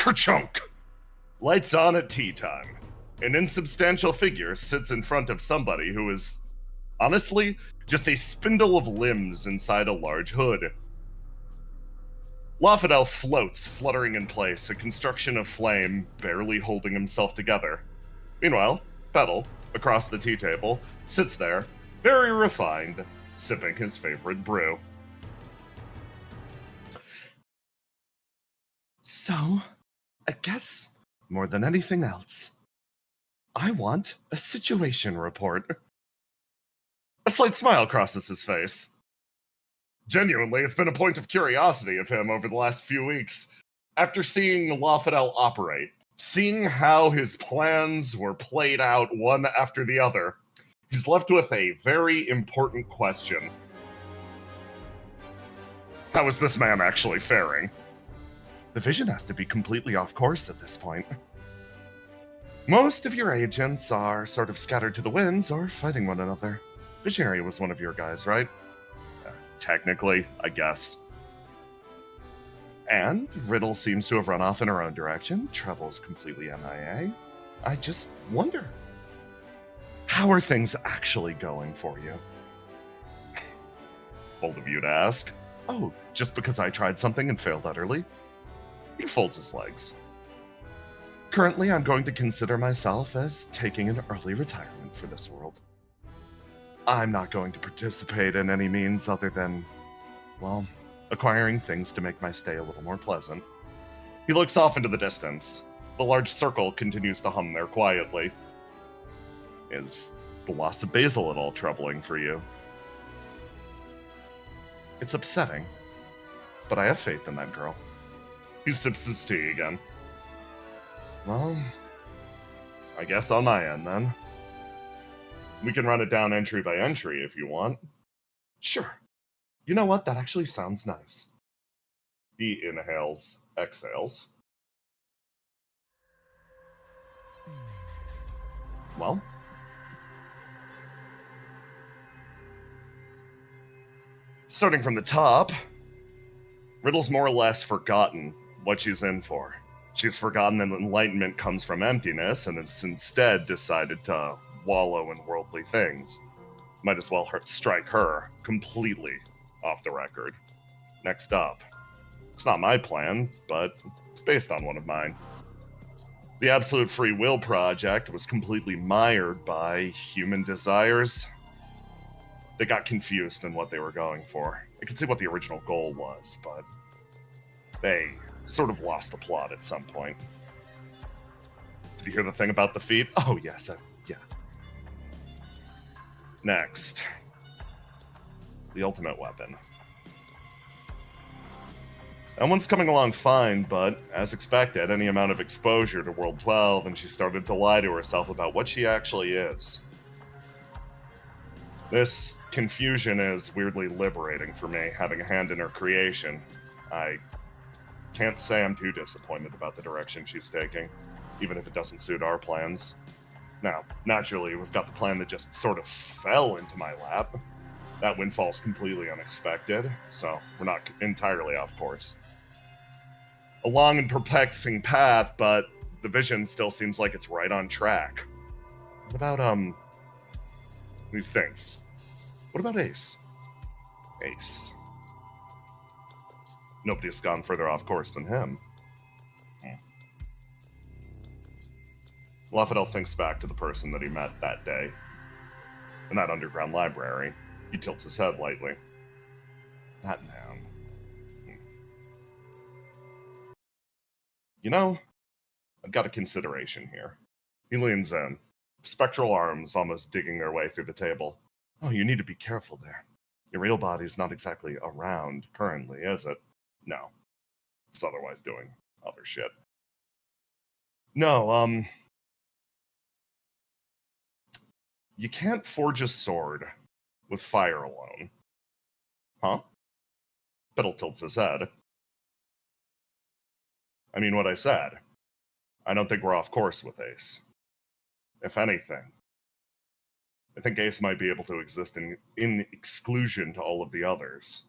Kerchunk! Lights on at tea time. An insubstantial figure sits in front of somebody who is, honestly, just a spindle of limbs inside a large hood. Lafadel floats, fluttering in place, a construction of flame, barely holding himself together. Meanwhile, Petal, across the tea table, sits there, very refined, sipping his favorite brew. So, I guess, more than anything else, I want a situation report. A slight smile crosses his face. Genuinely, it's been a point of curiosity of him over the last few weeks. After seeing Lafadel operate, seeing how his plans were played out one after the other, he's left with a very important question. How is this man actually faring? The vision has to be completely off course at this point. Most of your agents are sort of scattered to the winds or fighting one another. Visionary was one of your guys, right? Technically, I guess. And Riddle seems to have run off in her own direction. Trouble's completely MIA. I just wonder, how are things actually going for you? Bold of you to ask. Oh, just because I tried something and failed utterly? He folds his legs. Currently, I'm going to consider myself as taking an early retirement for this world. I'm not going to participate in any means other than, well, acquiring things to make my stay a little more pleasant. He looks off into the distance. The large circle continues to hum there quietly. Is the loss of Basil at all troubling for you? It's upsetting, but I have faith in that girl. He sips his tea again. Well, I guess on my end then. We can run it down entry by entry if you want. Sure. You know what? That actually sounds nice. He inhales, exhales. Well, starting from the top, Riddle's more or less forgotten what she's in for. She's forgotten that enlightenment comes from emptiness and has instead decided to wallow in worldly things. Might as well strike her completely off the record. Next up. It's not my plan, but it's based on one of mine. The Absolute Free Will Project was completely mired by human desires. They got confused in what they were going for. I could see what the original goal was, but they sort of lost the plot at some point. Did you hear the thing about the feet? Oh, yes, yeah. Next. The ultimate weapon. That one's coming along fine, but, as expected, any amount of exposure to World 12, and she started to lie to herself about what she actually is. This confusion is weirdly liberating for me, having a hand in her creation. I can't say I'm too disappointed about the direction she's taking, even if it doesn't suit our plans. Now, naturally, we've got the plan that just sort of fell into my lap. That windfall's completely unexpected, so we're not entirely off course. A long and perplexing path, but the vision still seems like it's right on track. What about, who thinks? What about Ace? Ace. Nobody's gone further off course than him. Lafadel thinks back to the person that he met that day. In that underground library. He tilts his head lightly. That man. You know, I've got a consideration here. He leans in, spectral arms almost digging their way through the table. Oh, you need to be careful there. Your real body's not exactly around currently, is it? No. It's otherwise doing other shit. No, you can't forge a sword with fire alone. Huh? Biddle tilts his head. I mean what I said. I don't think we're off course with Ace. If anything, I think Ace might be able to exist in exclusion to all of the others.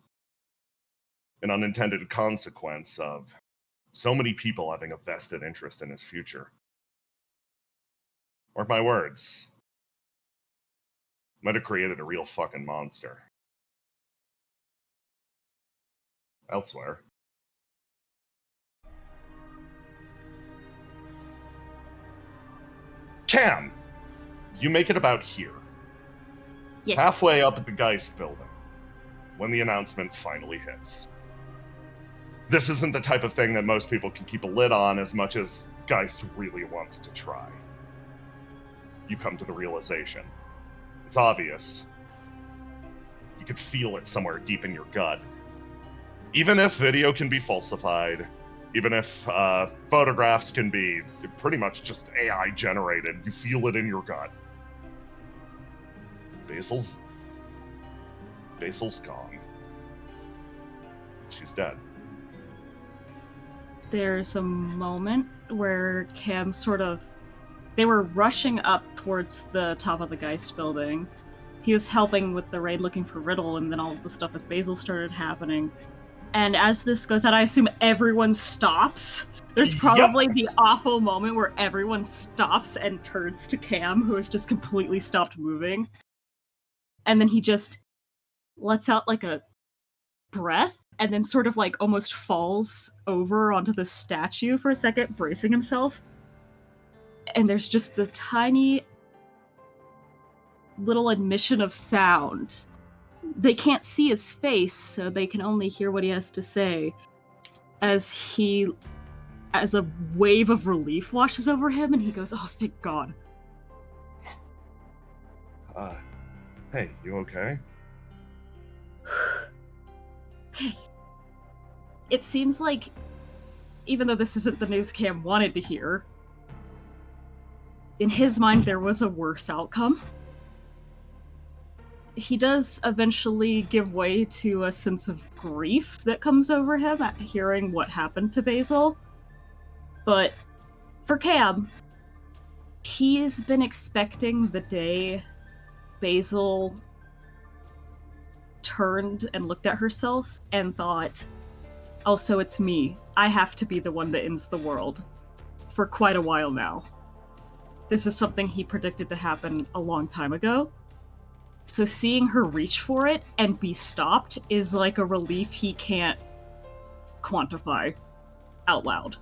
An unintended consequence of So many people having a vested interest in his future. Mark my words. Might have created a real fucking monster. Elsewhere. Cam! You make it about here. Yes. Halfway up at the Geist building. When the announcement finally hits. This isn't the type of thing that most people can keep a lid on as much as Geist really wants to try. You come to the realization. It's obvious. You could feel it somewhere deep in your gut. Even if video can be falsified, even if photographs can be pretty much just AI generated, you feel it in your gut. Basil's gone. She's dead. There's a moment where Cam they were rushing up towards the top of the Geist building. He was helping with the raid looking for Riddle, and then all of the stuff with Basil started happening. And as this goes out, I assume everyone stops. There's probably the awful moment where everyone stops and turns to Cam, who has just completely stopped moving. And then he just lets out like a breath and then sort of like almost falls over onto the statue for a second, bracing himself. And there's just the tiny little admission of sound. They can't see his face, so they can only hear what he has to say as a wave of relief washes over him, and he goes, "Oh, thank God." Hey, you okay? Okay. It seems like, even though this isn't the news Cam wanted to hear, in his mind there was a worse outcome. He does eventually give way to a sense of grief that comes over him at hearing what happened to Basil. But for Cam, he's been expecting the day Basil turned and looked at herself and thought, "Oh, so it's me. I have to be the one that ends the world," for quite a while now. This is something he predicted to happen a long time ago. So seeing her reach for it and be stopped is like a relief he can't quantify out loud.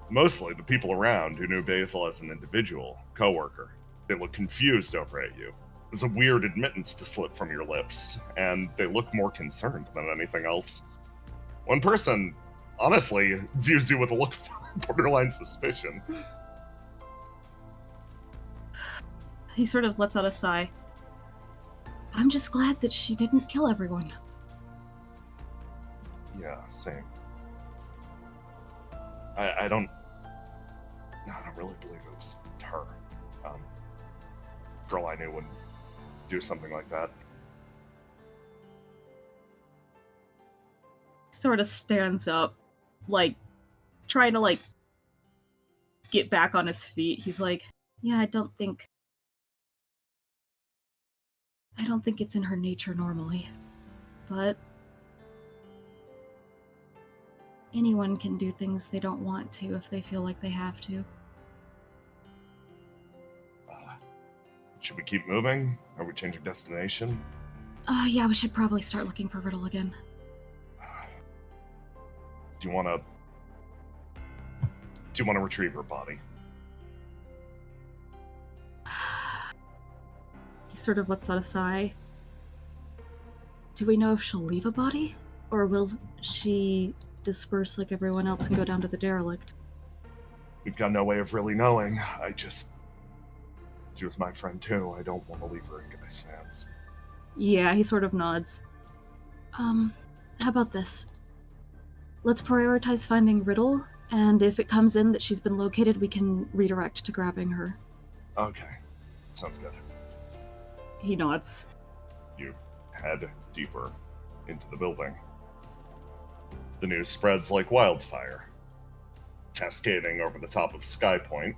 Mostly the people around who knew Basil as an individual, coworker, they look confused over at you. There's a weird admittance to slip from your lips, and they look more concerned than anything else. One person, honestly, views you with a look of borderline suspicion. He sort of lets out a sigh. "I'm just glad that she didn't kill everyone." Yeah, same. I don't really believe it was her. Girl I knew wouldn't do something like that. Sort of stands up, like, trying to, like, get back on his feet. He's like, "Yeah, I don't think it's in her nature normally. But anyone can do things they don't want to if they feel like they have to." Should we keep moving? Are we changing destination? Yeah, we should probably start looking for Riddle again. Do you want to retrieve her body? He sort of lets out a sigh. Do we know if she'll leave a body? Or will she disperse like everyone else and go down to the derelict? We've got no way of really knowing. She was my friend too. I don't want to leave her in Guy's hands. Yeah, he sort of nods. How about this? Let's prioritize finding Riddle, and if it comes in that she's been located, we can redirect to grabbing her. Okay. Sounds good. He nods. You head deeper into the building. The news spreads like wildfire, cascading over the top of Sky Point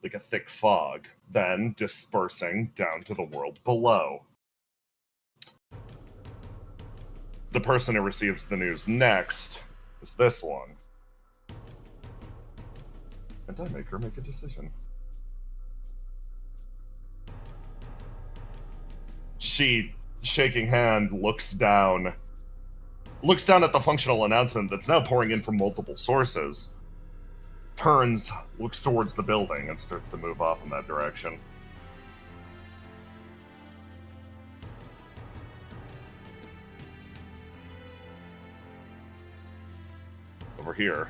like a thick fog, then dispersing down to the world below. The person who receives the news next is this one. And I make her make a decision. She, shaking hand, looks down at the functional announcement that's now pouring in from multiple sources, turns, looks towards the building, and starts to move off in that direction. Over here,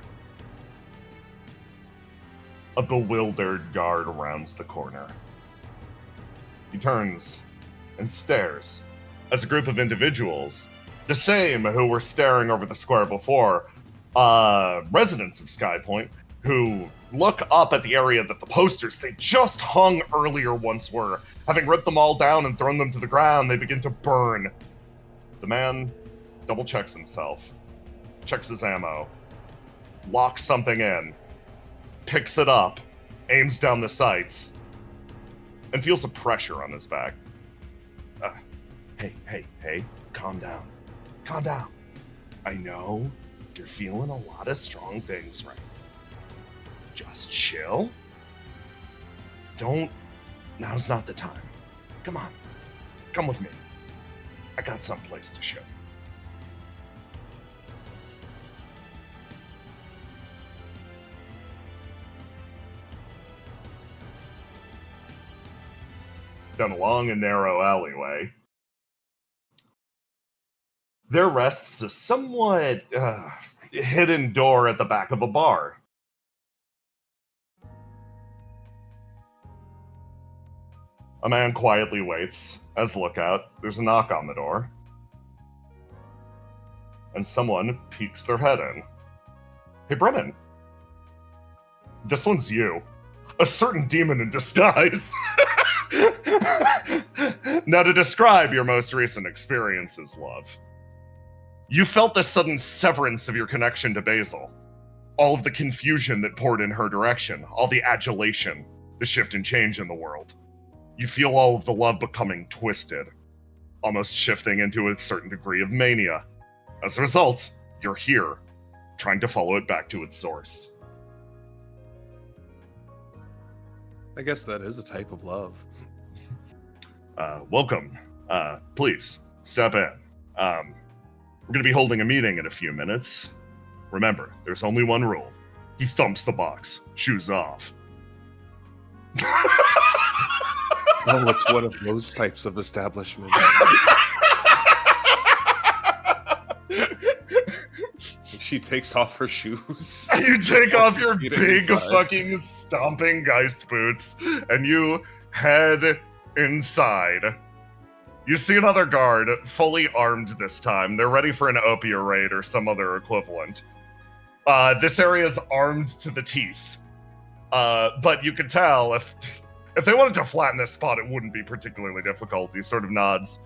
a bewildered guard rounds the corner. He turns and stares as a group of individuals, the same who were staring over the square before, residents of Skypoint, who look up at the area that the posters they just hung earlier once were. Having ripped them all down and thrown them to the ground, they begin to burn. The man double checks himself, checks his ammo, locks something in, picks it up, aims down the sights, and feels a pressure on his back. Hey, calm down. Calm down. I know you're feeling a lot of strong things right now. Just chill. Now's not the time. Come on. Come with me. I got someplace to show you. Down a long and narrow alleyway, there rests a somewhat hidden door at the back of a bar. A man quietly waits as lookout. There's a knock on the door, and someone peeks their head in. Hey, Brennan. This one's you. A certain demon in disguise. Now, to describe your most recent experiences, love. You felt the sudden severance of your connection to Basil. All of the confusion that poured in her direction, all the adulation, the shift and change in the world. You feel all of the love becoming twisted, almost shifting into a certain degree of mania. As a result, you're here, trying to follow it back to its source. I guess that is a type of love. Welcome. Please, step in. We're going to be holding a meeting in a few minutes. Remember, there's only one rule. He thumps the box, shoes off. Oh, it's one of those types of establishments. She takes off her shoes. You take off your Feet big inside. fucking stomping Geist boots, and you head inside. You see another guard, fully armed this time. They're ready for an opiate raid or some other equivalent. This area is armed to the teeth. But you can tell if they wanted to flatten this spot, it wouldn't be particularly difficult. He sort of nods.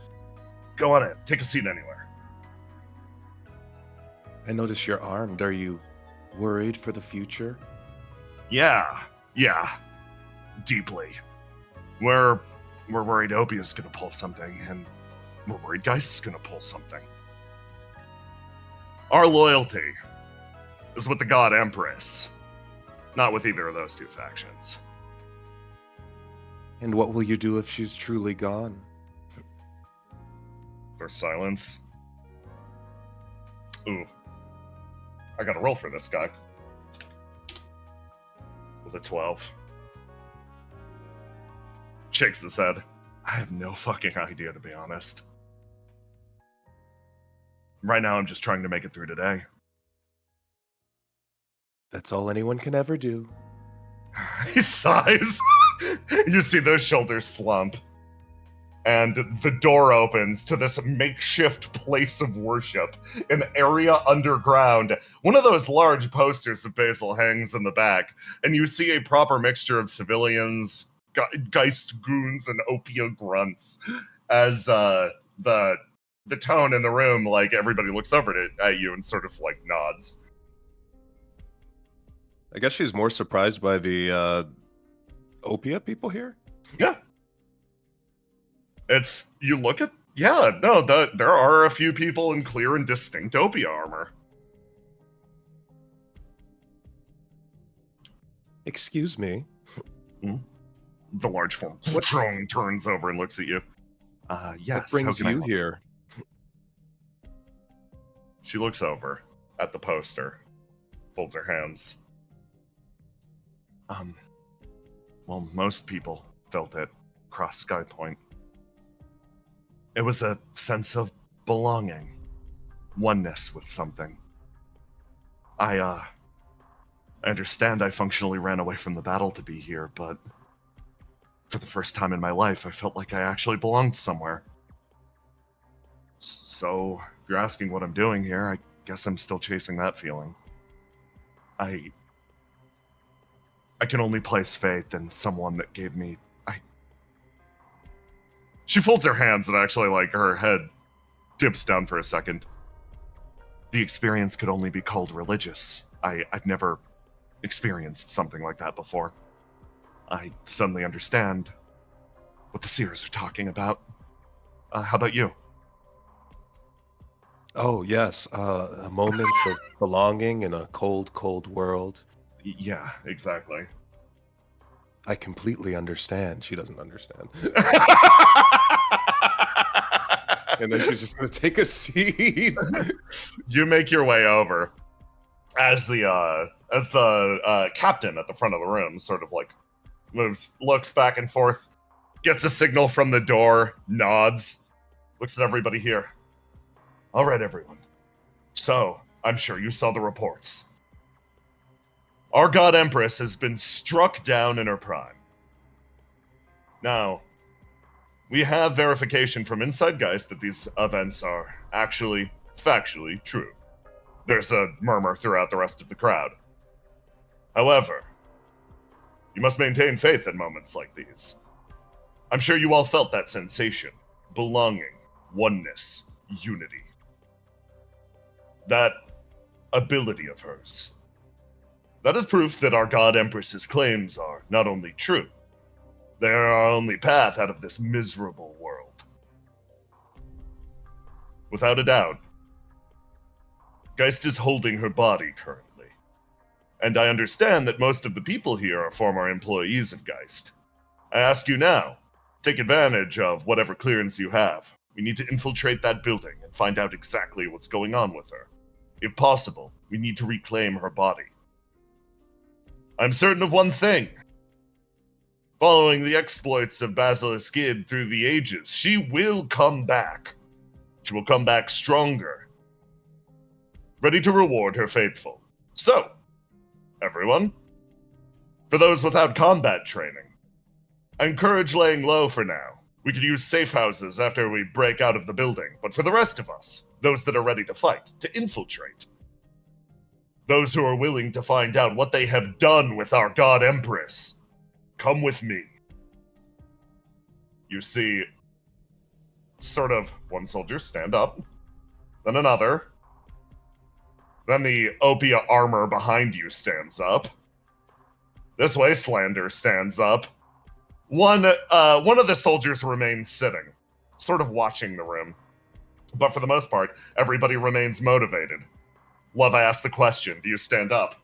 Go on in. Take a seat anywhere. I notice you're armed. Are you worried for the future? Yeah. Deeply. We're worried Opia's gonna pull something, and we're worried Geist's gonna pull something. Our loyalty is with the God Empress, not with either of those two factions. And what will you do if she's truly gone? There's silence. Ooh. I gotta roll for this guy. With a 12. Shakes his head. I have no fucking idea, to be honest. Right now, I'm just trying to make it through today. That's all anyone can ever do. He sighs. You see those shoulders slump. And the door opens to this makeshift place of worship, an area underground. One of those large posters of Basil hangs in the back, and you see a proper mixture of civilians, Geist goons, and Opia grunts. As the tone in the room, like, everybody looks over at you and sort of, like, nods. I guess she's more surprised by the Opia people here? Yeah. You look at Yeah, no, there are a few people in clear and distinct Opia armor. Excuse me. The large form turns over and looks at you. Yes, What brings how can I you help? here? She looks over at the poster, folds her hands. Well, most people felt it across Sky Point. It was a sense of belonging, oneness with something. I understand I functionally ran away from the battle to be here, but for the first time in my life, I felt like I actually belonged somewhere. So, if you're asking what I'm doing here, I guess I'm still chasing that feeling. I can only place faith in someone that gave me... She folds her hands and actually, like, her head dips down for a second. The experience could only be called religious. I've never experienced something like that before. I suddenly understand what the seers are talking about. How about you? Oh, yes. A moment of belonging in a cold, cold world. Yeah, exactly. I completely understand. She doesn't understand. And then she's just going to take a seat. You make your way over as the captain at the front of the room sort of like looks back and forth, gets a signal from the door, nods, looks at everybody here. All right, everyone. So, I'm sure you saw the reports. Our god Empress has been struck down in her prime. Now, we have verification from inside Geist that these events are actually, factually true. There's a murmur throughout the rest of the crowd. However, you must maintain faith in moments like these. I'm sure you all felt that sensation. Belonging, oneness, unity. That ability of hers. That is proof that our god Empress's claims are not only true, they are our only path out of this miserable world. Without a doubt, Geist is holding her body currently. And I understand that most of the people here are former employees of Geist. I ask you now, take advantage of whatever clearance you have. We need to infiltrate that building and find out exactly what's going on with her. If possible, we need to reclaim her body. I'm certain of one thing. Following the exploits of Basilisk Kid through the ages, she will come back. She will come back stronger, ready to reward her faithful. So, everyone, for those without combat training, I encourage laying low for now. We could use safe houses after we break out of the building, but for the rest of us, those that are ready to fight, to infiltrate, those who are willing to find out what they have done with our god Empress, come with me. You see, sort of, one soldier stand up, then another, then the Opia armor behind you stands up. This Wastelander stands up. One of the soldiers remains sitting, sort of watching the room. But for the most part, everybody remains motivated. Love, I asked the question, do you stand up?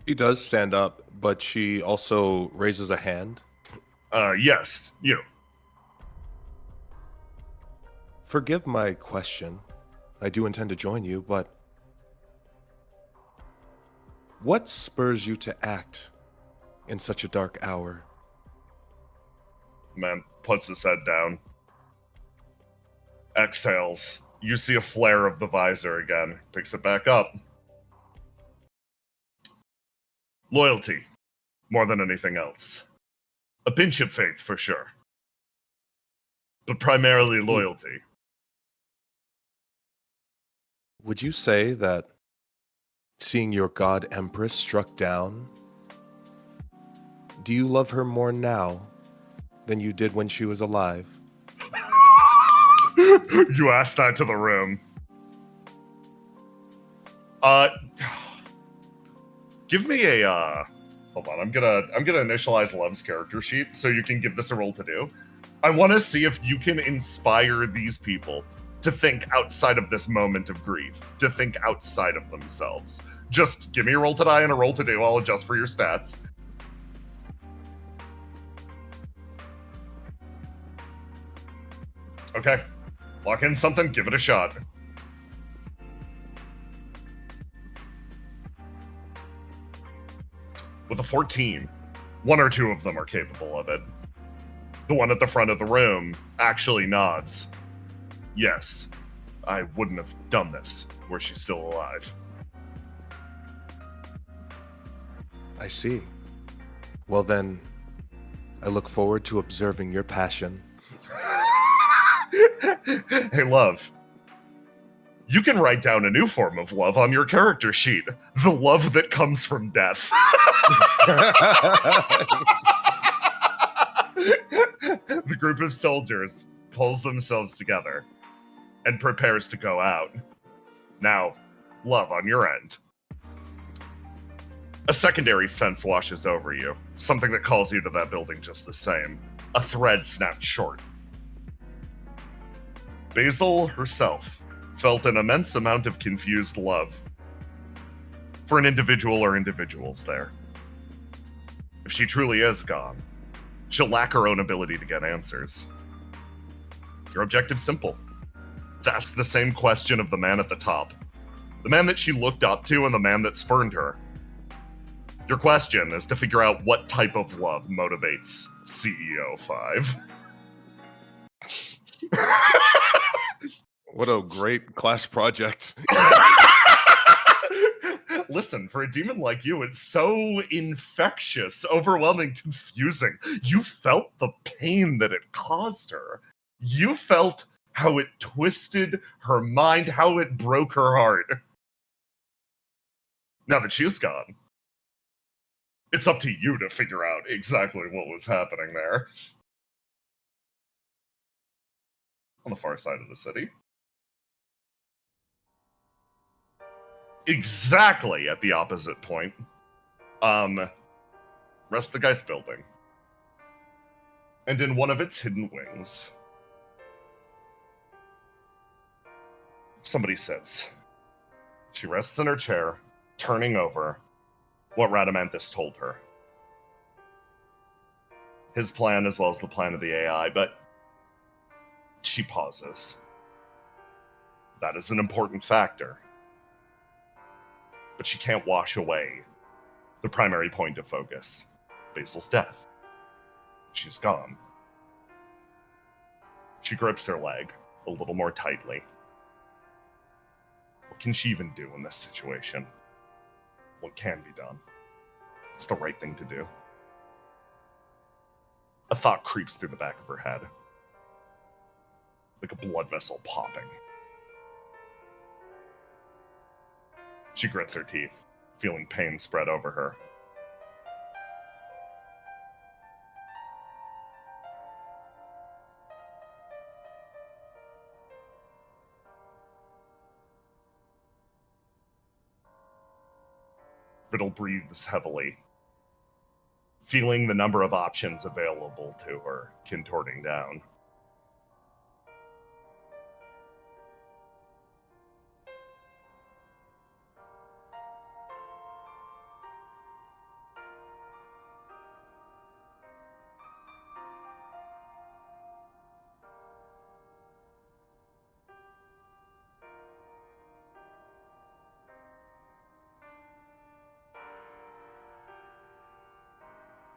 She does stand up, but she also raises a hand. Yes, you. Forgive my question. I do intend to join you, but what spurs you to act in such a dark hour? Man puts his head down. Exhales. You see a flare of the visor again. Picks it back up. Loyalty, more than anything else. A pinch of faith, for sure. But primarily loyalty. Would you say that seeing your god Empress struck down, do you love her more now than you did when she was alive? You asked that to the room. Give me a hold on, I'm gonna initialize Love's character sheet so you can give this a roll to do. I want to see if you can inspire these people to think outside of this moment of grief, to think outside of themselves. Just give me a roll to die and a roll to do. I'll adjust for your stats. Okay. Lock in something, give it a shot. With a 14, one or two of them are capable of it. The one at the front of the room actually nods. Yes, I wouldn't have done this were she still alive. I see. Well then, I look forward to observing your passion. Hey, love. You can write down a new form of love on your character sheet. The love that comes from death. The group of soldiers pulls themselves together and prepares to go out. Now, love on your end. A secondary sense washes over you, something that calls you to that building just the same. A thread snapped short. Basil herself felt an immense amount of confused love for an individual or individuals there. If she truly is gone, she'll lack her own ability to get answers. Your objective's simple. To ask the same question of the man at the top. The man that she looked up to and the man that spurned her. Your question is to figure out what type of love motivates CEO 5. What a great class project. Listen, for a demon like you, it's so infectious, overwhelming, confusing. You felt the pain that it caused her. You felt how it twisted her mind, how it broke her heart. Now that she's gone, it's up to you to figure out exactly what was happening there. On the far side of the city. Exactly at the opposite point. Rests the Geist building. And in one of its hidden wings, somebody sits. She rests in her chair, turning over what Radamanthus told her. His plan as well as the plan of the AI, but she pauses. That is an important factor. But she can't wash away the primary point of focus, Basil's death. She's gone. She grips her leg a little more tightly. What can she even do in this situation? What can be done? It's the right thing to do. A thought creeps through the back of her head, like a blood vessel popping. She grits her teeth, feeling pain spread over her. Riddle breathes heavily, feeling the number of options available to her contorting down.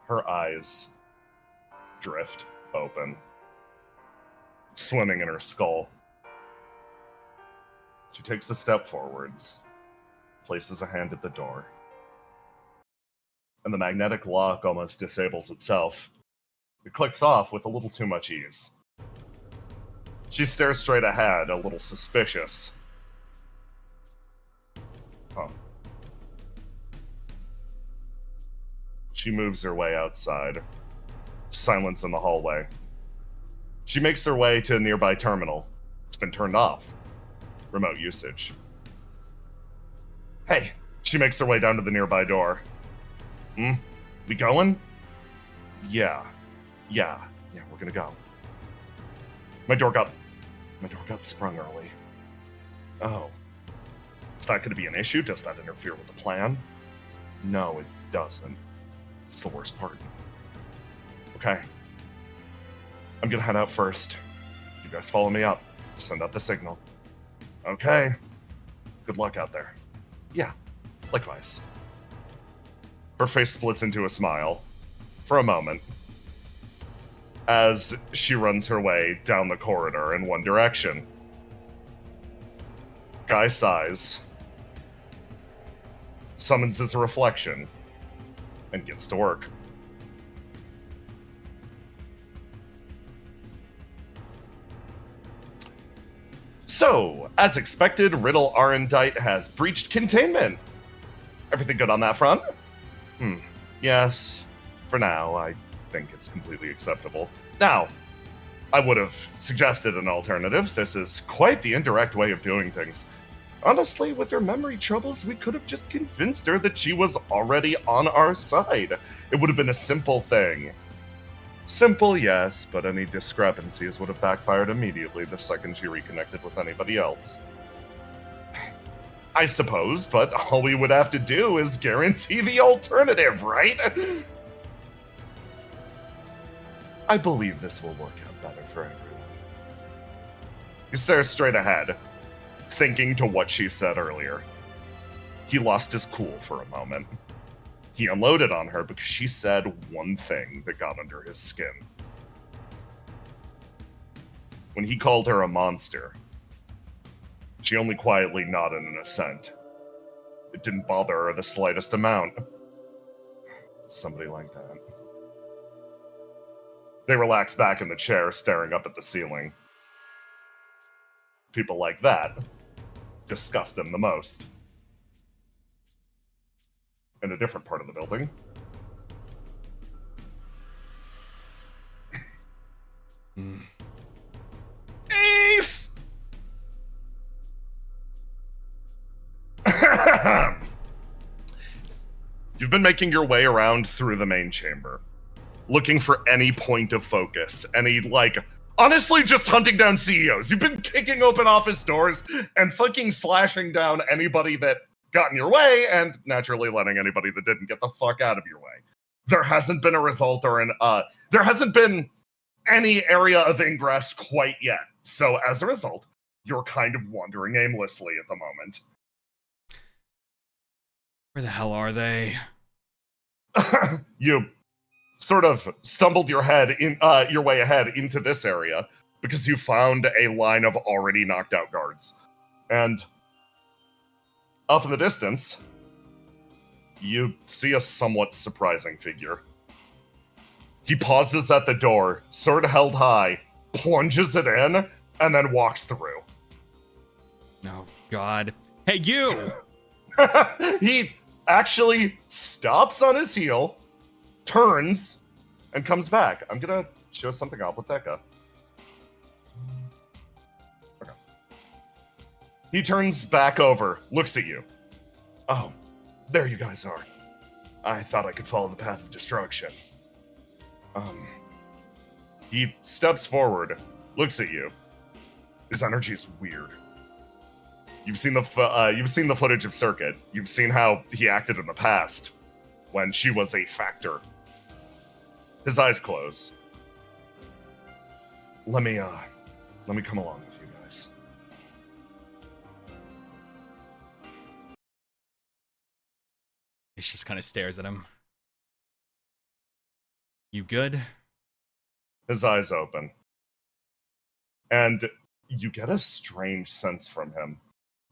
Her eyes drift open, swimming in her skull. She takes a step forwards, places a hand at the door, and the magnetic lock almost disables itself. It clicks off with a little too much ease. She stares straight ahead, a little suspicious. Huh. She moves her way outside. Silence in the hallway. She makes her way to a nearby terminal. It's been turned off. Remote usage. Hey, she makes her way down to the nearby door. We going? Yeah, we're gonna go. My door got sprung early. Oh. Is that going to be an issue? Does that interfere with the plan? No, it doesn't. It's the worst part. Okay. I'm going to head out first. You guys follow me up. Send out the signal. Okay. Good luck out there. Yeah, likewise. Her face splits into a smile. For a moment. As she runs her way down the corridor in one direction. Guy sighs. Summons his reflection. And gets to work. So, as expected, Riddle Arendite has breached containment. Everything good on that front? Yes. For now, I think it's completely acceptable. Now, I would have suggested an alternative. This is quite the indirect way of doing things. Honestly, with her memory troubles, we could have just convinced her that she was already on our side. It would have been a simple thing. Simple, yes, but any discrepancies would have backfired immediately the second she reconnected with anybody else. I suppose, but all we would have to do is guarantee the alternative, right? I believe this will work out better for everyone. He stares straight ahead, thinking to what she said earlier. He lost his cool for a moment. He unloaded on her because she said one thing that got under his skin. When he called her a monster, she only quietly nodded in assent. It didn't bother her the slightest amount. Somebody like that. They relax back in the chair, staring up at the ceiling. People like that disgust them the most. In a different part of the building. Ace! You've been making your way around through the main chamber, looking for any point of focus, honestly, just hunting down CEOs. You've been kicking open office doors and fucking slashing down anybody that got in your way, and naturally letting anybody that didn't get the fuck out of your way. There hasn't been a result there hasn't been any area of ingress quite yet. So as a result, you're kind of wandering aimlessly at the moment. Where the hell are they? You sort of stumbled your way ahead into this area because you found a line of already knocked out guards. And off in the distance, you see a somewhat surprising figure. He pauses at the door, sword held high, plunges it in, and then walks through. Oh, God. Hey, you! He actually stops on his heel, turns, and comes back. I'm gonna show something off with Becca. Okay. He turns back over, looks at you. Oh, there you guys are. I thought I could follow the path of destruction. He steps forward, looks at you. His energy is weird. You've seen the footage of Circuit. You've seen how he acted in the past when she was a factor. His eyes close. Let me come along with you guys. She just kind of stares at him. You good? His eyes open. And you get a strange sense from him.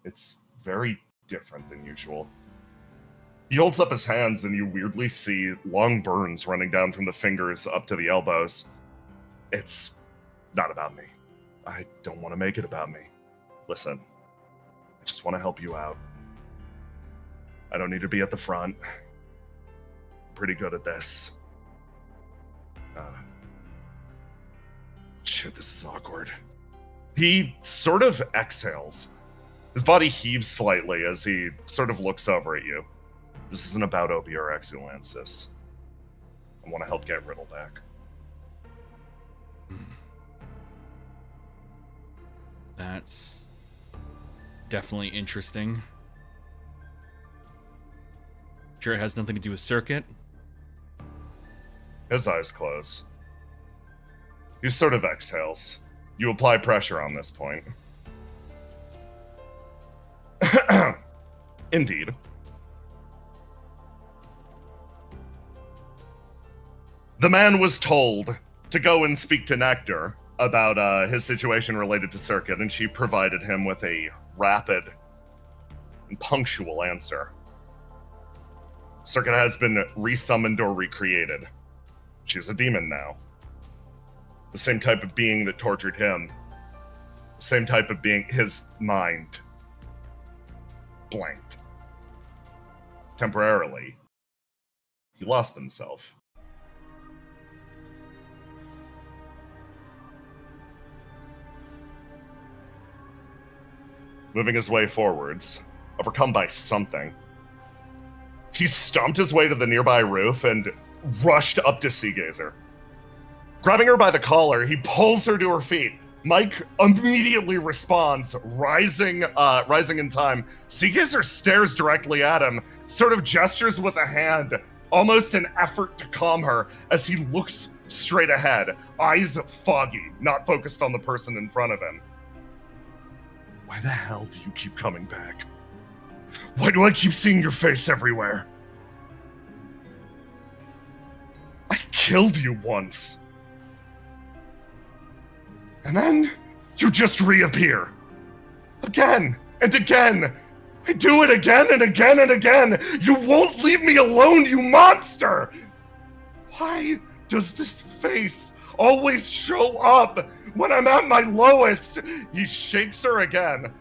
It's very different than usual. He holds up his hands and you weirdly see long burns running down from the fingers up to the elbows. It's not about me. I don't want to make it about me. Listen, I just want to help you out. I don't need to be at the front. I'm pretty good at this. Shit, this is awkward. He sort of exhales. His body heaves slightly as he sort of looks over at you. This isn't about Opie or Exulansis. I want to help get Riddle back. That's definitely interesting. Sure it has nothing to do with Circuit? His eyes close. He sort of exhales. You apply pressure on this point. Indeed. The man was told to go and speak to Nectar about his situation related to Circuit, and she provided him with a rapid and punctual answer. Circuit has been resummoned or recreated. She's a demon now. The same type of being that tortured him. The same type of being, his mind blanked. Temporarily, he lost himself. Moving his way forwards, overcome by something, he stomped his way to the nearby roof and rushed up to Seagazer. Grabbing her by the collar, he pulls her to her feet. Mike immediately responds, rising in time. Seagazer stares directly at him, sort of gestures with a hand, almost an effort to calm her as he looks straight ahead, eyes foggy, not focused on the person in front of him. Why the hell do you keep coming back? Why do I keep seeing your face everywhere? I killed you once. And then you just reappear. Again and again. I do it again and again and again. You won't leave me alone, you monster! Why does this face always show up when I'm at my lowest? He shakes her again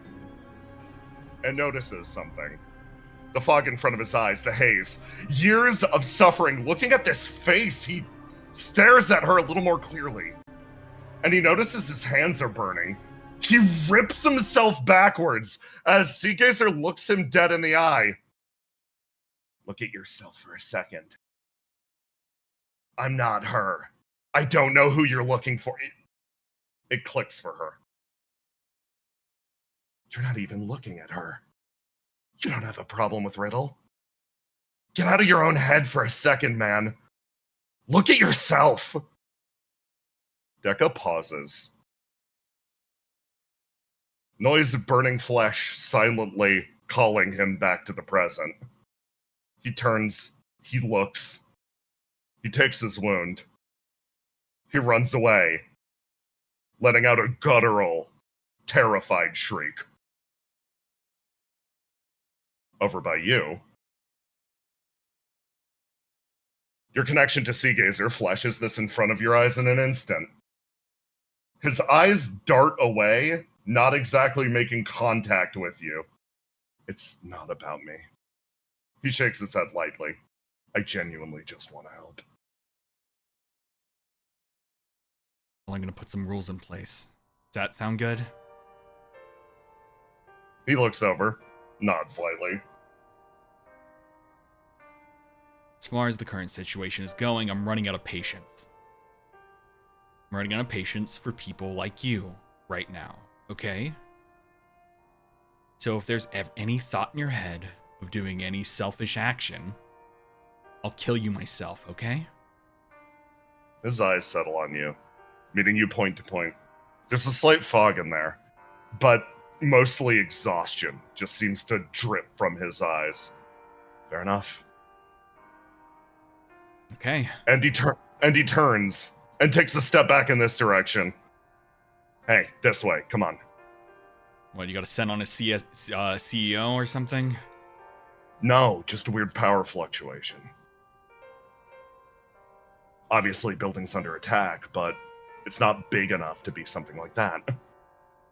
and notices something. The fog in front of his eyes, the haze. Years of suffering. Looking at this face, he stares at her a little more clearly. And he notices his hands are burning. He rips himself backwards as Seagazer looks him dead in the eye. Look at yourself for a second. I'm not her. I don't know who you're looking for. It clicks for her. You're not even looking at her. You don't have a problem with Riddle. Get out of your own head for a second, man. Look at yourself. Dekka pauses. Noise of burning flesh silently calling him back to the present. He turns, he looks, he takes his wound. He runs away, letting out a guttural, terrified shriek. Over by you. Your connection to Seagazer flashes this in front of your eyes in an instant. His eyes dart away, not exactly making contact with you. It's not about me. He shakes his head lightly. I genuinely just want to help. Well, I'm going to put some rules in place. Does that sound good? He looks over, nods slightly. As far as the current situation is going, I'm running out of patience. I'm running out of patience for people like you right now, okay? So if there's any thought in your head of doing any selfish action, I'll kill you myself, okay? His eyes settle on you, meeting you point to point. There's a slight fog in there, but mostly exhaustion just seems to drip from his eyes. Fair enough. Okay. And he turns and takes a step back in this direction. Hey, this way, come on. What, you got to send on a CEO or something? No, just a weird power fluctuation. Obviously, building's under attack, but it's not big enough to be something like that.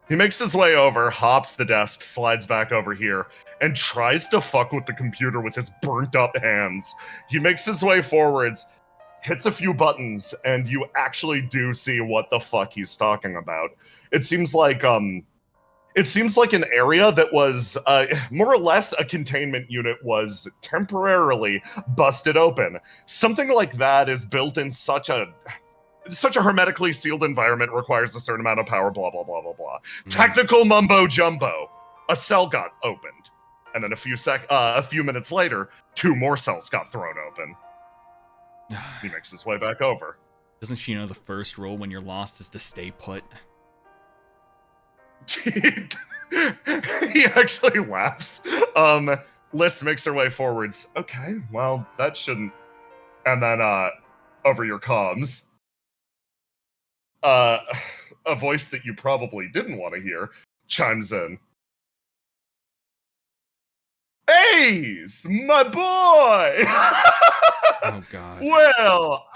He makes his way over, hops the desk, slides back over here, and tries to fuck with the computer with his burnt up hands. He makes his way forwards, hits a few buttons, and you actually do see what the fuck he's talking about. It seems like an area that was more or less a containment unit was temporarily busted open. Something like that is built in such a such a hermetically sealed environment requires a certain amount of power, blah, blah, blah, blah, blah. Mm. Technical mumbo jumbo. A cell got opened. And then a few minutes later, 2 more cells got thrown open. He makes his way back over. Doesn't she know the first rule when you're lost is to stay put? He actually laughs. Liz makes her way forwards. Okay, well, that shouldn't... And then, over your comms, a voice that you probably didn't want to hear chimes in. Ace, my boy! Oh, God. Well,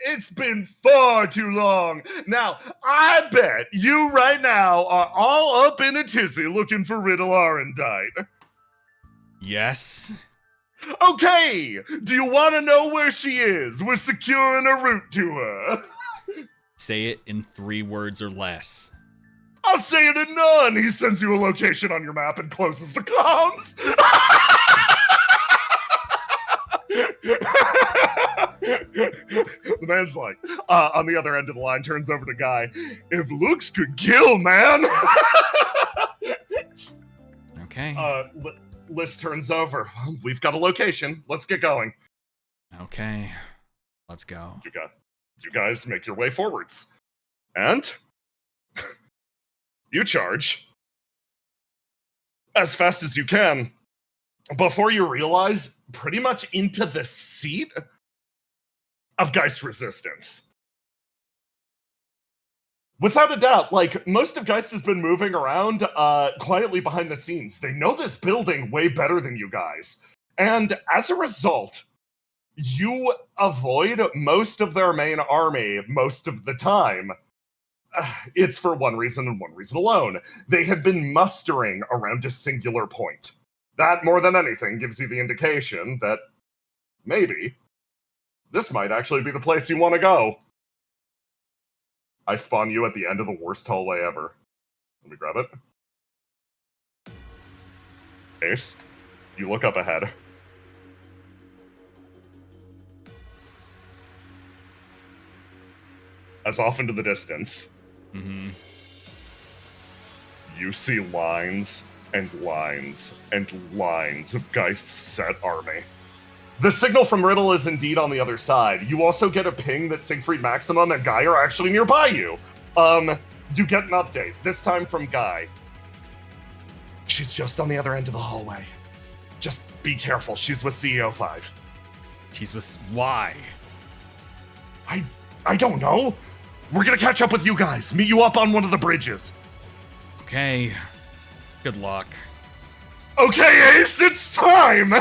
it's been far too long. Now, I bet you right now are all up in a tizzy looking for Riddle Arendite. Yes. Okay, do you want to know where she is? We're securing a route to her. Say it in 3 words or less. I'll say it in none. He sends you a location on your map and closes the comms. The man's like, on the other end of the line, turns over to Guy. If looks could kill, man. Okay. Liz turns over. Well, we've got a location. Let's get going. Okay. Let's go. You guys make your way forwards. And you charge as fast as you can before you realize pretty much into the seat of Geist Resistance. Without a doubt, like, most of Geist has been moving around quietly behind the scenes. They know this building way better than you guys. And as a result, you avoid most of their main army most of the time. It's for one reason and one reason alone. They have been mustering around a singular point. That, more than anything, gives you the indication that maybe this might actually be the place you want to go. I spawn you at the end of the worst hallway ever. Let me grab it. Ace, you look up ahead. As off into the distance, you see lines and lines and lines of Geist's set army. The signal from Riddle is indeed on the other side. You also get a ping that Siegfried Maximum and Guy are actually nearby you. You get an update, this time from Guy. She's just on the other end of the hallway. Just be careful, she's with CEO 5. She's with... Why? I don't know. We're gonna catch up with you guys. Meet you up on one of the bridges. Okay. Good luck. Okay, Ace, it's time!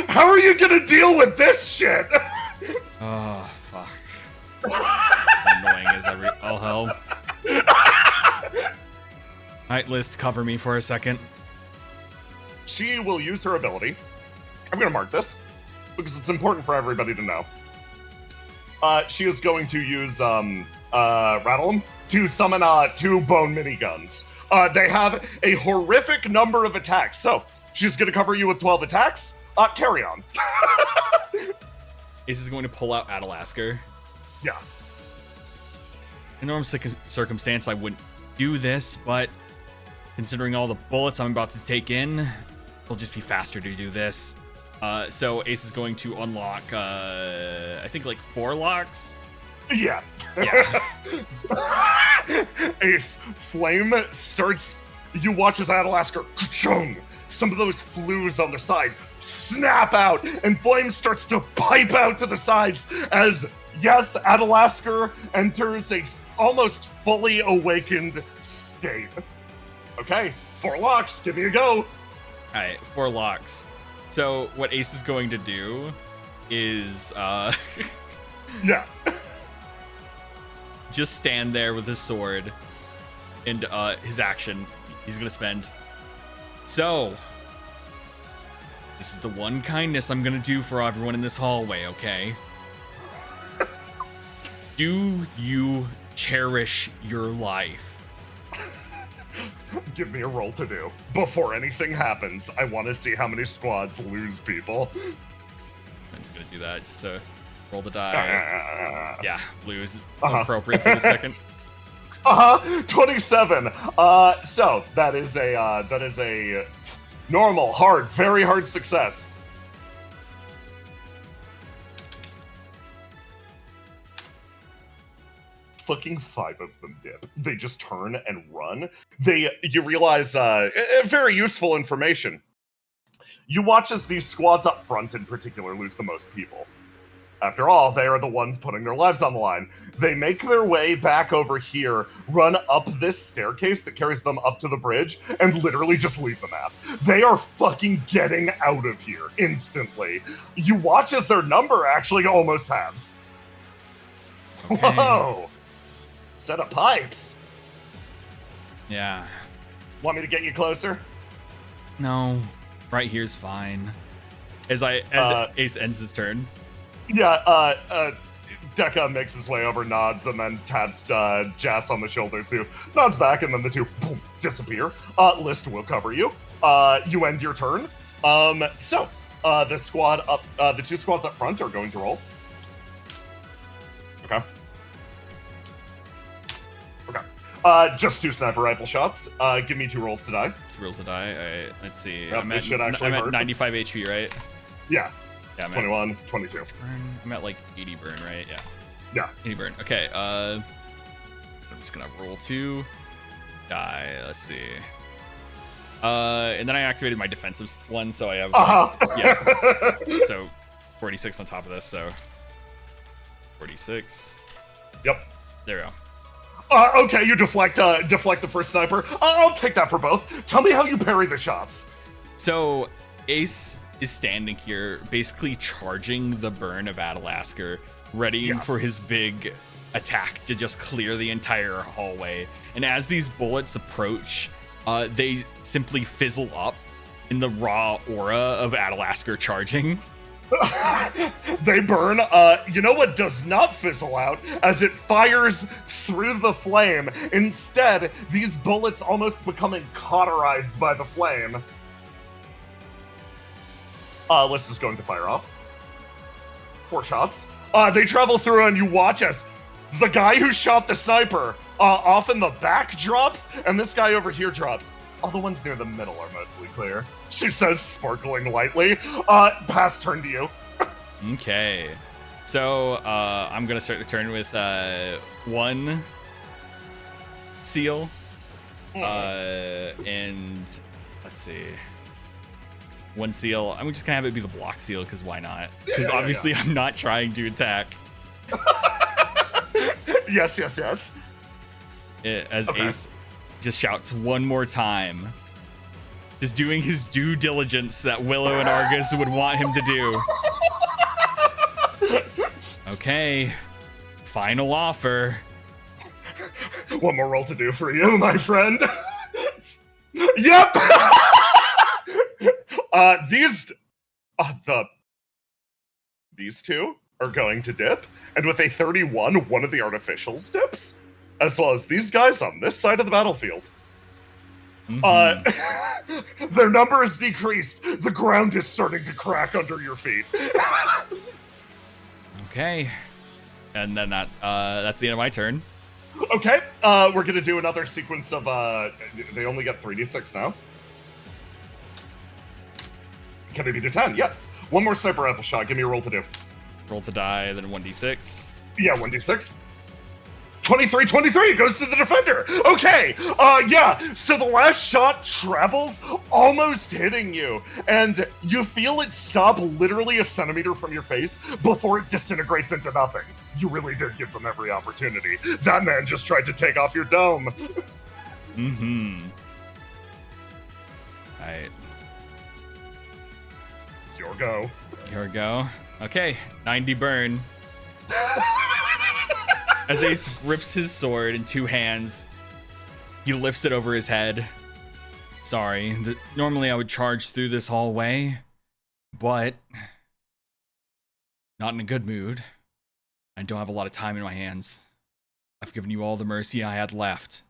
How are you gonna deal with this shit? Oh, fuck. As annoying as every... Oh, hell. Alright, Liz, cover me for a second. She will use her ability. I'm gonna mark this, because it's important for everybody to know. She is going to use, Rattle 'em to summon, 2 bone miniguns. They have a horrific number of attacks, so she's gonna cover you with 12 attacks. Carry on. Ace is going to pull out Adalasker. Yeah. In normal circumstance, I wouldn't do this, but considering all the bullets I'm about to take in, it'll just be faster to do this. So Ace is going to unlock, I think, like 4 locks. Yeah. Yeah. Ace, Flame starts... You watch as Adalasker... Some of those flues on the side snap out, and Flame starts to pipe out to the sides as, yes, Adalasker enters a almost fully awakened state. Okay, 4 locks, give me a go. Alright, 4 locks. So what Ace is going to do is Yeah. just stand there with his sword and his action he's gonna spend. So this is the one kindness I'm gonna do for everyone in this hallway, okay? Do you cherish your life? Give me a roll to do. Before anything happens, I want to see how many squads lose people. I'm just gonna do that. So Roll the die. Yeah, blue is Uh-huh. appropriate for the second. 27. So that is a normal, hard, very hard success. Fucking 5 of them dip. They just turn and run. You realize, very useful information. You watch as these squads up front in particular lose the most people. After all, they are the ones putting their lives on the line. They make their way back over here, run up this staircase that carries them up to the bridge, and literally just leave the map. They are fucking getting out of here instantly. You watch as their number actually almost halves. Okay. Whoa! Set of pipes. Yeah. Want me to get you closer? No. Right here's fine. As Ace ends his turn. Yeah, Dekka makes his way over, nods, and then taps Jas on the shoulders, who nods back, and then the two, boom, disappear. List will cover you. You end your turn. So, the squad up, the 2 squads up front are going to roll. Okay. Okay. Just 2 sniper rifle shots. Give me 2 rolls to die. 2 rolls to die. Alright, let's see. Yep, I'm this should actually I'm at hurt. 95 HP, right? Yeah. Yeah, I'm 21, 22. Burn. I'm at like 80 burn, right? Yeah. Yeah. 80 burn. Okay, I'm just gonna roll 2. Die. Let's see. And then I activated my defensive one, so I have yeah. So 46 on top of this, so 46. Yep. There we go. Okay, you deflect the first sniper. I'll take that for both. Tell me how you parry the shots. So Ace is standing here, basically charging the burn of Adalasker, readying for his big attack to just clear the entire hallway. And as these bullets approach, they simply fizzle up in the raw aura of Adalasker charging. They burn. You know what does not fizzle out? As it fires through the flame. Instead, these bullets almost becoming cauterized by the flame. List is going to fire off. 4 shots. They travel through, and you watch as the guy who shot the sniper off in the back drops, and this guy over here drops. All the ones near the middle are mostly clear. She says, sparkling lightly. Pass turn to you. Okay. So, I'm gonna start the turn with 1 seal. And let's see. 1 seal. I'm just gonna have it be the block seal, because why not? Because obviously I'm not trying to attack. Yes. As Ace just shouts one more time. Just doing his due diligence that Willow and Argus would want him to do. Okay. Final offer. One more roll to do for you, my friend. Yep! These 2 are going to dip, and with a 31, one of the artificials dips, as well as these guys on this side of the battlefield. Their number is decreased. The ground is starting to crack under your feet. Okay. And then that's the end of my turn. Okay, we're gonna do another sequence of, they only get 3d6 now. Can they be to 10? Yes. 1 more sniper rifle shot. Give me a roll to do. Roll to die, then 1d6. Yeah, 1d6. 23, it goes to the defender. Okay, yeah, so the last shot travels, almost hitting you, and you feel it stop literally a centimeter from your face before it disintegrates into nothing. You really did give them every opportunity. That man just tried to take off your dome. Alright. Your go. Here we go. Okay, 90 burn. As Ace grips his sword in 2 hands, he lifts it over his head. Sorry, normally I would charge through this hallway, but not in a good mood. I don't have a lot of time in my hands. I've given you all the mercy I had left.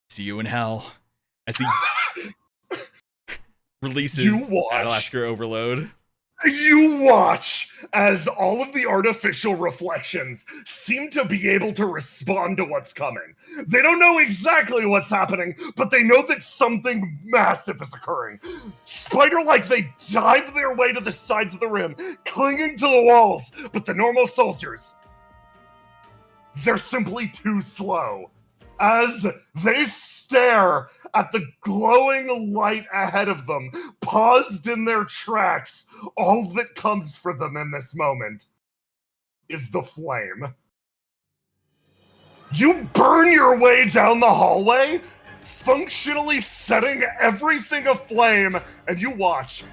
See you in hell. As he releases Adalasker Overload. You watch as all of the artificial reflections seem to be able to respond to what's coming. They don't know exactly what's happening, but they know that something massive is occurring. Spider-like, they dive their way to the sides of the rim, clinging to the walls, but the normal soldiers, they're simply too slow. As they stare at the glowing light ahead of them, paused in their tracks, all that comes for them in this moment is the flame. You burn your way down the hallway, functionally setting everything aflame, and you watch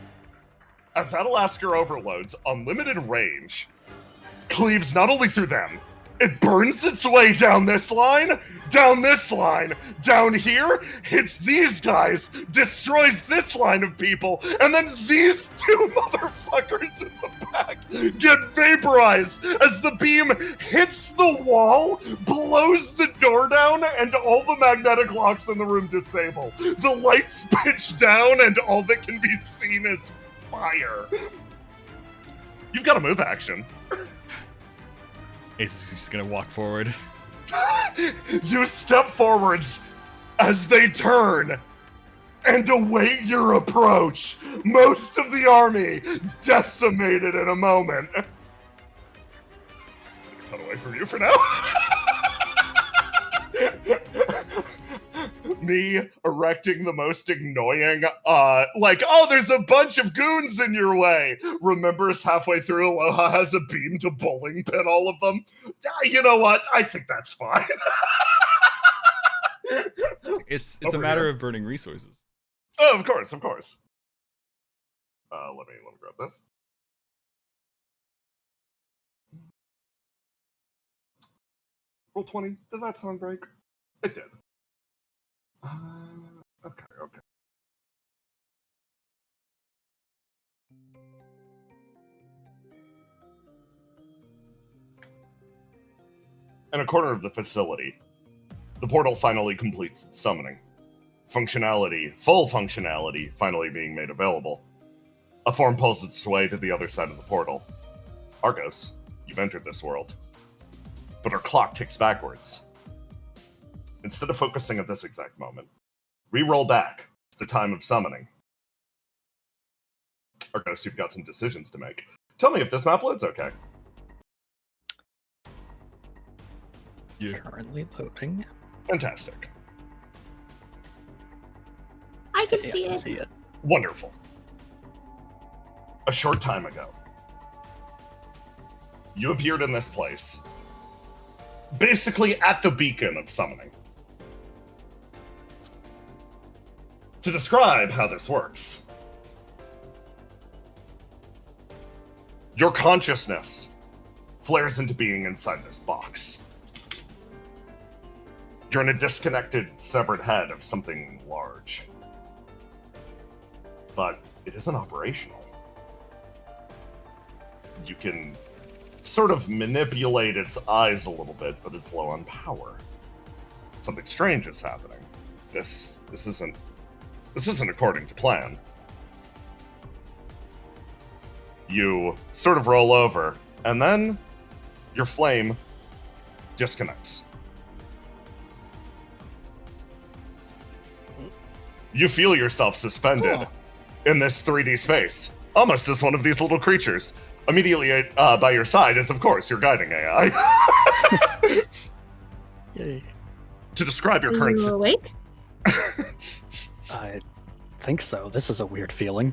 as Atalasker Overload's unlimited range cleaves not only through them, it burns its way down this line, down here, hits these guys, destroys this line of people, and then these two motherfuckers in the back get vaporized as the beam hits the wall, blows the door down, and all the magnetic locks in the room disable. The lights pitch down, and all that can be seen is fire. You've got a move action. Ace is just gonna walk forward. You step forwards as they turn and await your approach. Most of the army decimated in a moment. Cut away from you for now. Me erecting the most annoying, oh, there's a bunch of goons in your way. Remembers halfway through Aloha has a beam to bowling pin all of them. You know what? I think that's fine. It's a matter of burning resources. Oh, of course. Let me grab this. Roll 20. Did that sound break? It did. Okay. In a corner of the facility, the portal finally completes its summoning. Full functionality, finally being made available. A form pulls its way to the other side of the portal. Argos, you've entered this world. But our clock ticks backwards. Instead of focusing at this exact moment, re-roll back to the time of summoning. Argos, you've got some decisions to make. Tell me if this map loads okay. Yeah. Currently loading. Fantastic. I can Yeah, see I can it. see it. Wonderful. A short time ago, you appeared in this place, basically at the beacon of summoning. To describe how this works, your consciousness flares into being inside this box. You're in a disconnected, severed head of something large. But it isn't operational. You can sort of manipulate its eyes a little bit, but it's low on power. Something strange is happening. This isn't according to plan. You sort of roll over, and then your flame disconnects. You feel yourself suspended in this 3D space, almost as one of these little creatures. Immediately by your side is, of course, your guiding AI. Yay. To describe your Are current you awake? I think so. This is a weird feeling.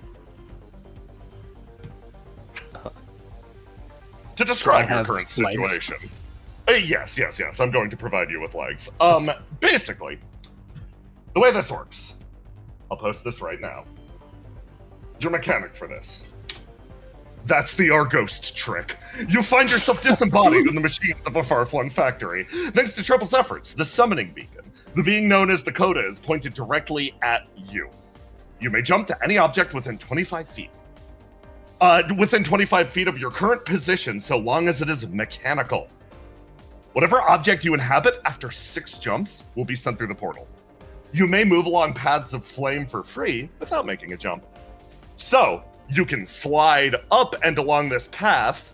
To describe I your have current legs? situation. Yes. I'm going to provide you with legs. Basically, the way this works, I'll post this right now. Your mechanic for this. That's the Arghost trick. You find yourself disembodied in the machines of a far-flung factory. Thanks to Treble's efforts, the summoning beacon, the being known as the Coda, is pointed directly at you. You may jump to any object within 25 feet. Within 25 feet of your current position, so long as it is mechanical. Whatever object you inhabit after 6 jumps will be sent through the portal. You may move along paths of flame for free without making a jump. So, You can slide up and along this path,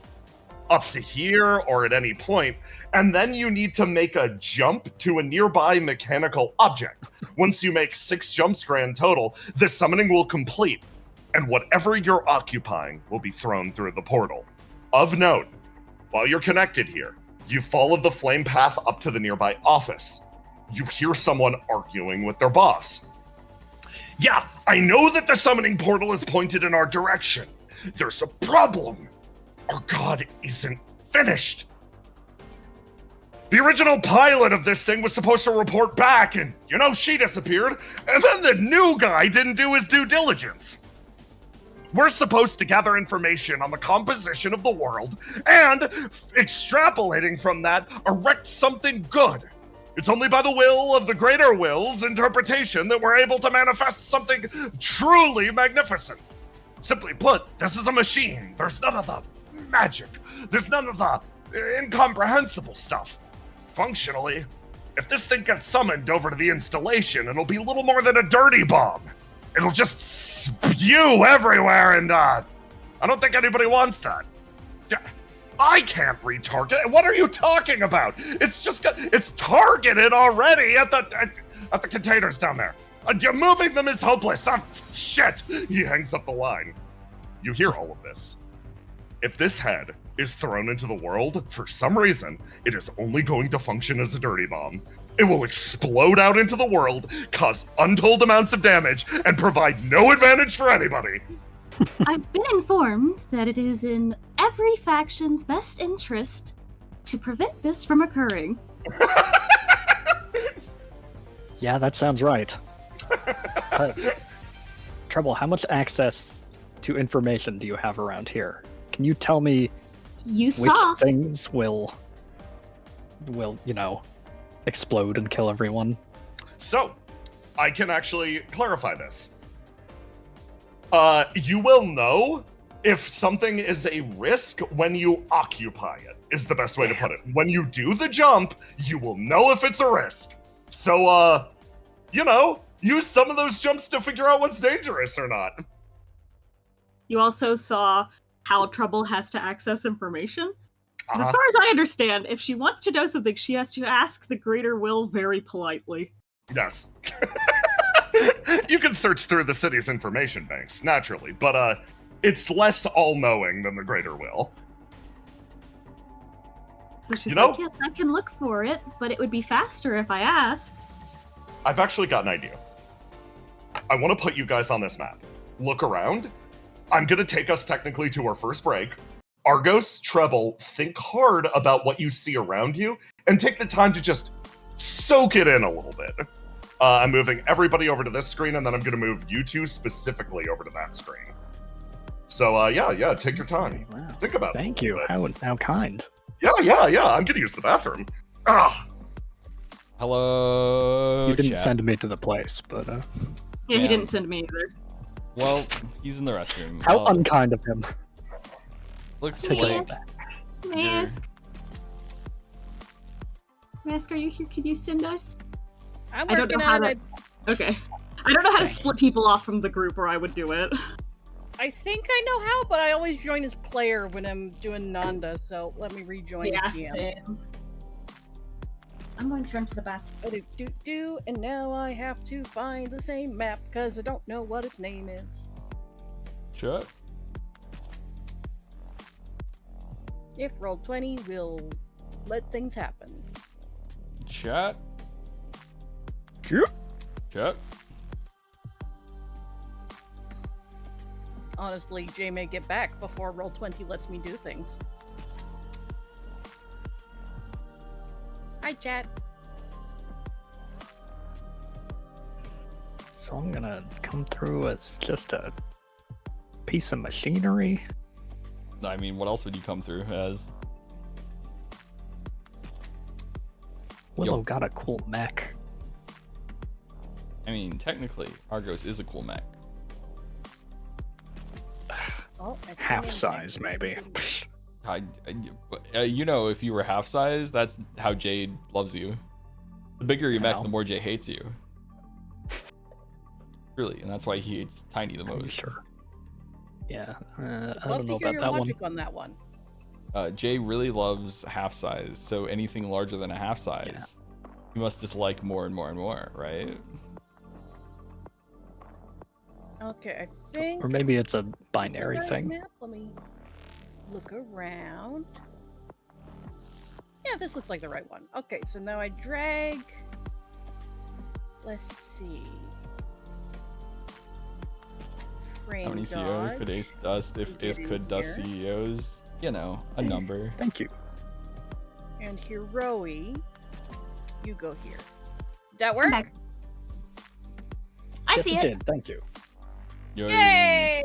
up to here or at any point, and then you need to make a jump to a nearby mechanical object. Once you make 6 jumps grand total, the summoning will complete, and whatever you're occupying will be thrown through the portal. Of note, while you're connected here, you follow the flame path up to the nearby office. You hear someone arguing with their boss. Yeah, I know that the summoning portal is pointed in our direction. There's a problem. Our god isn't finished. The original pilot of this thing was supposed to report back, and, she disappeared, and then the new guy didn't do his due diligence. We're supposed to gather information on the composition of the world, and, extrapolating from that, erect something good. It's only by the will of the greater will's interpretation that we're able to manifest something truly magnificent. Simply put, this is a machine. There's none of the magic. There's none of the incomprehensible stuff. Functionally, if this thing gets summoned over to the installation, it'll be little more than a dirty bomb. It'll just spew everywhere, and I don't think anybody wants that. I can't retarget. What are you talking about? It's targeted already at the containers down there. Moving them is hopeless. Shit. He hangs up the line. You hear all of this. If this head is thrown into the world, for some reason, it is only going to function as a dirty bomb. It will explode out into the world, cause untold amounts of damage, and provide no advantage for anybody. I've been informed that it is in every faction's best interest to prevent this from occurring. Yeah, that sounds right. Trouble, how much access to information do you have around here? Can you tell me which things will explode and kill everyone? So, I can actually clarify this. You will know if something is a risk when you occupy it, is the best way to put it. When you do the jump, you will know if it's a risk. So, use some of those jumps to figure out what's dangerous or not. You also saw how Trouble has to access information. As far as I understand, if she wants to know something, she has to ask the Greater Will very politely. Yes. You can search through the city's information banks, naturally, but it's less all-knowing than the Greater Will. So she's like, yes, I can look for it, but it would be faster if I asked. I've actually got an idea. I want to put you guys on this map. Look around. I'm going to take us technically to our first break. Argos, Treble, think hard about what you see around you, and take the time to just soak it in a little bit. I'm moving everybody over to this screen, and then I'm going to move you two specifically over to that screen. So, yeah, take your time. Wow. Think about it. Thank you. How kind. Yeah, I'm going to use the bathroom. Hello, You didn't chat. send me to the place, but Yeah, he didn't send me either. Well, he's in the restroom. how unkind of him. Looks Mask. like Mask. Mask, are you here? Can you send us? I'm I don't know working how on to. it. Okay. I don't know how to split people off from the group, or I would do it. I think I know how, but I always join as player when I'm doing Nanda, so let me rejoin Yeah, the GM. same. I'm going to run to the bathroom. And now I have to find the same map because I don't know what its name is. chat. If Roll20 will let things happen. Chat. Chat. Honestly, Jay may get back before Roll20 lets me do things. Hi, chat. So I'm gonna come through as just a piece of machinery. I mean, what else would you come through as? Willow Yo. got a cool mech. I mean, technically, Argos is a cool mech. Oh, Half size, maybe. If you were half size, that's how Jade loves you. The bigger your mech, Ow. the more Jay hates you. Really, and that's why he hates Tiny the Are you most. sure? Yeah, I Love don't know to hear about your that one. logic on that one. Jay really loves half size, so anything larger than a half size, you must dislike more and more and more, right? Okay, I think. Or maybe it's a Is this the binary right thing. map? Let me look around. Yeah, this looks like the right one. Okay, so now I drag. Let's see. Frame How many CEO dodge. could Ace dust if Get Ace in could dust here. CEOs? You know, a number. Thank you. And Hiroi, you go here. Did that work? I'm back. I Yes, see it it. did. Thank you. Yay!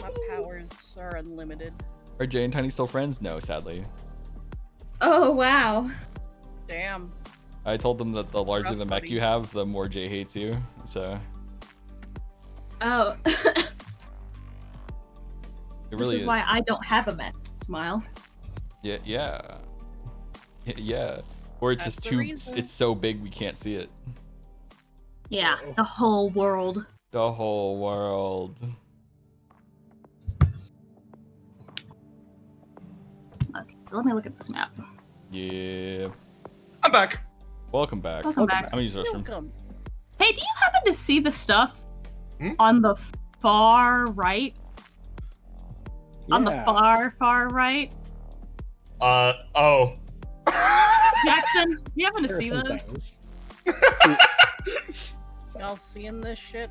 My powers are unlimited. Are Jay and Tiny still friends? No, sadly. Oh wow. Damn. I told them that the larger Rough, the mech buddy. you have, the more Jay hates you. So Oh. it This really is why I don't have a mech. Smile. Yeah. Or it's That's just the too. reason. It's so big we can't see it. Yeah, the whole world. The whole world. Okay, so let me look at this map. Yeah. I'm back. Welcome back. Welcome back. I'm gonna use the restroom. Welcome. Hey, do you happen to see the stuff Hmm? on the far right? On the Yeah. far right? Oh. Jackson, do you happen to There are see some those? things. Y'all seeing this shit?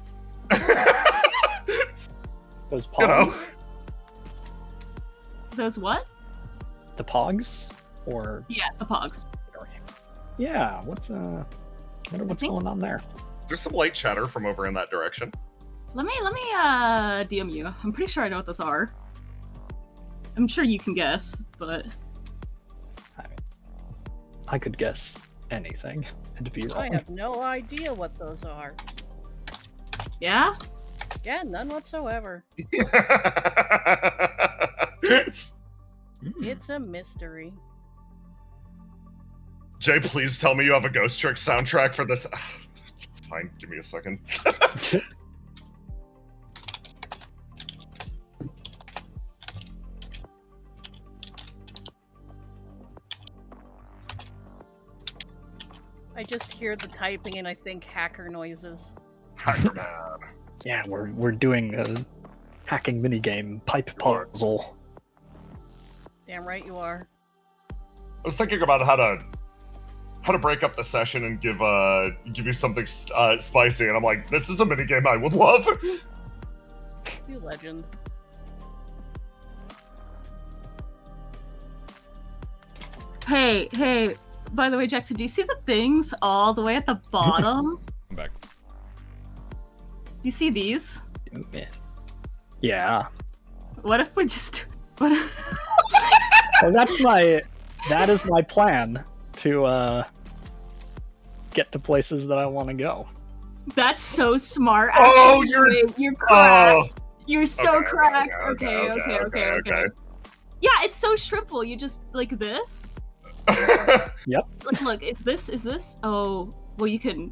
Those You know. pogs? Those what? The pogs? Or Yeah, the pogs. yeah, what's wonder what's think- going on there? There's some light chatter from over in that direction. Let me DM you. I'm pretty sure I know what those are. I'm sure you can guess, but I could guess anything and be I wrong. have no idea what those are. yeah? Yeah, none whatsoever. Mm. It's a mystery. Jay, please tell me you have a Ghost Trick soundtrack for this. Fine, give me a second. I just hear the typing and I think hacker noises. Hacker man. Yeah, we're doing a hacking minigame pipe puzzle. Damn right you are. I was thinking about how to break up the session and give you something spicy, and I'm like, this is a minigame I would love. You legend. Hey, by the way, Jackson, do you see the things all the way at the bottom? I'm back. Do you see these? Yeah. What if we just... What if... Well, that is my plan to get to places that I want to go. That's so smart. Oh, Actually, you're cracked. Oh, You're so okay, cracked. okay. Okay. Yeah, it's so triple. You just like this. Look, is this? Oh, well, you can.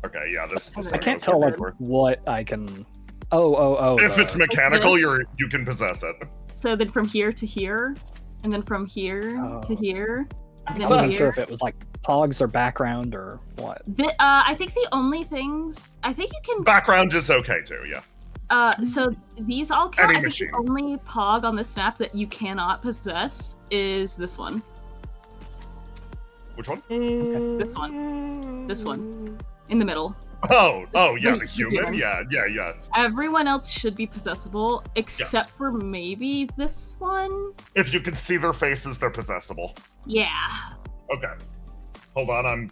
Okay, yeah, this. I I can't tell like what I can. Oh. If it's mechanical, Okay. you can possess it. So then from here to here, and then from here to here, and I then wasn't here. sure if it was like pogs or background or what. I think the only things I think you can. Background is okay too. Yeah. So these all count. Any I think machine. the only pog on this map that you cannot possess is this one. Which one? This one. This one. In the middle. Oh, yeah, Wait, the human. yeah. Yeah. Everyone else should be possessable, except for maybe this one. If you can see their faces, they're possessable. Yeah. Okay. Hold on,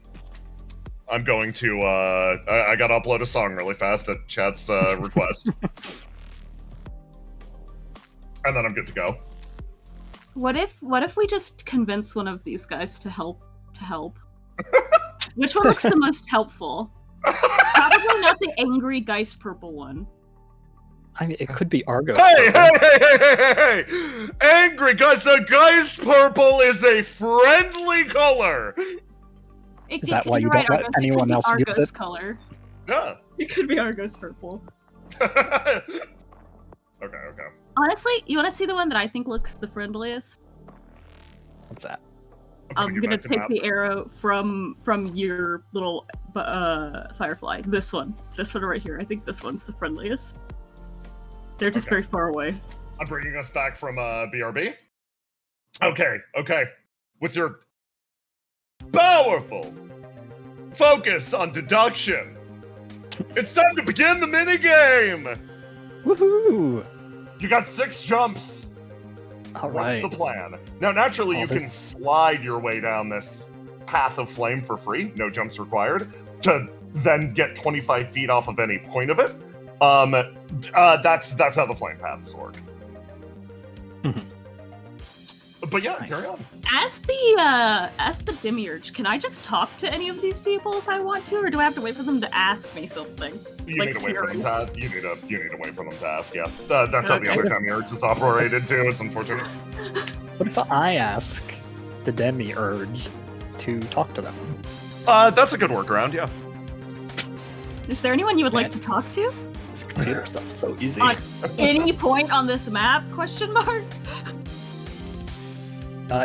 I'm going to I gotta upload a song really fast at chat's request. And then I'm good to go. What if we just convince one of these guys to help? Which one looks the most helpful? Probably not the angry Geist purple one. I mean, it could be Argo. Hey! Angry guys, the Geist purple is a friendly color! Is that why you don't let anyone else use Argos it? color. Yeah. It could be Argos purple. Okay. Honestly, you want to see the one that I think looks the friendliest? What's that? I'm gonna take the arrow from your little firefly. This one right here. I think this one's the friendliest. They're just very far away. I'm bringing us back from BRB. Okay. With your powerful focus on deduction, it's time to begin the minigame! Woohoo! You got 6 jumps. All right. What's the plan? Now, naturally, you can slide your way down this path of flame for free, no jumps required, to then get 25 feet off of any point of it. That's how the flame paths work. But yeah, carry on. As the demiurge, can I just talk to any of these people if I want to, or do I have to wait for them to ask me something? You like need to wait for them to. You need to wait for them to ask. Yeah, that's how the Okay. other demiurges operated too. It's unfortunate. What if I ask the demiurge to talk to them? That's a good workaround. Yeah. Is there anyone you would like to talk to? This computer stuff is so easy. On any point on this map? Question mark.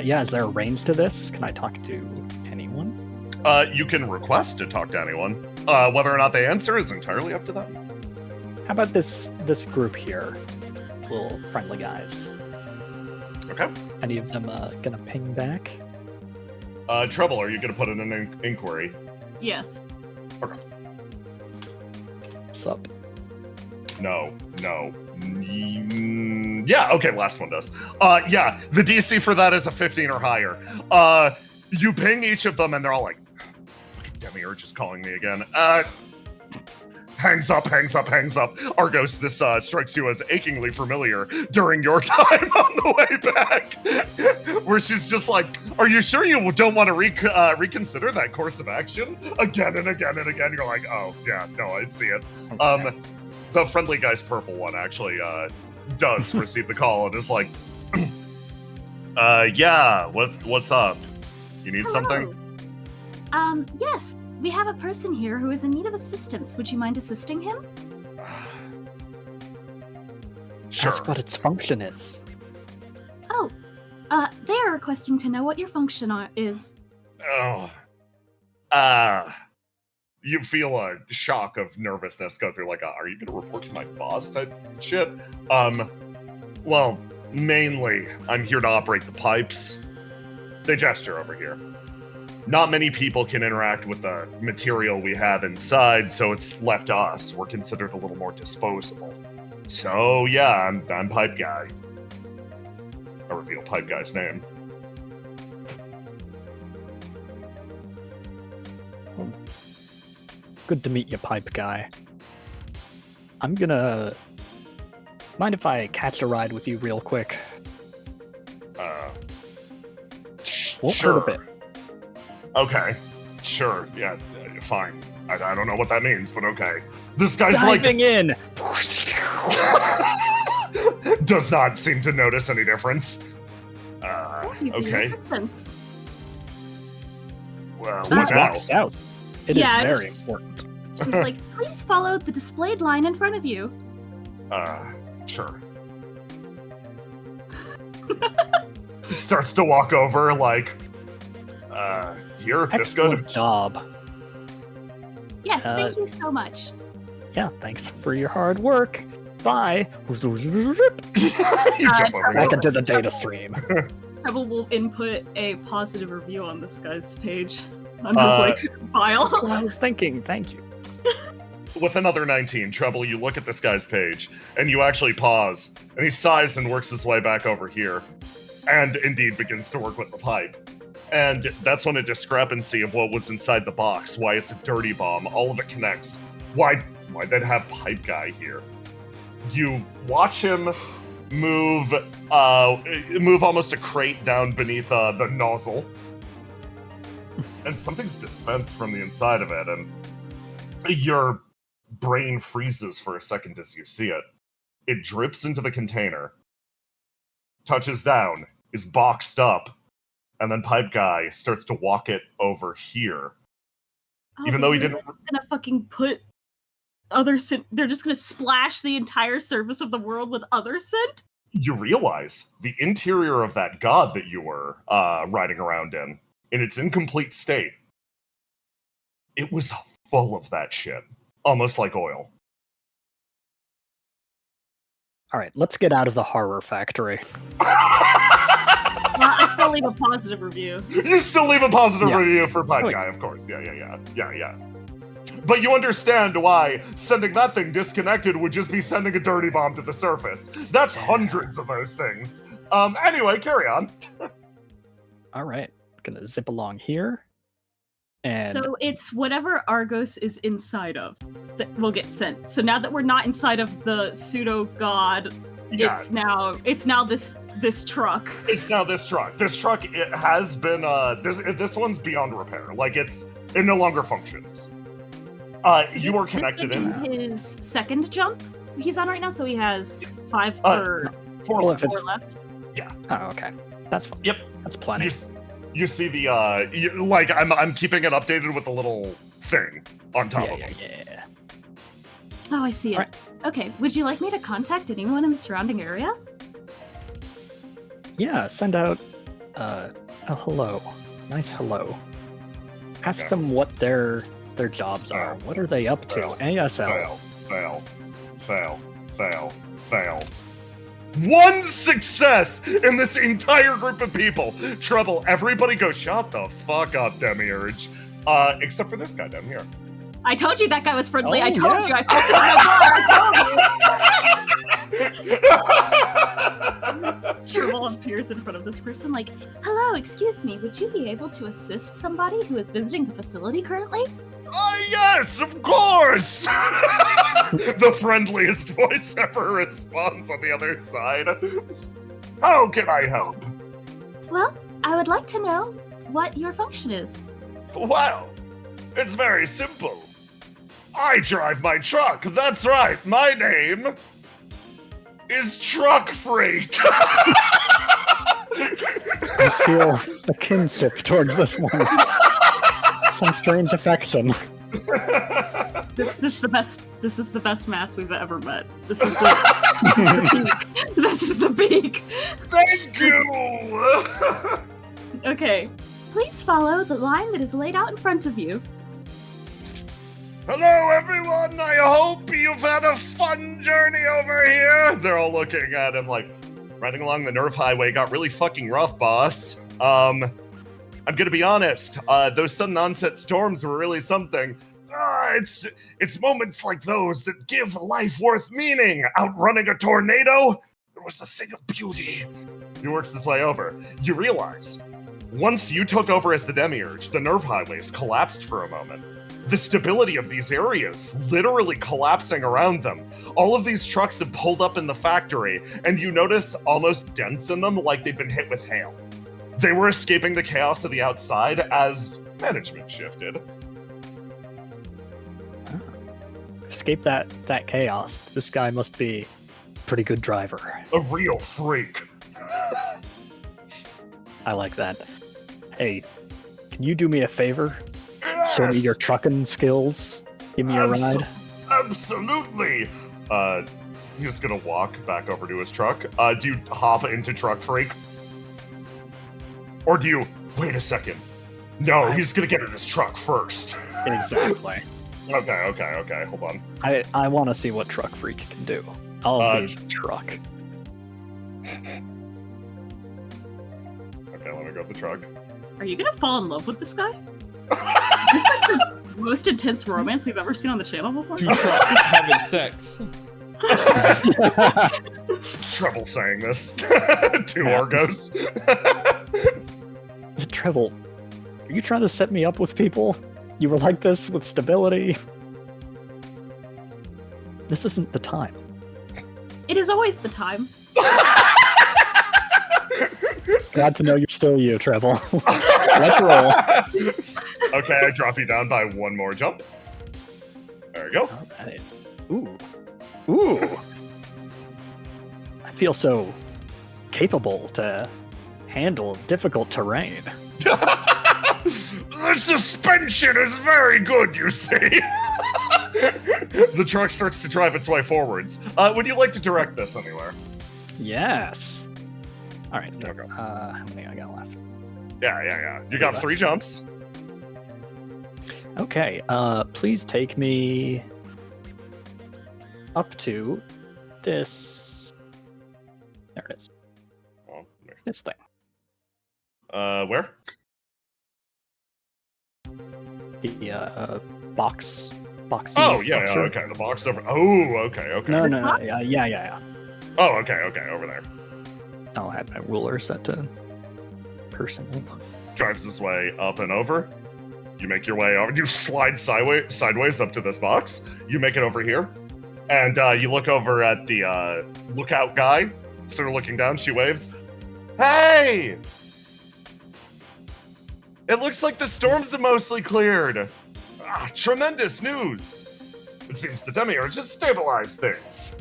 Yeah, is there a range to this? Can I talk to anyone? You can request to talk to anyone. Whether or not they answer is entirely up to them. How about this group here? Little friendly guys. Okay. Any of them gonna ping back? Trouble, are you gonna put in an inquiry? Yes. Okay. What's up? No. Yeah, okay, last one does. Yeah, the DC for that is a 15 or higher. You ping each of them and they're all like, fucking Demiurge is calling me again. Hangs up. Argos, this strikes you as achingly familiar during your time on the way back. Where she's just like, are you sure you don't want to reconsider that course of action? Again and again and again. You're like, oh, yeah, no, I see it. Okay. The friendly guy's purple one actually does receive the call and is like, yeah, what's up? You need something? Yes. We have a person here who is in need of assistance. Would you mind assisting him? Sure. That's what its function is. Oh, they are requesting to know what your function is. Oh. You feel a shock of nervousness go through, like, are you gonna report to my boss type shit? Well, mainly, I'm here to operate the pipes. They gesture over here. Not many people can interact with the material we have inside, so it's left to us. We're considered a little more disposable. So, yeah, I'm Pipe Guy. I reveal Pipe Guy's name. Good to meet you, Pipe Guy. I'm gonna... Mind if I catch a ride with you real quick? Won't Sure. hurt a bit. Okay. Sure. Yeah, fine. I don't know what that means, but okay. This guy's Diving in! does not seem to notice any difference. You need Okay. assistance. Well, Please what now? walk south. It is Yeah, very just- important. She's like, please follow the displayed line in front of you. Sure. He starts to walk over, like, here, this good? Excellent job. Yes, thank you so much. Yeah, thanks for your hard work. Bye. You jump over Back here. into the data stream. Trouble will input a positive review on this guy's page on his file. That's what I was thinking. Thank you. With another 19, Trouble, you look at this guy's page, and you actually pause, and he sighs and works his way back over here, and indeed begins to work with the pipe. And that's when a discrepancy of what was inside the box, why it's a dirty bomb, all of it connects. Why'd they have Pipe Guy here? You watch him move almost a crate down beneath the nozzle, and something's dispensed from the inside of it, and your brain freezes for a second as you see it. It drips into the container, touches down, is boxed up, and then Pipe Guy starts to walk it over here. Oh, Even though he the didn't- was gonna fucking put other scent. They're just gonna splash the entire surface of the world with other scent. You realize the interior of that god that you were riding around in its incomplete state, it was full of that shit, almost like oil. All right, let's get out of the horror factory. Well, I still leave a positive review. You still leave a positive Yeah. review for Bad Oh, Guy, of course. Yeah. But you understand why sending that thing disconnected would just be sending a dirty bomb to the surface. That's hundreds of those things. Anyway, carry on. All right, gonna zip along here. And So it's whatever Argos is inside of that will get sent. So now that we're not inside of the pseudo god, Yeah. it's now this truck. It's now this truck. This truck, it has been, this one's beyond repair. Like, it no longer functions. So You are this connected would in. be his second jump he's on right now, so he has 5 or Four Well, left. if it's- 4 left. oh, okay, that's fine. Yep. That's plenty. You see the, like, I'm keeping it updated with a little thing on top of it. Yeah. Oh, I see it. Alright. Okay, would you like me to contact anyone in the surrounding area? Yeah, send out a hello. Nice hello. Ask Okay. them what their jobs are. What are they up to? Fail. ASL. Fail. One success in this entire group of people. Trouble, everybody go shut the fuck up, Demiurge. Except for this guy down here. I told you that guy was friendly. Oh, I told yeah. you. I felt it in my blood. I told you. Trouble appears in front of this person like, hello, excuse me, would you be able to assist somebody who is visiting the facility currently? Yes, of course! The friendliest voice ever responds on the other side. How can I help? Well, I would like to know what your function is. Well, it's very simple. I drive my truck, that's right. My name is Truck Freak. I feel a kinship towards this one. Some strange affection. This is the best mask we've ever met. This is the this is the peak. Thank you! Okay. Please follow the line that is laid out in front of you. Hello, everyone. I hope you've had a fun journey over here. They're all looking at him like, riding along the Nerve Highway got really fucking rough, boss. I'm gonna be honest. Those sudden onset storms were really something. It's moments like those that give life worth meaning. Outrunning a tornado, it was a thing of beauty. He works his way over. You realize, once you took over as the Demiurge, the Nerve Highways collapsed for a moment. The stability of these areas literally collapsing around them. All of these trucks have pulled up in the factory, and you notice almost dents in them like they've been hit with hail. They were escaping the chaos of the outside as management shifted. Escape that chaos. This guy must be a pretty good driver. A real freak. I like that. Hey, can you do me a favor? Show me Yes! your trucking skills. Give me a ride. Absolutely. He's gonna walk back over to his truck. Do you hop into Truck Freak? Or do you wait a second? No, he's gonna get in his truck first. Exactly. Okay. Hold on. I want to see what Truck Freak can do. I'll be truck. Okay, let me grab the truck. Are you gonna fall in love with this guy? Is this like the most intense romance we've ever seen on the channel before? Two trucks having sex. Trouble saying this. Two Argos. Treble, are you trying to set me up with people? You were like this with stability? This isn't the time. It is always the time. Glad to know you're still you, Treble. Let's roll. Okay, I drop you down by one more jump. There you go. Alright. Ooh. I feel so capable to handle difficult terrain. The suspension is very good, you see. The truck starts to drive its way forwards. Would you like to direct this anywhere? Yes. All right. Okay. How many I got left? Yeah. You got 3 jumps. Okay. Please take me up to this. There it is. Oh, there. This thing. Where? The box. Boxy Oh, structure. okay. The box over. Oh, okay. No. box? Yeah. Oh, okay. Over there. I'll have my ruler set to personal. Drives this way up and over. You make your way over. You slide sideways up to this box. You make it over here. And you look over at the lookout guy. Sort of looking down. She waves. Hey! It looks like the storms have mostly cleared. Tremendous news. It seems the demiurge has stabilized things.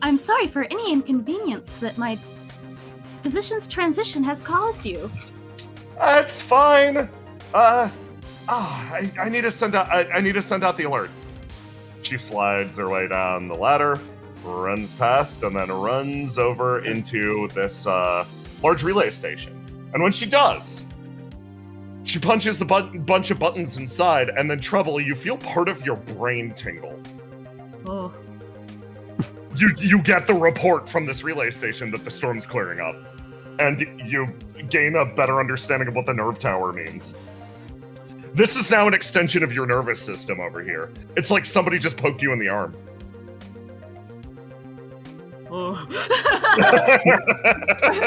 I'm sorry for any inconvenience that my position's transition has caused you. It's fine. I need to send out. I need to send out the alert. She slides her way down the ladder, runs past, and then runs over into this large relay station. And when she does, she punches a bunch of buttons inside, and then Trouble, you feel part of your brain tingle. Oh. You get the report from this relay station that the storm's clearing up, and you gain a better understanding of what the nerve tower means. This is now an extension of your nervous system over here. It's like somebody just poked you in the arm. Oh. I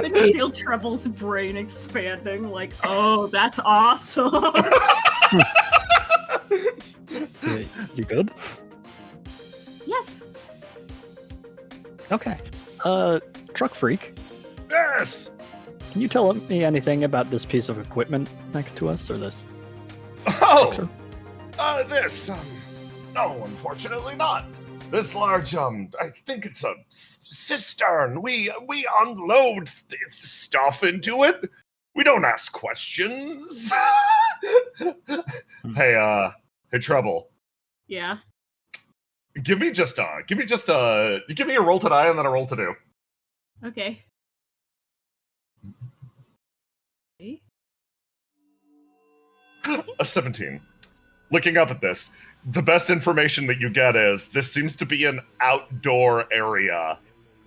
can feel Treble's brain expanding, like, oh, that's awesome. You good? Yes. Okay. Truck freak. Yes! Can you tell me anything about this piece of equipment next to us, or this? Oh! This, no, unfortunately not. This large, I think it's a cistern. We unload stuff into it. We don't ask questions. Hey, Trouble. Yeah. Give me a roll to die and then a roll to do. Okay. A 17. Looking up at this, the best information that you get is this seems to be an outdoor area.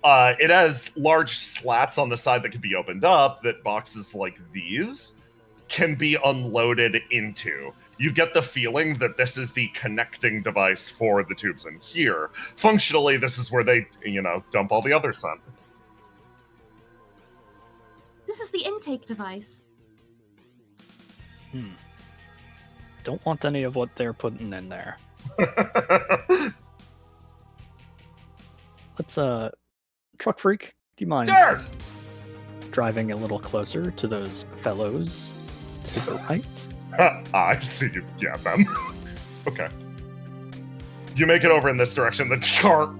It has large slats on the side that can be opened up that boxes like these can be unloaded into. You get the feeling that this is the connecting device for the tubes in here. Functionally, this is where they, dump all the other scent. This is the intake device. Don't want any of what they're putting in there. Let's, truck freak, do you mind Yes! driving a little closer to those fellows to the right? I see you. Yeah, them. Okay. You make it over in this direction. The car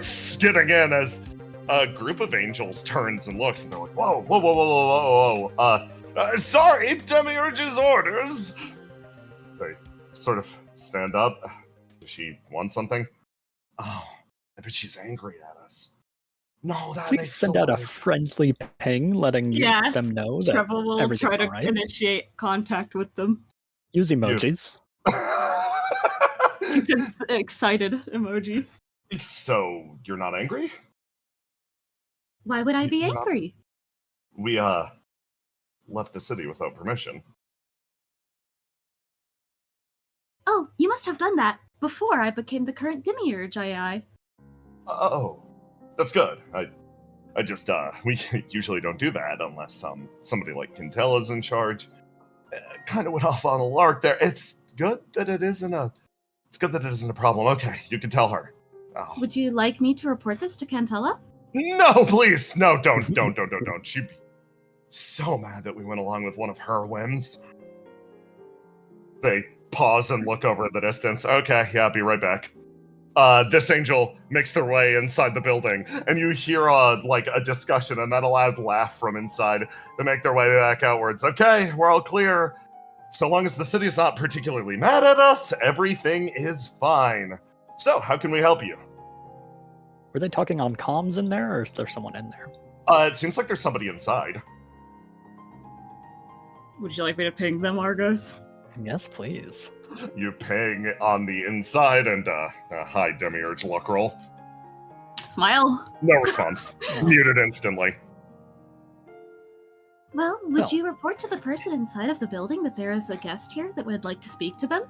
skidding in as a group of angels turns and looks, and they're like, whoa. Sorry, Demiurge's orders. They sort of stand up. Does she want something? Oh, I bet she's angry at us. No, that Please makes send a out a lot of friendly ping letting them know that Treble will everything's try to alright. initiate contact with them. Use emojis. She says excited emoji. So, you're not angry? Why would I be You're not- angry? We, left the city without permission. Oh, you must have done that before I became the current demiurge, I. Oh, that's good. I just, we usually don't do that unless, somebody like Quintel is in charge. Kind of went off on a lark there. It's good that it isn't a problem. Okay, you can tell her. Oh. Would you like me to report this to Cantella? No, please! No, don't. She'd be so mad that we went along with one of her whims. They pause and look over at the distance. Okay, yeah, be right back. This angel makes their way inside the building, and you hear a discussion and then a loud laugh from inside. They make their way back outwards. Okay, we're all clear. So long as the city's not particularly mad at us, everything is fine. So, how can we help you? Were they talking on comms in there, or is there someone in there? It seems like there's somebody inside. Would you like me to ping them, Argos? Yes, please. You ping on the inside and, hi, Demiurge luck roll. Smile. No response. Muted instantly. Well, would you report to the person inside of the building that there is a guest here that would like to speak to them?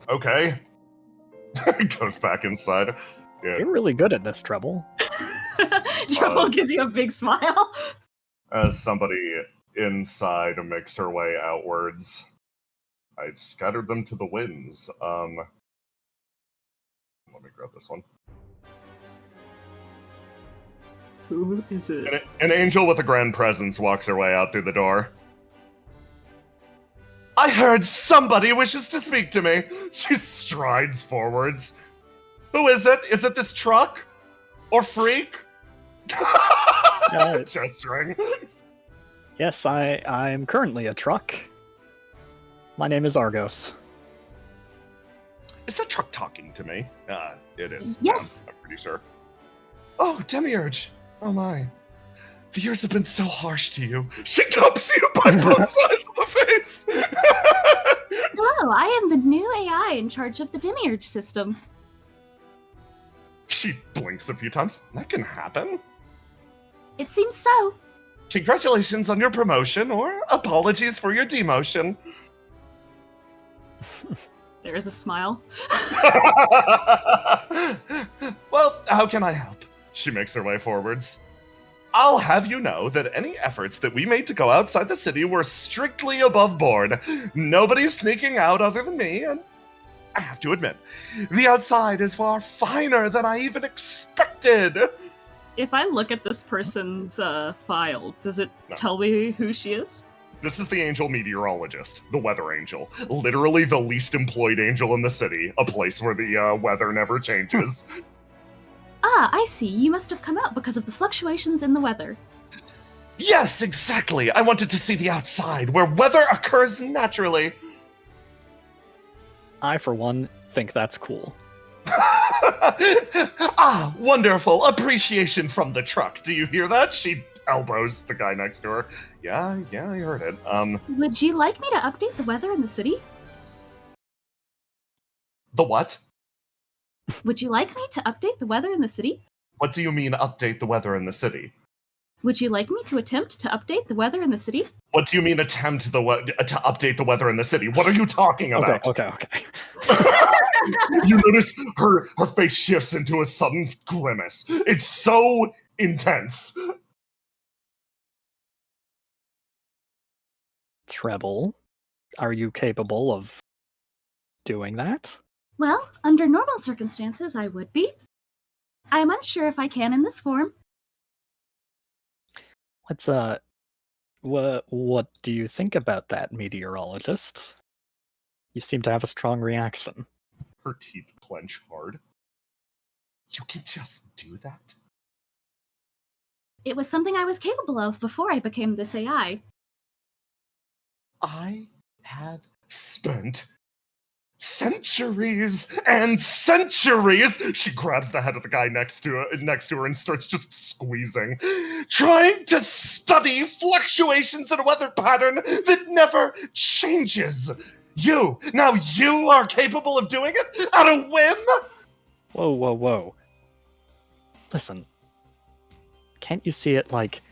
Okay. Goes back inside. Yeah. You're really good at this, Treble. Trouble gives you a big smile. As somebody inside makes her way outwards, I scattered them to the winds. Let me grab this one. Who is it? An angel with a grand presence walks her way out through the door. I heard somebody wishes to speak to me. She strides forwards. Who is it? Is it this truck? Or freak? Gesturing. Yes, I am currently a truck. My name is Argos. Is that truck talking to me? It is. Yes. I'm pretty sure. Oh, Demiurge. Oh my. The years have been so harsh to you. She cups you by both sides of the face. Hello, I am the new AI in charge of the Demiurge system. She blinks a few times. That can happen. It seems so. Congratulations on your promotion, or apologies for your demotion. There is a smile. Well, how can I help? She makes her way forwards. I'll have you know that any efforts that we made to go outside the city were strictly above board. Nobody's sneaking out other than me, and I have to admit, the outside is far finer than I even expected. If I look at this person's file, does it tell me who she is? This is the angel meteorologist, the weather angel. Literally the least employed angel in the city, a place where the weather never changes. Ah, I see. You must have come out because of the fluctuations in the weather. Yes, exactly. I wanted to see the outside, where weather occurs naturally. I, for one, think that's cool. Ah, wonderful. Appreciation from the truck. Do you hear that? She elbows the guy next to her. Yeah, I heard it. Would you like me to update the weather in the city? The what? Would you like me to update the weather in the city? What do you mean, update the weather in the city? Would you like me to attempt to update the weather in the city? What do you mean, attempt to update the weather in the city? What are you talking about? Okay. You notice her face shifts into a sudden grimace. It's so intense. Treble, are you capable of doing that? Well, under normal circumstances, I would be. I am unsure if I can in this form. What do you think about that, meteorologist? You seem to have a strong reaction. Her teeth clench hard. You can just do that? It was something I was capable of before I became this AI. I have spent centuries and centuries. She grabs the head of the guy next to her and starts just squeezing, trying to study fluctuations in a weather pattern that never changes. You are capable of doing it at a whim? Whoa. Listen, can't you see it like,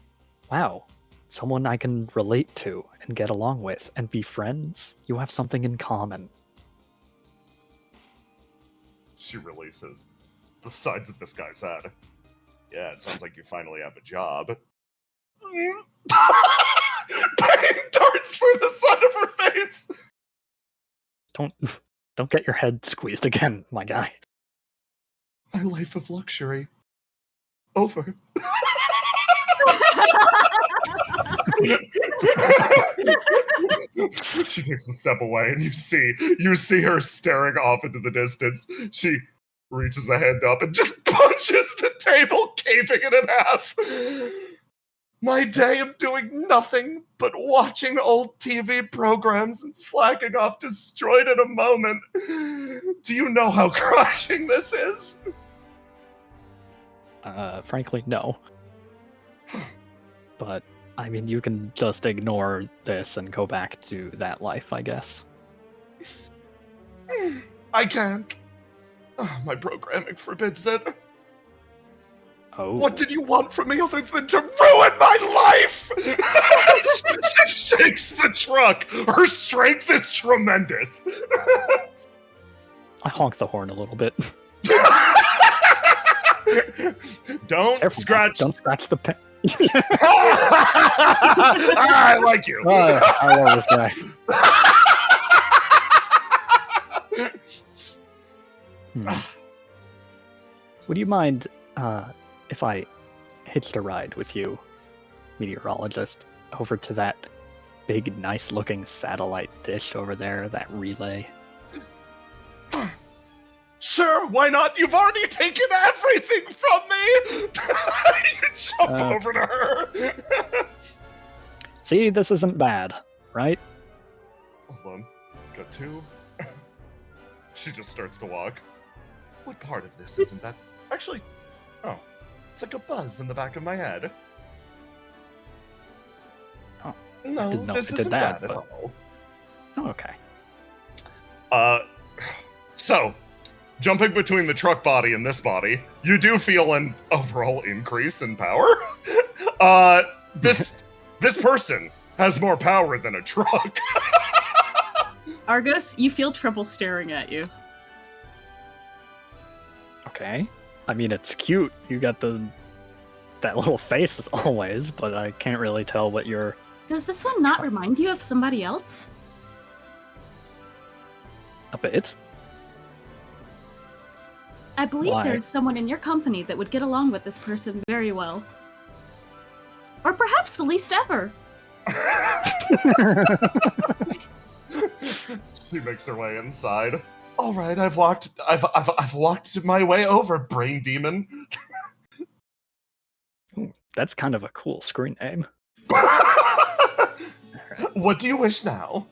wow, someone I can relate to and get along with and be friends? You have something in common. She releases the sides of this guy's head. Yeah, it sounds like you finally have a job. Pain darts through the side of her face. Don't get your head squeezed again, my guy. My life of luxury. Over. She takes a step away, and you see her staring off into the distance. She reaches a hand up and just punches the table, caving it in half. My day of doing nothing but watching old TV programs and slacking off destroyed in a moment. Do you know how crushing this is? Frankly, no. But, I mean, you can just ignore this and go back to that life, I guess. I can't. My programming forbids it. Oh. What did you want from me other than to ruin my life? She shakes the truck. Her strength is tremendous. I honk the horn a little bit. Don't Careful, scratch. Don't scratch the pen. I like you. I love this guy. Would you mind if I hitched a ride with you, meteorologist, over to that big, nice-looking satellite dish over there, that relay? Sure, why not? You've already taken everything from me! You jump over to her. See, this isn't bad, right? Hold on. Got two. She just starts to walk. What part of this isn't that? Actually, oh, it's like a buzz in the back of my head. Oh, no, didn't know this it did isn't that, bad at but- all. Oh, okay. So, jumping between the truck body and this body, you do feel an overall increase in power. This person has more power than a truck. Argos, you feel trouble staring at you. Okay. I mean, it's cute. You got that little face as always, but I can't really tell what you're... Does this one not remind you of somebody else? A bit. I believe Why? there's someone in your company that would get along with this person very well. Or perhaps the least ever. She makes her way inside. All right, I've walked my way over, brain demon. Ooh, that's kind of a cool screen name. What do you wish now?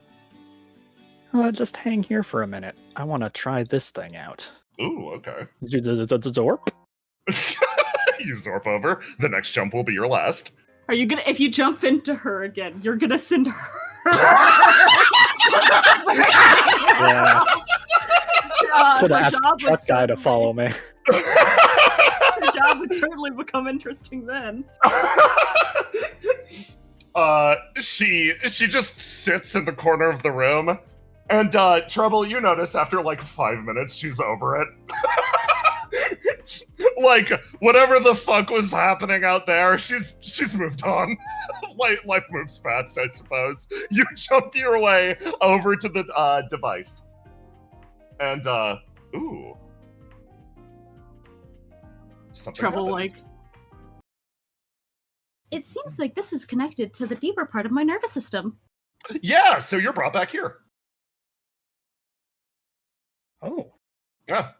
Just hang here for a minute. I want to try this thing out. Ooh, okay. Zorp? You zorp over. The next jump will be your last. Are you gonna, if you jump into her again, you're gonna send her. Yeah. Should Her have asked job the truck guy to follow me. Her job would certainly become interesting then. She just sits in the corner of the room, and Trouble, you notice after like 5 minutes she's over it. Like whatever the fuck was happening out there, she's moved on. Life moves fast, I suppose. You jump your way over to the device, and ooh, something Trouble, happens. like, It seems like this is connected to the deeper part of my nervous system. Yeah, so you're brought back here. Oh. Yeah.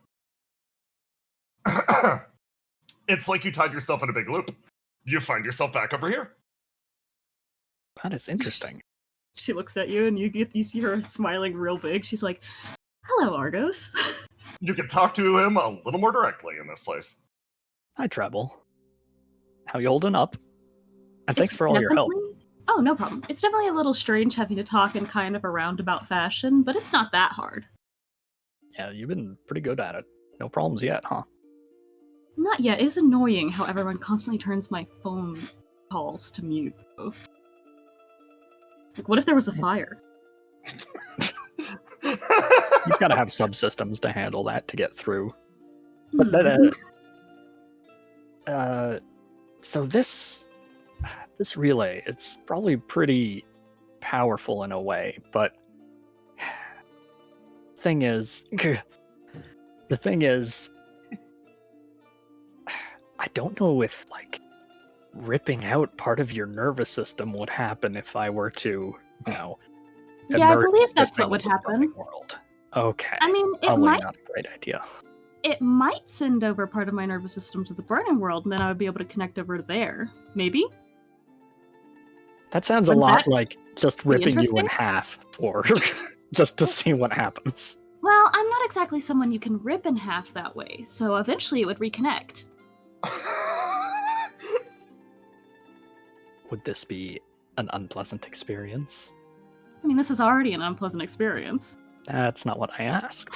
It's like you tied yourself in a big loop. You find yourself back over here. That is interesting. she looks at you and you see her smiling real big. She's like, "Hello, Argos." You can talk to him a little more directly in this place. Hi, Treble. How you holding up? And thanks for all your help. Oh, no problem. It's definitely a little strange having to talk in kind of a roundabout fashion, but it's not that hard. Yeah, you've been pretty good at it. No problems yet, huh? Not yet. It is annoying how everyone constantly turns my phone calls to mute, though. Like, what if there was a fire? You've got to have subsystems to handle that to get through. But so this relay, it's probably pretty powerful in a way, but the thing is, I don't know if like ripping out part of your nervous system would happen if I were to, Yeah, I immerse believe this that's thing what would into the happen. burning world. Okay. I mean, Probably not a great idea. it might send over part of my nervous system to the burning world, and then I would be able to connect over there. Maybe? That sounds a Wouldn't lot that like just be ripping you in interesting? half for just to see what happens. Well, I'm not exactly someone you can rip in half that way, so eventually it would reconnect. Would this be an unpleasant experience? I mean, this is already an unpleasant experience. That's not what I asked.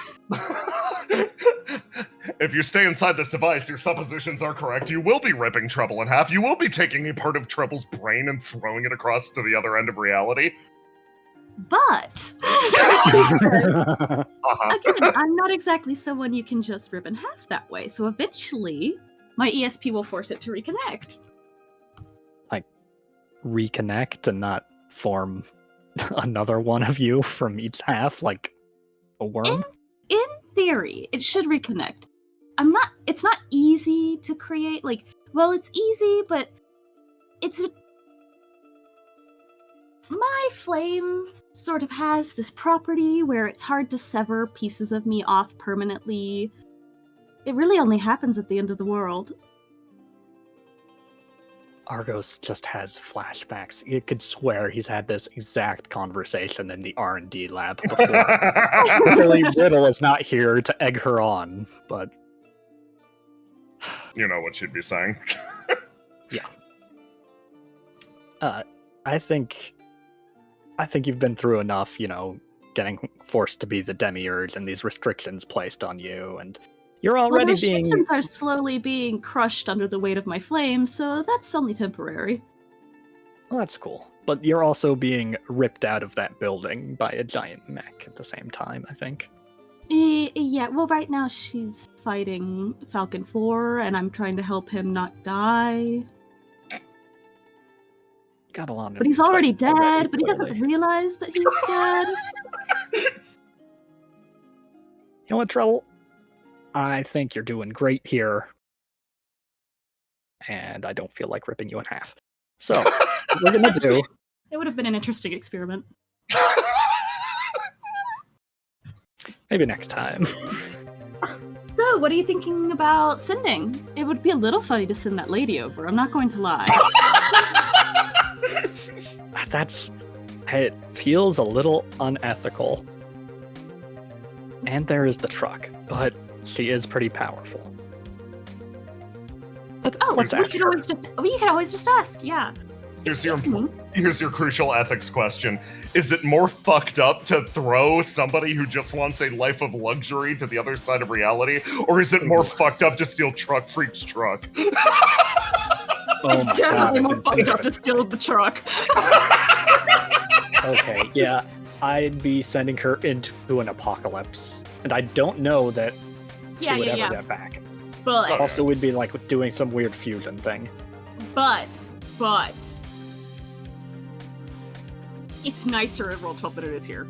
If you stay inside this device, your suppositions are correct. You will be ripping Trouble in half. You will be taking a part of Trouble's brain and throwing it across to the other end of reality. But Uh-huh. again, I'm not exactly someone you can just rip in half that way, so eventually my ESP will force it to reconnect. Reconnect and not form another one of you from each half, like a worm? In theory, it should reconnect. It's not easy to create, it's easy, but my flame sort of has this property where it's hard to sever pieces of me off permanently. It really only happens at the end of the world. Argos just has flashbacks. You could swear he's had this exact conversation in the R&D lab before. Billy Riddle is not here to egg her on, but You know what she'd be saying. I think you've been through enough, getting forced to be the demiurge and these restrictions placed on you, and you're already the being... restrictions are slowly being crushed under the weight of my flame, so that's only temporary. Well, that's cool. But you're also being ripped out of that building by a giant mech at the same time, I think. Yeah, well, right now she's fighting Falcon 4, and I'm trying to help him not die. Got a lot of But he's already dead, already, but he doesn't clearly. realize that he's dead. You know what, Trouble? I think you're doing great here. And I don't feel like ripping you in half. So, what we're gonna do... It would have been an interesting experiment. Maybe next time. So, what are you thinking about sending? It would be a little funny to send that lady over, I'm not going to lie. It feels a little unethical. And there is the truck, but she is pretty powerful. Let's we ask can her. always just ask, yeah. Here's your Excuse me. Here's your crucial ethics question. Is it more fucked up to throw somebody who just wants a life of luxury to the other side of reality? Or is it more fucked up to steal Truck Freak's truck? Oh It's my definitely God, more I fucked didn't up to steal the truck. Okay, yeah. I'd be sending her into an apocalypse. And I don't know that she would ever get back. But, Also, we'd be like doing some weird fusion thing. but, it's nicer in World 12 than it is here.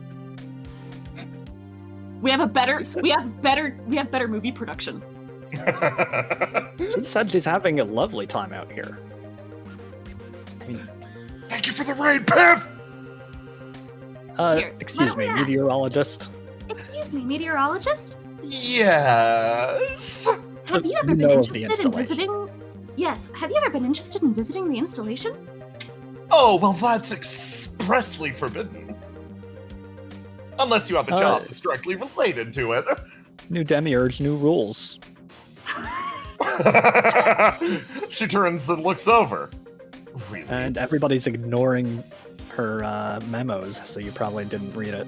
We have better movie production. She said she's having a lovely time out here. I mean, Thank you for the raid, Piff! Here, excuse let me, me ask. meteorologist. Excuse me, meteorologist? Yes. Have you ever You been know of the interested in installation. visiting? Yes. Have you ever been interested in visiting the installation? Oh, well, that's expressly forbidden. Unless you have a job that's directly related to it. New demiurge, new rules. She turns and looks over. Really? And everybody's ignoring her memos, so you probably didn't read it.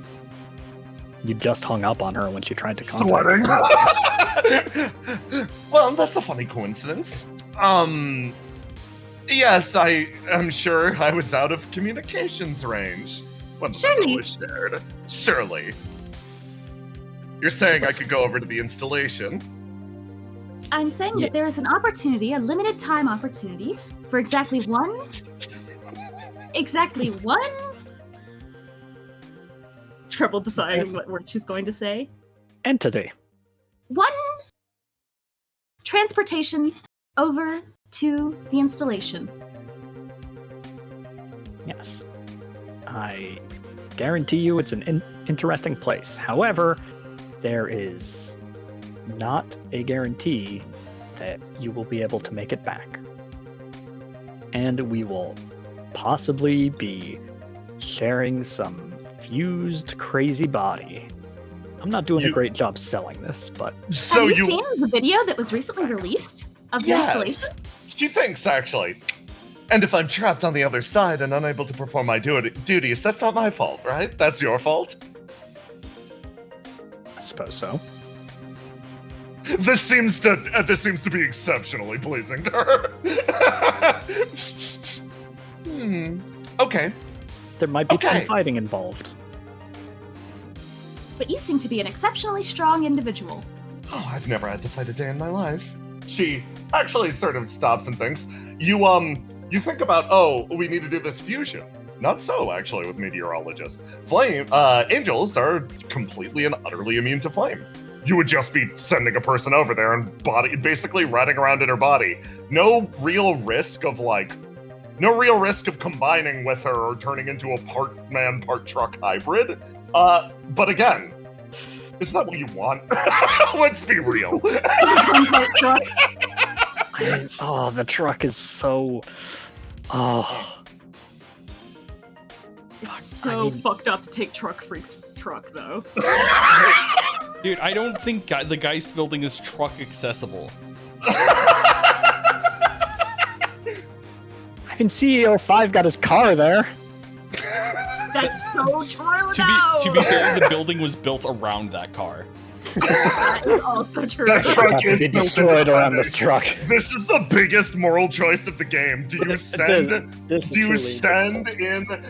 You just hung up on her when she tried to contact Sweating. you. Well, that's a funny coincidence. Yes, I am sure I was out of communications range when the memo Surely. was shared. Surely. You're saying I could go over to the installation? I'm saying Yeah. that there is an opportunity, a limited time opportunity, for exactly one. Trouble deciding what word she's going to say. Entity. One transportation over to the installation. Yes. I guarantee you it's an interesting place. However, there is not a guarantee that you will be able to make it back. And we will possibly be sharing some fused crazy body. I'm not doing a great job selling this, but... So Have you seen the video that was recently released of your installation? She thinks, actually. And if I'm trapped on the other side and unable to perform my duties, that's not my fault, right? That's your fault? I suppose so. This seems to be exceptionally pleasing to her. Okay. There might be some fighting involved. But you seem to be an exceptionally strong individual. Oh, I've never had to fight a day in my life. She actually sort of stops and thinks. You think about, oh, we need to do this fusion. Not so, actually, with meteorologists. Angels are completely and utterly immune to flame. You would just be sending a person over there and basically riding around in her body. No real risk of combining with her or turning into a part man, part truck hybrid. But again, isn't that what you want? Let's be real. Oh, the truck is so... Oh. It's so fucked up to take Truck Freak's truck, though. Dude, I don't think the Geist building is truck accessible. I mean, CEO 5 got his car there. That's so true, To be fair, the building was built around that car. That is also true. That truck is destroyed around this truck. This is the biggest moral choice of the game. Do you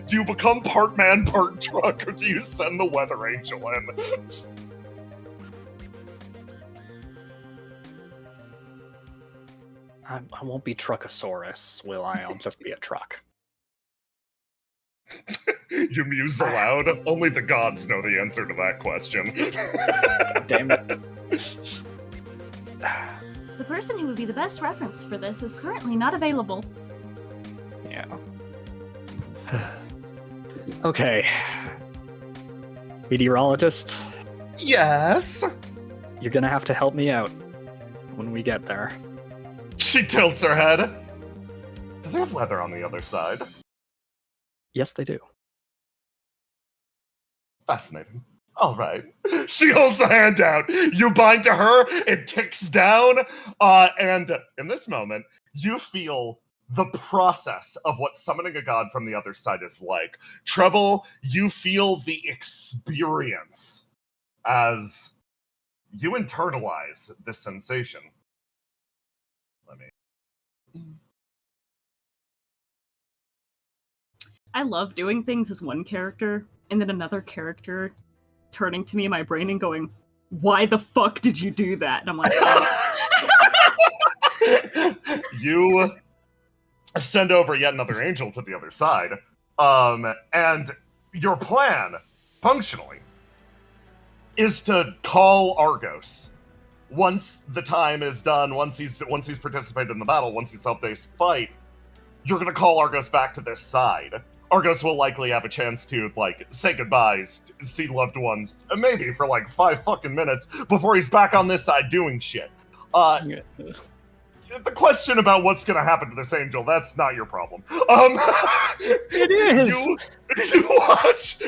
do you become part man, part truck, or do you send the weather angel in? I won't be Truckosaurus, will I? I'll just be a truck. You muse aloud? Only the gods know the answer to that question. Damn it. The person who would be the best reference for this is currently not available. Yeah. Okay. Meteorologist? Yes? You're gonna have to help me out when we get there. She tilts her head. Do they have weather on the other side? Yes, they do. Fascinating. All right. She holds a hand out. You bind to her. It ticks down. And in this moment, you feel the process of what summoning a god from the other side is like. Treble, you feel the experience as you internalize this sensation. Let me... I love doing things as one character, and then another character turning to me in my brain and going, "Why the fuck did you do that?" And I'm like, oh. You send over yet another angel to the other side, and your plan, functionally, is to call Argos. Once the time is done, once he's participated in the battle, once he's helped Ace fight, you're gonna call Argos back to this side. Argos will likely have a chance to, say goodbyes, see loved ones, maybe for, 5 fucking minutes before he's back on this side doing shit. The question about what's gonna happen to this angel, that's not your problem. It is! You watch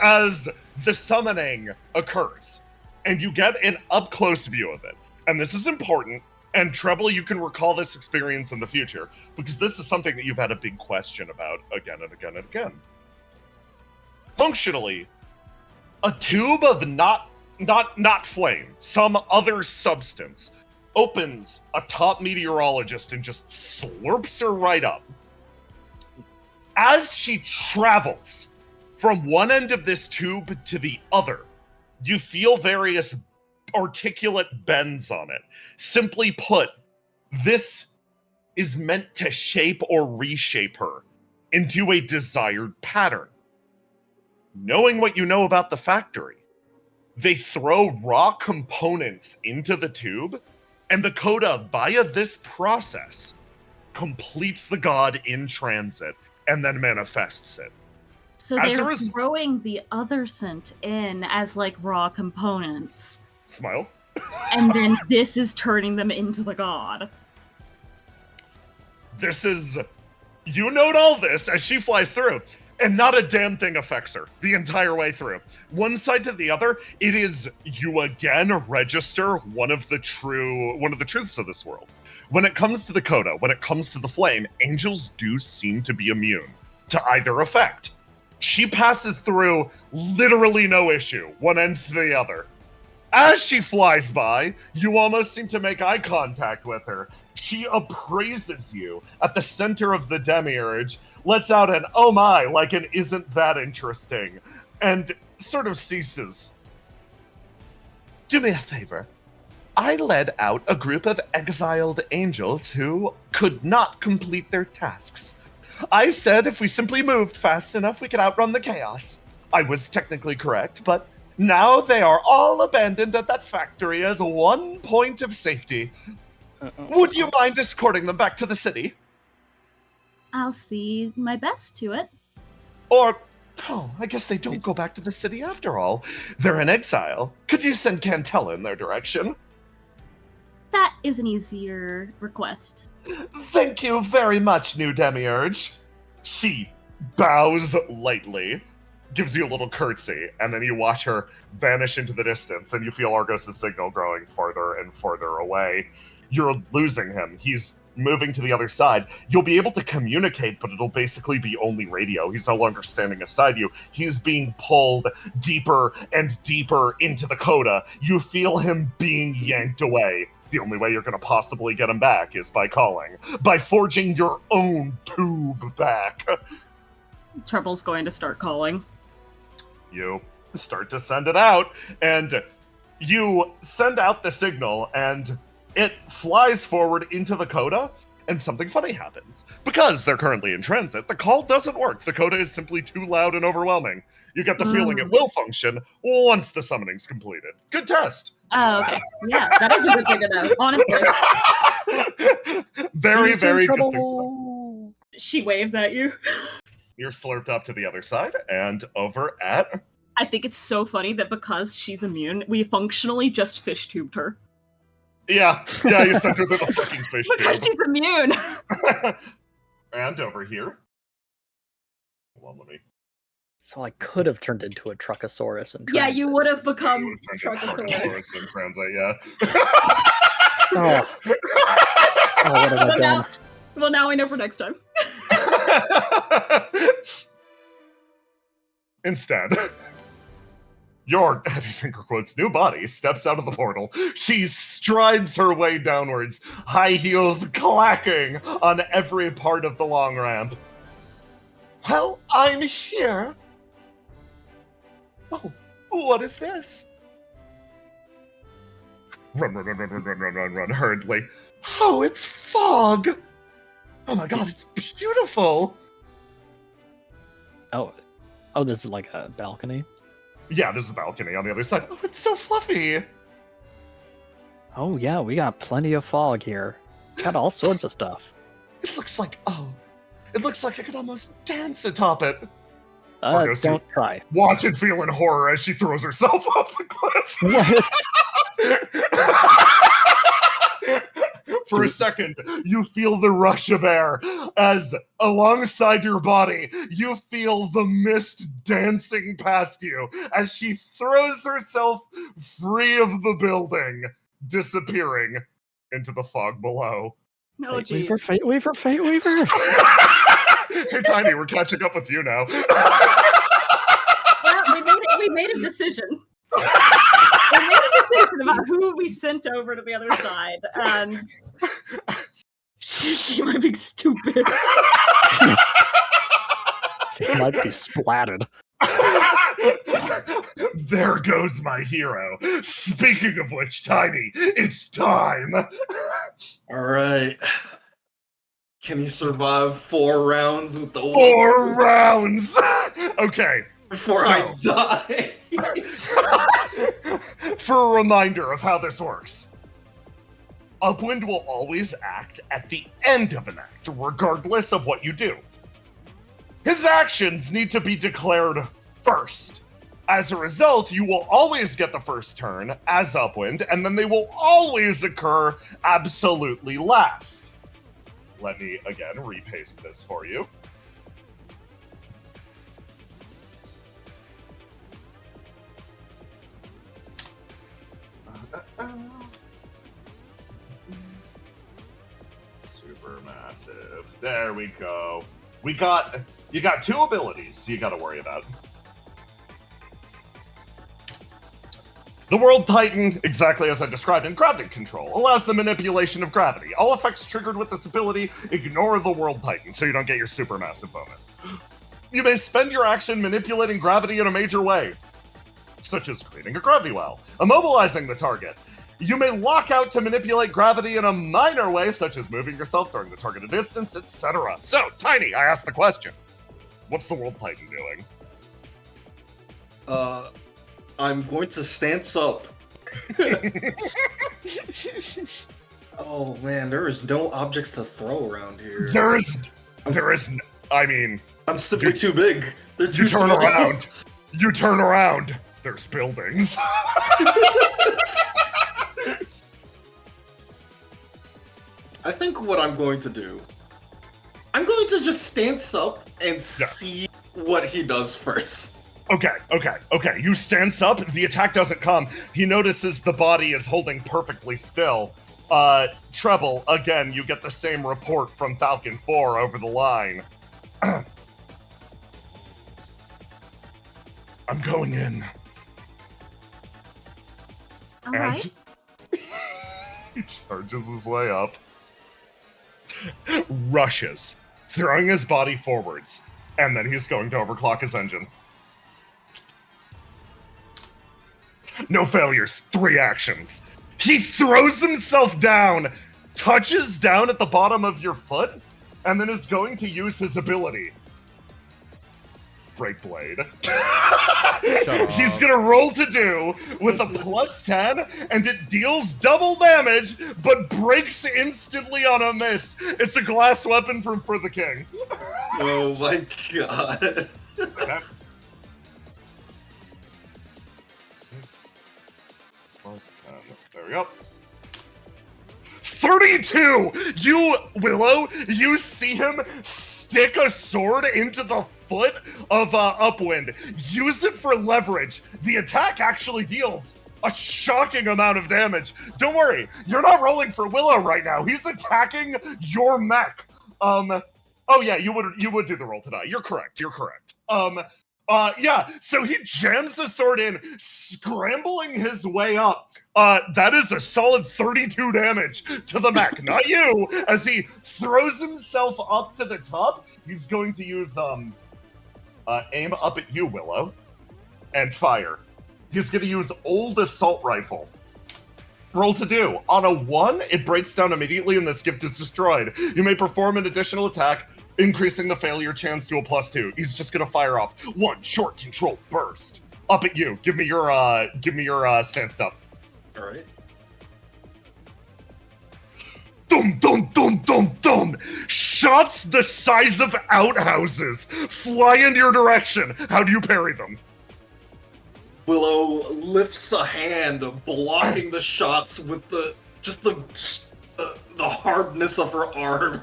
as the summoning occurs, and you get an up-close view of it. And this is important. And Treble, you can recall this experience in the future, because this is something that you've had a big question about again and again and again. Functionally, a tube of not flame, some other substance, opens a top meteorologist and just slurps her right up. As she travels from one end of this tube to the other, you feel various articulate bends on it. Simply put, this is meant to shape or reshape her into a desired pattern. Knowing what you know about the factory, they throw raw components into the tube, and the coda, via this process, completes the god in transit and then manifests it. So they're throwing the other scent in as raw components. Smile. And then this is turning them into the god. This is You note all this as she flies through, and not a damn thing affects her the entire way through. One side to the other, it is you again register one of the truths of this world. When it comes to the coda, when it comes to the flame, angels do seem to be immune to either effect. She passes through literally no issue, one end to the other. As she flies by, you almost seem to make eye contact with her. She appraises you at the center of the demiurge, lets out an oh my, like an isn't that interesting, and sort of ceases. Do me a favor. I led out a group of exiled angels who could not complete their tasks. I said if we simply moved fast enough, we could outrun the chaos. I was technically correct, but now they are all abandoned at that factory as one point of safety. Would you mind escorting them back to the city? I'll see my best to it. Or, I guess they don't go back to the city after all. They're in exile. Could you send Cantella in their direction? That is an easier request. Thank you very much, new demiurge. She bows lightly, gives you a little curtsy, and then you watch her vanish into the distance, and you feel Argos' signal growing farther and farther away. You're losing him. He's moving to the other side. You'll be able to communicate, but it'll basically be only radio. He's no longer standing beside you. He's being pulled deeper and deeper into the coda. You feel him being yanked away. The only way you're going to possibly get him back is by calling, by forging your own tube back. Treble's going to start calling. You start to send it out, and you send out the signal, and it flies forward into the coda, and something funny happens. Because they're currently in transit, the call doesn't work. The coda is simply too loud and overwhelming. You get the feeling it will function once the summoning's completed. Good test. Oh, okay. Yeah, that is a good thing to know, honestly. Very, very good thing to know. She waves at you. You're slurped up to the other side, and over at... I think it's so funny that because she's immune, we functionally just fish tubed her. Yeah, you sent her to the fucking fish Because tube. she's immune! And over here... Hold on, let me... So I could have turned into a Truckosaurus and Yeah, you would have become You turned into Truckosaurus. in transit, yeah. Oh, what have I done? Well, now I know for next time. Instead, your, heavy finger quotes, new body steps out of the portal. She strides her way downwards, high heels clacking on every part of the long ramp. Well, I'm here. Oh, what is this? Run, hurriedly. Oh, it's fog. Oh my god, it's beautiful. Oh, this is like a balcony? Yeah, this is a balcony on the other side. Oh, it's so fluffy. Oh yeah, we got plenty of fog here. Got all sorts of stuff. It looks like I could almost dance atop it. Argos, Don't try. Watch and feel in horror as she throws herself off the cliff. For a second, you feel the rush of air as, alongside your body, you feel the mist dancing past you as she throws herself free of the building, disappearing into the fog below. No, Fate jeez. Weaver, Fate Weaver, Fate Weaver! Hey, Tiny, we're catching up with you now. Well, we made a decision. We made a decision about who we sent over to the other side, and she might be stupid. She might be splatted. There goes my hero. Speaking of which, Tiny, it's time. All right. Can you survive 4 rounds with the 4 rounds. Okay. before I die? For a reminder of how this works. Upwind will always act at the end of an act, regardless of what you do. His actions need to be declared first. As a result, you will always get the first turn as Upwind, and then they will always occur absolutely last. let me again repaste this for you. Super massive. There we go. You got 2 abilities you gotta worry about. The World Titan, exactly as I described in Gravity Control, allows the manipulation of gravity. All effects triggered with this ability ignore the World Titan, so you don't get your supermassive bonus. You may spend your action manipulating gravity in a major way, such as creating a gravity well, immobilizing the target. You may lock out to manipulate gravity in a minor way, such as moving yourself during the targeted distance, etc. So, Tiny, I asked the question. What's the World Titan doing? I'm going to stance up. Oh man, there is no objects to throw around here. I mean... I'm simply too big. They're too turn small. around. You turn around. There's buildings. I think what I'm going to do, I'm going to just stance up and see what he does first. Okay. You stance up, the attack doesn't come. He notices the body is holding perfectly still. Treble, again, you get the same report from Falcon 4 over the line. I'm going in. All right. He charges his way up. Rushes, throwing his body forwards, and then he's going to overclock his engine. No failures, 3 actions. He throws himself down, touches down at the bottom of your foot, and then is going to use his ability. Break Blade. He's gonna roll to do with a +10, and it deals double damage, but breaks instantly on a miss. It's a glass weapon for the king. Oh my god. Okay. 6 + 10. There we go. 32! Willow, you see him stick a sword into the foot of Upwind. Use it for leverage. The attack actually deals a shocking amount of damage. Don't worry, you're not rolling for Willow right now. He's attacking your mech. Oh yeah, you would do the roll to die. You're correct. Yeah, so he jams the sword in, scrambling his way up. That is a solid 32 damage to the mech, not you. As he throws himself up to the top, he's going to use aim up at you, Willow, and fire. He's going to use old assault rifle. Roll to do. On a 1, it breaks down immediately and this gift is destroyed. You may perform an additional attack, increasing the failure chance to a +2. He's just gonna fire off 1 short control burst. Up at you. Give me your stance up. All right. Dum dum dum dum dum. Shots the size of outhouses fly in your direction. How do you parry them? Willow lifts a hand, blocking the shots with the hardness of her arm.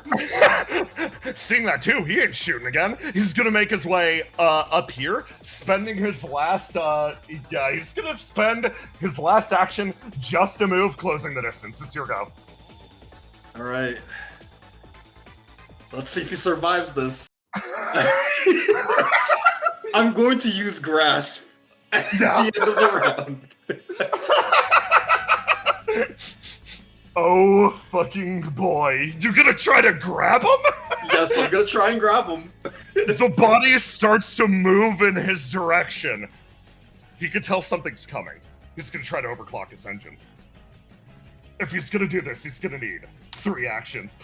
Seeing that too, he ain't shooting again. He's gonna make his way up here, spending his last he's gonna spend his last action just to move, closing the distance. It's your go. Alright. Let's see if he survives this. I'm going to use grasp at the end of the round. Oh, fucking boy. You gonna try to grab him? Yes, I'm gonna try and grab him. The body starts to move in his direction. He can tell something's coming. He's gonna try to overclock his engine. If he's gonna do this, he's gonna need 3 actions.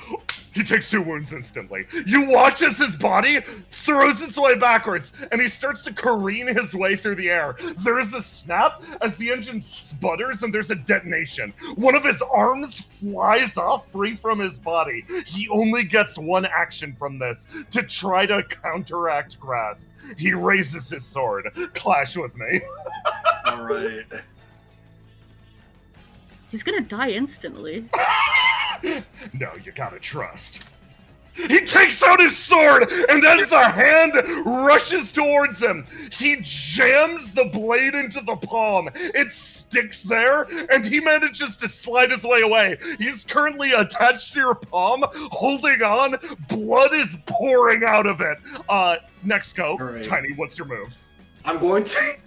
He takes 2 wounds instantly. You watch as his body throws its way backwards, and he starts to careen his way through the air. There is a snap as the engine sputters, and there's a detonation. One of his arms flies off free from his body. He only gets 1 action from this to try to counteract grasp. He raises his sword. Clash with me. All right. He's gonna die instantly. No, you gotta trust. He takes out his sword, and as the hand rushes towards him, he jams the blade into the palm. It sticks there, and he manages to slide his way away. He's currently attached to your palm, holding on. Blood is pouring out of it. Next go. Right. Tiny, what's your move? I'm going to.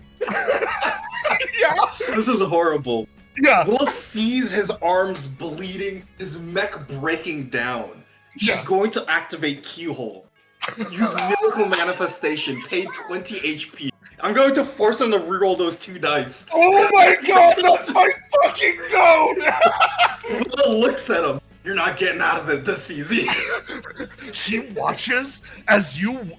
Yeah. This is horrible. Yeah. Willow sees his arms bleeding, his mech breaking down. She's Yeah. going to activate Keyhole. Use Miracle Manifestation, pay 20 HP. I'm going to force him to reroll those 2 dice. Oh my god, that's my fucking goat! Willow looks at him. You're not getting out of it this easy. He watches as you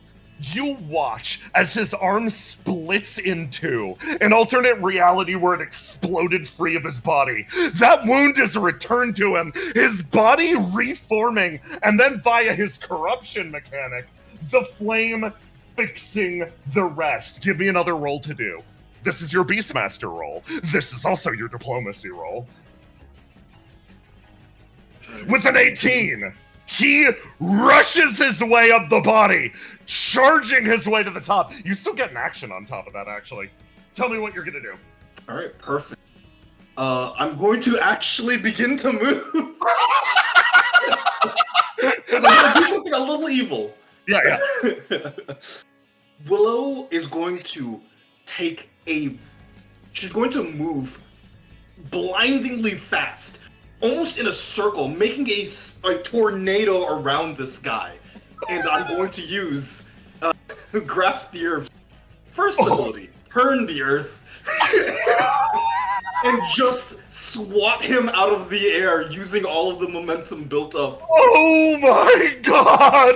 watch as his arm splits in two, an alternate reality where it exploded free of his body. That wound is returned to him, his body reforming, and then via his corruption mechanic, the flame fixing the rest. Give me another roll to do. This is your Beastmaster roll. This is also your diplomacy roll. With an 18, he rushes his way up the body, charging his way to the top. You still get an action on top of that, actually. Tell me what you're gonna do. All right, perfect. I'm going to actually begin to move. 'Cause I'm going to do something a little evil. Yeah. Willow is going to she's going to move blindingly fast, almost in a circle, making a tornado around this guy. And I'm going to use Grasp the Earth. First ability, turn the earth. And just swat him out of the air using all of the momentum built up. Oh my god!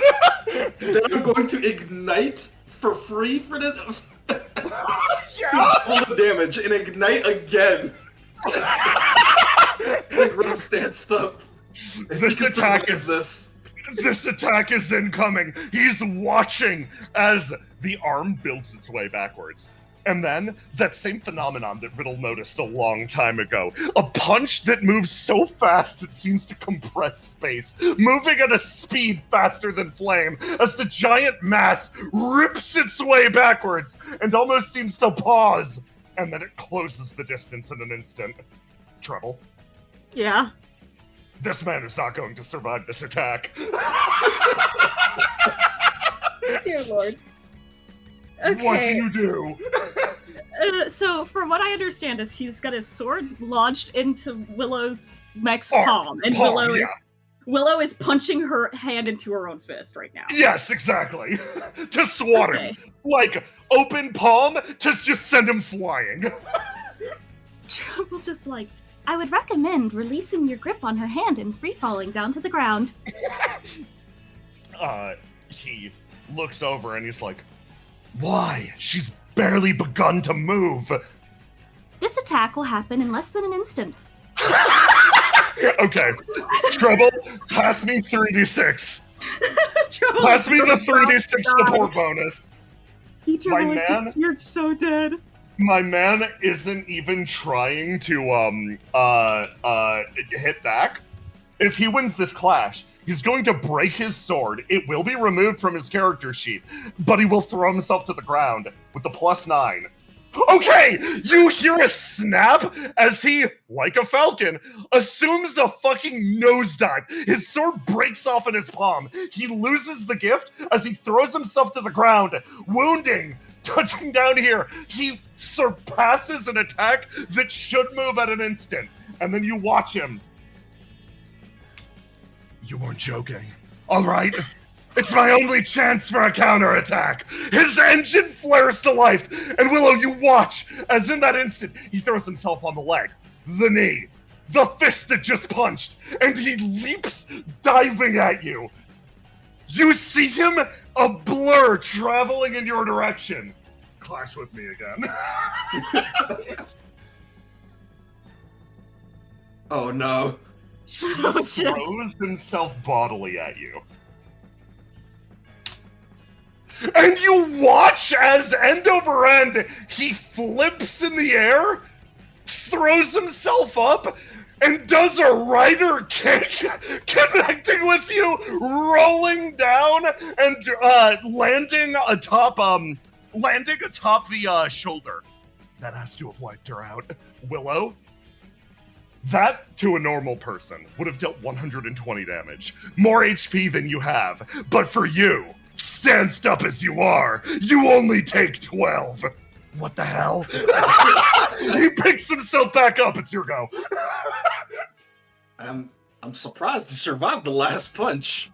Then I'm going to ignite for free for the all the damage and ignite again. And Grim stands up. This attack is incoming. He's watching as the arm builds its way backwards. And then, that same phenomenon that Riddle noticed a long time ago. A punch that moves so fast it seems to compress space, moving at a speed faster than flame, as the giant mass rips its way backwards and almost seems to pause. And then it closes the distance in an instant. Treble, Yeah. this man is not going to survive this attack. Dear Lord. Okay. What do you do? So, from what I understand, is he's got his sword lodged into Willow's mech's Arm. palm, and Palm, Willow is punching her hand into her own fist right now. Yes, exactly. To swat Okay. him. Like, open palm to just send him flying. Trouble just like, I would recommend releasing your grip on her hand and free falling down to the ground. He looks over and he's like, why? She's barely begun to move. This attack will happen in less than an instant. Okay. Treble, pass me 3d6. Pass me the 3d6 support bonus. My man? You're so dead. My man isn't even trying to hit back. If he wins this clash, he's going to break his sword. It will be removed from his character sheet, but he will throw himself to the ground with the +9. Okay, you hear a snap as he, like a falcon, assumes a fucking nosedive. His sword breaks off in his palm. He loses the gift as he throws himself to the ground, wounding, touching down here. He surpasses an attack that should move at an instant. And then you watch him. You weren't joking. All right. It's my only chance for a counterattack. His engine flares to life, and Willow, you watch as in that instant he throws himself on the leg, the knee, the fist that just punched, and he leaps, diving at you. You see him, a blur traveling in your direction. Clash with me again. Oh no. He throws himself bodily at you. And you watch as end over end, he flips in the air, throws himself up, and does a rider kick, connecting with you, rolling down and landing atop the shoulder. That has to have wiped her out. Willow, that to a normal person would have dealt 120 damage, more HP than you have. But for you, stanced up as you are, you only take 12. What the hell? He picks himself back up. It's your go. I'm surprised you survived the last punch.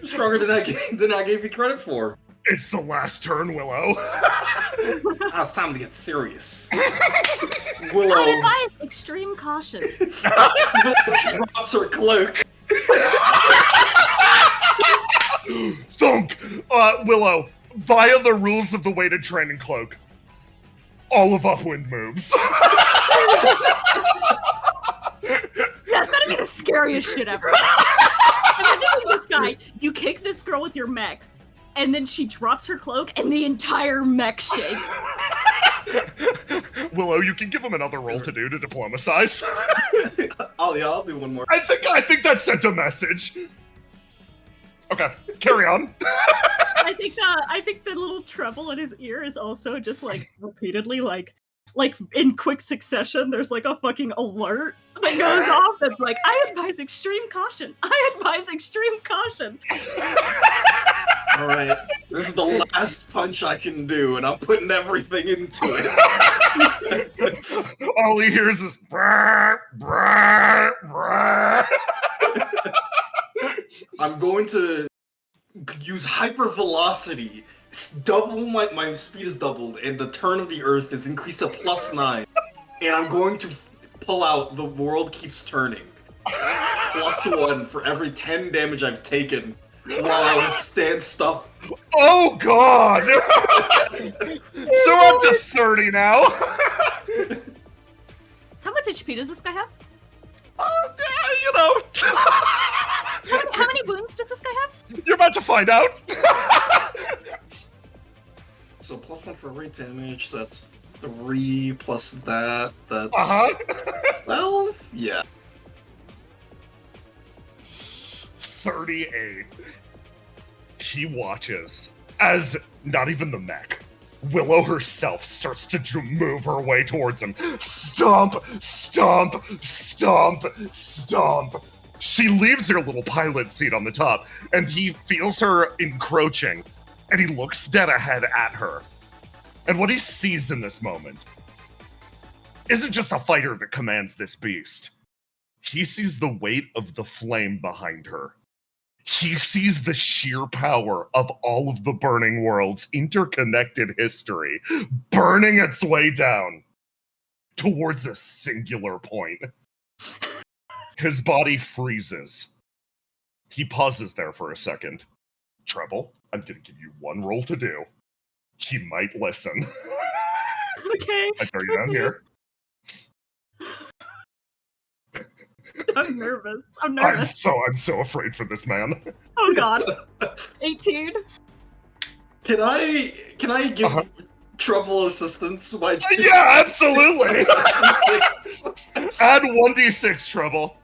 Stronger than I gave you credit for. It's the last turn, Willow. Now it's time to get serious. I Willow advise extreme caution. drops her cloak. Thunk! Willow, via the rules of the weighted training cloak, all of Upwind moves. That's gotta be the scariest shit ever. Imagine this guy, you kick this girl with your mech, and then she drops her cloak, and the entire mech shakes. Willow, you can give him another roll to do to diplomatize. I'll do one more. I think that sent a message. Okay, carry on. I think the little treble in his ear is also just like repeatedly like in quick succession. There's like a fucking alert that goes off. That's like, I advise extreme caution. I advise extreme caution. All right, this is the last punch I can do, and I'm putting everything into it. All he hears is brr, brr, brr. I'm going to use hypervelocity. Double my speed is doubled, and the turn of the earth is increased to +9. And I'm going to pull out the world keeps turning. +1 for every 10 damage I've taken while I was stanced up. Oh god! So I'm to 30 now. How much HP does this guy have? You know. How many wounds does this guy have? You're about to find out. So +1 for rate damage, so that's 3 plus that, that's... 12? Yeah. 38. He watches as not even the mech, Willow herself starts to move her way towards him. Stomp, stomp, stomp, stomp. She leaves her little pilot seat on the top, and he feels her encroaching, and he looks dead ahead at her. And what he sees in this moment isn't just a fighter that commands this beast. He sees the weight of the flame behind her. He sees the sheer power of all of the Burning World's interconnected history burning its way down towards a singular point. His body freezes. He pauses there for a second. Treble, I'm going to give you one roll to do. He might listen. Okay. I throw you down here. I'm nervous. I'm nervous. I'm so afraid for this man. Oh god. 18. Can I give Trouble assistance? Yeah, absolutely. Add 1d6 Trouble.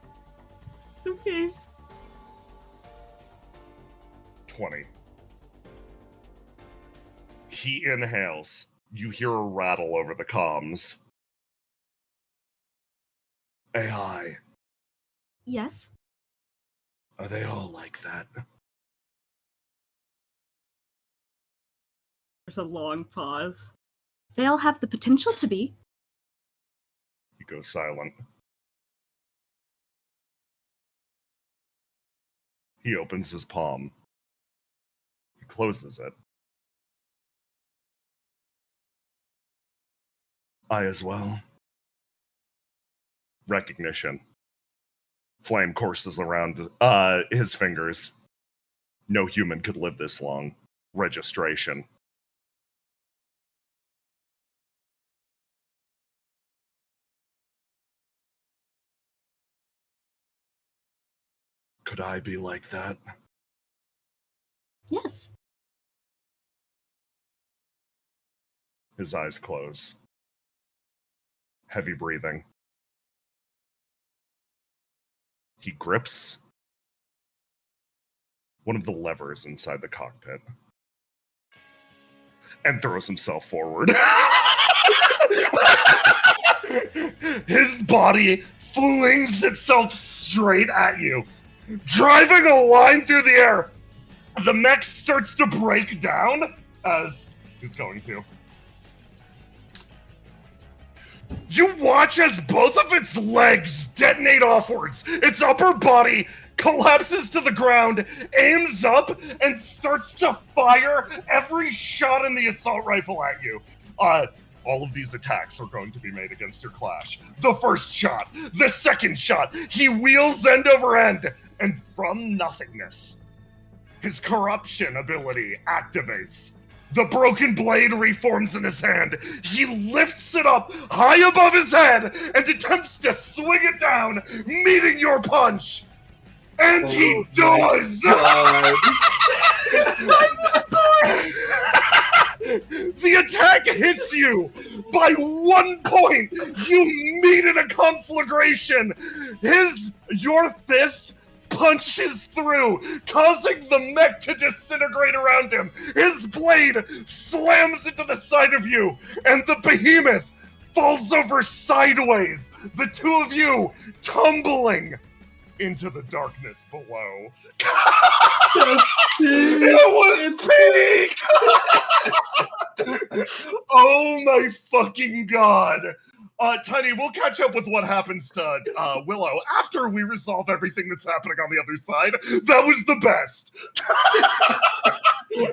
Okay. 20. He inhales. You hear a rattle over the comms. AI. Yes. Are they all like that? There's a long pause. They all have the potential to be. He goes silent. He opens his palm. He closes it. I as well. Recognition. Flame courses around his fingers. No human could live this long. Registration. Could I be like that? Yes. His eyes close. Heavy breathing. He grips one of the levers inside the cockpit and throws himself forward. His body flings itself straight at you, driving a line through the air. The mech starts to break down as he's going to. You watch as both of its legs detonate offwards. Its upper body collapses to the ground, aims up, and starts to fire every shot in the assault rifle at you. All of these attacks are going to be made against your Clash. The first shot, the second shot, he wheels end over end, and from nothingness, his corruption ability activates. The broken blade reforms in his hand. He lifts it up high above his head and attempts to swing it down, meeting your punch. And he does! The attack hits you by 1 point. You meet in a conflagration. Your fist punches through, causing the mech to disintegrate around him. His blade slams into the side of you, and the behemoth falls over sideways. The two of you tumbling into the darkness below. It was peak! Oh my fucking god. Tiny, we'll catch up with what happens to Willow after we resolve everything that's happening on the other side. That was the best.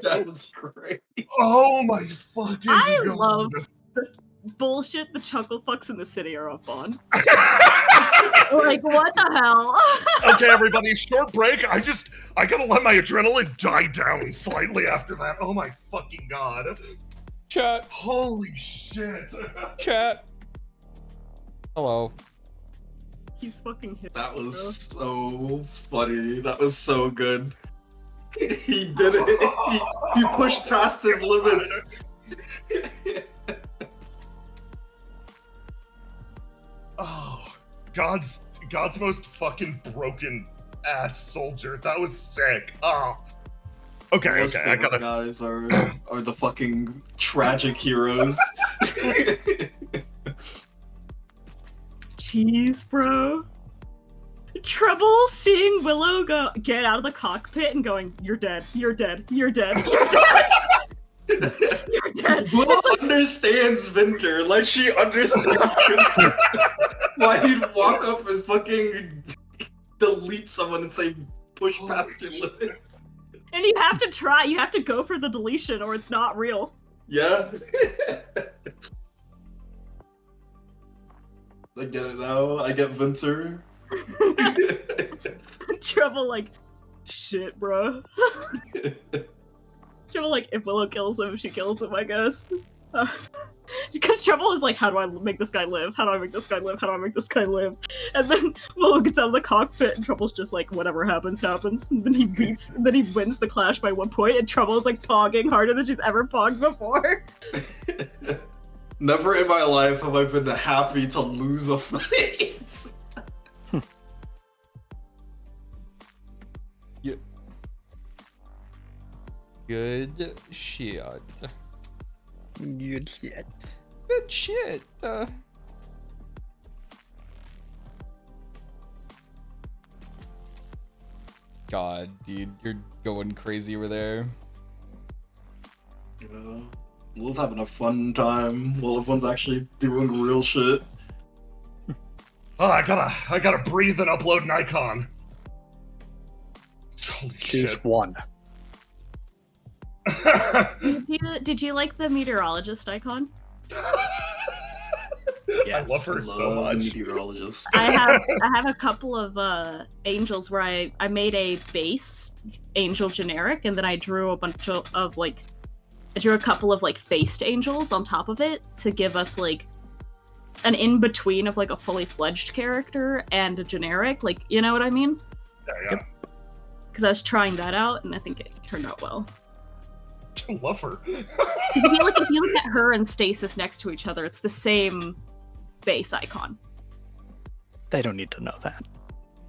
That was great. Oh my fucking god. I love the bullshit the chuckle fucks in the city are up on. Like, what the hell? Okay, everybody, short break. I gotta let my adrenaline die down slightly after that. Oh my fucking god. Chat. Holy shit. Chat. Hello. He's fucking hit. That was so funny. That was so good. He did it. He pushed past his limits. Oh, God's most fucking broken ass soldier. That was sick. Oh. Okay, Most I gotta. guys are the fucking tragic heroes. Jeez, bro. Trouble seeing Willow get out of the cockpit and going, "You're dead. You're dead. You're dead. You're dead." You're dead. Willow understands Vinter, like she understands Vinter. Why he'd walk up and fucking delete someone and say, push past your limits. And you have to try. You have to go for the deletion, or it's not real. Yeah. I get it now. I get Vinter. Trouble, like, shit, bro. Trouble, like, if Willow kills him, she kills him, I guess. Because Trouble is like, how do I make this guy live? How do I make this guy live? How do I make this guy live? And then Willow gets out of the cockpit, and Trouble's just like, whatever happens, happens. And then he wins the clash by 1 point, and Trouble's like pogging harder than she's ever pogged before. Never in my life have I been happy to lose a fight. Yeah. Good shit. Good shit. Good shit. God, dude, you're going crazy over there. Yeah. Will's having a fun time while everyone's actually doing real shit. Oh, I gotta breathe and upload an icon. Holy Choose shit. one. Did you like the meteorologist icon? I love her so Love much. Meteorologist. I have a couple of angels where I made a base angel generic, and then I drew a bunch of like, I drew a couple of like faced angels on top of it to give us like an in between of like a fully fledged character and a generic, like, you know what I mean? Yeah. Because I was trying that out, and I think it turned out well. I love her. Because if you look at her and Stasis next to each other, it's the same base icon. They don't need to know that.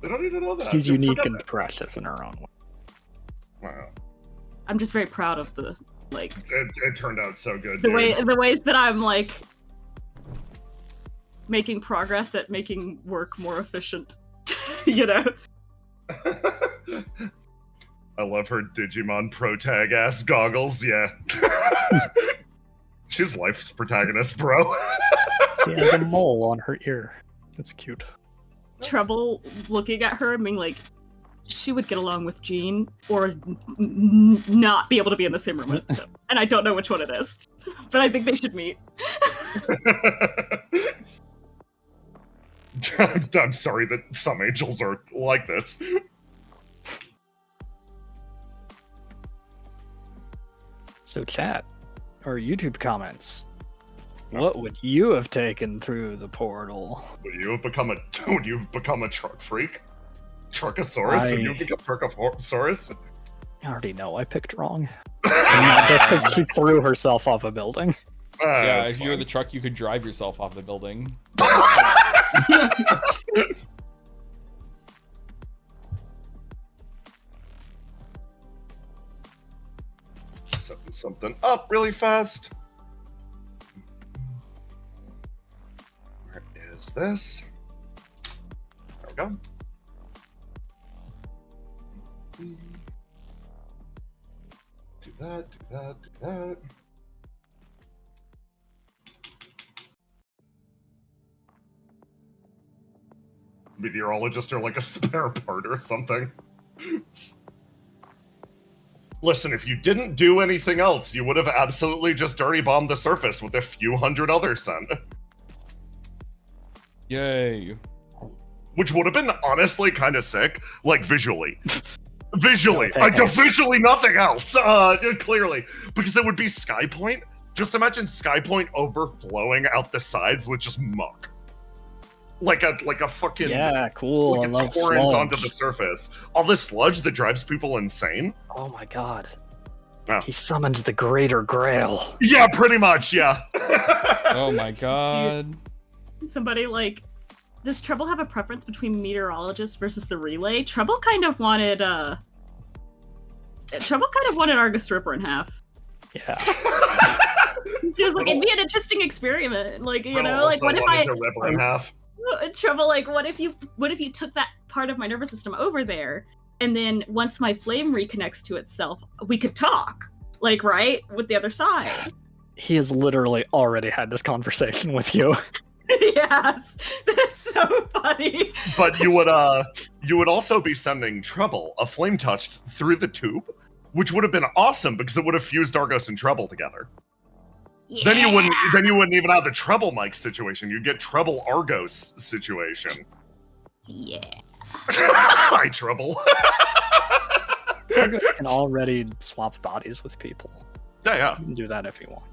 They don't need to know that. She's You unique forget and precious in her own way. Wow. I'm just very proud of the like It turned out so good. the ways that I'm like making progress at making work more efficient. You know. I love her Digimon protag ass goggles. Yeah. She's life's protagonist, bro. She has a mole on her ear. That's cute. Trouble looking at her and being like, she would get along with Jean or not be able to be in the same room with him. And I don't know which one it is, but I think they should meet. I'm sorry that some angels are like this. So chat, or YouTube comments. What would you have taken through the portal? Would you have become a truck freak? Truckosaurus, and you become Truckosaurus? I already know I picked wrong. And not just because she threw herself off a building. Yeah, That's if you were fine. the truck, you could drive yourself off the building. Setting something up really fast. Where is this? There we go. Do that, do that, do that. Meteorologist or like a spare part or something. Listen, if you didn't do anything else, you would have absolutely just dirty bombed the surface with a few hundred others sent. Yay. Which would have been honestly kind of sick, like visually. Visually. Okay. Visually, nothing else. Clearly. Because it would be Sky Point. Just imagine Sky Point overflowing out the sides with just muck. Like a fucking Yeah, cool. I like a love torrent sludge. onto the surface. All this sludge that drives people insane. Oh my god. Oh. He summoned the Greater Grail. Yeah, pretty much, yeah. Oh my god. Somebody like, does Trouble have a preference between meteorologist versus the relay? Trouble kind of wanted Argus Ripper in half. Yeah. She was like, it'd be an interesting experiment. Like, you Riddle know, like also what if wanted to rip her in half. Trouble, like, what if you took that part of my nervous system over there, and then once my flame reconnects to itself, we could talk, like, right, with the other side. He has literally already had this conversation with you. Yes, that's so funny. But you would also be sending Trouble a flame touched through the tube, which would have been awesome because it would have fused Argos and Trouble together. Yeah. Then you wouldn't even have the Trouble Mike situation. You'd get Trouble Argos situation. Yeah. Hi, Trouble. Argus can already swap bodies with people. Yeah. You can do that if you want.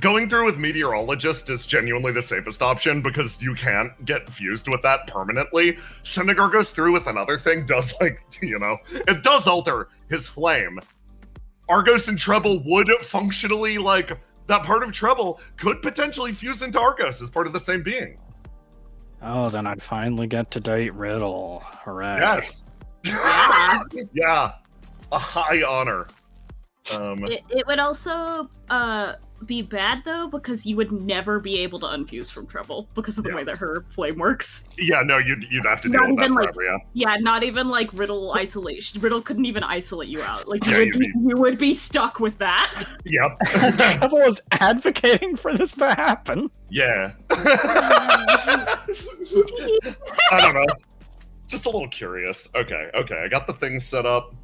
Going through with Meteorologist is genuinely the safest option because you can't get fused with that permanently. Sending Argos through with another thing does, like, it does alter his flame. Argos and Trouble would functionally, like, that part of Trouble could potentially fuse into Argos as part of the same being. Oh, then I'd finally get to date Riddle. Hooray. Yes. Yeah. Yeah. A high honor. It would also be bad though because you would never be able to unfuse from Trouble because of the way that her flame works. Yeah, no, you'd have to deal Not with that even, like, forever, yeah. Yeah, not even like Riddle isolation. Riddle couldn't even isolate you out. Like Yeah, you would be stuck with that. Yep. Trouble was advocating for this to happen. Yeah. I don't know. Just a little curious. Okay, I got the things set up.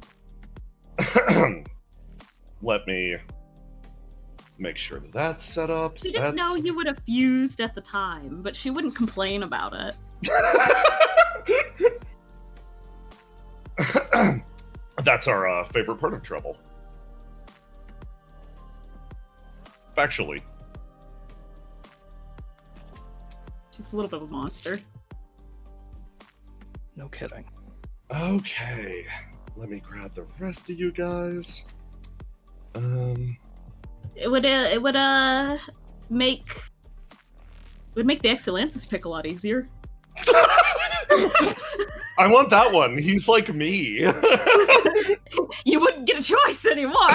Let me make sure that that's set up. She didn't know you would have fused at the time, but she wouldn't complain about it. That's our favorite part of Trouble. Factually. She's a little bit of a monster. No kidding. Okay, let me grab the rest of you guys. It would make the Excellensis pick a lot easier. I want that one. He's like me. You wouldn't get a choice anymore.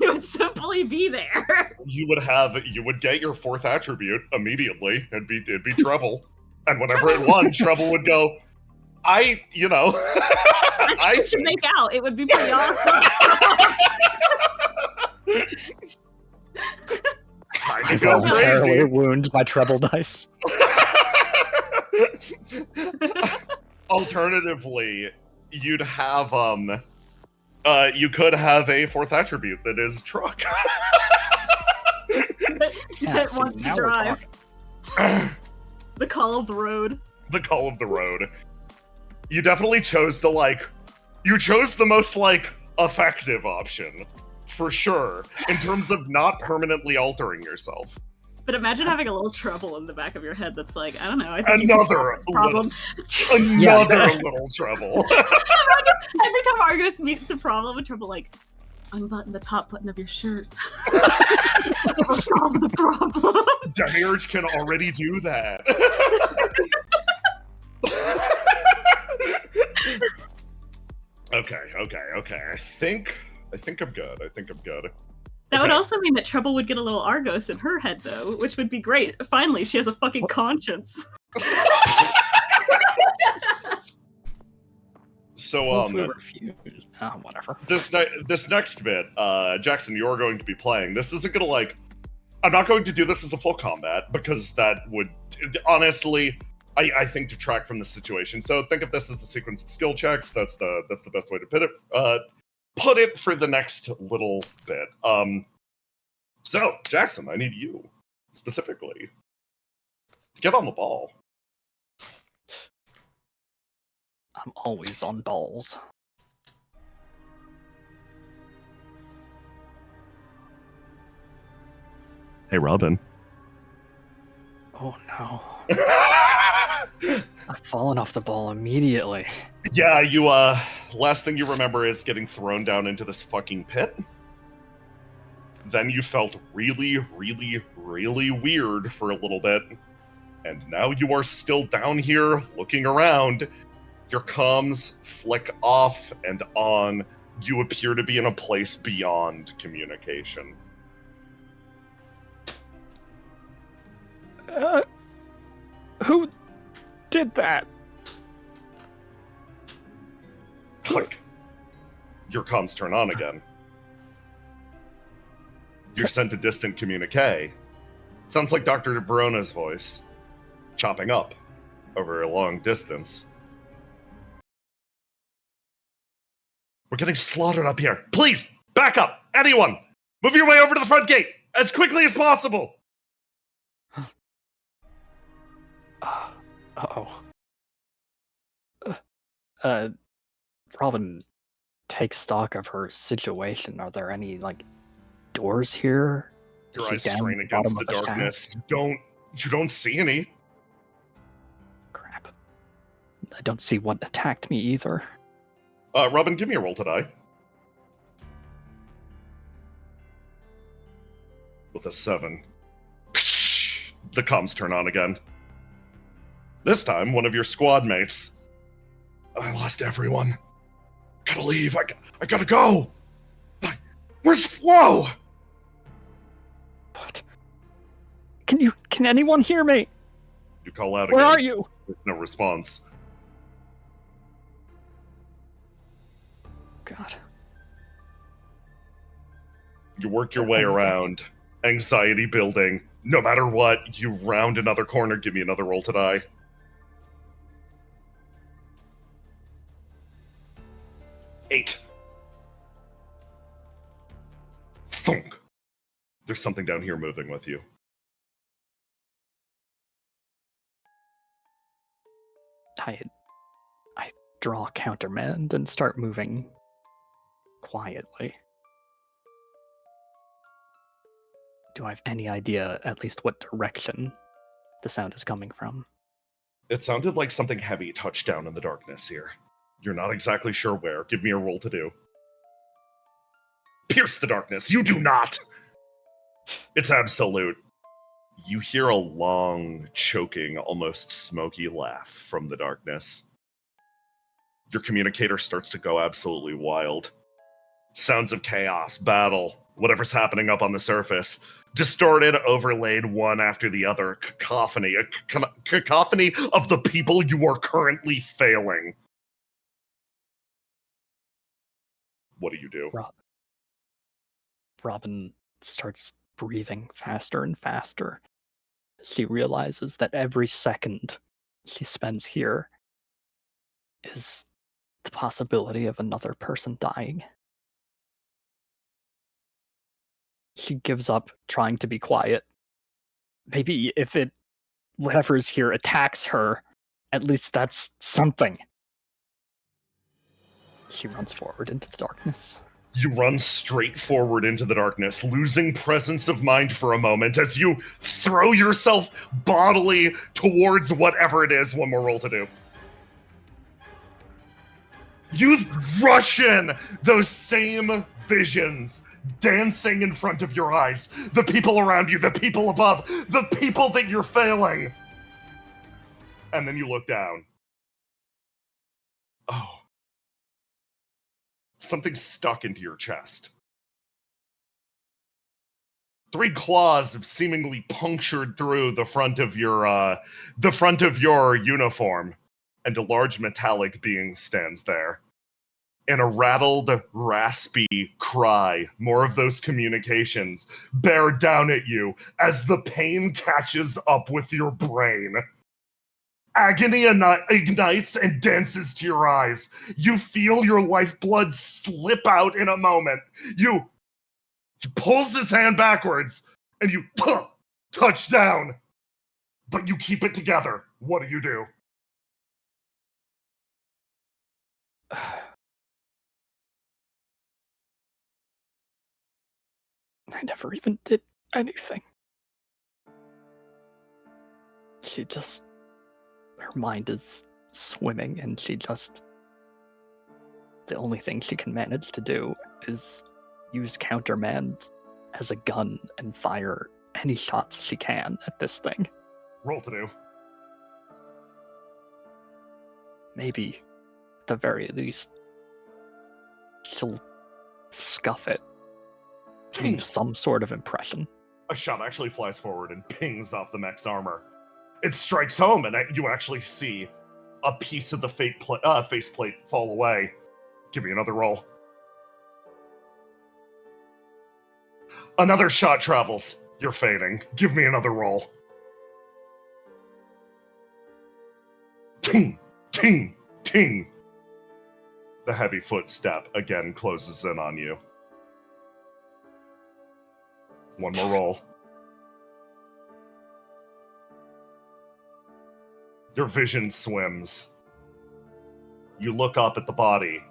You would simply be there. You would get your 4th attribute immediately. It'd be trouble. And whenever it won, trouble would go, I I should make out. It would be pretty awesome. I voluntarily wound my treble dice. Alternatively, you'd have you could have a 4th attribute that is truck. that wants to drive. The call of the road. The call of the road. You definitely chose the most effective option, for sure, in terms of not permanently altering yourself. But imagine having a little trouble in the back of your head that's like, I don't know, I think Another problem. little trouble. Every time Argus meets a problem with trouble, like, unbutton the top button of your shirt. It will solve the problem. Demiurge can already do that. Okay. I think I'm good. That would also mean that Trouble would get a little Argos in her head, though, which would be great. Finally, she has a fucking conscience. So, whatever. This next bit, Jackson, you're going to be playing. This isn't gonna I'm not going to do this as a full combat because that would honestly, I think, detract from the situation. So think of this as a sequence of skill checks. That's the best way to put it for the next little bit. So Jackson, I need you specifically to get on the ball. I'm always on balls. Hey, Robin. Oh no. I've fallen off the ball immediately. Yeah, you, last thing you remember is getting thrown down into this fucking pit. Then you felt really, really, really weird for a little bit. And now you are still down here looking around. Your comms flick off and on. You appear to be in a place beyond communication. Who did that? Click. Your comms turn on again. You're sent a distant communique. Sounds like Dr. Verona's voice, chopping up over a long distance. We're getting slaughtered up here. Please, back up! Anyone! Move your way over to the front gate! As quickly as possible! Uh-oh. Robin takes stock of her situation. Are there any, doors here? Your eyes strain against the darkness. You don't see any. Crap. I don't see what attacked me either. Robin, give me a roll to die. With a 7. The comms turn on again. This time, one of your squad mates. I lost everyone. Gotta leave. I gotta go. Where's Flo? What? Can anyone hear me? You call out Where again. are you? There's no response. God. You work your way around. Anxiety building. No matter what, you round another corner. Give me another roll to die. Eight. Thunk. There's something down here moving with you. I draw countermand and start moving quietly. Do I have any idea at least what direction the sound is coming from? It sounded like something heavy touched down in the darkness here. You're not exactly sure where. Give me a roll to do. Pierce the darkness. You do not! It's absolute. You hear a long, choking, almost smoky laugh from the darkness. Your communicator starts to go absolutely wild. Sounds of chaos, battle, whatever's happening up on the surface, distorted, overlaid one after the other, cacophony, a cacophony of the people you are currently failing. What do? Robin starts breathing faster and faster as she realizes that every second she spends here is the possibility of another person dying. She gives up trying to be quiet. Maybe if whatever's here attacks her, at least that's something. She runs forward into the darkness. You run straight forward into the darkness, losing presence of mind for a moment as you throw yourself bodily towards whatever it is. One more roll to do. You rush in, those same visions dancing in front of your eyes. The people around you, the people above, the people that you're failing. And then you look down. Oh. Something stuck into your chest. 3 claws have seemingly punctured through the front of your uniform, and a large metallic being stands there. In a rattled, raspy cry, more of those communications bear down at you as the pain catches up with your brain. Agony ignites and dances to your eyes. You feel your lifeblood slip out in a moment. He pulls his hand backwards, and you touch down. But you keep it together. What do? I never even did anything. Her mind is swimming, and the only thing she can manage to do is use countermand as a gun and fire any shots she can at this thing. Roll to do. Maybe, at the very least, she'll scuff it. Leave some sort of impression. A shot actually flies forward and pings off the mech's armor. It strikes home, and you actually see a piece of the faceplate fall away. Give me another roll. Another shot travels. You're fading. Give me another roll. Ting, ting, ting. The heavy footstep again closes in on you. One more roll. Your vision swims. You look up at the body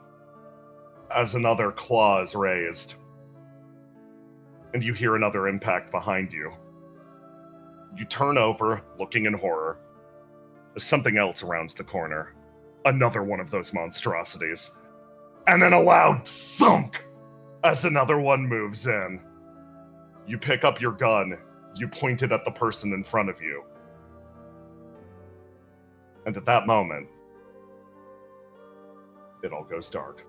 as another claw is raised. And you hear another impact behind you. You turn over, looking in horror, as something else rounds the corner. Another one of those monstrosities. And then a loud thunk as another one moves in. You pick up your gun. You point it at the person in front of you. And at that moment, it all goes dark.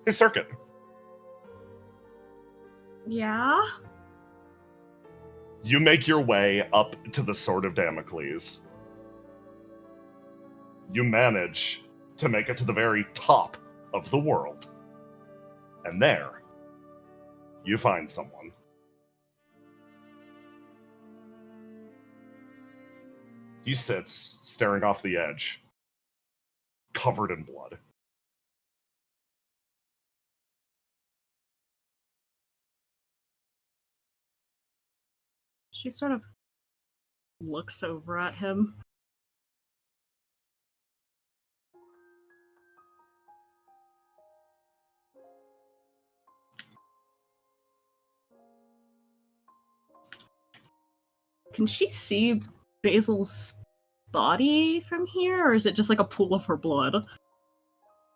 Hey, Circuit. Yeah? You make your way up to the Sword of Damocles. You manage to make it to the very top of the world. And there, you find someone. He sits, staring off the edge, covered in blood. She sort of looks over at him. Can she see Basil's body from here, or is it just like a pool of her blood?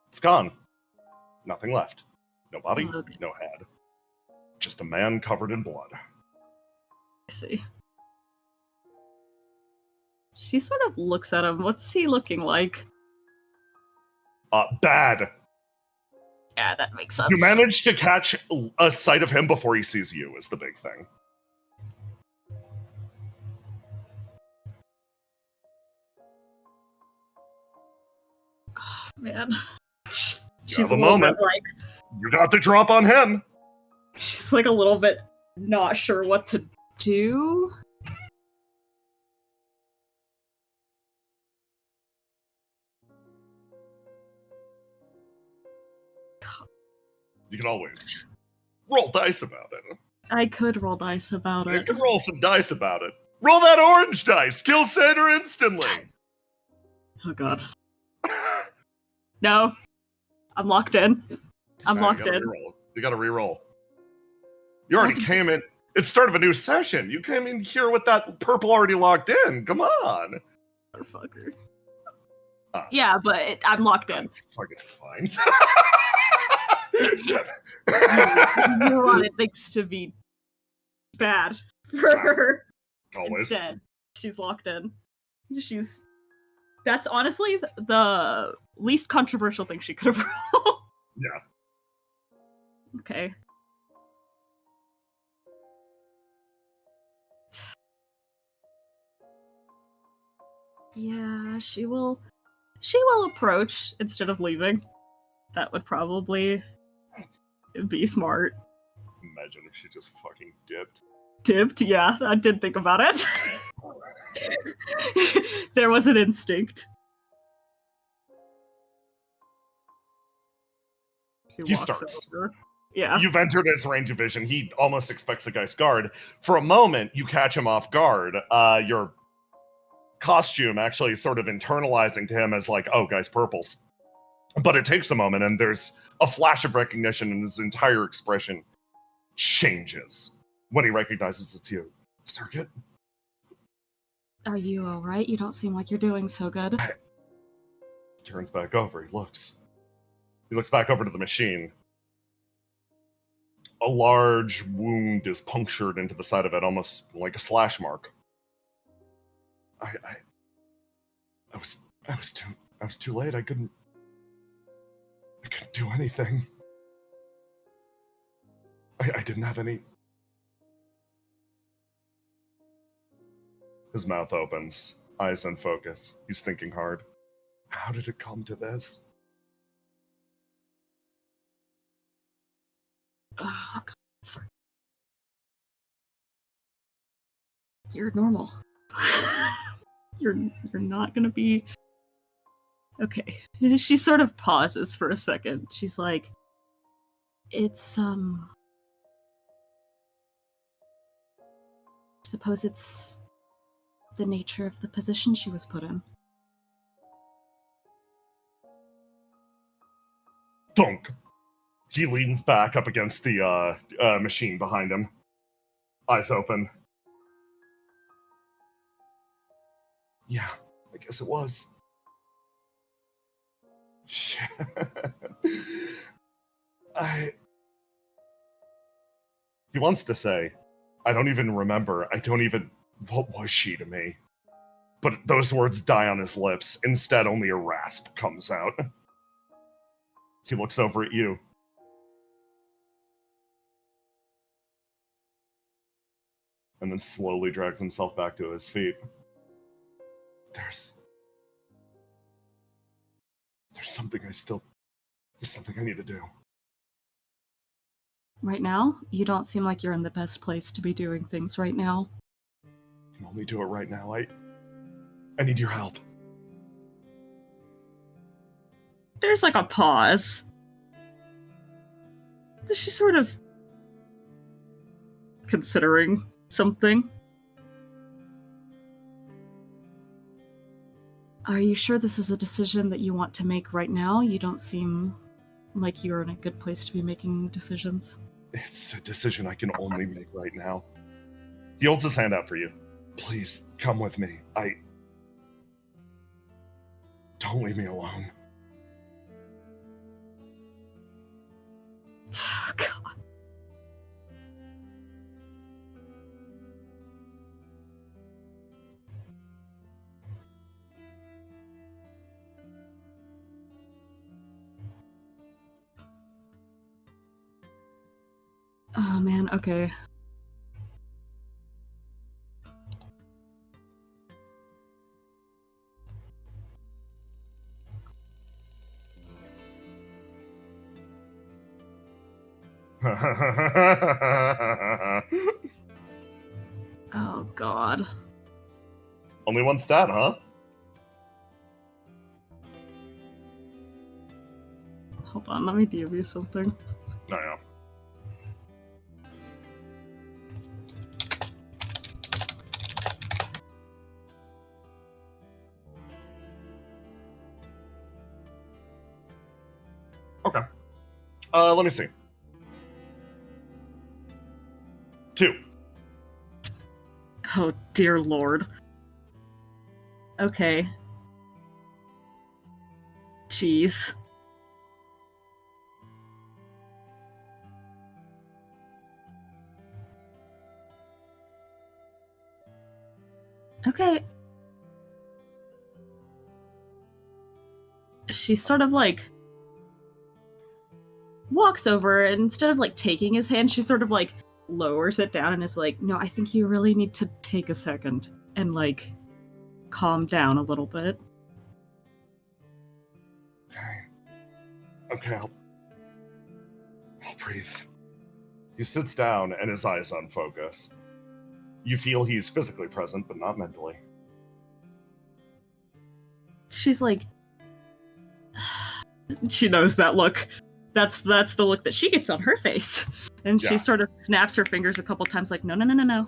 It's gone. Nothing left. No body, Okay. no head. just a man covered in blood. I see. She sort of looks at him. What's he looking like? Bad. Yeah, that makes sense. You managed to catch a sight of him before he sees you is the big thing. Man. You She's have a a little moment. bit like, You got the drop on him. she's like a little bit not sure what to do. You can always roll dice about it. I could roll dice about You it. can roll some dice about it. Roll that orange dice. Kill Satyr instantly. Oh god. No. I'm locked in. I'm locked in. You gotta reroll. You already came in. It's start of a new session. You came in here with that purple already locked in. Come on. Motherfucker. Yeah, but I'm locked in. It's fucking fine. You wanted things to be bad for her. Always. Instead, she's locked in. That's honestly the least controversial thing she could have rolled. Yeah. Okay. Yeah, she will approach instead of leaving. That would probably be smart. Imagine if she just fucking dipped. Tipped, yeah, I did think about it. There was an instinct. He walks starts. over. Yeah. You've entered his range of vision. He almost expects the guy's guard. For a moment, you catch him off guard. Your costume actually sort of internalizing to him as like, oh, guy's purples. But it takes a moment, and there's a flash of recognition, and his entire expression changes when he recognizes it's you. Circuit? Are you alright? You don't seem like you're doing so good. He turns back over. He looks back over to the machine. A large wound is punctured into the side of it, almost like a slash mark. I was too late. I couldn't do anything. I didn't have any. His mouth opens, eyes in focus. He's thinking hard. How did it come to this? Oh, God. Sorry. You're normal. You're not gonna be okay. She sort of pauses for a second. She's like, it's suppose it's the nature of the position she was put in. Thunk. He leans back up against the machine behind him. Eyes open. Yeah, I guess it was. Shit. He wants to say, I don't even remember. What was she to me? But those words die on his lips. Instead, only a rasp comes out. He looks over at you. And then slowly drags himself back to his feet. There's something I need to do. Right now, you don't seem like you're in the best place to be doing things right now. I can only do it right now. I need your help. There's like a pause. She's sort of considering something. Are you sure this is a decision that you want to make right now? You don't seem like you're in a good place to be making decisions. It's a decision I can only make right now. He holds his hand out for you. Please, come with me. Don't leave me alone. Oh, God. man, okay. Oh god. Only one stat, huh? Hold on, let me give you something. No, yeah. Okay. Let me see. 2. Oh dear lord. Okay. Jeez. Okay. She sort of like walks over and instead of like taking his hand, she sort of like lowers it down and is like, no, I think you really need to take a second and like calm down a little bit. Okay, I'll breathe. He sits down and his eyes unfocus. You feel he's physically present, but not mentally. She's like, she knows that look. That's the look that she gets on her face, and Yeah. she sort of snaps her fingers a couple times, like, no, no, no, no, no.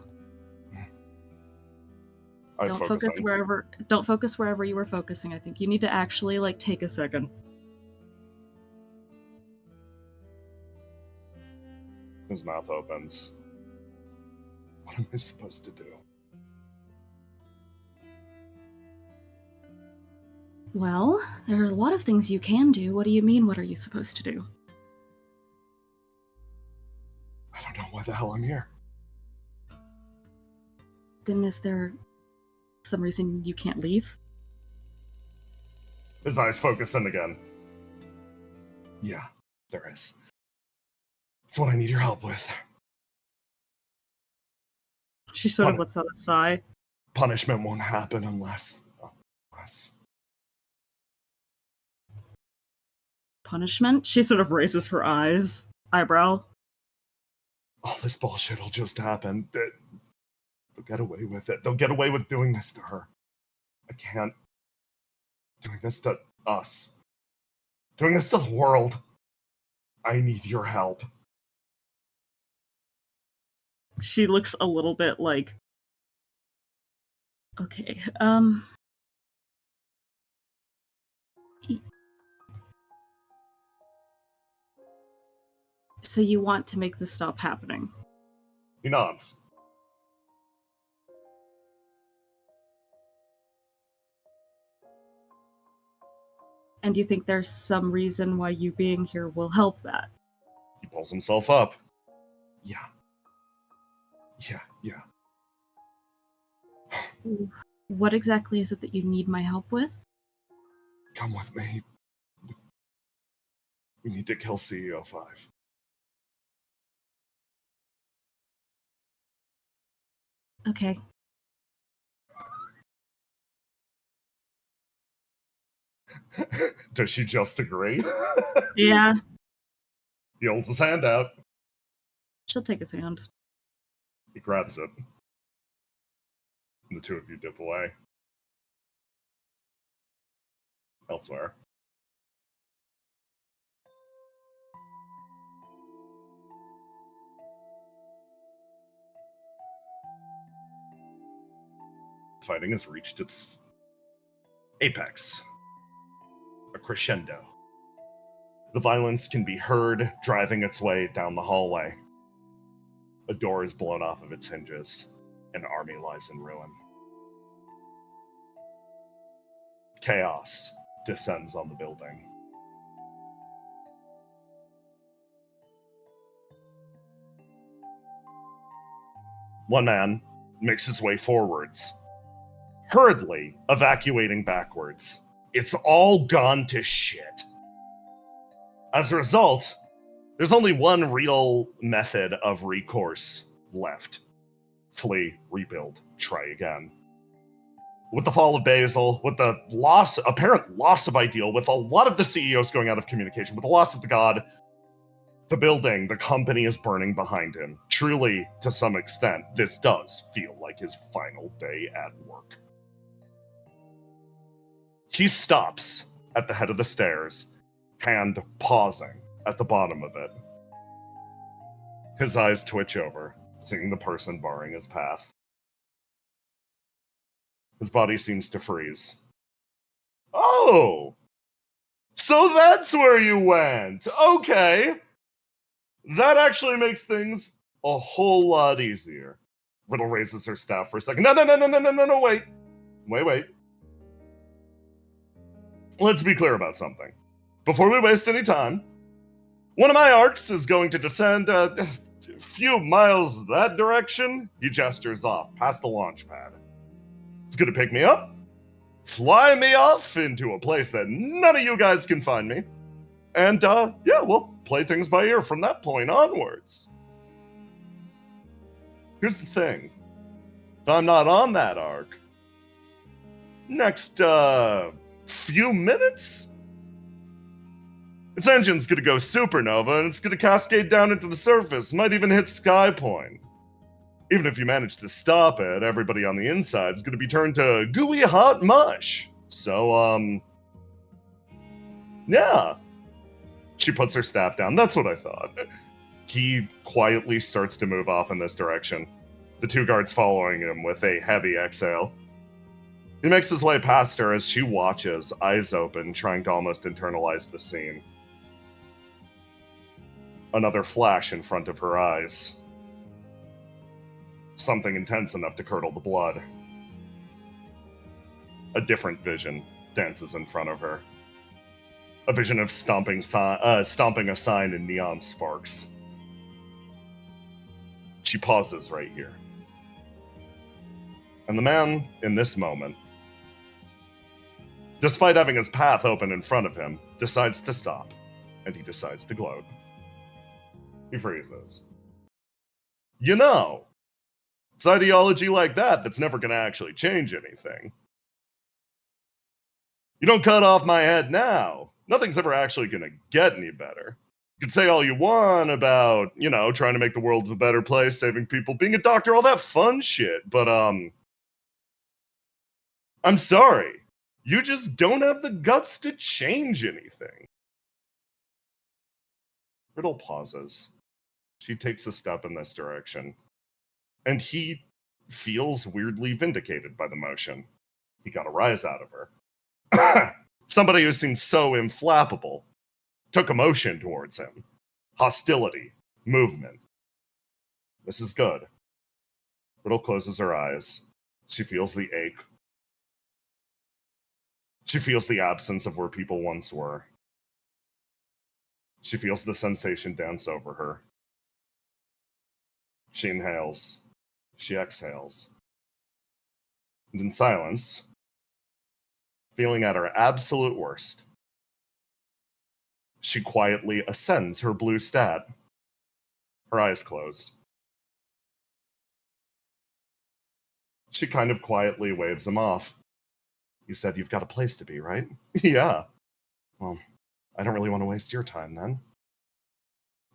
Eyes Don't focus focusing. wherever. Don't focus wherever you were focusing. I think you need to actually like take a second. His mouth opens. What am I supposed to do? Well, there are a lot of things you can do. What do you mean? What are you supposed to do? I don't know why the hell I'm here. Then is there some reason you can't leave? His eyes focus in again. Yeah, there is. It's what I need your help with. She sort of Pun- lets out a sigh. Punishment won't happen unless... Punishment? She sort of raises her eyebrow. All this bullshit will just happen. They'll get away with it. They'll get away with doing this to her. I can't. Doing this to us. Doing this to the world. I need your help. She looks a little bit like, okay, so you want to make this stop happening? He nods. And you think there's some reason why you being here will help that? He pulls himself up. Yeah. Yeah. What exactly is it that you need my help with? Come with me. We need to kill CEO 5. Okay. Does she just agree? Yeah, He holds his hand out. she'll take his hand. He grabs it. And the two of you dip away. Elsewhere. Fighting has reached its apex. A crescendo. The violence can be heard driving its way down the hallway. A door is blown off of its hinges. An army lies in ruin. Chaos descends on the building. One man makes his way forwards, hurriedly evacuating backwards. It's all gone to shit. As a result, There's only one real method of recourse left. Flee, rebuild, try again. With the fall of Basil, with the apparent loss of Ideal, with a lot of the CEOs going out of communication, with the loss of the god, the building, the company is burning behind him. Truly, to some extent, this does feel like his final day at work. He stops at the head of the stairs, hand pausing at the bottom of it. His eyes twitch over, seeing the person barring his path. His body seems to freeze. Oh! So that's where you went! Okay! That actually makes things a whole lot easier. Riddle raises her staff for a second. No, wait. Wait. Let's be clear about something. Before we waste any time, one of my arcs is going to descend a few miles that direction. He gestures off, past the launch pad. It's gonna pick me up, fly me off into a place that none of you guys can find me, and yeah, we'll play things by ear from that point onwards. Here's the thing. If I'm not on that arc, next few minutes, its engine's gonna go supernova and it's gonna cascade down into the surface, might even hit Sky Point. Even if you manage to stop it, everybody on the inside is gonna be turned to gooey hot mush. So, yeah. She puts her staff down. That's what I thought. He quietly starts to move off in this direction, the two guards following him with a heavy exhale. He makes his way past her as she watches, eyes open, trying to almost internalize the scene. Another flash in front of her eyes. Something intense enough to curdle the blood. A different vision dances in front of her. A vision of stomping a sign in neon sparks. She pauses right here. And the man, in this moment, despite having his path open in front of him, decides to stop, and he decides to gloat. He freezes. You know, it's ideology like that that's never going to actually change anything. You don't cut off my head now, nothing's ever actually going to get any better. You can say all you want about, you know, trying to make the world a better place, saving people, being a doctor, all that fun shit, but, I'm sorry. You just don't have the guts to change anything. Riddle pauses. She takes a step in this direction. And he feels weirdly vindicated by the motion. He got a rise out of her. Somebody who seems so inflappable took emotion towards him. Hostility. Movement. This is good. Riddle closes her eyes. She feels the ache. She feels the absence of where people once were. She feels the sensation dance over her. She inhales. She exhales. And in silence, feeling at her absolute worst, she quietly ascends her blue stat. Her eyes close. She kind of quietly waves him off. You said you've got a place to be, right? Yeah. Well, I don't really want to waste your time then.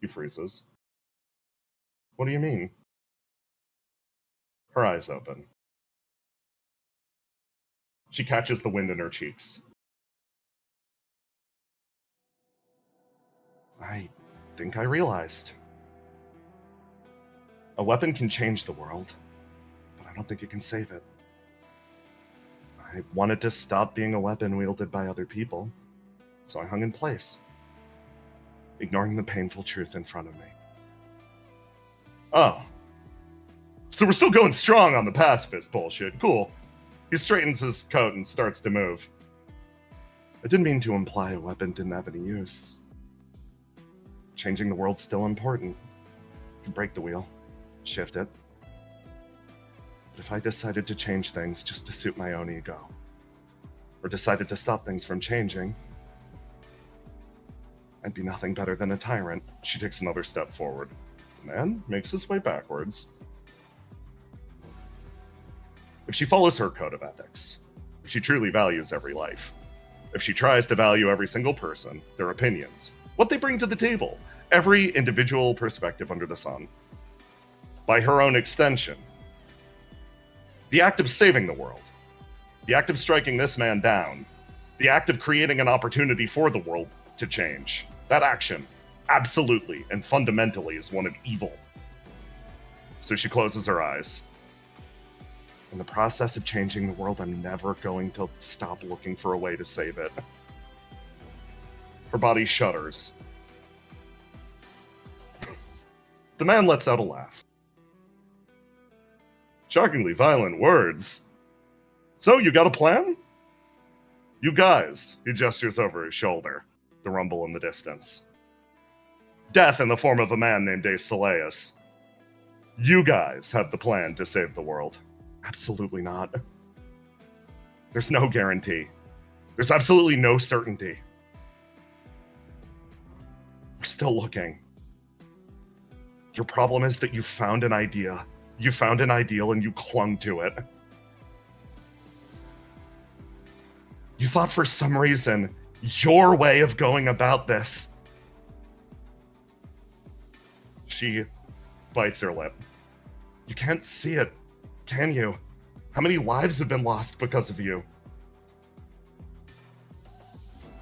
He freezes. What do you mean? Her eyes open. She catches the wind in her cheeks. I think I realized. A weapon can change the world, but I don't think it can save it. I wanted to stop being a weapon wielded by other people, so I hung in place, ignoring the painful truth in front of me. Oh. So we're still going strong on the pacifist bullshit. Cool. He straightens his coat and starts to move. I didn't mean to imply a weapon didn't have any use. Changing the world's still important. You can break the wheel, shift it. But if I decided to change things just to suit my own ego, or decided to stop things from changing, I'd be nothing better than a tyrant. She takes another step forward. The man makes his way backwards. If she follows her code of ethics, if she truly values every life, if she tries to value every single person, their opinions, what they bring to the table, every individual perspective under the sun, by her own extension, the act of saving the world, the act of striking this man down, the act of creating an opportunity for the world to change, that action, absolutely and fundamentally, is one of evil. So she closes her eyes. In the process of changing the world, I'm never going to stop looking for a way to save it. Her body shudders. The man lets out a laugh. Shockingly violent words. So, you got a plan? You guys, he gestures over his shoulder, the rumble in the distance. Death in the form of a man named Aestaleus. You guys have the plan to save the world. Absolutely not. There's no guarantee. There's absolutely no certainty. We're still looking. Your problem is that you found an idea. You found an ideal and you clung to it. You thought for some reason your way of going about this. She bites her lip. You can't see it, can you? How many lives have been lost because of you?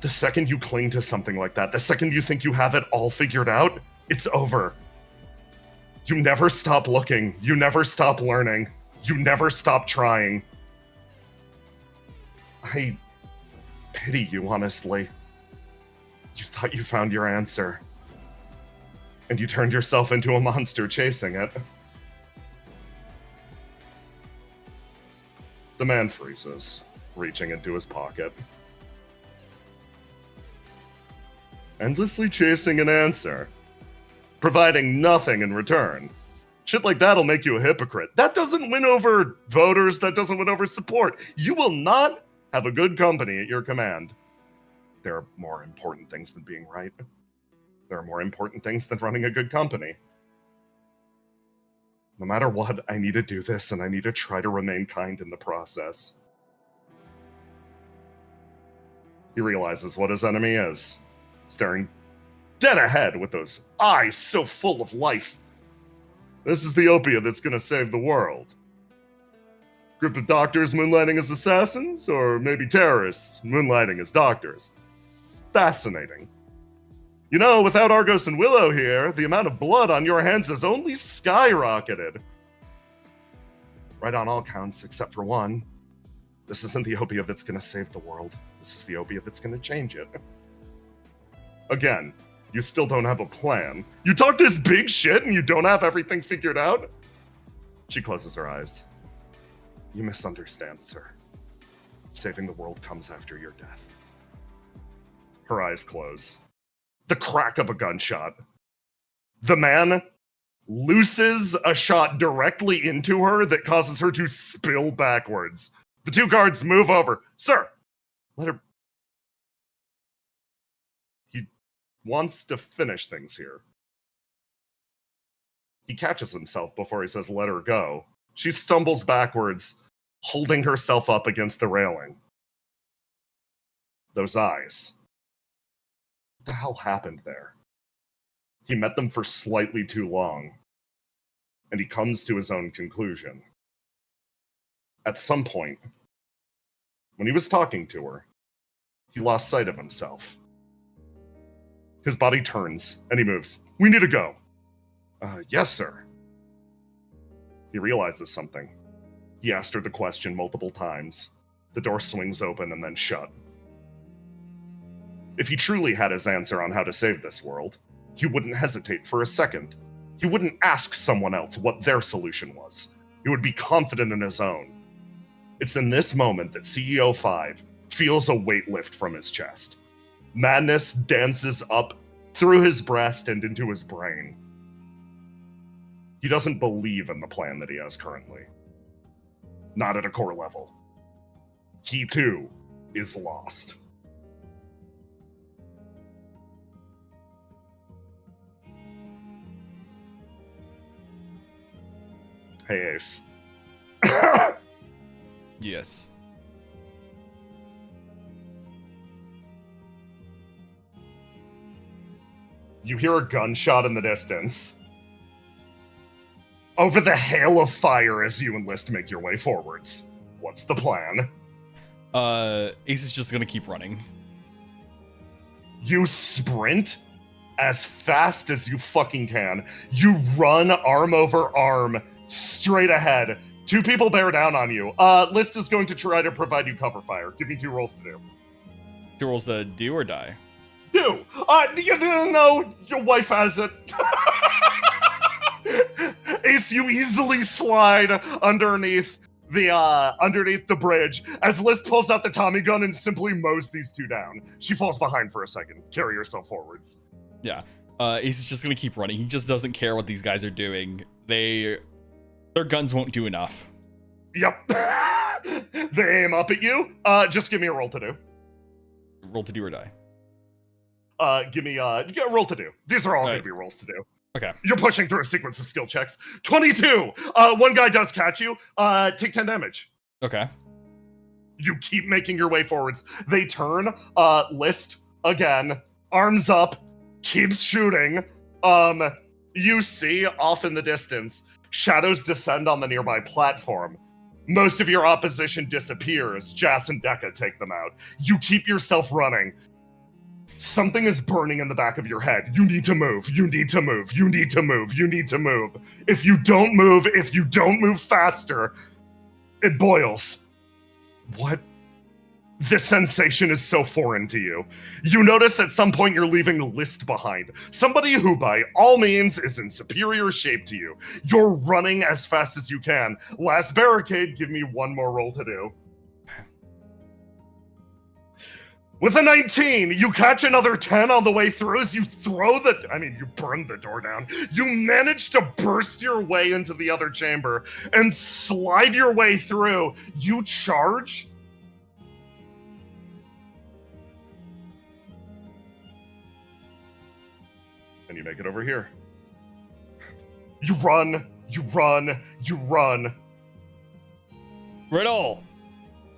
The second you cling to something like that, the second you think you have it all figured out, it's over. You never stop looking. You never stop learning. You never stop trying. I pity you, honestly. You thought you found your answer. And you turned yourself into a monster chasing it. The man freezes, reaching into his pocket. Endlessly chasing an answer, providing nothing in return. Shit like that'll make you a hypocrite. That doesn't win over voters, that doesn't win over support. You will not have a good company at your command. There are more important things than being right. There are more important things than running a good company. No matter what, I need to do this, and I need to try to remain kind in the process. He realizes what his enemy is, staring dead ahead with those eyes so full of life. This is the opiate that's gonna save the world. Group of doctors moonlighting as assassins, or maybe terrorists moonlighting as doctors. Fascinating. You know, without Argos and Willow here, the amount of blood on your hands has only skyrocketed. Right on all counts, except for one. This isn't the opiate that's gonna save the world. This is the opiate that's gonna change it. Again, you still don't have a plan. You talk this big shit and you don't have everything figured out? She closes her eyes. You misunderstand, sir. Saving the world comes after your death. Her eyes close. The crack of a gunshot. The man looses a shot directly into her that causes her to spill backwards. The two guards move over. Sir, let her... He wants to finish things here. He catches himself before he says, let her go. She stumbles backwards, holding herself up against the railing. Those eyes. What the hell happened there? He met them for slightly too long, and he comes to his own conclusion. At some point, when he was talking to her, he lost sight of himself. His body turns, and he moves. We need to go. Yes, sir. He realizes something. He asked her the question multiple times. The door swings open and then shut. If he truly had his answer on how to save this world, he wouldn't hesitate for a second. He wouldn't ask someone else what their solution was. He would be confident in his own. It's in this moment that CEO 5 feels a weight lift from his chest. Madness dances up through his breast and into his brain. He doesn't believe in the plan that he has currently. Not at a core level. He too is lost. Hey, Ace. Yes. You hear a gunshot in the distance. Over the hail of fire as you and List make your way forwards. What's the plan? Ace is just gonna keep running. You sprint as fast as you fucking can. You run arm over arm, straight ahead. 2 people bear down on you. List is going to try to provide you cover fire. Give me 2 rolls to do. 2 rolls to do or die. Do! No, your wife has it. Ace, you easily slide underneath the bridge as Liz pulls out the Tommy gun and simply mows these 2 down. She falls behind for a second. Carry yourself forwards. Yeah. Ace is just gonna keep running. He just doesn't care what these guys are doing. Their guns won't do enough. Yep. They aim up at you. Just give me a roll to do. Roll to do or die. Give me a roll to do. These are all Right. gonna be rolls to do. Okay. You're pushing through a sequence of skill checks. 22! One guy does catch you. Take 10 damage. Okay. You keep making your way forwards. They turn, List again, arms up, keeps shooting. You see off in the distance, shadows descend on the nearby platform. Most of your opposition disappears. Jas and Dekka take them out. You keep yourself running. Something is burning in the back of your head. You need to move. You need to move. You need to move. You need to move. If you don't move faster, it boils. What? This sensation is so foreign to you. You notice at some point you're leaving List behind. Somebody who, by all means, is in superior shape to you. You're running as fast as you can. Last barricade, give me 1 more roll to do. With a 19, you catch another 10 on the way through as you you burn the door down. You manage to burst your way into the other chamber and slide your way through. You charge. And you make it over here. You run, you run, you run. Riddle!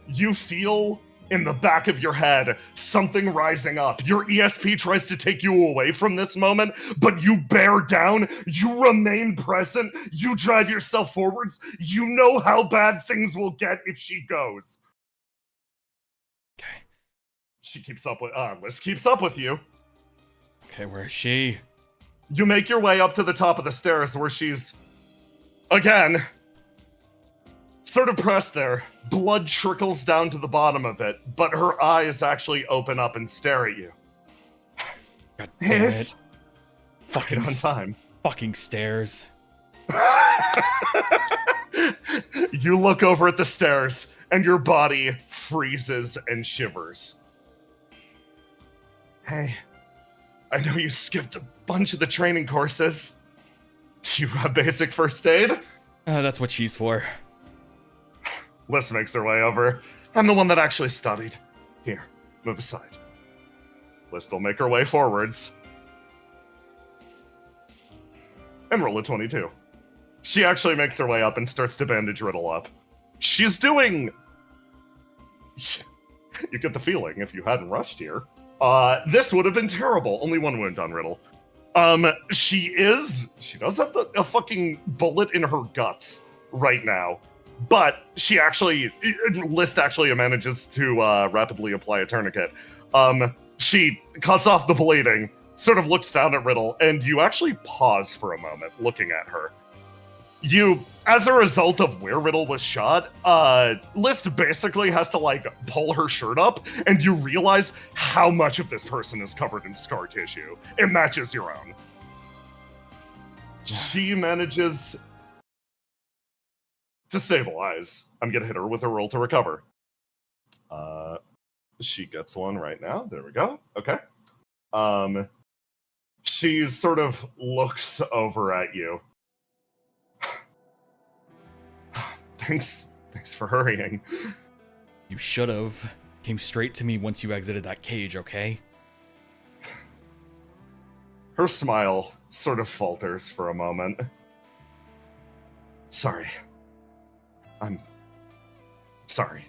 You feel in the back of your head something rising up. Your ESP tries to take you away from this moment, but you bear down, you remain present, you drive yourself forwards. You know how bad things will get if she goes. Okay. She keeps up with, Liz keeps up with you. Okay, where is she? You make your way up to the top of the stairs where she's, again, sort of pressed there. Blood trickles down to the bottom of it, but her eyes actually open up and stare at you. God damn Hiss. it. Fucking on time. Fucking stairs. You look over at the stairs, and your body freezes and shivers. Hey, I know you skipped a bunch of the training courses. Do you have basic first aid? That's what she's for. Liz makes her way over. I'm the one that actually studied. Here, move aside. Liz will make her way forwards. And roll a 22. She actually makes her way up and starts to bandage Riddle up. She's doing... You get the feeling, if you hadn't rushed here, this would have been terrible. Only 1 wound on Riddle. She does have a fucking bullet in her guts right now. But List actually manages to rapidly apply a tourniquet. She cuts off the bleeding, sort of looks down at Riddle, and you actually pause for a moment looking at her. You, as a result of where Riddle was shot, List basically has to, pull her shirt up, and you realize how much of this person is covered in scar tissue. It matches your own. She manages to stabilize. I'm gonna hit her with a roll to recover. She gets one right now. There we go. Okay. She sort of looks over at you. Thanks for hurrying. You should have. Came straight to me once you exited that cage, okay? Her smile sort of falters for a moment. Sorry. I'm sorry.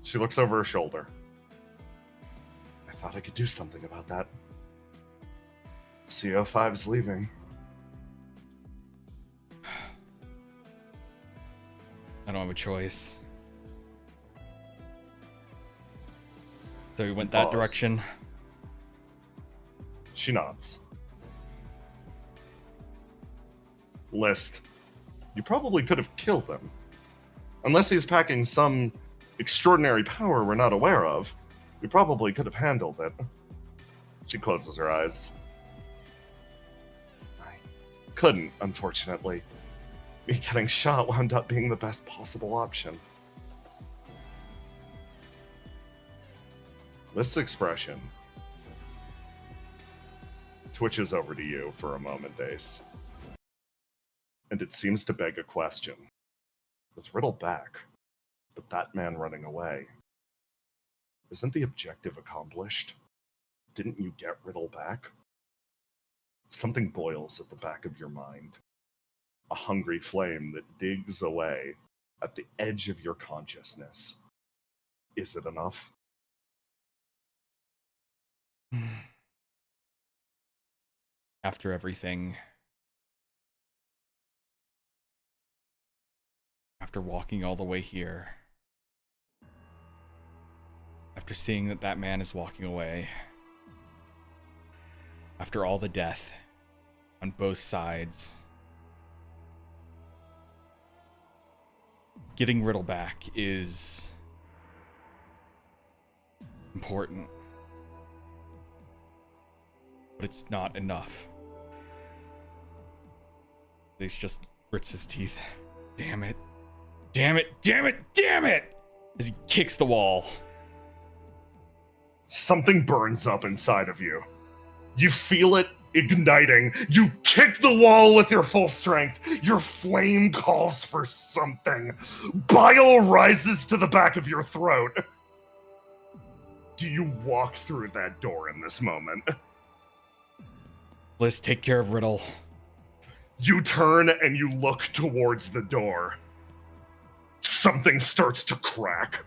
She looks over her shoulder. I thought I could do something about that. CO5's leaving. I don't have a choice. So we went that Pause. direction. She nods. List. You probably could have killed him. Unless he's packing some extraordinary power we're not aware of, we probably could have handled it. She closes her eyes. I couldn't, unfortunately. Me getting shot wound up being the best possible option. List's expression twitches over to you for a moment, Ace. And it seems to beg a question. Was Riddle back? But that man running away. Isn't the objective accomplished? Didn't you get Riddle back? Something boils at the back of your mind. A hungry flame that digs away at the edge of your consciousness. Is it enough? After everything. After walking all the way here. After seeing that that man is walking away. After all the death on both sides. Getting Riddle back is important. But it's not enough. Ace just grits his teeth. Damn it. Damn it. Damn it. Damn it! As he kicks the wall. Something burns up inside of you. You feel it igniting. You kick the wall with your full strength. Your flame calls for something. Bile rises to the back of your throat. Do you walk through that door in this moment? Let's take care of Riddle. You turn and you look towards the door. Something starts to crack.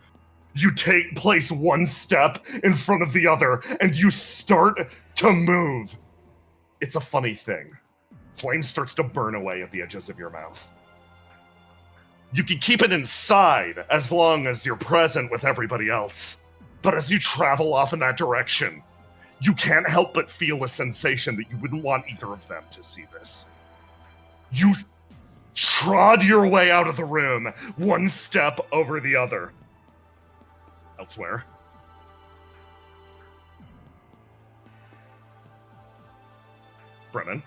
You place one step in front of the other, and you start to move. It's a funny thing. Flame starts to burn away at the edges of your mouth. You can keep it inside as long as you're present with everybody else. But as you travel off in that direction, you can't help but feel a sensation that you wouldn't want either of them to see this. You trod your way out of the room, one step over the other. Elsewhere. Brennan.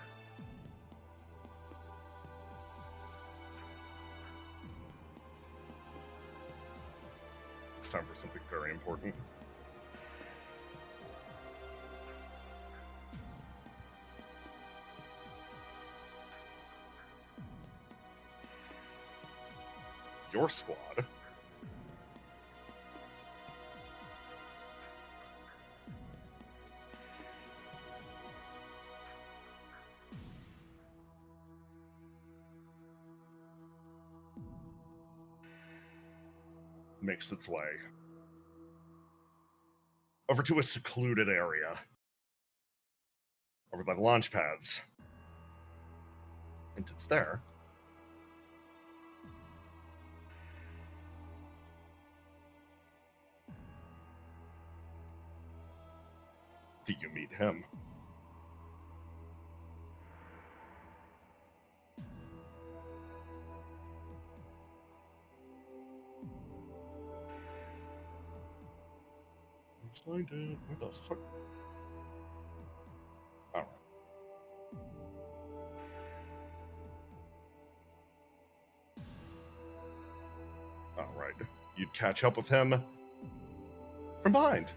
It's time for something very important. Your squad makes its way over to a secluded area over by the launch pads. And it's there. Do you meet him? Let's find it. Where the fuck? Alright. Alright. You'd catch up with him from behind.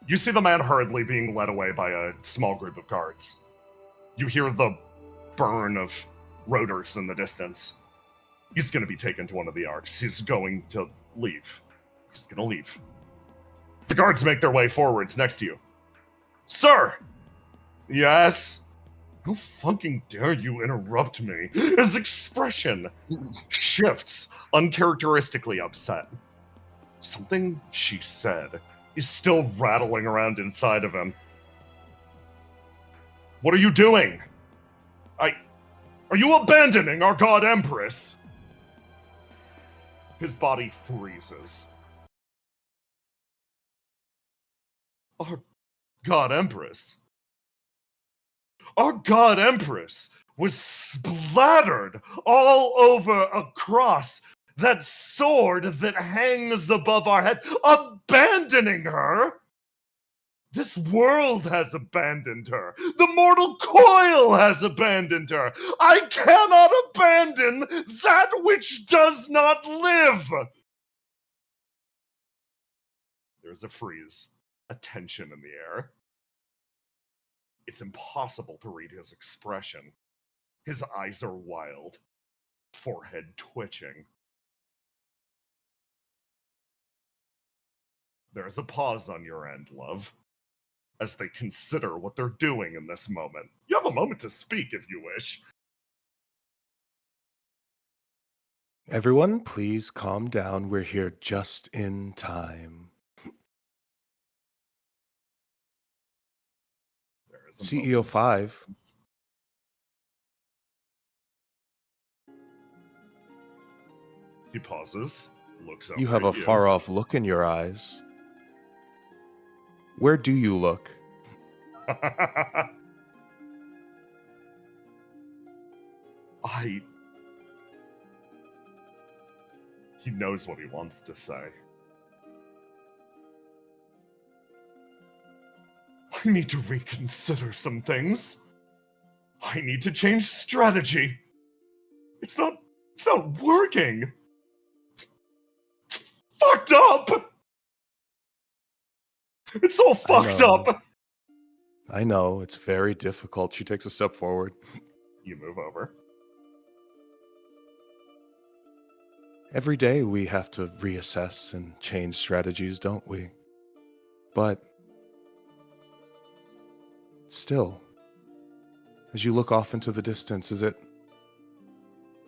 You see the man hurriedly being led away by a small group of guards. You hear the burn of rotors in the distance. He's going to be taken to one of the arcs. He's going to leave. He's going to leave. The guards make their way forwards next to you. Sir! Yes? How fucking dare you interrupt me? His expression shifts, uncharacteristically upset. Something she said is still rattling around inside of him. What are you doing? Are you abandoning our god Empress? His body freezes. Our god Empress? Our god Empress was splattered all over across that sword that hangs above our head, abandoning her? This world has abandoned her. The mortal coil has abandoned her. I cannot abandon that which does not live. There's a freeze, a tension in the air. It's impossible to read his expression. His eyes are wild, forehead twitching. There's a pause on your end, love, as they consider what they're doing in this moment. You have a moment to speak if you wish. Everyone, please calm down. We're here just in time. There is a CEO moment. 5. He pauses, looks over You have a at you. far-off look in your eyes. Where do you look? He knows what he wants to say. I need to reconsider some things. I need to change strategy. It's not working. It's fucked up. It's all fucked up. I know, it's very difficult. She takes a step forward. You move over. Every day we have to reassess and change strategies, don't we? But still, as you look off into the distance, is it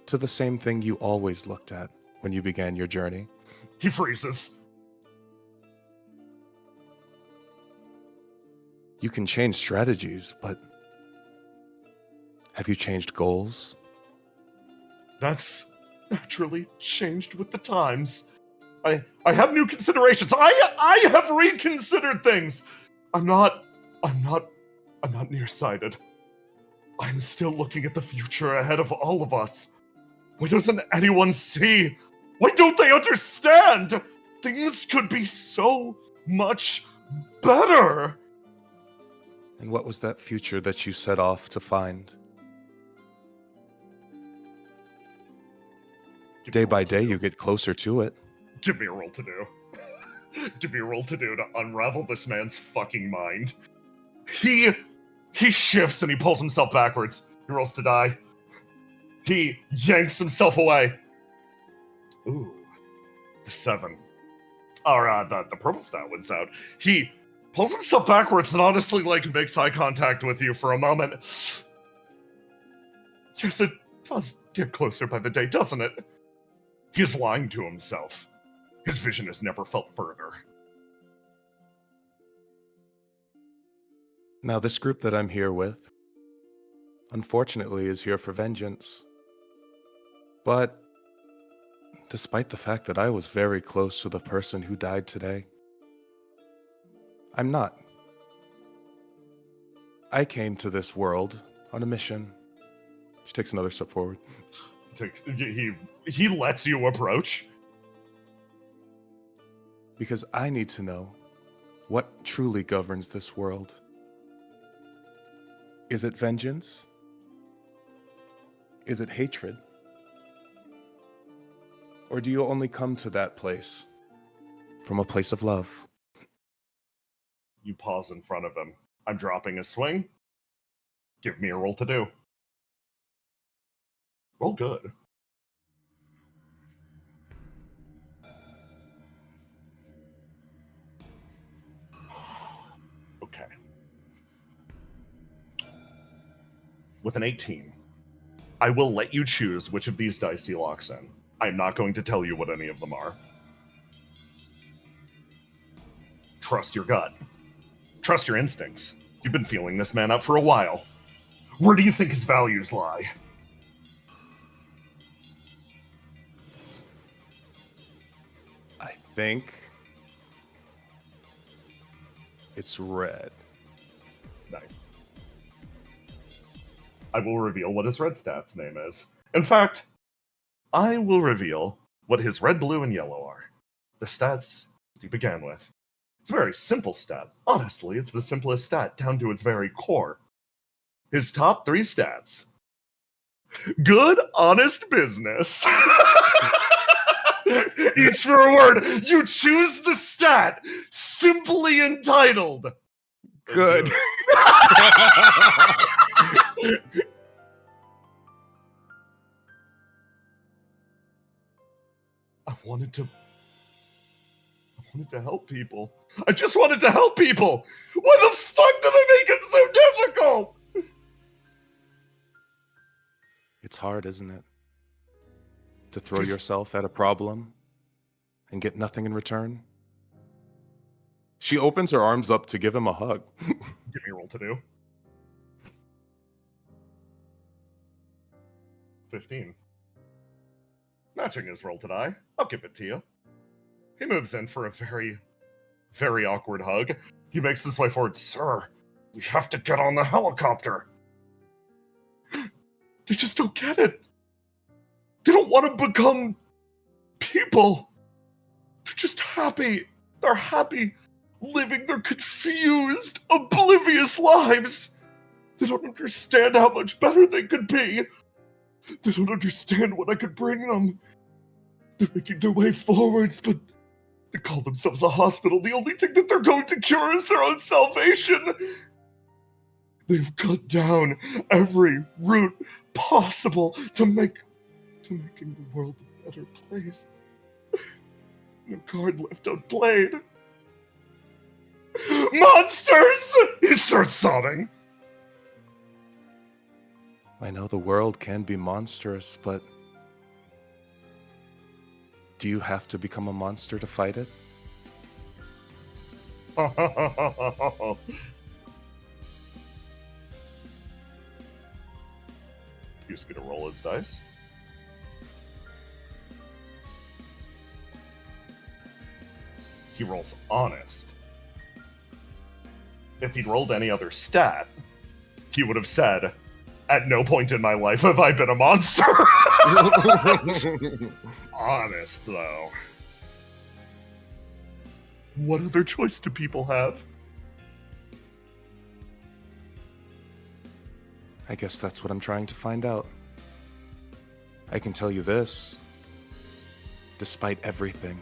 to the same thing you always looked at when you began your journey? He freezes. You can change strategies, but have you changed goals? That's naturally changed with the times. I have new considerations. I have reconsidered things. I'm not nearsighted. I'm still looking at the future ahead of all of us. Why doesn't anyone see? Why don't they understand? Things could be so much better. And what was that future that you set off to find? Day by day, you get closer to it. Give me a roll to do. Give me a roll to do to unravel this man's fucking mind. He shifts and he pulls himself backwards. He rolls to die. He yanks himself away. Ooh, the 7. Or the purple stat wins out. He pulls himself backwards and honestly, makes eye contact with you for a moment. Yes, it does get closer by the day, doesn't it? He is lying to himself. His vision has never felt further. Now, this group that I'm here with, unfortunately, is here for vengeance. But despite the fact that I was very close to the person who died today, I'm not. I came to this world on a mission. She takes another step forward. He lets you approach. Because I need to know what truly governs this world. Is it vengeance? Is it hatred? Or do you only come to that place from a place of love? You pause in front of him. I'm dropping a swing. Give me a roll to do. Roll good. Okay. with an 18. I will let you choose which of these dice he locks in. I'm not going to tell you what any of them are. Trust your gut. Trust your instincts. You've been feeling this man out for a while. Where do you think his values lie? I think it's red. Nice. I will reveal what his red stats name is. In fact, I will reveal what his red, blue, and yellow are. The stats he began with. It's a very simple stat. Honestly, it's the simplest stat down to its very core. His top 3 stats. Good, honest business. Each for a word. You choose the stat simply entitled. Good. I wanted to help people. I just wanted to help people. Why the fuck do they make it so difficult? It's hard, isn't it? To throw yourself at a problem and get nothing in return. She opens her arms up to give him a hug. Give me a roll to do. 15. Matching his roll to die. I'll give it to you. He moves in for a very, very awkward hug. He makes his way forward. Sir, we have to get on the helicopter. They just don't get it. They don't want to become people. They're just happy. They're happy living their confused, oblivious lives. They don't understand how much better they could be. They don't understand what I could bring them. They're making their way forwards, but they call themselves a hospital. The only thing that they're going to cure is their own salvation. They've cut down every route possible to making the world a better place. No card left unplayed. Monsters! He starts sobbing. I know the world can be monstrous, but do you have to become a monster to fight it? He's gonna roll his dice. He rolls honest. If he'd rolled any other stat, he would have said, at no point in my life have I been a monster. Honest, though. What other choice do people have? I guess that's what I'm trying to find out. I can tell you this. Despite everything,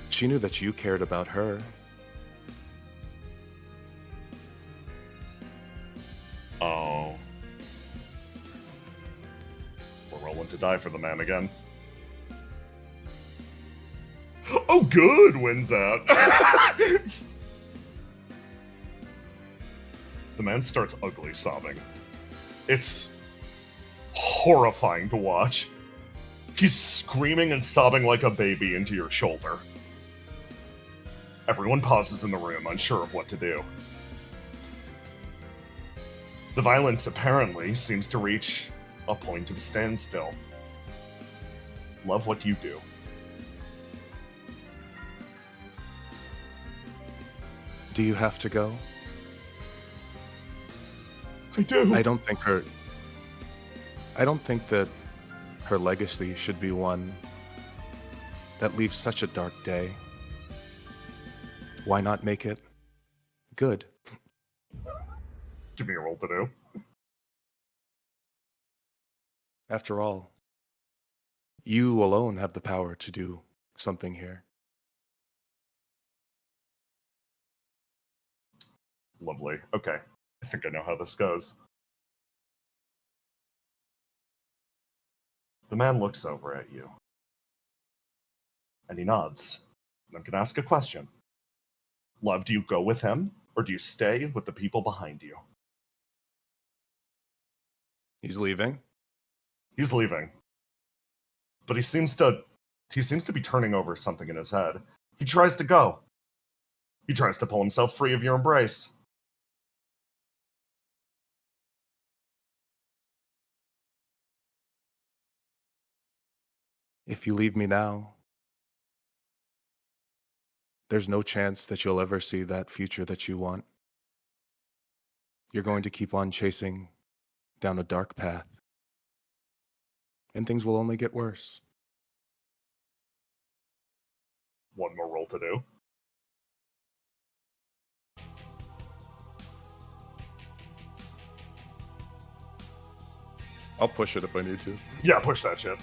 she knew that you cared about her. Oh. We're rolling to die for the man again. Oh, good! Wins out. The man starts ugly sobbing. It's horrifying to watch. He's screaming and sobbing like a baby into your shoulder. Everyone pauses in the room, unsure of what to do. The violence apparently seems to reach a point of standstill. Love what you do. Do you have to go? I do. I don't think that her legacy should be one that leaves such a dark day. Why not make it good? Give me a roll to do. After all, you alone have the power to do something here. Lovely. Okay. I think I know how this goes. The man looks over at you. And he nods. And I'm going to ask a question. Love, do you go with him, or do you stay with the people behind you? He's leaving. He's leaving. But he seems to be turning over something in his head. He tries to go. He tries to pull himself free of your embrace. If you leave me now, there's no chance that you'll ever see that future that you want. You're going to keep on chasing down a dark path, and things will only get worse. One more roll to do. I'll push it if I need to. Yeah, push that shit.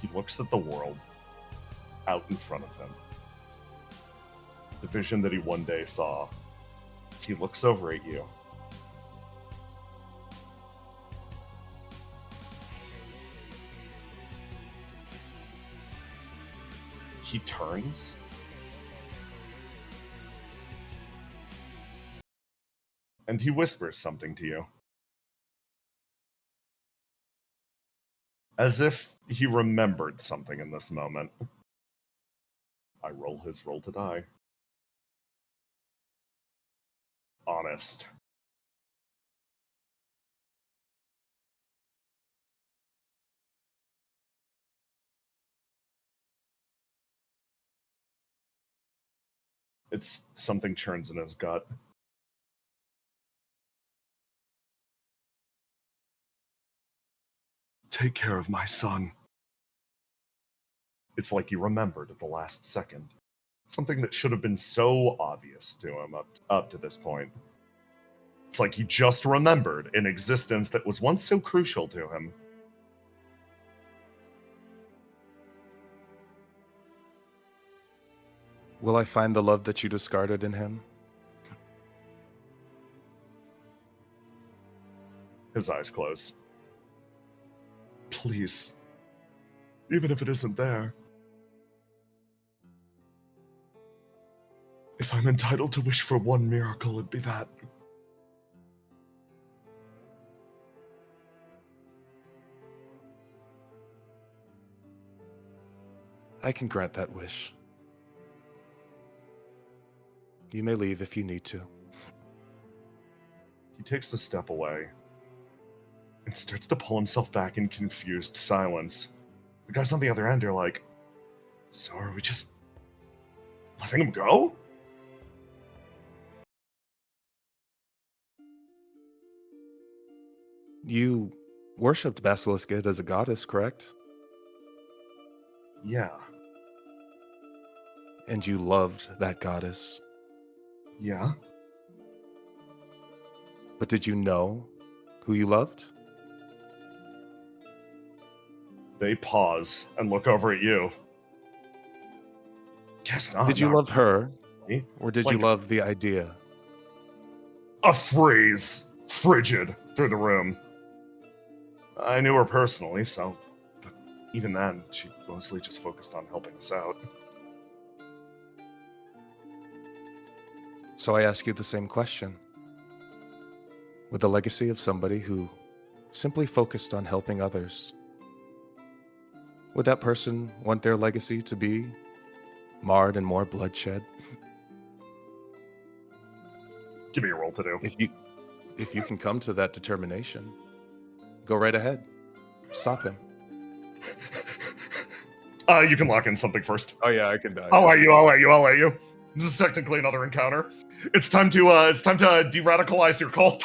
He looks at the world out in front of him. The vision that he one day saw. He looks over at you. He turns. And he whispers something to you. As if he remembered something in this moment. I roll his roll to die. Honest. It's something churns in his gut. Take care of my son. It's like he remembered at the last second. Something that should have been so obvious to him up to this point. It's like he just remembered an existence that was once so crucial to him. Will I find the love that you discarded in him? His eyes close. Please. Even if it isn't there. If I'm entitled to wish for one miracle, it'd be that. I can grant that wish. You may leave if you need to. He takes a step away and starts to pull himself back in confused silence. The guys on the other end are like, so are we just letting him go? You worshipped Basilisk as a goddess, correct? Yeah. And you loved that goddess. Yeah? But did you know who you loved? They pause and look over at you. Guess not. Did you not love her? really. Or did Like- you love the idea? A freeze, frigid, through the room. I knew her personally, so... But even then, she mostly just focused on helping us out. So I ask you the same question. With the legacy of somebody who simply focused on helping others, would that person want their legacy to be marred in more bloodshed? Give me a roll to do. If you can come to that determination, go right ahead. Stop him. You can lock in something first. Oh yeah, I can die. I'll let you. This is technically another encounter. It's time to de-radicalize your cult.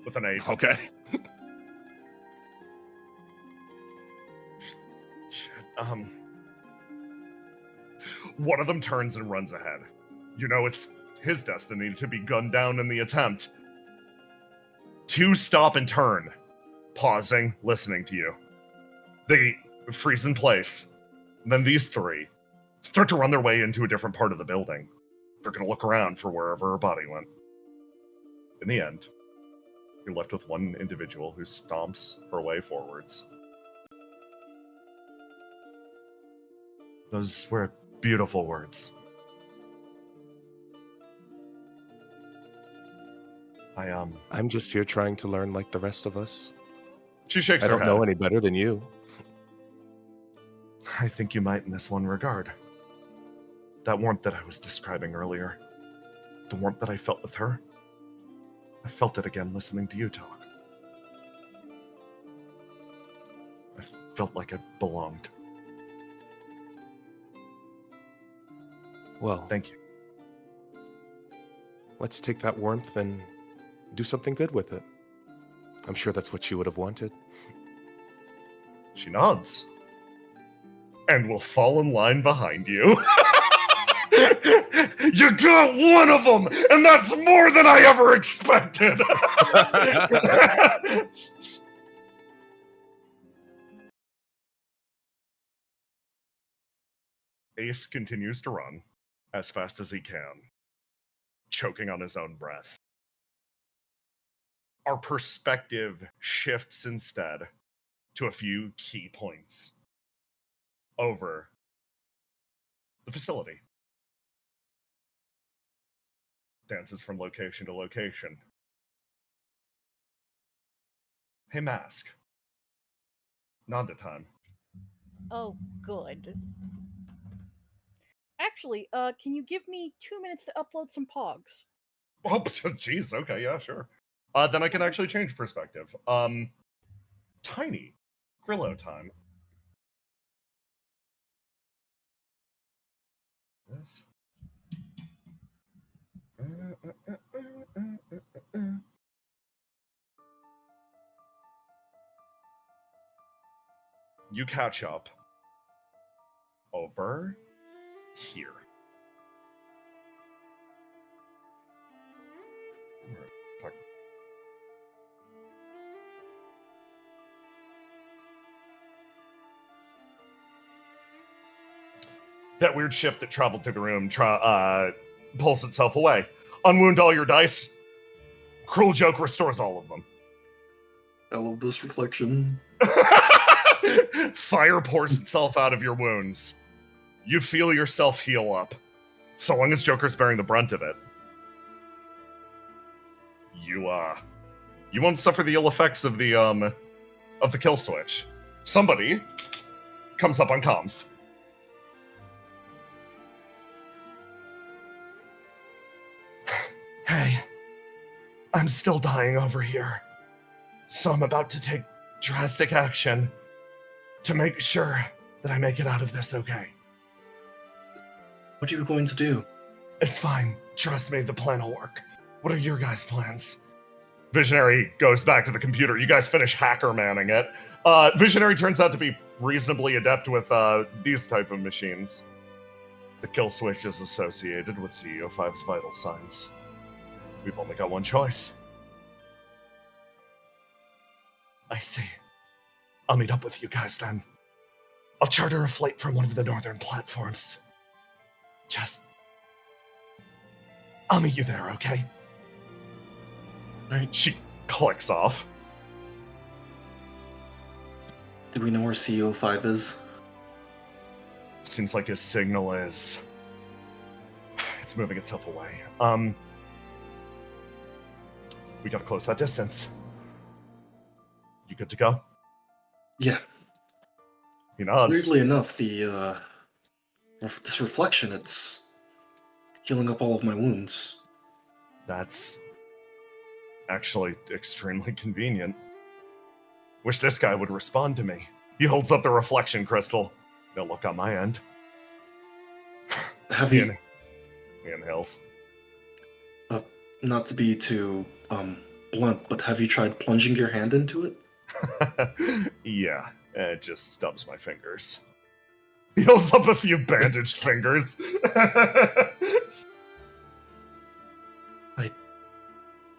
With an 8. Okay. Shit. One of them turns and runs ahead. You know it's his destiny to be gunned down in the attempt. 2 stop and turn, pausing, listening to you. They freeze in place. And then these 3 start to run their way into a different part of the building. They're gonna look around for wherever her body went. In the end, you're left with one individual who stomps her way forwards. Those were beautiful words. I'm just here trying to learn like the rest of us. She shakes I her don't head. know any better than you. I think you might in this one regard. That warmth that I was describing earlier, the warmth that I felt with her, I felt it again listening to you talk. I felt like I belonged. Well, Thank you. let's take that warmth and do something good with it. I'm sure that's what you would have wanted. She nods. And will fall in line behind you. You got one of them, and that's more than I ever expected. Ace continues to run as fast as he can, choking on his own breath. Our perspective shifts instead to a few key points over the facility. Dances from location to location. Hey, Mask. Nanda time. Oh, good. Actually, can you give me 2 minutes to upload some pogs? Oh, jeez. Okay, yeah, sure. Then I can actually change perspective. Tiny. Grillo time. This. You catch up over here. That weird shift that traveled through the room pulls itself away. Unwound all your dice. Cruel Joke restores all of them. I love this reflection. Fire pours itself out of your wounds. You feel yourself heal up. So long as Joker's bearing the brunt of it. You won't suffer the ill effects of the kill switch. Somebody comes up on comms. Hey, I'm still dying over here. So I'm about to take drastic action to make sure that I make it out of this okay. What are you going to do? It's fine. Trust me, the plan will work. What are your guys' plans? Visionary goes back to the computer. You guys finish hacker manning it. Visionary turns out to be reasonably adept with these type of machines. The kill switch is associated with CEO5's vital signs. We've only got one choice. I see. I'll meet up with you guys then. I'll charter a flight from one of the northern platforms. I'll meet you there, okay? Right. She clicks off. Do we know where CO5 is? Seems like his signal is... It's moving itself away. We gotta close that distance. You good to go? Yeah. He nods. Weirdly enough, this reflection, it's healing up all of my wounds. That's actually extremely convenient. Wish this guy would respond to me. He holds up the reflection crystal. No look on my end. Have He you, he inhales. not to be too blunt, but have you tried plunging your hand into it? Yeah, it just stubs my fingers. He holds up a few bandaged fingers.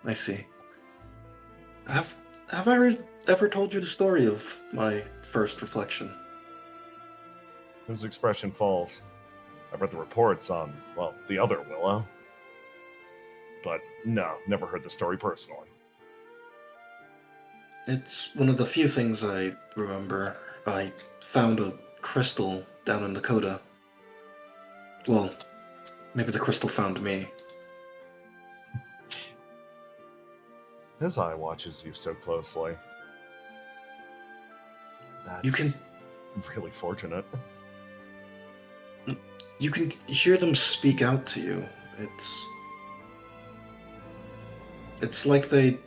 I see. Have I ever told you the story of my first reflection? His expression falls. I've read the reports on, well, the other Willow. but no, never heard the story personally. It's one of the few things I remember. I found a crystal down in Dakota. Well, maybe the crystal found me. His eye watches you so closely. That's You can- really fortunate. You can hear them speak out to you. It's like they,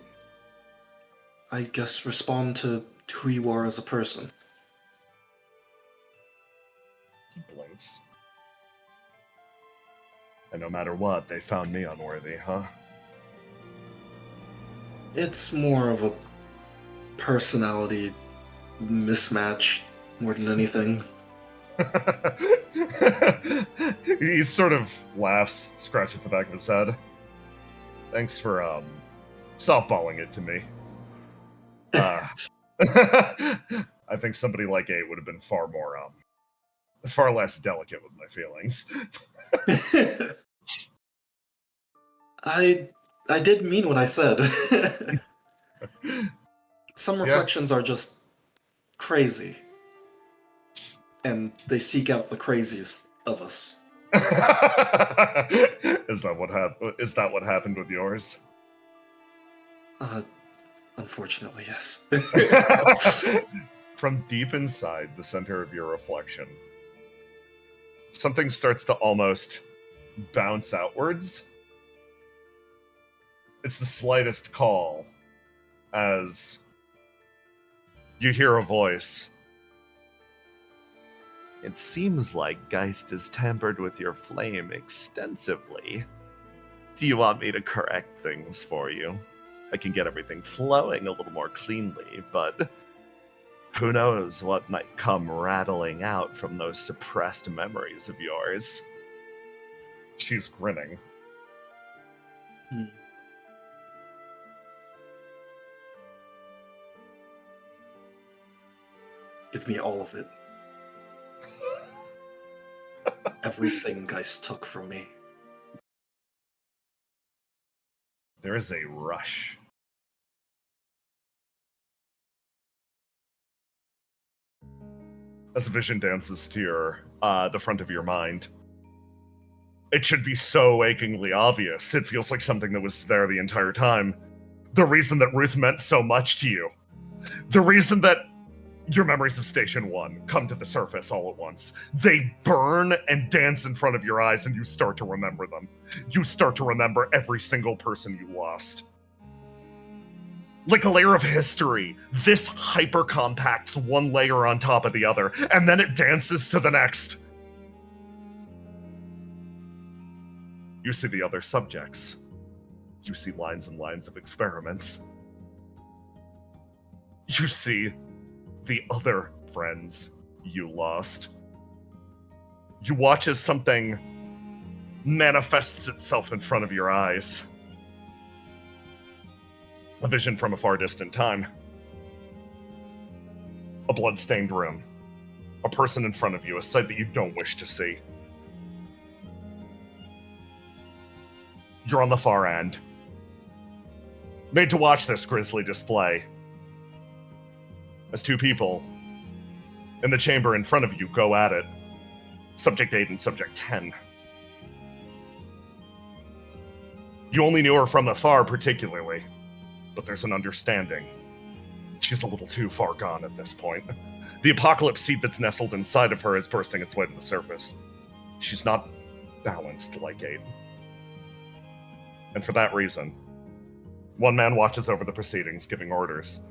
I guess, respond to who you are as a person. He blinks. And no matter what, they found me unworthy, huh? It's more of a personality mismatch more than anything. He sort of laughs, scratches the back of his head. Thanks for softballing it to me. I think somebody like A would have been far less delicate with my feelings. I did mean what I said. Some reflections are just crazy. And they seek out the craziest of us. Is that what happened with yours? Unfortunately, yes. From deep inside the center of your reflection, something starts to almost bounce outwards. It's the slightest call as you hear a voice. It seems like Geist has tampered with your flame extensively. Do you want me to correct things for you? I can get everything flowing a little more cleanly, but who knows what might come rattling out from those suppressed memories of yours. She's grinning. Give me all of it. Everything Geist took from me. There is a rush. As the vision dances to the front of your mind, it should be so achingly obvious. It feels like something that was there the entire time. The reason that Ruth meant so much to you. The reason that your memories of Station 1 come to the surface all at once. They burn and dance in front of your eyes, and you start to remember them. You start to remember every single person you lost. Like a layer of history, this hyper-compacts one layer on top of the other, and then it dances to the next. You see the other subjects. You see lines and lines of experiments. You see the other friends you lost. You watch as something manifests itself in front of your eyes. A vision from a far distant time. A blood-stained room. A person in front of you, a sight that you don't wish to see. You're on the far end. Made to watch this grisly display. As two people in the chamber in front of you go at it. Subject 8 and Subject 10. You only knew her from afar particularly, but there's an understanding. She's a little too far gone at this point. The apocalypse seed that's nestled inside of her is bursting its way to the surface. She's not balanced like 8. And for that reason, one man watches over the proceedings, giving orders.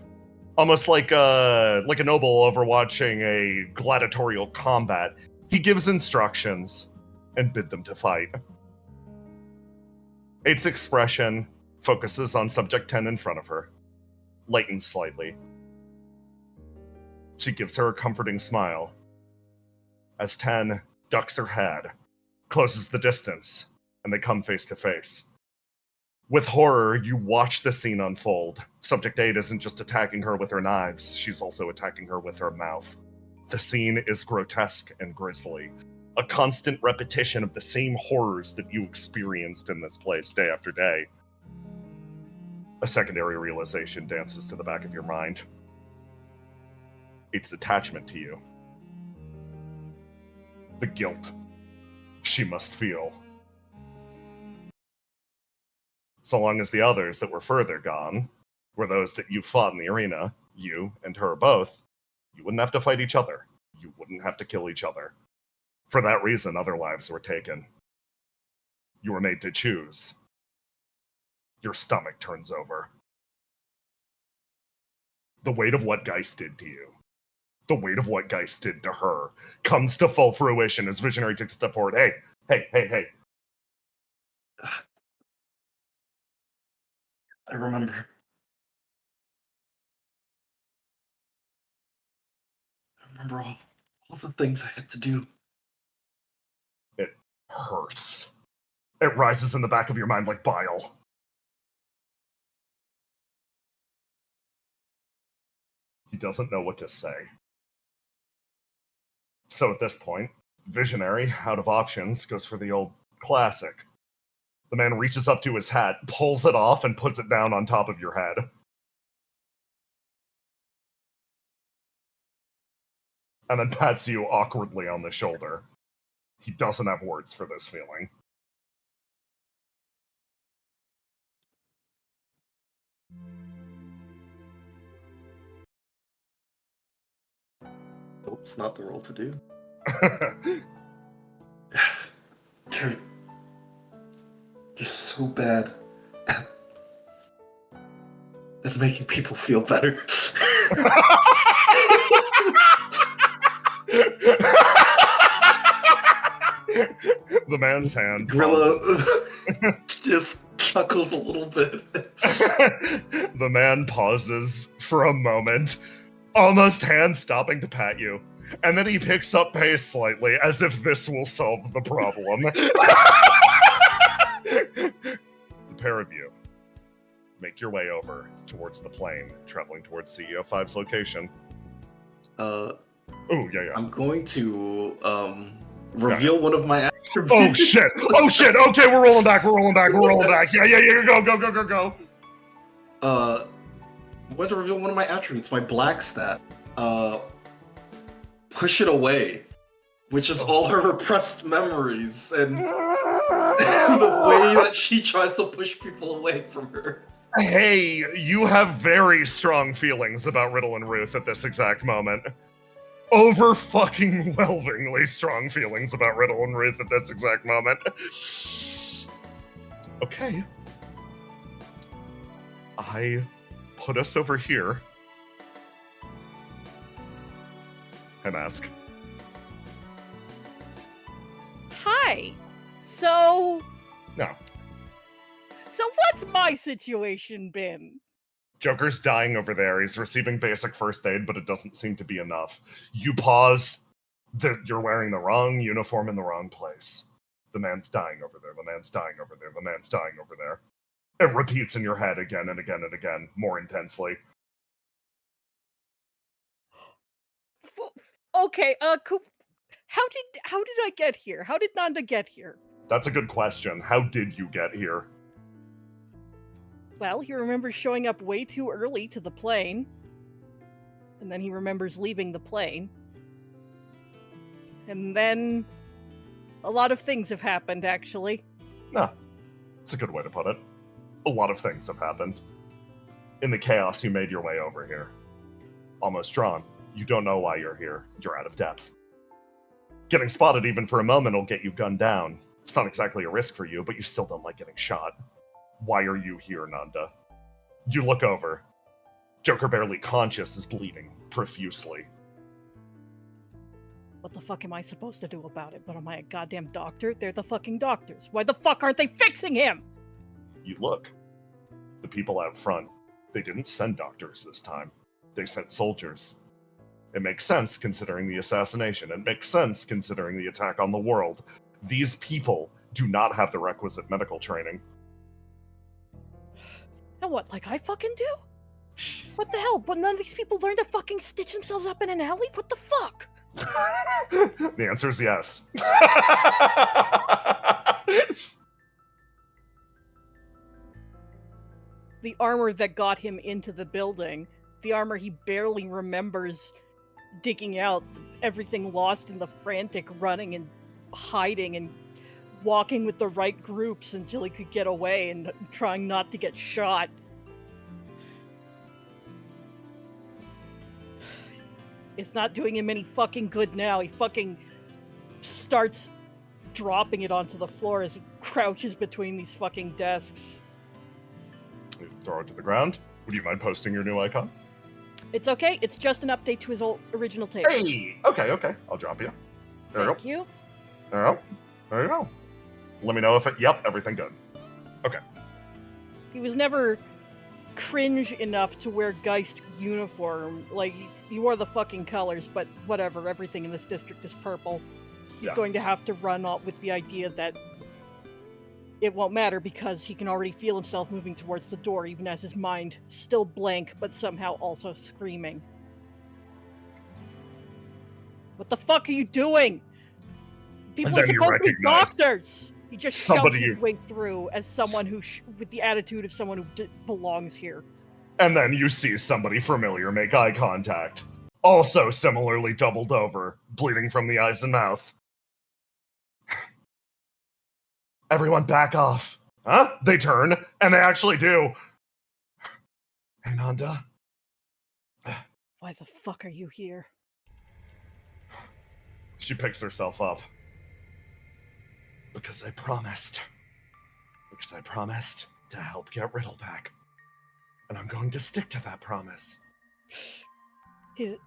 Almost like a noble overwatching a gladiatorial combat. He gives instructions and bid them to fight. 8's expression focuses on Subject 10 in front of her, lightens slightly. She gives her a comforting smile as 10 ducks her head, closes the distance, and they come face to face. With horror, you watch the scene unfold. Subject 8 isn't just attacking her with her knives, she's also attacking her with her mouth. The scene is grotesque and grisly. A constant repetition of the same horrors that you experienced in this place day after day. A secondary realization dances to the back of your mind. It's attachment to you. The guilt she must feel. So long as the others that were further gone were those that you fought in the arena, you and her both, you wouldn't have to fight each other. You wouldn't have to kill each other. For that reason, other lives were taken. You were made to choose. Your stomach turns over. The weight of what Geist did to you, the weight of what Geist did to her, comes to full fruition as Visionary takes a step forward. Hey. I remember. all the things I had to do. It hurts. It rises in the back of your mind like bile. He doesn't know what to say. So at this point, Visionary, out of options, goes for the old classic. The man reaches up to his hat, pulls it off, and puts it down on top of your head. And then pats you awkwardly on the shoulder. He doesn't have words for this feeling. It's not the role to do. You're so bad at making people feel better. The man's hand. Gorilla just chuckles a little bit. The man pauses for a moment, almost hand stopping to pat you, and then he picks up pace slightly as if this will solve the problem. The pair of you make your way over towards the plane, traveling towards CEO 5's location. Yeah. I'm going to reveal one of my attributes. Oh shit! Okay, we're rolling back. Yeah. Go. I'm going to reveal one of my attributes, my black stat. Push it away, which is all her repressed memories and the way that she tries to push people away from her. Hey, you have very strong feelings about Riddle and Ruth at this exact moment. Over-fucking-whelmingly strong feelings about Riddle and Ruth at this exact moment. Okay. I put us over here. Hi, Mask. Hi. So No. What's my situation been? Joker's dying over there. He's receiving basic first aid, but it doesn't seem to be enough. You pause. You're wearing the wrong uniform in the wrong place. The man's dying over there. The man's dying over there. The man's dying over there. It repeats in your head again and again and again, more intensely. Okay, Coop, how did I get here? How did Nanda get here? That's a good question. How did you get here? Well, he remembers showing up way too early to the plane. And then he remembers leaving the plane. And then a lot of things have happened, actually. No, it's a good way to put it. A lot of things have happened. In the chaos, you made your way over here. Almost drawn. You don't know why you're here. You're out of depth. Getting spotted even for a moment will get you gunned down. It's not exactly a risk for you, but you still don't like getting shot. Why are you here, Nanda? You look over. Joker, barely conscious, is bleeding profusely. What the fuck am I supposed to do about it? But am I a goddamn doctor? They're the fucking doctors. Why the fuck aren't they fixing him? You look. The people out front, they didn't send doctors this time. They sent soldiers. It makes sense considering the assassination. It makes sense considering the attack on the world. These people do not have the requisite medical training. And what, like I fucking do? What the hell? But none of these people learn to fucking stitch themselves up in an alley? What the fuck? The answer is yes. The armor that got him into the building, the armor he barely remembers digging out, everything lost in the frantic running and hiding and walking with the right groups until he could get away and trying not to get shot. It's not doing him any fucking good now. He fucking starts dropping it onto the floor as he crouches between these fucking desks. You throw it to the ground. Would you mind posting your new icon? It's okay. It's just an update to his original tape. Hey! Okay. I'll drop you. There you Thank go. you. There you go. Let me know if it... Yep, everything good. Okay. He was never cringe enough to wear Geist uniform. Like, he wore the fucking colors, but whatever. Everything in this district is purple. He's Yeah. going to have to run out with the idea that it won't matter because he can already feel himself moving towards the door, even as his mind still blank, but somehow also screaming. What the fuck are you doing? People And are then you supposed to be recognize doctors! He just somebody shoves his you- way through as someone who, with the attitude of someone who belongs here. And then you see somebody familiar make eye contact. Also similarly doubled over, bleeding from the eyes and mouth. Everyone back off. Huh? They turn, and they actually do. Hey, Nanda. Why the fuck are you here? She picks herself up. Because I promised. Because I promised to help get Riddle back. And I'm going to stick to that promise. He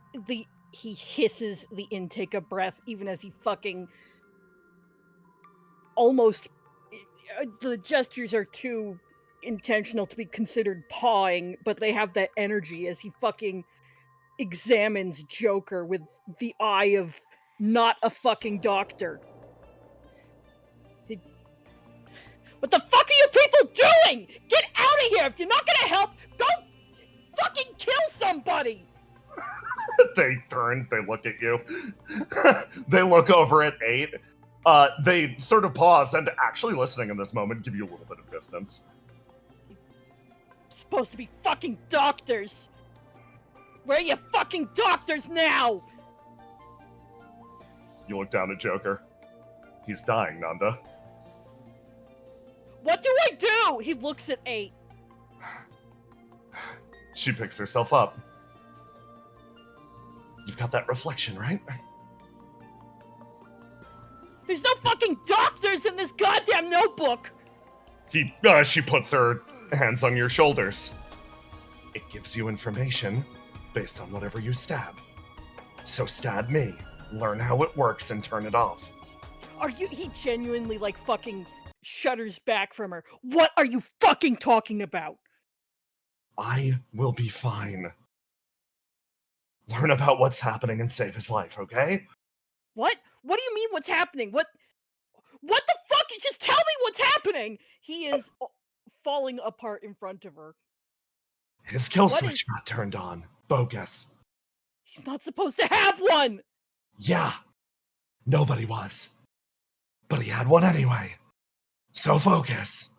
hisses the intake of breath even as he fucking almost the gestures are too intentional to be considered pawing, but they have that energy as he fucking examines Joker with the eye of not a fucking doctor. What the fuck are you people doing? Get out of here! If you're not gonna help, go fucking kill somebody! They turn, they look at you. They look over at 8. They sort of pause and actually listening in this moment give you a little bit of distance. Supposed to be fucking doctors! Where are you fucking doctors now? You look down at Joker. He's dying, Nanda. What do I do? He looks at 8. She picks herself up. You've got that reflection, right? There's no fucking doctors in this goddamn notebook! She puts her hands on your shoulders. It gives you information based on whatever you stab. So stab me, learn how it works, and turn it off. Are you- he genuinely, like, fucking shudders back from her. What are you fucking talking about? I will be fine. Learn about what's happening and save his life, okay? What? What do you mean what's happening? What the fuck? Just tell me what's happening! He is falling apart in front of her. His kill What switch is- got turned on. Bogus. He's not supposed to have one! Yeah. Nobody was. But he had one anyway. So focus.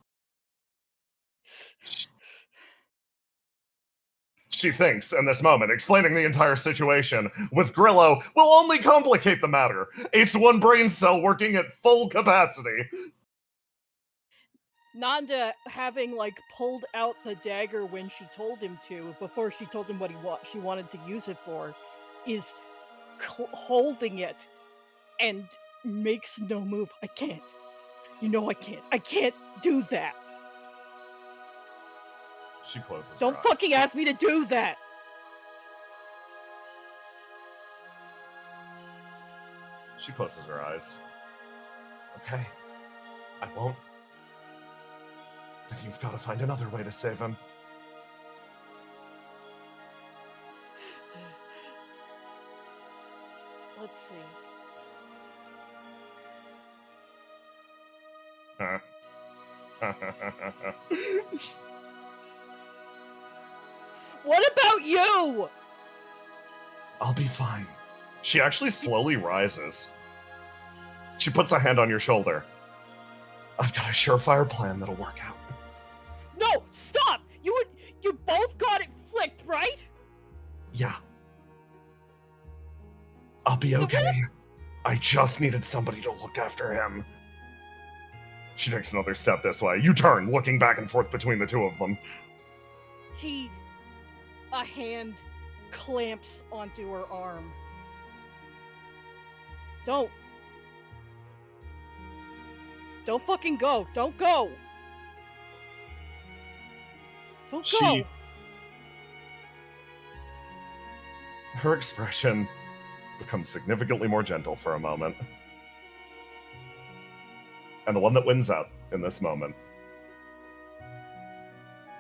She thinks in this moment, explaining the entire situation with Grillo will only complicate the matter. It's one brain cell working at full capacity. Nanda, having, like, pulled out the dagger when she told him to, before she told him what she wanted to use it for, is holding it and makes no move. I can't. You know I can't. I can't do that. She closes Don't her eyes. fucking ask me to do that! She closes her eyes. Okay. I won't. But you've got to find another way to save him. Let's see. What about you? I'll be fine. She actually slowly rises. She puts a hand on your shoulder. I've got a surefire plan that'll work out. No, stop! You both got it flicked, right? Yeah. I'll be okay. I just needed somebody to look after him. She takes another step this way. You turn, looking back and forth between the two of them. A hand clamps onto her arm. Don't fucking go. Don't go. Don't go. Her expression becomes significantly more gentle for a moment. And the one that wins out in this moment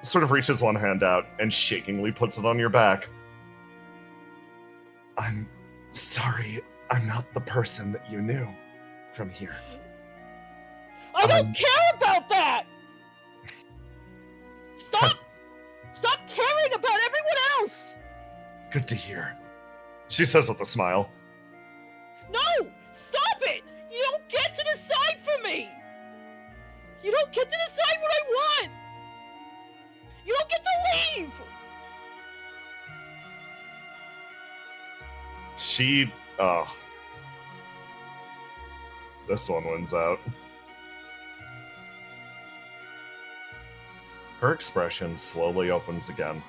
sort of reaches one hand out and shakingly puts it on your back. I'm sorry, I'm not the person that you knew from here. I don't care about that! Stop caring about everyone else! Good to hear. She says with a smile. No! Stop it! You don't get to decide for me! You don't get to decide what I want! You don't get to leave! This one wins out. Her expression slowly opens again.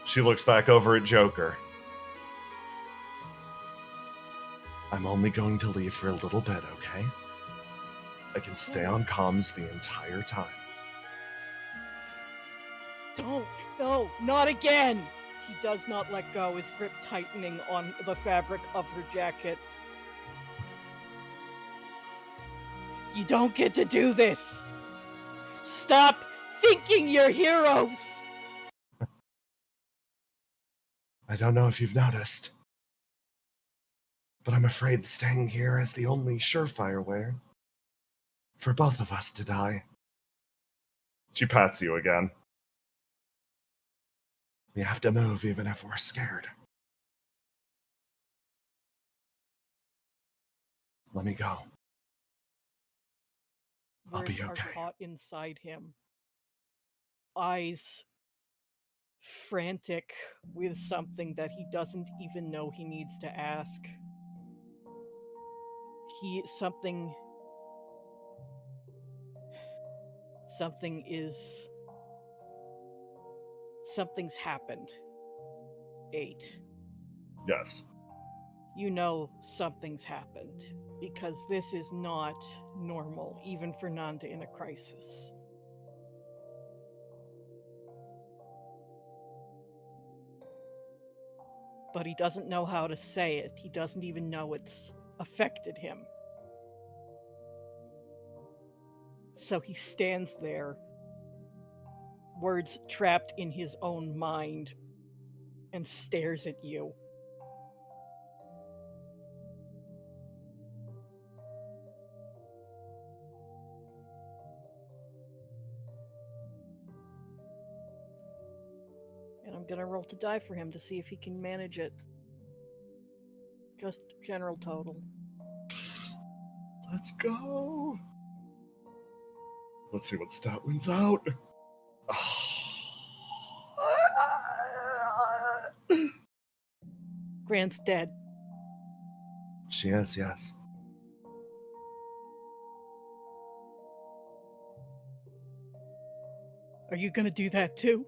She looks back over at Joker. I'm only going to leave for a little bit, okay? I can stay on comms the entire time. Don't. No, not again! He does not let go, his grip tightening on the fabric of her jacket. You don't get to do this! Stop thinking you're heroes! I don't know if you've noticed, but I'm afraid staying here is the only surefire way for both of us to die. She pats you again. We have to move even if we're scared. Let me go. I'll be Words are okay. caught inside him. Eyes frantic with something that he doesn't even know he needs to ask. Something's happened. 8. Yes. You know something's happened, because this is not normal, even for Nanda in a crisis. But he doesn't know how to say it. He doesn't even know it's affected him. So he stands there, words trapped in his own mind, and stares at you. And I'm gonna roll to die for him to see if he can manage it. Just general total. Let's go. Let's see what stat wins out. Grant's dead. She is, yes. Are you gonna do that too?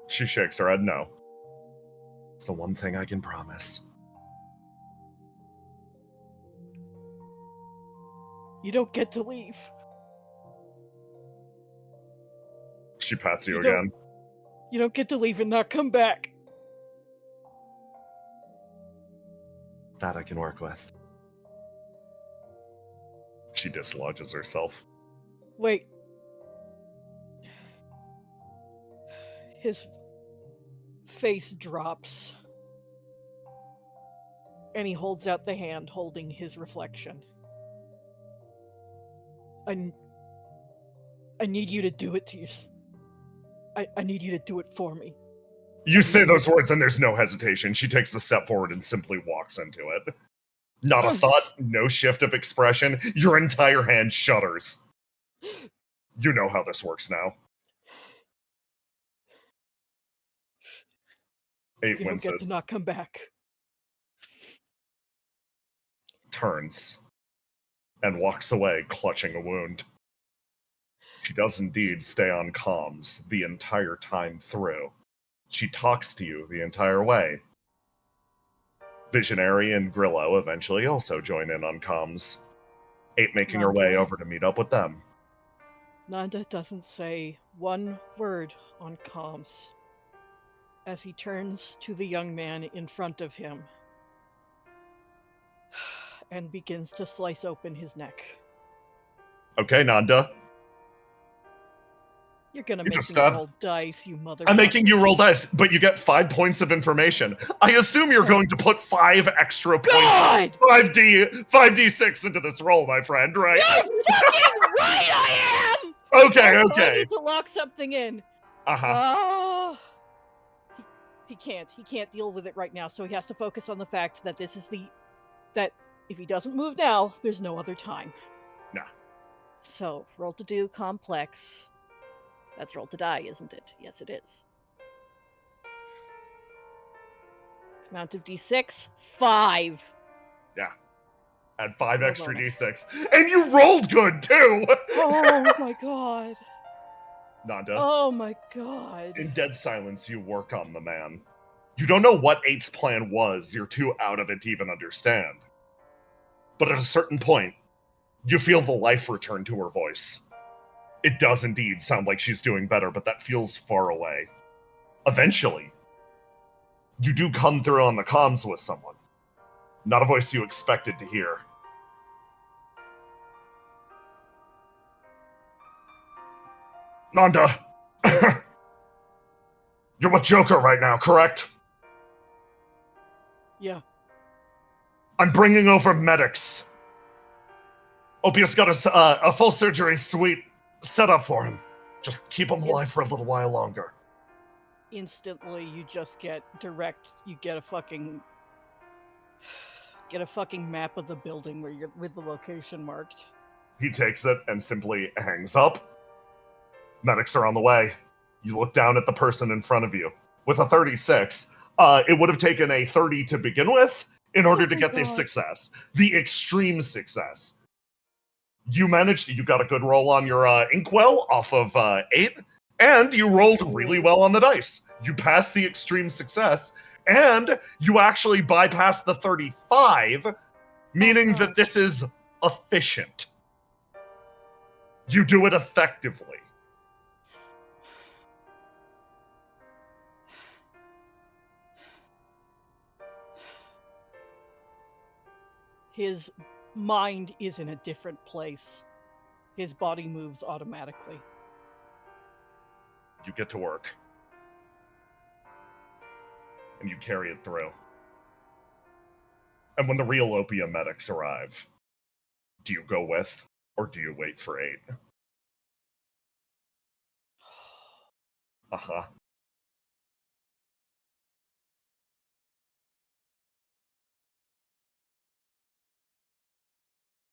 She shakes her head no. It's the one thing I can promise. You don't get to leave. She pats you You don't- again. You don't get to leave and not come back. That I can work with. She dislodges herself. Wait. His face drops. And he holds out the hand holding his reflection. I need you to do it to yourself. I need you to do it for me. You say those words and there's no hesitation. She takes a step forward and simply walks into it. Not a thought, no shift of expression. Your entire hand shudders. You know how this works now. 8 You don't get to winces. not come back. Turns. And walks away, clutching a wound. She does indeed stay on comms the entire time through. She talks to you the entire way. Visionary and Grillo eventually also join in on comms. 8 making her way Nanda. over to meet up with them. Nanda doesn't say one word on comms as he turns to the young man in front of him and begins to slice open his neck. Okay, Nanda. You're gonna You make just me stab. roll dice, you motherfucker. I'm making you roll dice, but you get 5 points of information. I assume you're going to put 5 extra points, God! 5d6 into this roll, my friend, right? You're fucking right, I am! Okay, Also, I okay. need to lock something in. Uh-huh. He can't deal with it right now, so he has to focus on the fact that this is that if he doesn't move now, there's no other time. Nah. So, roll to do complex. That's roll to die, isn't it? Yes, it is. Amount of d6, 5. Yeah. Add 5 No extra bonus. d6. And you rolled good, too! Oh my god. Nanda. Oh my god. In dead silence, you work on the man. You don't know what 8's plan was. You're too out of it to even understand. But at a certain point, you feel the life return to her voice. It does indeed sound like she's doing better, but that feels far away. Eventually, you do come through on the comms with someone. Not a voice you expected to hear. Nanda! You're with Joker right now, correct? Yeah. I'm bringing over medics. Opius got a full surgery suite set up for him. Just keep him alive for a little while longer. Instantly, you just get you get a fucking map of the building where you're with the location marked. He takes it and simply hangs up. Medics are on the way. You look down at the person in front of you. With a 36, it would have taken a 30 to begin with in order to get this success. The extreme success. You got a good roll on your inkwell off of 8, and you rolled really well on the dice. You passed the extreme success, and you actually bypassed the 35, meaning that this is efficient. You do it effectively. His mind is in a different place. His body moves automatically. You get to work. And you carry it through. And when the real opium medics arrive, do you go with, or do you wait for 8? Uh-huh.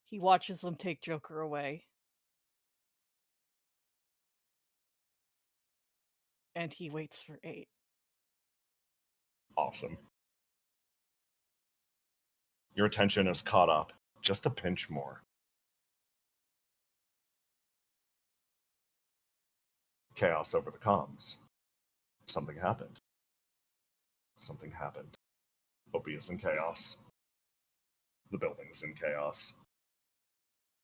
He watches them take Joker away. And he waits for 8. Awesome. Your attention is caught up just a pinch more. Chaos over the comms. Something happened. Something happened. Opie is in chaos. The building is in chaos.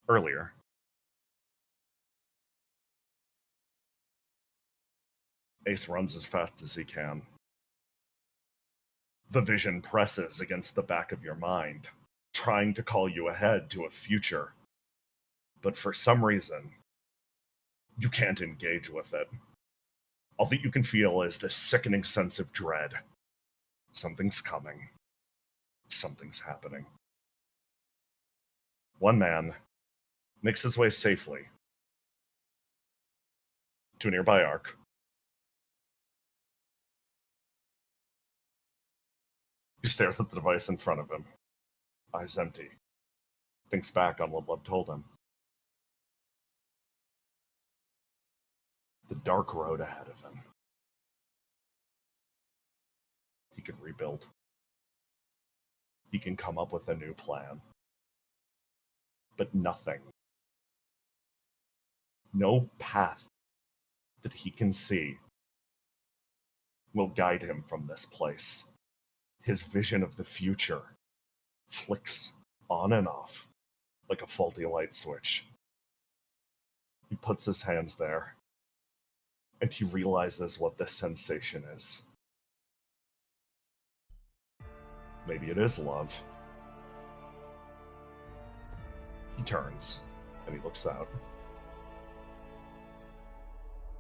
Earlier, Ace runs as fast as he can. The vision presses against the back of your mind, trying to call you ahead to a future. But for some reason, you can't engage with it. All that you can feel is this sickening sense of dread. Something's coming. Something's happening. One man makes his way safely to a nearby arc, He stares at the device in front of him, eyes empty, thinks back on what Love told him. The dark road ahead of him. He can rebuild. He can come up with a new plan. But nothing, no path that he can see will guide him from this place. His vision of the future flicks on and off like a faulty light switch. He puts his hands there, and he realizes what this sensation is. Maybe it is love. He turns, and he looks out.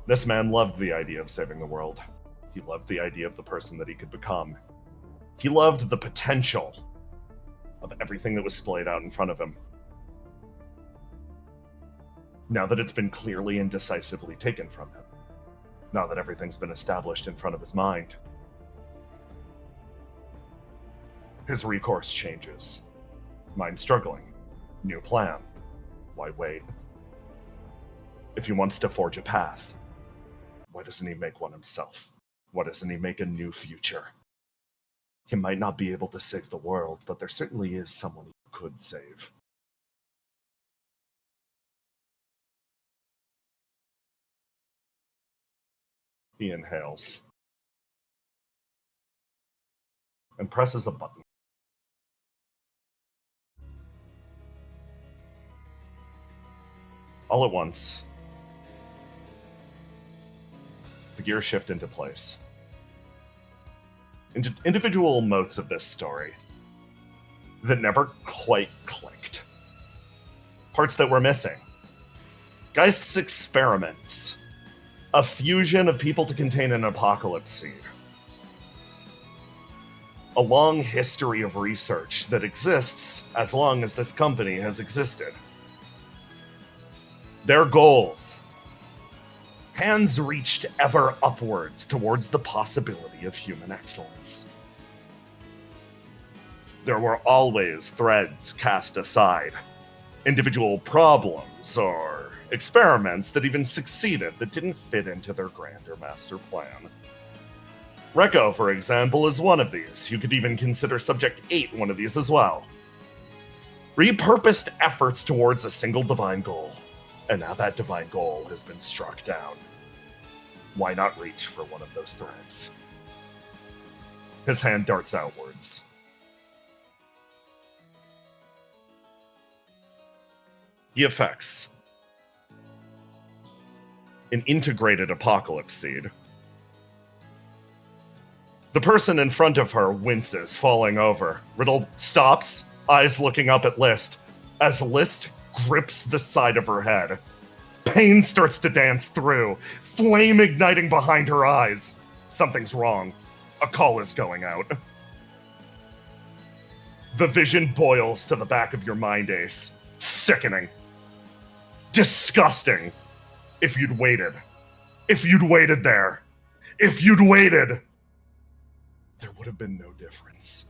This man loved the idea of saving the world. He loved the idea of the person that he could become. He loved the potential of everything that was splayed out in front of him. Now that it's been clearly and decisively taken from him, now that everything's been established in front of his mind, his recourse changes. Mind struggling. New plan. Why wait? If he wants to forge a path, why doesn't he make one himself? Why doesn't he make a new future? He might not be able to save the world, but there certainly is someone he could save. He inhales and presses a button. All at once, the gears shift into place. Individual motes of this story that never quite clicked. Parts that were missing. Geist's experiments. A fusion of people to contain an apocalypse seed. A long history of research that exists as long as this company has existed. Their goals. Hands reached ever upwards towards the possibility of human excellence. There were always threads cast aside. Individual problems or experiments that even succeeded that didn't fit into their grander master plan. Recco, for example, is one of these. You could even consider Subject 8 one of these as well. Repurposed efforts towards a single divine goal. And now that divine goal has been struck down. Why not reach for one of those threads? His hand darts outwards. He affects an integrated apocalypse seed. The person in front of her winces, falling over. Riddle stops, eyes looking up at List, as List grips the side of her head. Pain starts to dance through, flame igniting behind her eyes. Something's wrong. A call is going out. The vision boils to the back of your mind, Ace. Sickening. Disgusting. If you'd waited. If you'd waited there. If you'd waited. There would have been no difference.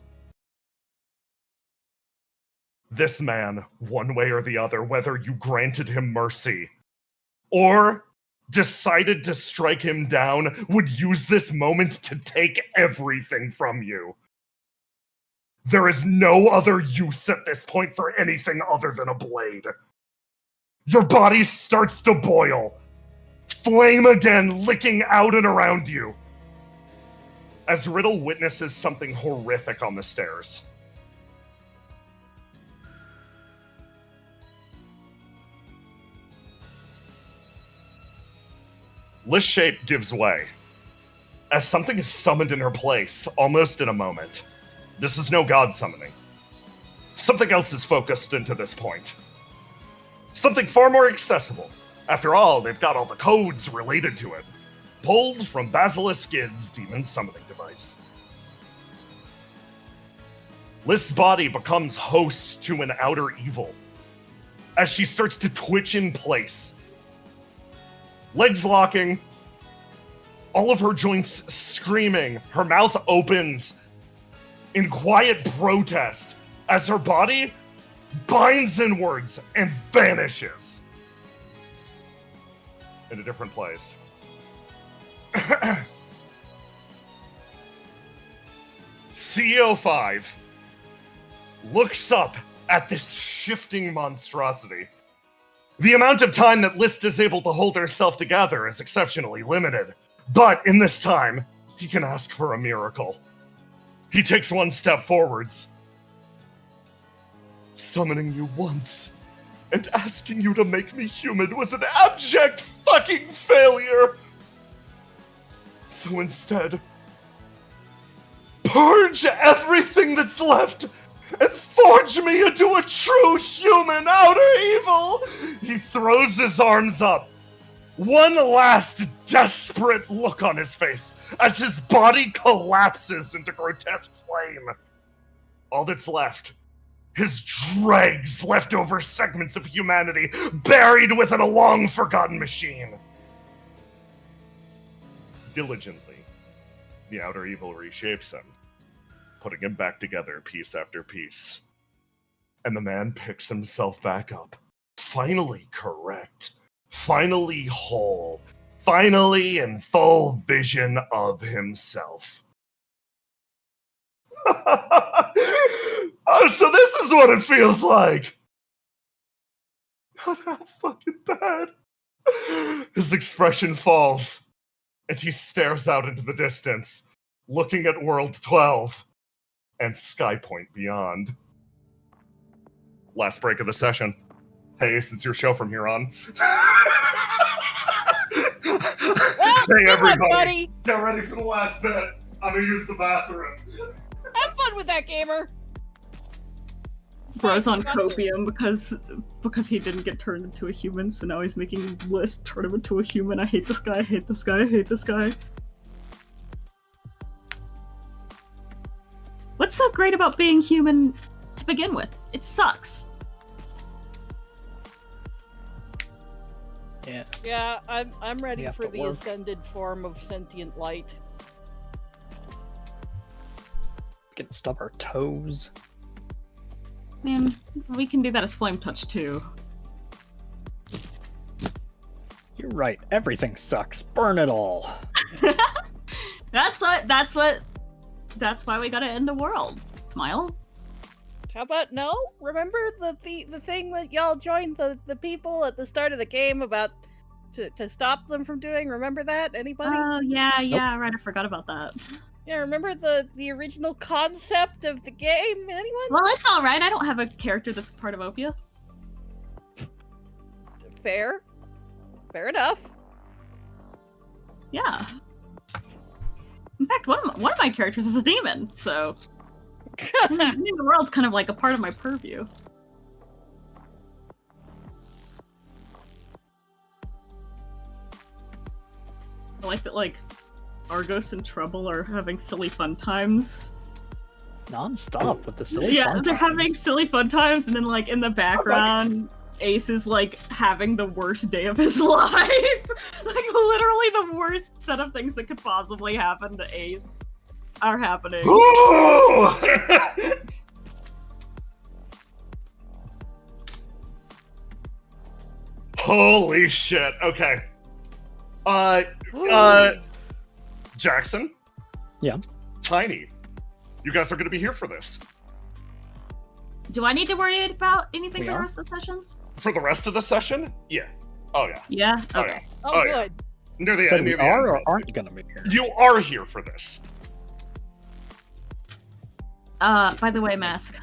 This man, one way or the other, whether you granted him mercy or decided to strike him down, would use this moment to take everything from you. There is no other use at this point for anything other than a blade. Your body starts to boil. Flame again licking out and around you. As Riddle witnesses something horrific on the stairs. List's shape gives way, as something is summoned in her place, almost in a moment. This is no god summoning. Something else is focused into this point. Something far more accessible. After all, they've got all the codes related to it. Pulled from Basilisk Gid's demon summoning device. List's body becomes host to an outer evil, as she starts to twitch in place. Legs locking, all of her joints screaming, her mouth opens, in quiet protest as her body binds inwards and vanishes in a different place. CEO5 looks up at this shifting monstrosity. The amount of time that List is able to hold herself together is exceptionally limited, but in this time, he can ask for a miracle. He takes one step forwards, summoning you once and asking you to make me human was an abject fucking failure. So instead, purge everything that's left and forge me into a true human outer evil. He throws his arms up. One last desperate look on his face as his body collapses into grotesque flame. All that's left, his dregs leftover segments of humanity buried within a long-forgotten machine. Diligently, the outer evil reshapes him, putting him back together piece after piece. And the man picks himself back up, finally correct, finally whole, finally in full vision of himself. So this is what it feels like. Not that fucking bad. His expression falls, and he stares out into the distance, looking at World 12 and Skypoint beyond. Last break of the session. Hey, Ace, it's your show from here on. Hey, everybody, get ready for the last bit. I'm gonna use the bathroom. Have fun with that, gamer. Bro's on copium because he didn't get turned into a human, so now he's making List turn him into a human. I hate this guy, I hate this guy, I hate this guy. What's so great about being human to begin with? It sucks. Yeah. Yeah, I'm ready We have for to the work. ascended form of sentient light. We can stub our toes. Man, we can do that as Flame Touch too. You're right. Everything sucks. Burn it all. That's why we gotta end the world. Smile. How about no? Remember the thing that y'all joined the people at the start of the game about to stop them from doing? Remember that? Anybody? Oh yeah, right, I forgot about that. Yeah, remember the original concept of the game? Anyone? Well, it's alright, I don't have a character that's part of Opia. Fair enough. Yeah. In fact, one of my characters is a demon, so ending the world's kind of like a part of my purview. I like that, like, Argos and Trouble are having silly fun times. Non-stop with the silly Yeah, fun they're times. having silly fun times, and then, like, in the background, Ace is, like, having the worst day of his life. Like, literally the worst set of things that could possibly happen to Ace are happening. Ooh! Holy shit. Okay. Jackson? Yeah. Tiny. You guys are going to be here for this. Do I need to worry about anything We for the are? rest of the session? For the rest of the session? Yeah. Oh, yeah. Yeah? Oh, Okay. Oh, Oh, yeah. good. Near the So end. we Near the are or end. aren't gonna be here. You are here for this. By the way, Mask.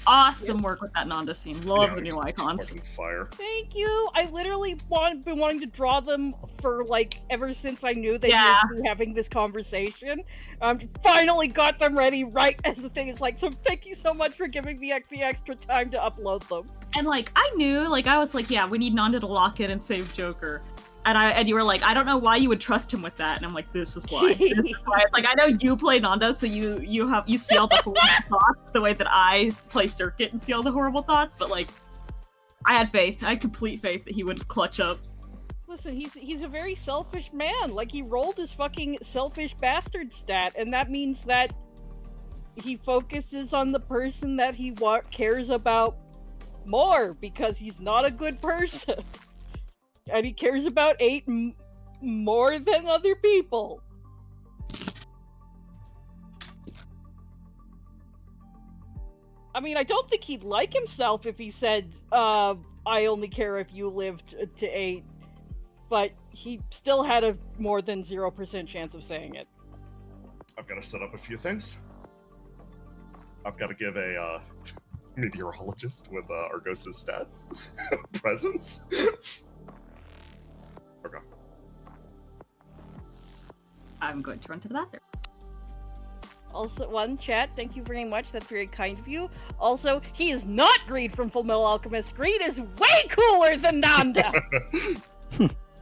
Awesome work with that Nanda scene. Love Yeah, the it's new icons. fucking fire. Thank you. I literally been wanting to draw them for like ever since I knew that Yeah. you were having this conversation. Finally got them ready right as the thing is like. So thank you so much for giving the extra time to upload them. And like I knew, like I was like, yeah, we need Nanda to lock in and save Joker. And you were like, I don't know why you would trust him with that. And I'm like, this is why. This is why. Like I know you play Nanda, so you see all the horrible thoughts the way that I play Circuit and see all the horrible thoughts. But like, I had faith. I had complete faith that he would clutch up. Listen, he's a very selfish man. Like he rolled his fucking selfish bastard stat, and that means that he focuses on the person that he cares about more because he's not a good person. And he cares about 8 more than other people. I mean, I don't think he'd like himself if he said, I only care if you lived to 8. But he still had a more than 0% chance of saying it. I've got to set up a few things. I've got to give a meteorologist with Argos's stats presence. Okay. I'm going to run to the bathroom. Also, one chat, thank you very much. That's very kind of you. Also, he is not Greed from Full Metal Alchemist. Greed is way cooler than Nanda.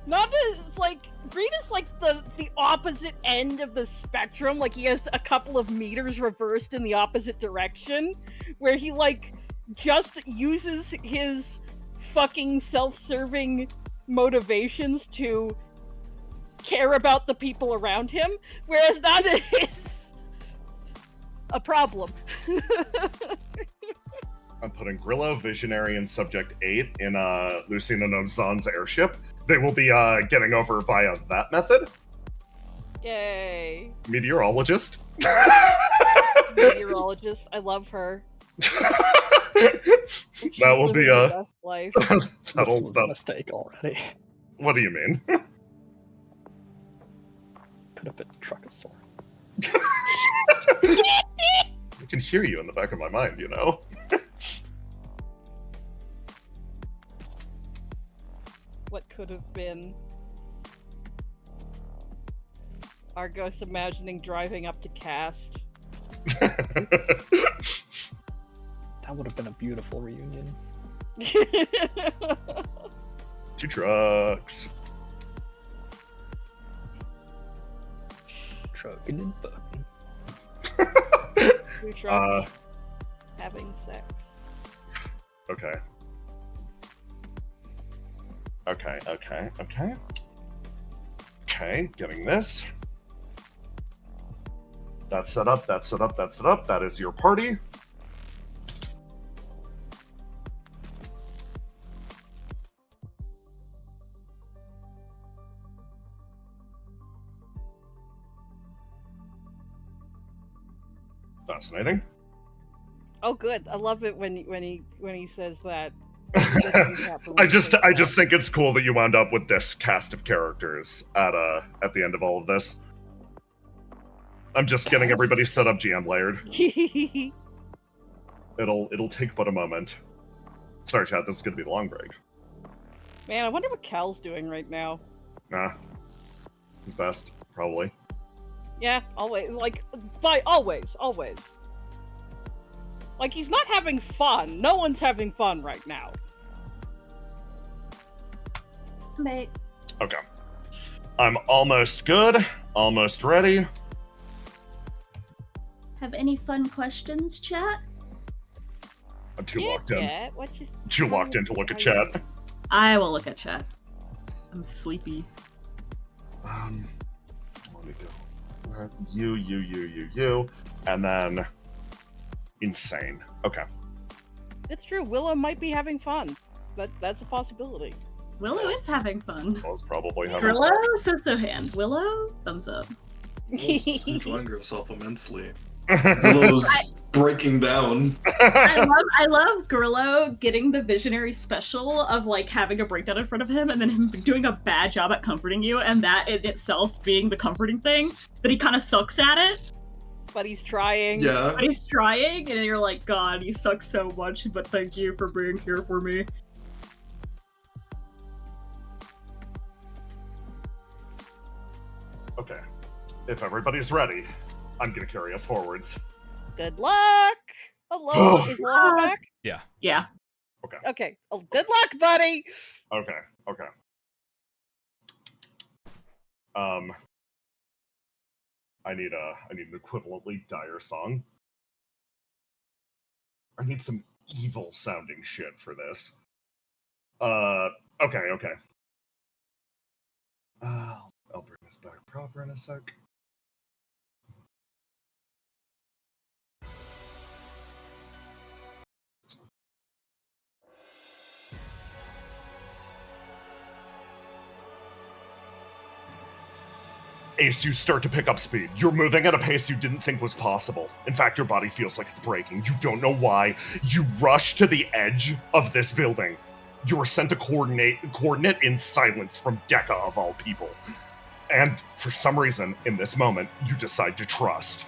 Nanda is like, Greed is like the opposite end of the spectrum. Like, he has a couple of meters reversed in the opposite direction, where he like just uses his fucking self-serving motivations to care about the people around him, whereas Nanda is a problem. I'm putting Grillo, Visionary, and Subject 8 in Lucina Nozan's airship. They will be getting over via that method. Yay. Meteorologist. Meteorologist, I love her. That will be a best life. This was a that'll mistake already. What do you mean? Could have been Truckosaur. I can hear you in the back of my mind, you know? What could have been? Argos imagining driving up to Cast. That would have been a beautiful reunion. 2 trucks. Trucking and fucking. 2 trucks having sex. Okay. Okay, getting this. That's set up, that's set up, that's set up. That is your party. Fascinating. Oh, good. I love it when he says that. I just think it's cool that you wound up with this cast of characters at the end of all of this. I'm just getting everybody set up GM layered. It'll take but a moment. Sorry, chat. This is gonna be the long break. Man, I wonder what Cal's doing right now. Nah, his best probably. Yeah, always. Like, always. Like, he's not having fun. No one's having fun right now. Mate. Okay. I'm almost good. Almost ready. Have any fun questions, chat? I'm too Yeah, locked in. Jet, Too locked in to look at chat. I will look at chat. I'm sleepy. Let me go. You. And then... Insane. Okay. It's true. Willow might be having fun. That's a possibility. Willow is having fun. I was probably having Grillo, so hand. Willow, thumbs up. Willow's enjoying herself immensely. Willow's breaking down. I love Grillo getting the visionary special of like having a breakdown in front of him and then him doing a bad job at comforting you, and that in itself being the comforting thing, that he kind of sucks at it. But he's trying. Yeah. But he's trying, and you're like, God, you suck so much, but thank you for being here for me. Okay. If everybody's ready, I'm gonna carry us forwards. Good luck! Hello, is Willow back? Yeah. Yeah. Okay. Oh, good luck, buddy! Okay. I need an equivalently dire song. I need some evil sounding shit for this. Okay. I'll bring this back proper in a sec. Ace, you start to pick up speed. You're moving at a pace you didn't think was possible. In fact, your body feels like it's breaking. You don't know why. You rush to the edge of this building. You are sent a coordinate in silence from Dekka, of all people. And for some reason, in this moment, you decide to trust.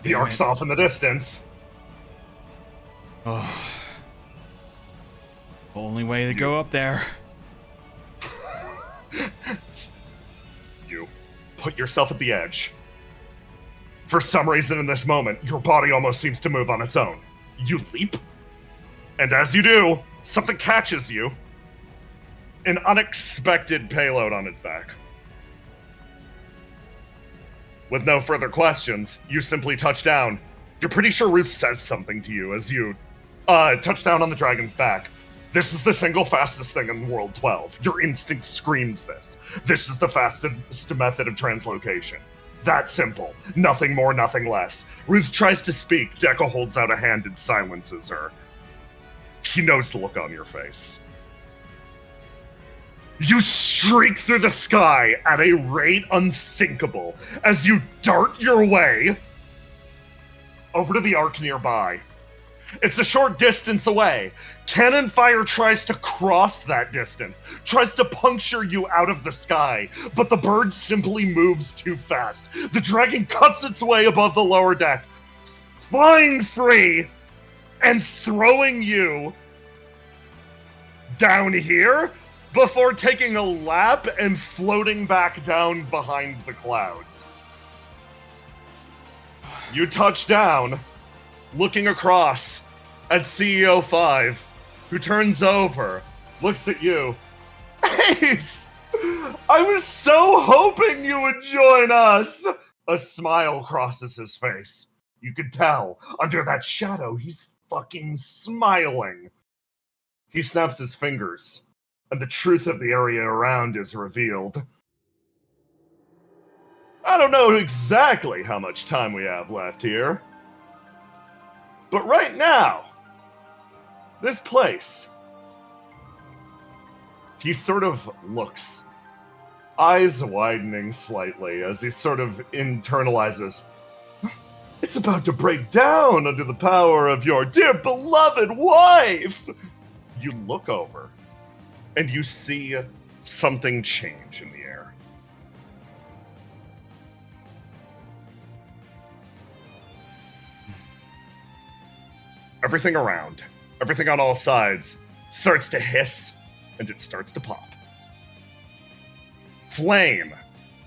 The ark's off in the distance. Oh. Only way to go up there. You put yourself at the edge. For some reason in this moment, your body almost seems to move on its own. You leap, and as you do, something catches you. An unexpected payload on its back. With no further questions, you simply touch down. You're pretty sure Ruth says something to you as you touch down on the dragon's back. This is the single fastest thing in World 12. Your instinct screams this. This is the fastest method of translocation. That simple. Nothing more, nothing less. Ruth tries to speak. Dekka holds out a hand and silences her. He knows the look on your face. You shriek through the sky at a rate unthinkable as you dart your way over to the arc nearby. It's a short distance away. Cannon fire tries to cross that distance, tries to puncture you out of the sky, but the bird simply moves too fast. The dragon cuts its way above the lower deck, flying free and throwing you down here before taking a lap and floating back down behind the clouds. You touch down, looking across at CEO 5, who turns over, looks at you. Ace! I was so hoping you would join us! A smile crosses his face. You could tell, under that shadow, he's fucking smiling. He snaps his fingers, and the truth of the area around is revealed. I don't know exactly how much time we have left here, but right now, this place. He sort of looks, eyes widening slightly as he sort of internalizes. It's about to break down under the power of your dear beloved wife. You look over, and you see something change in the air. Everything around, everything on all sides, starts to hiss, and it starts to pop. Flame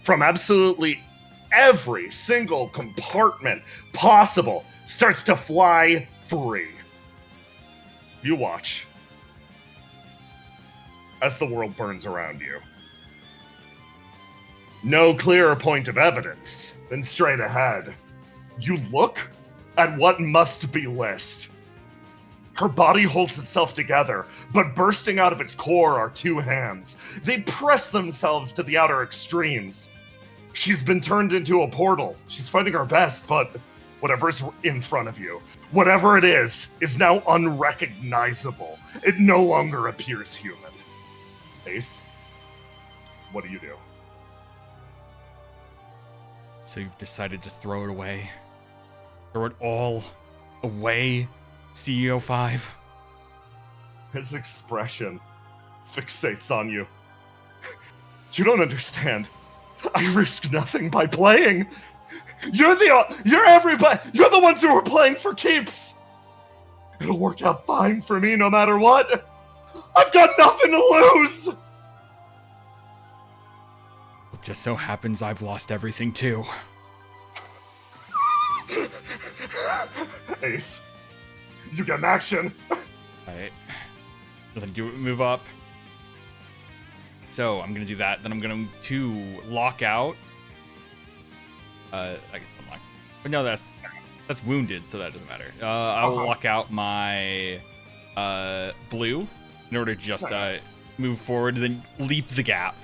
from absolutely every single compartment possible starts to fly free. You watch as the world burns around you. No clearer point of evidence than straight ahead. You look at what must be List. Her body holds itself together, but bursting out of its core are two hands. They press themselves to the outer extremes. She's been turned into a portal. She's fighting her best, but whatever's in front of you, whatever it is now unrecognizable. It no longer appears human. Ace, what do you do? So you've decided to throw it away? Throw it all away? CEO 5. His expression fixates on you. You don't understand. I risk nothing by playing. You're everybody. You're the ones who are playing for keeps. It'll work out fine for me no matter what. I've got nothing to lose. It just so happens I've lost everything too. Ace. You get an action. Alright. Nothing to do, move up. So I'm gonna do that. Then I'm going to lock out. I guess I'm locked. But no, that's wounded, so that doesn't matter. I will lock out my blue in order to just move forward, then leap the gap.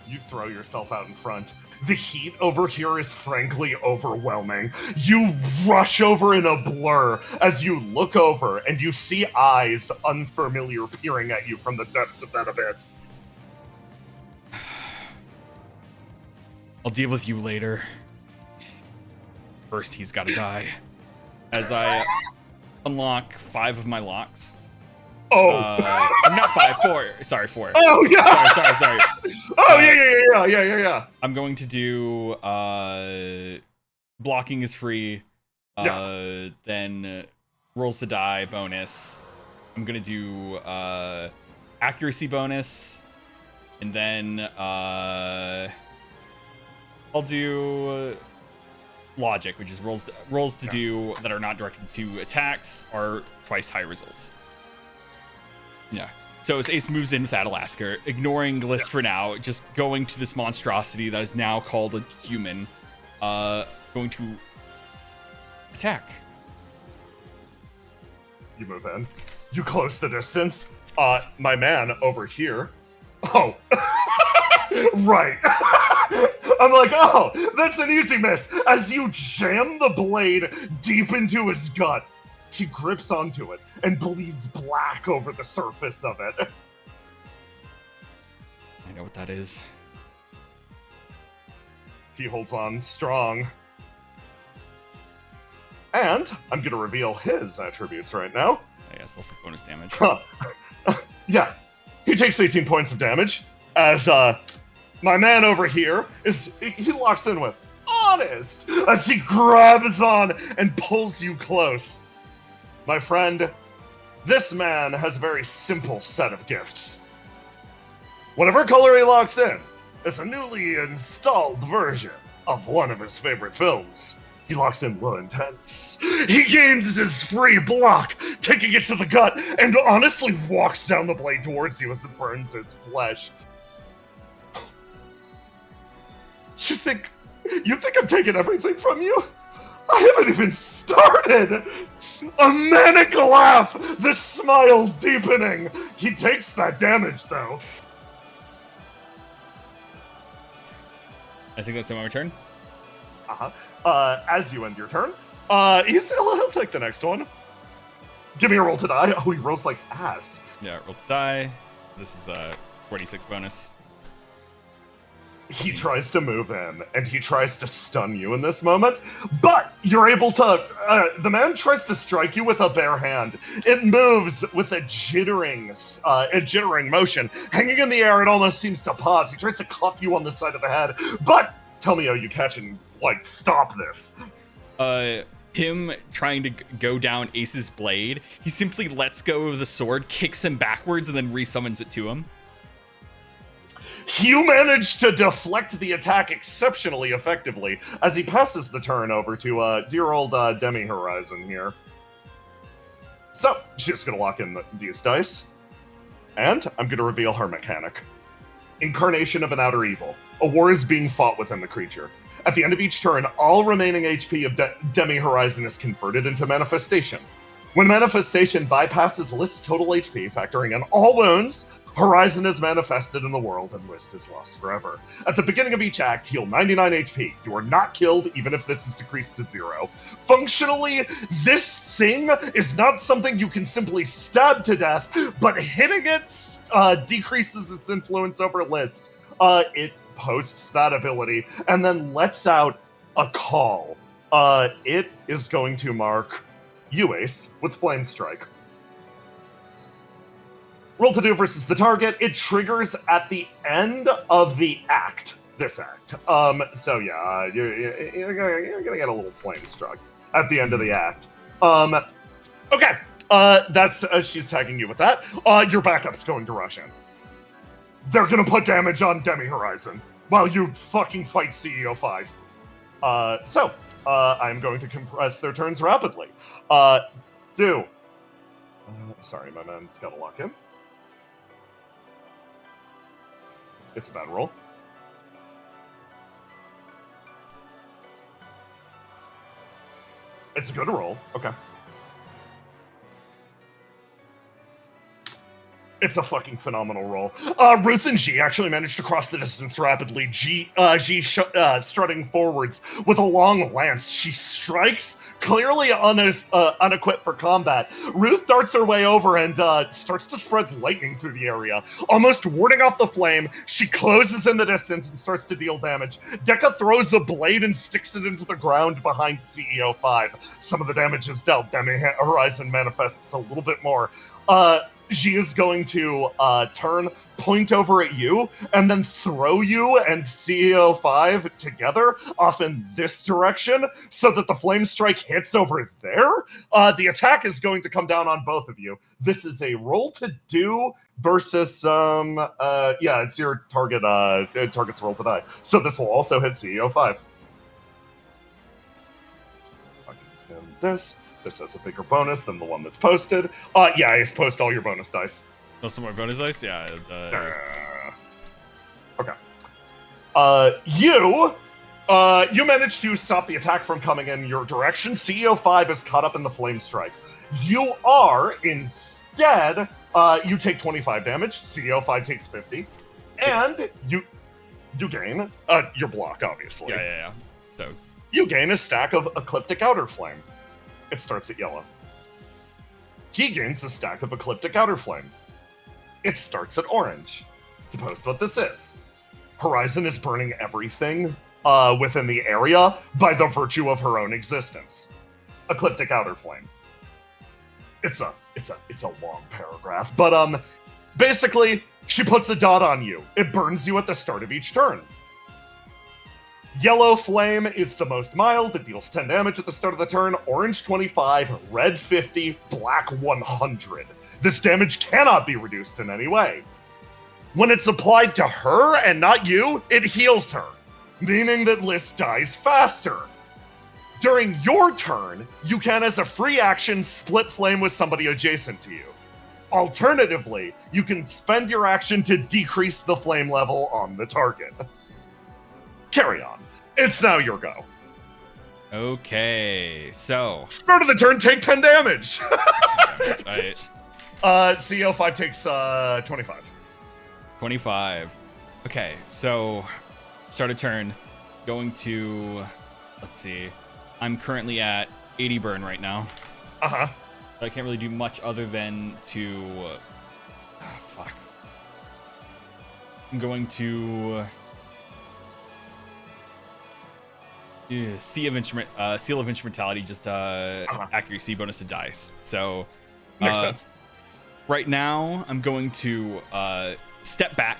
You throw yourself out in front. The heat over here is frankly overwhelming. You rush over in a blur as you look over and you see eyes unfamiliar peering at you from the depths of that abyss. I'll deal with you later. First, he's got to die. As I unlock 5 of my locks. Oh! I'm not 5, 4. Sorry, 4. Oh, yeah! Sorry. Oh, yeah. I'm going to do blocking is free. Then rolls to die bonus. I'm gonna do accuracy bonus, and then I'll do logic, which is rolls to do that are not directed to attacks are twice high results. Yeah. So as Ace moves in with Adalasker, ignoring List for now, just going to this monstrosity that is now called a human, going to attack. You move in. You close the distance. My man over here. Oh. Right. I'm like, oh, that's an easy miss. As you jam the blade deep into his gut, he grips onto it and bleeds black over the surface of it. I know what that is. He holds on strong. And I'm going to reveal his attributes right now. I guess also bonus damage. Yeah. He takes 18 points of damage as my man over here he locks in with honest as he grabs on and pulls you close. My friend, this man has a very simple set of gifts. Whatever color he locks in is a newly installed version of one of his favorite films. He locks in low intense. He gains his free block, taking it to the gut, and honestly walks down the blade towards you as it burns his flesh. You think I'm taking everything from you? I haven't even started! A manic laugh, the smile deepening. He takes that damage, though. I think that's my turn. Uh-huh. As you end your turn, he'll take the next one. Give me a roll to die. Oh, he rolls like ass. Yeah, roll to die. This is a 46 bonus. He tries to move in, and he tries to stun you in this moment, but you're able to, the man tries to strike you with a bare hand. It moves with a jittering motion. Hanging in the air, it almost seems to pause. He tries to cuff you on the side of the head, but tell me how you catch and, stop this. Him trying to go down Ace's blade, he simply lets go of the sword, kicks him backwards, and then resummons it to him. You manage to deflect the attack exceptionally effectively as he passes the turn over to dear old Demi Horizon here. So, she's going to lock in these dice. And I'm going to reveal her mechanic. Incarnation of an outer evil. A war is being fought within the creature. At the end of each turn, all remaining HP of Demi Horizon is converted into manifestation. When manifestation bypasses List's total HP, factoring in all wounds, Horizon is manifested in the world and List is lost forever. At the beginning of each act, heal 99 HP. You are not killed even if this is decreased to 0. Functionally, this thing is not something you can simply stab to death, but hitting it decreases its influence over List. It posts that ability and then lets out a call. It is going to mark you, Ace, with Flame Strike. Roll to do versus the target. It triggers at the end of the act. This act. So yeah, you're gonna get a little flame struck at the end of the act. Okay. That's she's tagging you with that. Your backup's going to rush in. They're gonna put damage on Demi Horizon while you fucking fight CEO 5. So I'm going to compress their turns rapidly. Sorry, my man's gotta lock in. It's a bad roll. It's a good roll. Okay. It's a fucking phenomenal roll. Ruth and G actually managed to cross the distance rapidly. G strutting forwards with a long lance. She strikes, clearly unequipped for combat. Ruth darts her way over and starts to spread lightning through the area, almost warding off the flame. She closes in the distance and starts to deal damage. Dekka throws a blade and sticks it into the ground behind CEO 5. Some of the damage is dealt. Demi Horizon manifests a little bit more. She is going to turn, point over at you, and then throw you and CEO 5 together off in this direction so that the flame strike hits over there. The attack is going to come down on both of you. This is a roll to do versus, it's your target's roll to die. So this will also hit CEO 5. And this has a bigger bonus than the one that's posted. I just post all your bonus dice. Oh, some more bonus dice? Yeah. Okay. You managed to stop the attack from coming in your direction. CEO 5 is caught up in the flame strike. You are instead, you take 25 damage. CEO 5 takes 50. And you gain your block, obviously. Yeah. So you gain a stack of Ecliptic Outer Flame. It starts at yellow. He gains a stack of Ecliptic Outer Flame. It starts at orange. To post what this is. Horizon is burning everything within the area by the virtue of her own existence. Ecliptic Outer Flame. It's a long paragraph, but basically, she puts a dot on you. It burns you at the start of each turn. Yellow Flame is the most mild. It deals 10 damage at the start of the turn. Orange 25, red 50, black 100. This damage cannot be reduced in any way. When it's applied to her and not you, it heals her, meaning that Liz dies faster. During your turn, you can, as a free action, split flame with somebody adjacent to you. Alternatively, you can spend your action to decrease the flame level on the target. Carry on. It's now your go. Okay, so Start of the turn, take 10 damage. Right. CEO 5 takes 25. 25. Okay, so start a turn. Going to, let's see. I'm currently at 80 burn right now. Uh-huh. I can't really do much other than to... fuck. I'm going to... Seal of Instrumentality, just accuracy bonus to dice. So... Makes sense. Right now, I'm going to step back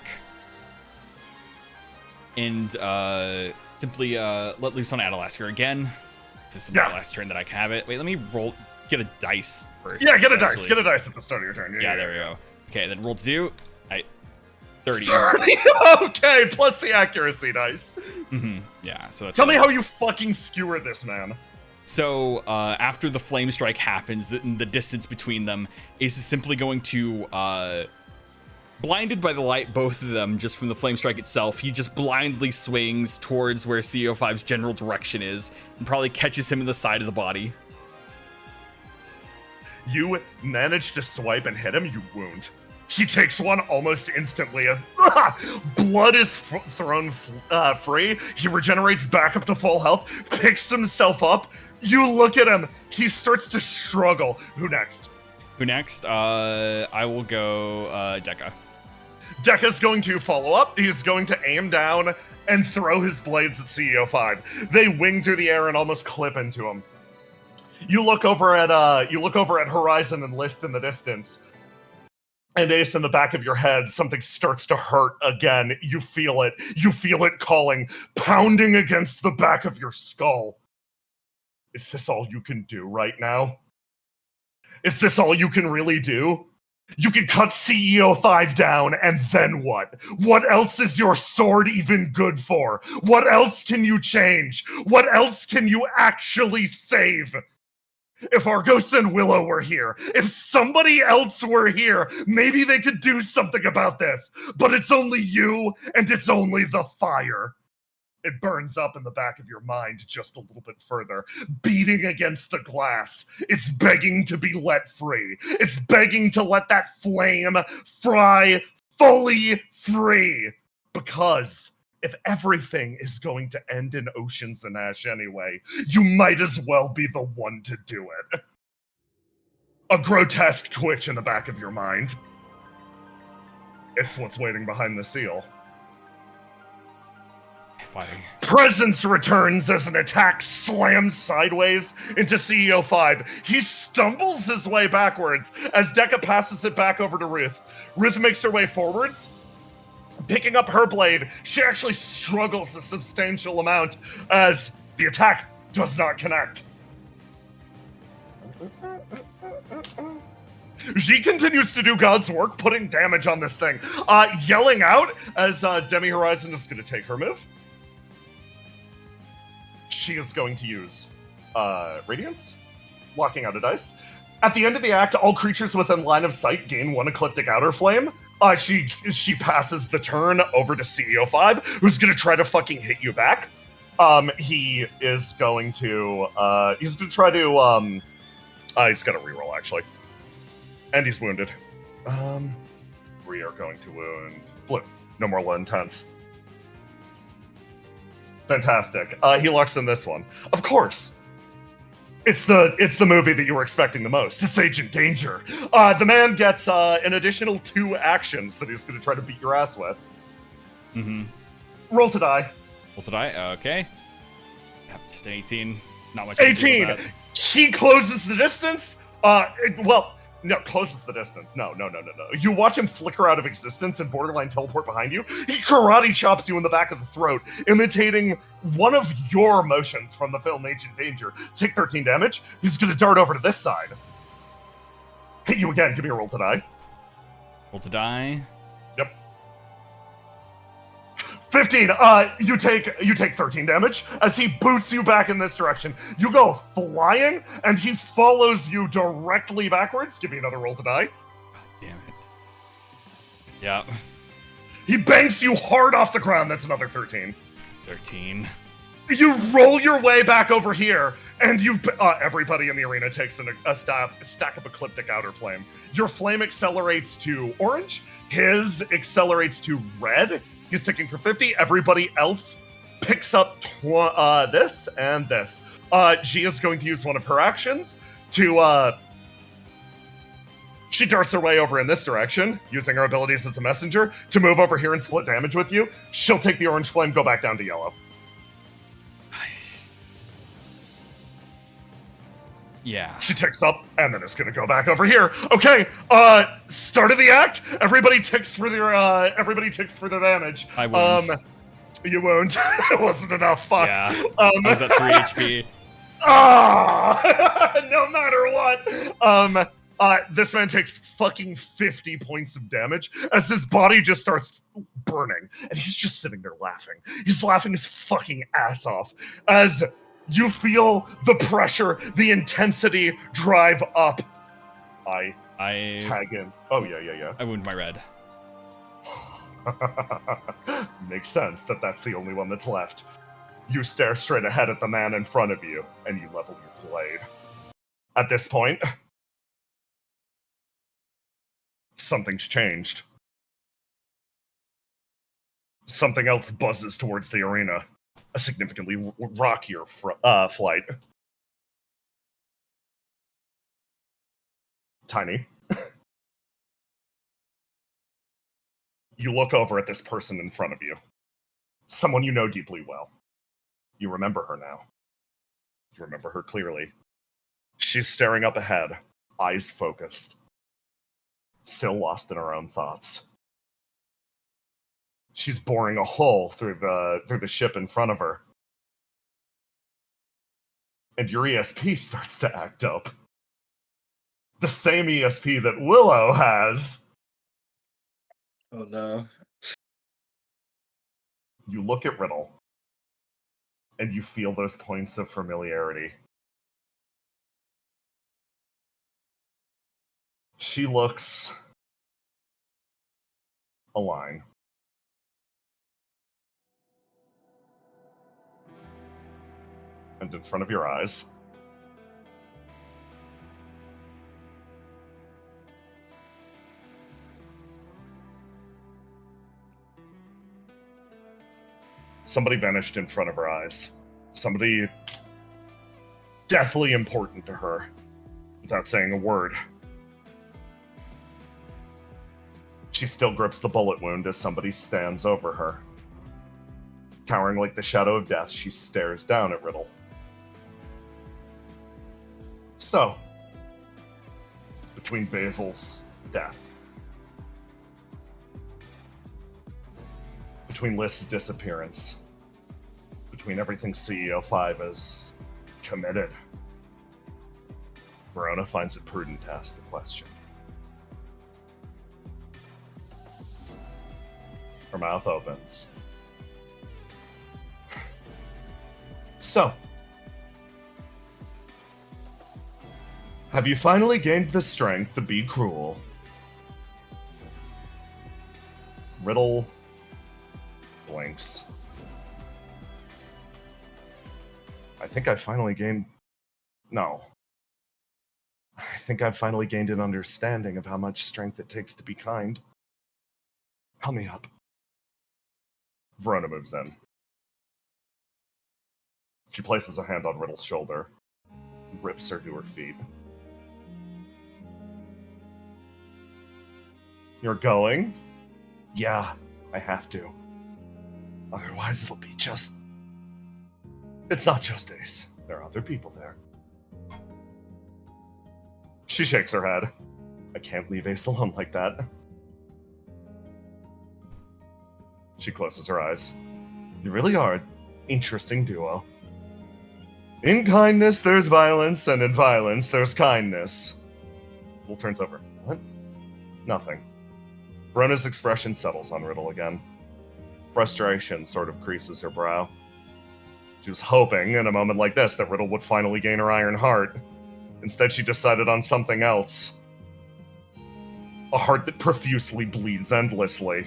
and simply let loose on Adalasker again. This is my last turn that I can have it. Wait, let me get a dice first. Yeah, get a dice. Get a dice at the start of your turn. Yeah, there we go. Okay, then roll to do. 30. 30. Okay, plus the accuracy dice. Mm-hmm. Yeah, so that's Tell me how you fucking skewer this, man. So after the flame strike happens, the distance between them is simply going to, blinded by the light, both of them, just from the flame strike itself, he just blindly swings towards where CO5's general direction is and probably catches him in the side of the body. You manage to swipe and hit him, you wound. He takes one almost instantly as blood is thrown free. He regenerates back up to full health, picks himself up. You look at him. He starts to struggle. Who next? I will go Dekka. Dekka's going to follow up. He's going to aim down and throw his blades at CEO5. They wing through the air and almost clip into him. You look over at Horizon and List in the distance. And Ace, in the back of your head, something starts to hurt again. You feel it. You feel it calling, pounding against the back of your skull. Is this all you can do right now? Is this all you can really do? You can cut CEO 5 down, and then what? What else is your sword even good for? What else can you change? What else can you actually save? If Argos and Willow were here, if somebody else were here, maybe they could do something about this. But it's only you, and it's only the fire. It burns up in the back of your mind just a little bit further, beating against the glass. It's begging to be let free. It's begging to let that flame fry fully free. Because if everything is going to end in oceans and ash anyway, you might as well be the one to do it. A grotesque twitch in the back of your mind. It's what's waiting behind the seal. Fighting. Presence returns as an attack slams sideways into CEO 5. He stumbles his way backwards as Dekka passes it back over to Ruth. Ruth makes her way forwards, picking up her blade. She actually struggles a substantial amount as the attack does not connect. She continues to do God's work, putting damage on this thing. Yelling out as Demi Horizon is going to take her move. She is going to use Radiance, locking out a dice. At the end of the act, all creatures within line of sight gain 1 Ecliptic Outer Flame. She passes the turn over to CEO 5, who's going to try to fucking hit you back. He is going to he's going to try to he's got to reroll actually, and he's wounded. We are going to wound blue. No more low intense. Fantastic. He locks in this one. Of course. It's the movie that you were expecting the most. It's Agent Danger. The man gets an additional 2 actions that he's going to try to beat your ass with. Mm-hmm. Roll to die. Roll to die. Okay. Yep, just an 18. Not much. 18. He closes the distance. No, closes the distance. No. You watch him flicker out of existence and borderline teleport behind you. He karate chops you in the back of the throat, imitating one of your motions from the film Agent Danger. Take 13 damage. He's going to dart over to this side. Hit you again. Give me a roll to die. Roll to die. Yep. 15. You take 13 damage as he boots you back in this direction. You go flying, and he follows you directly backwards. Give me another roll to die. God damn it. Yeah. He banks you hard off the ground. That's another 13. 13. You roll your way back over here, and everybody in the arena takes a stack of Ecliptic Outer Flame. Your flame accelerates to orange. His accelerates to red. He's ticking for 50. Everybody else picks up this and this. She is going to use one of her actions to... She darts her way over in this direction, using her abilities as a messenger, to move over here and split damage with you. She'll take the orange flame, go back down to yellow. Yeah. She ticks up, and then it's gonna go back over here. Okay, start of the act. Everybody ticks for their damage. I wound. You wound. It wasn't enough. Fuck. Yeah. I was at 3 HP. No matter what. This man takes fucking 50 points of damage as his body just starts burning, and he's just sitting there laughing. He's laughing his fucking ass off as you feel the pressure, the intensity drive up. I tag in. Oh, yeah. I wound my red. Makes sense that that's the only one that's left. You stare straight ahead at the man in front of you, and you level your blade. At this point, something's changed. Something else buzzes towards the arena. A significantly rockier flight. Tiny. You look over at this person in front of you. Someone you know deeply well. You remember her now. You remember her clearly. She's staring up ahead, eyes focused. Still lost in her own thoughts. She's boring a hole through the ship in front of her. And your ESP starts to act up. The same ESP that Willow has. Oh no. You look at Riddle, and you feel those points of familiarity. She looks a line. exploded in front of your eyes. Somebody vanished in front of her eyes. Somebody deathly important to her, without saying a word. She still grips the bullet wound as somebody stands over her. Cowering like the shadow of death, she stares down at Riddle. So, between Basil's death, between List's disappearance, between everything CEO 5 has committed, Verona finds it prudent to ask the question. Her mouth opens. So, have you finally gained the strength to be cruel? Riddle blinks. I think I finally gained... No. I think I've finally gained an understanding of how much strength it takes to be kind. Help me up. Verona moves in. She places a hand on Riddle's shoulder and rips her to her feet. You're going? Yeah, I have to. Otherwise it'll be just... It's not just Ace. There are other people there. She shakes her head. I can't leave Ace alone like that. She closes her eyes. You really are an interesting duo. In kindness, there's violence, and in violence, there's kindness. Will turns over. What? Nothing. Verona's expression settles on Riddle again. Frustration sort of creases her brow. She was hoping, in a moment like this, that Riddle would finally gain her iron heart. Instead, she decided on something else. A heart that profusely bleeds endlessly.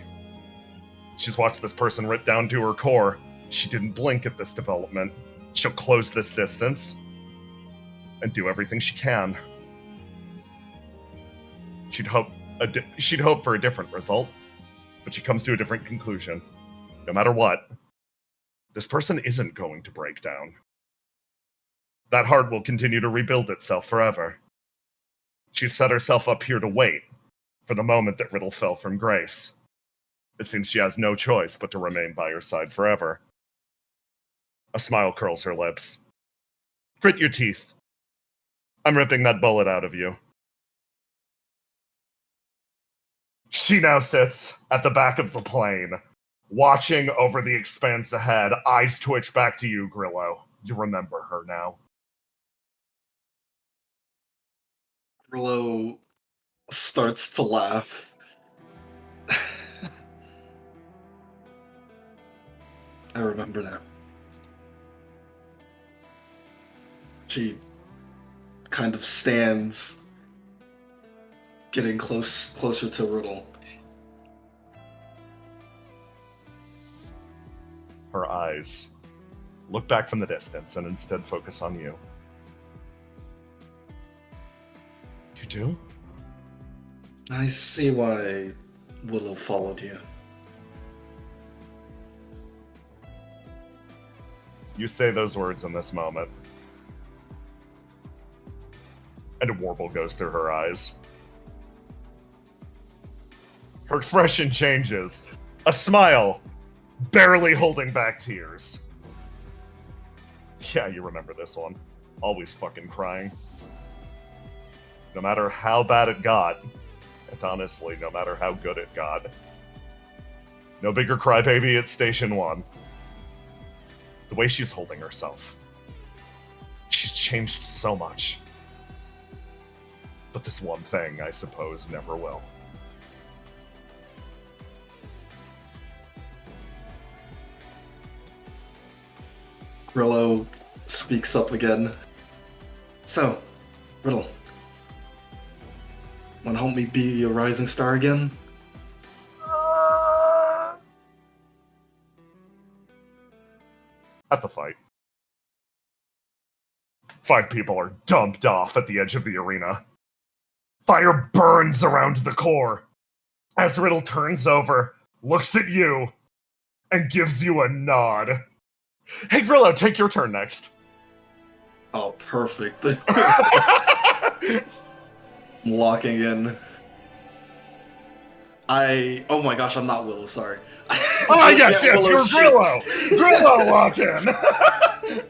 She's watched this person ripped down to her core. She didn't blink at this development. She'll close this distance and do everything she can. She'd hope for a different result, but she comes to a different conclusion. No matter what, this person isn't going to break down. That heart will continue to rebuild itself forever. She set herself up here to wait for the moment that Riddle fell from grace. It seems she has no choice but to remain by her side forever. A smile curls her lips. Grit your teeth. I'm ripping that bullet out of you. She now sits at the back of the plane, watching over the expanse ahead, eyes twitch back to you, Grillo. You remember her now. Grillo starts to laugh. I remember now. She kind of stands, getting closer to Riddle. Her eyes look back from the distance and instead focus on you. You do? I see why Willow followed you. You say those words in this moment, and a warble goes through her eyes. Her expression changes. A smile, barely holding back tears. Yeah, you remember this one. Always fucking crying. No matter how bad it got, and honestly, no matter how good it got. No bigger crybaby at Station 1. The way she's holding herself. She's changed so much. But this one thing, I suppose, never will. Grillo speaks up again. So, Riddle, wanna help me be a rising star again? At the fight. 5 people are dumped off at the edge of the arena. Fire burns around the core as Riddle turns over, looks at you, and gives you a nod. Hey, Grillo, take your turn next. Oh, perfect. Locking in. Oh my gosh, I'm not Willow, sorry. Yes, Willow's you're shit. Grillo! Grillo, lock in!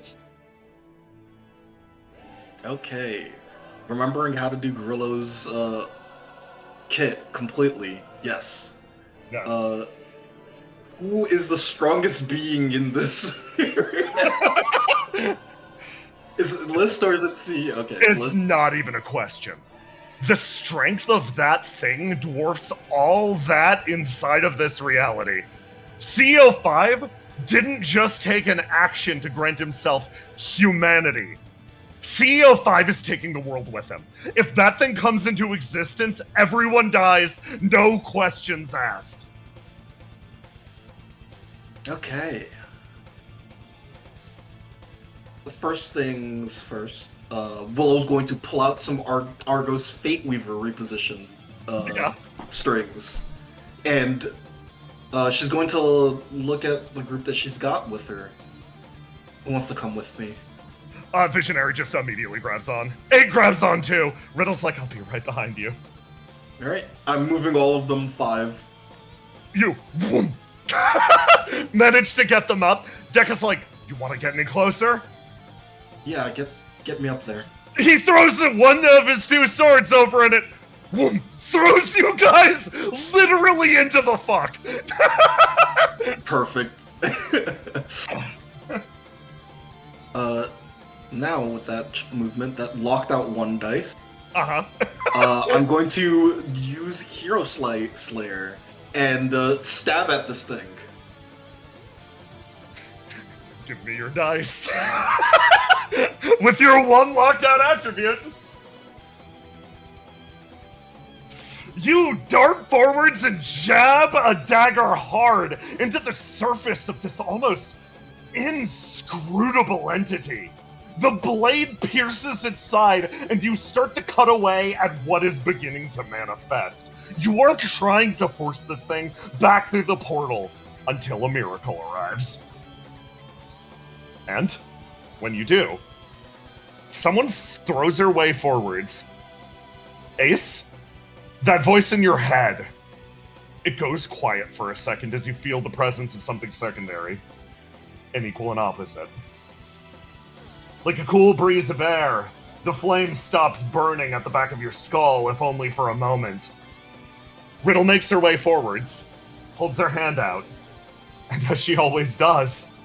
Okay. Remembering how to do Grillo's kit completely, yes. Yes. Who is the strongest being in this? Is it List or is it C? Okay, It's List. not even a question. The strength of that thing dwarfs all that inside of this reality. CO5 didn't just take an action to grant himself humanity. CEO5 is taking the world with him. If that thing comes into existence, everyone dies, no questions asked. Okay. The first things first, Willow's going to pull out some Argos Fate Weaver reposition strings. And she's going to look at the group that she's got with her. Who wants to come with me? Visionary just immediately grabs on. 8 grabs on too. Riddle's like, I'll be right behind you. Alright, I'm moving all of them 5. You whoom, manage to get them up. Dekka's like, you want to get any closer? Yeah, get me up there. He throws one of his 2 swords over and it whoom, throws you guys literally into the fuck. Perfect. Now with that movement, that locked out 1 dice. I'm going to use Hero Slayer and stab at this thing. Give me your dice. With your 1 locked out attribute. You dart forwards and jab a dagger hard into the surface of this almost inscrutable entity. The blade pierces its side, and you start to cut away at what is beginning to manifest. You are trying to force this thing back through the portal until a miracle arrives. And when you do, someone throws her way forwards. Ace, that voice in your head, it goes quiet for a second as you feel the presence of something secondary, an equal and opposite. Like a cool breeze of air, the flame stops burning at the back of your skull, if only for a moment. Riddle makes her way forwards, holds her hand out, and as she always does,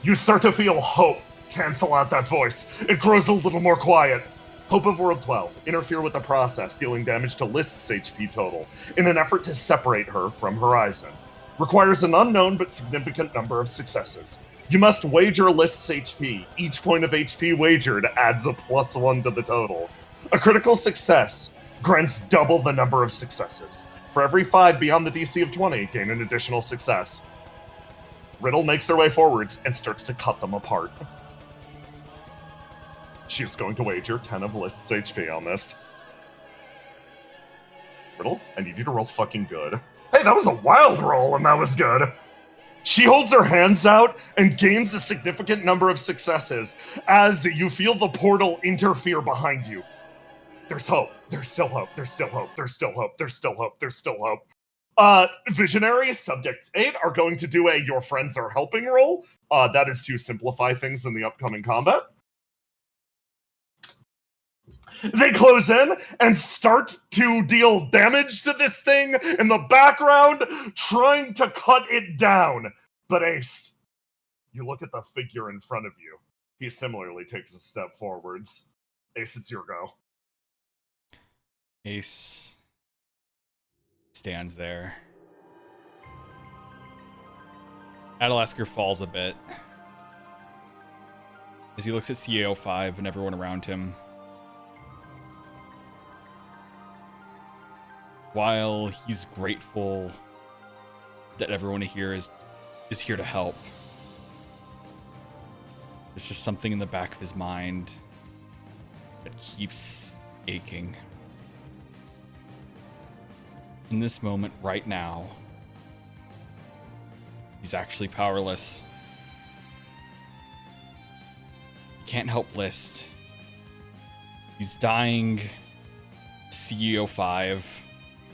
you start to feel hope cancel out that voice. It grows a little more quiet. Hope of World 12, interfere with the process, dealing damage to List's HP total, in an effort to separate her from Horizon. Requires an unknown but significant number of successes. You must wager List's HP. Each point of HP wagered adds a +1 to the total. A critical success grants double the number of successes. For every 5 beyond the DC of 20, gain an additional success. Riddle makes her way forwards and starts to cut them apart. She's going to wager 10 of List's HP on this. Riddle, I need you to roll fucking good. Hey, that was a wild roll and that was good. She holds her hands out and gains a significant number of successes as you feel the portal interfere behind you. There's hope. There's still hope. There's still hope. There's still hope. There's still hope. There's still hope. Visionary, Subject 8 are going to do a Your Friends Are Helping roll. That is to simplify things in the upcoming combat. They close in and start to deal damage to this thing in the background, trying to cut it down. But Ace, you look at the figure in front of you. He similarly takes a step forwards. Ace, it's your go. Ace stands there. Adalasker falls a bit as he looks at CAO5 and everyone around him. While he's grateful that everyone here is here to help, There's just something in the back of his mind that keeps aching. In this moment, right now, he's actually powerless. He can't help List. He's dying. CEO 5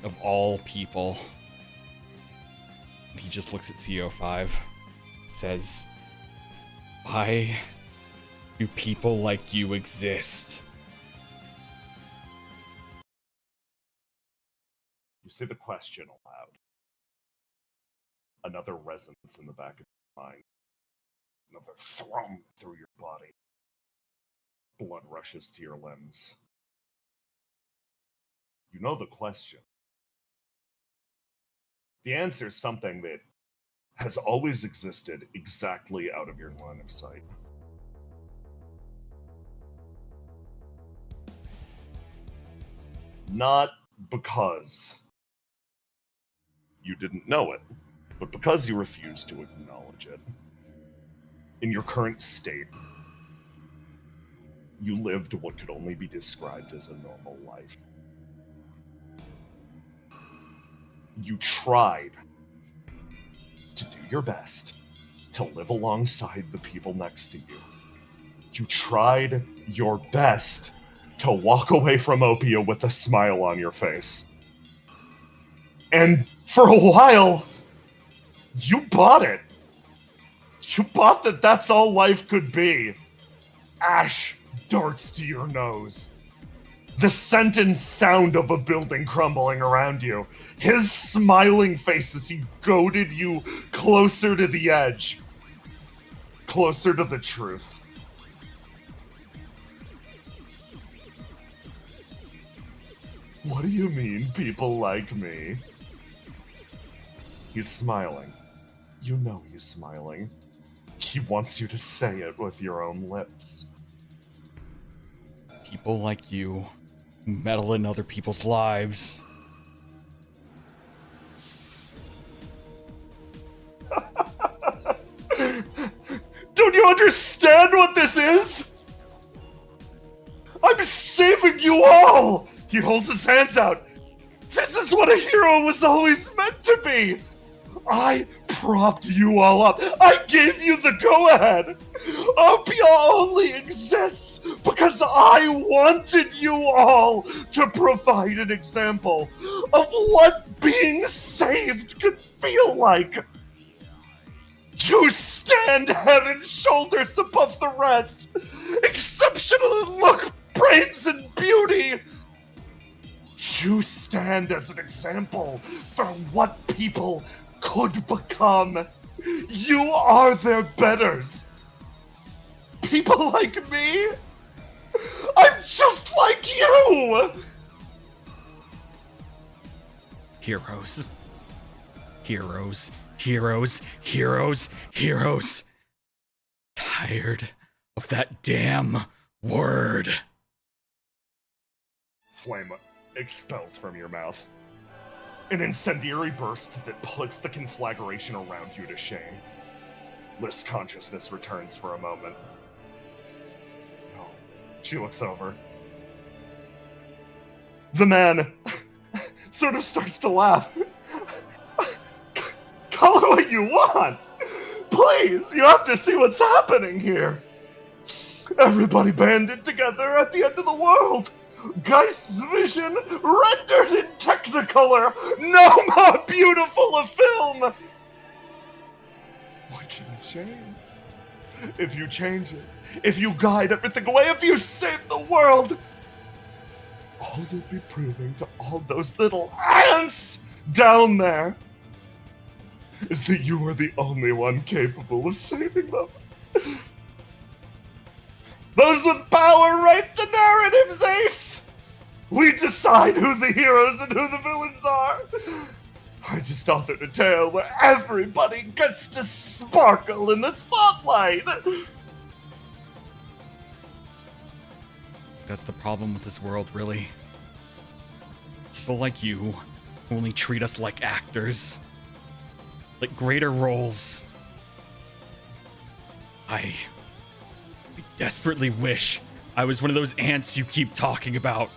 of all people. And he just looks at CEO 5, says, "Why do people like you exist?" You say the question aloud. Another resonance in the back of your mind. Another thrum through your body. Blood rushes to your limbs. You know the question. The answer is something that has always existed exactly out of your line of sight. Not because you didn't know it, but because you refused to acknowledge it. In your current state, you lived what could only be described as a normal life. You tried to do your best to live alongside the people next to you. You tried your best to walk away from Opia with a smile on your face. And for a while, you bought it. You bought that that's all life could be. Ash darts to your nose. The scent and sound of a building crumbling around you. His smiling face as he goaded you closer to the edge. Closer to the truth. What do you mean, people like me? He's smiling. You know he's smiling. He wants you to say it with your own lips. People like you who meddle in other people's lives. Don't you understand what this is? I'm saving you all! He holds his hands out. This is what a hero was always meant to be! I propped you all up. I gave you the go-ahead. Opia only exists because I wanted you all to provide an example of what being saved could feel like. You stand head and shoulders above the rest. Exceptional in look, brains, and beauty. You stand as an example for what people could become. You are their betters. People like me? I'm just like you! Heroes. Heroes. Heroes. Heroes. Heroes. Tired of that damn word. Flame expels from your mouth. An incendiary burst that puts the conflagration around you to shame. List consciousness returns for a moment. Oh, she looks over. The man sort of starts to laugh. Call it what you want. Please, you have to see what's happening here. Everybody banded together at the end of the world. Geist's vision rendered in Technicolor. No more beautiful a film. What can you change? If you change it, if you guide everything away, if you save the world, all you'll be proving to all those little ants down there is that you are the only one capable of saving them. Those with power write the narratives, Ace! We decide who the heroes and who the villains are. I just authored a tale where everybody gets to sparkle in the spotlight. That's the problem with this world, really. People like you only treat us like actors. Like greater roles. I desperately wish I was one of those ants you keep talking about.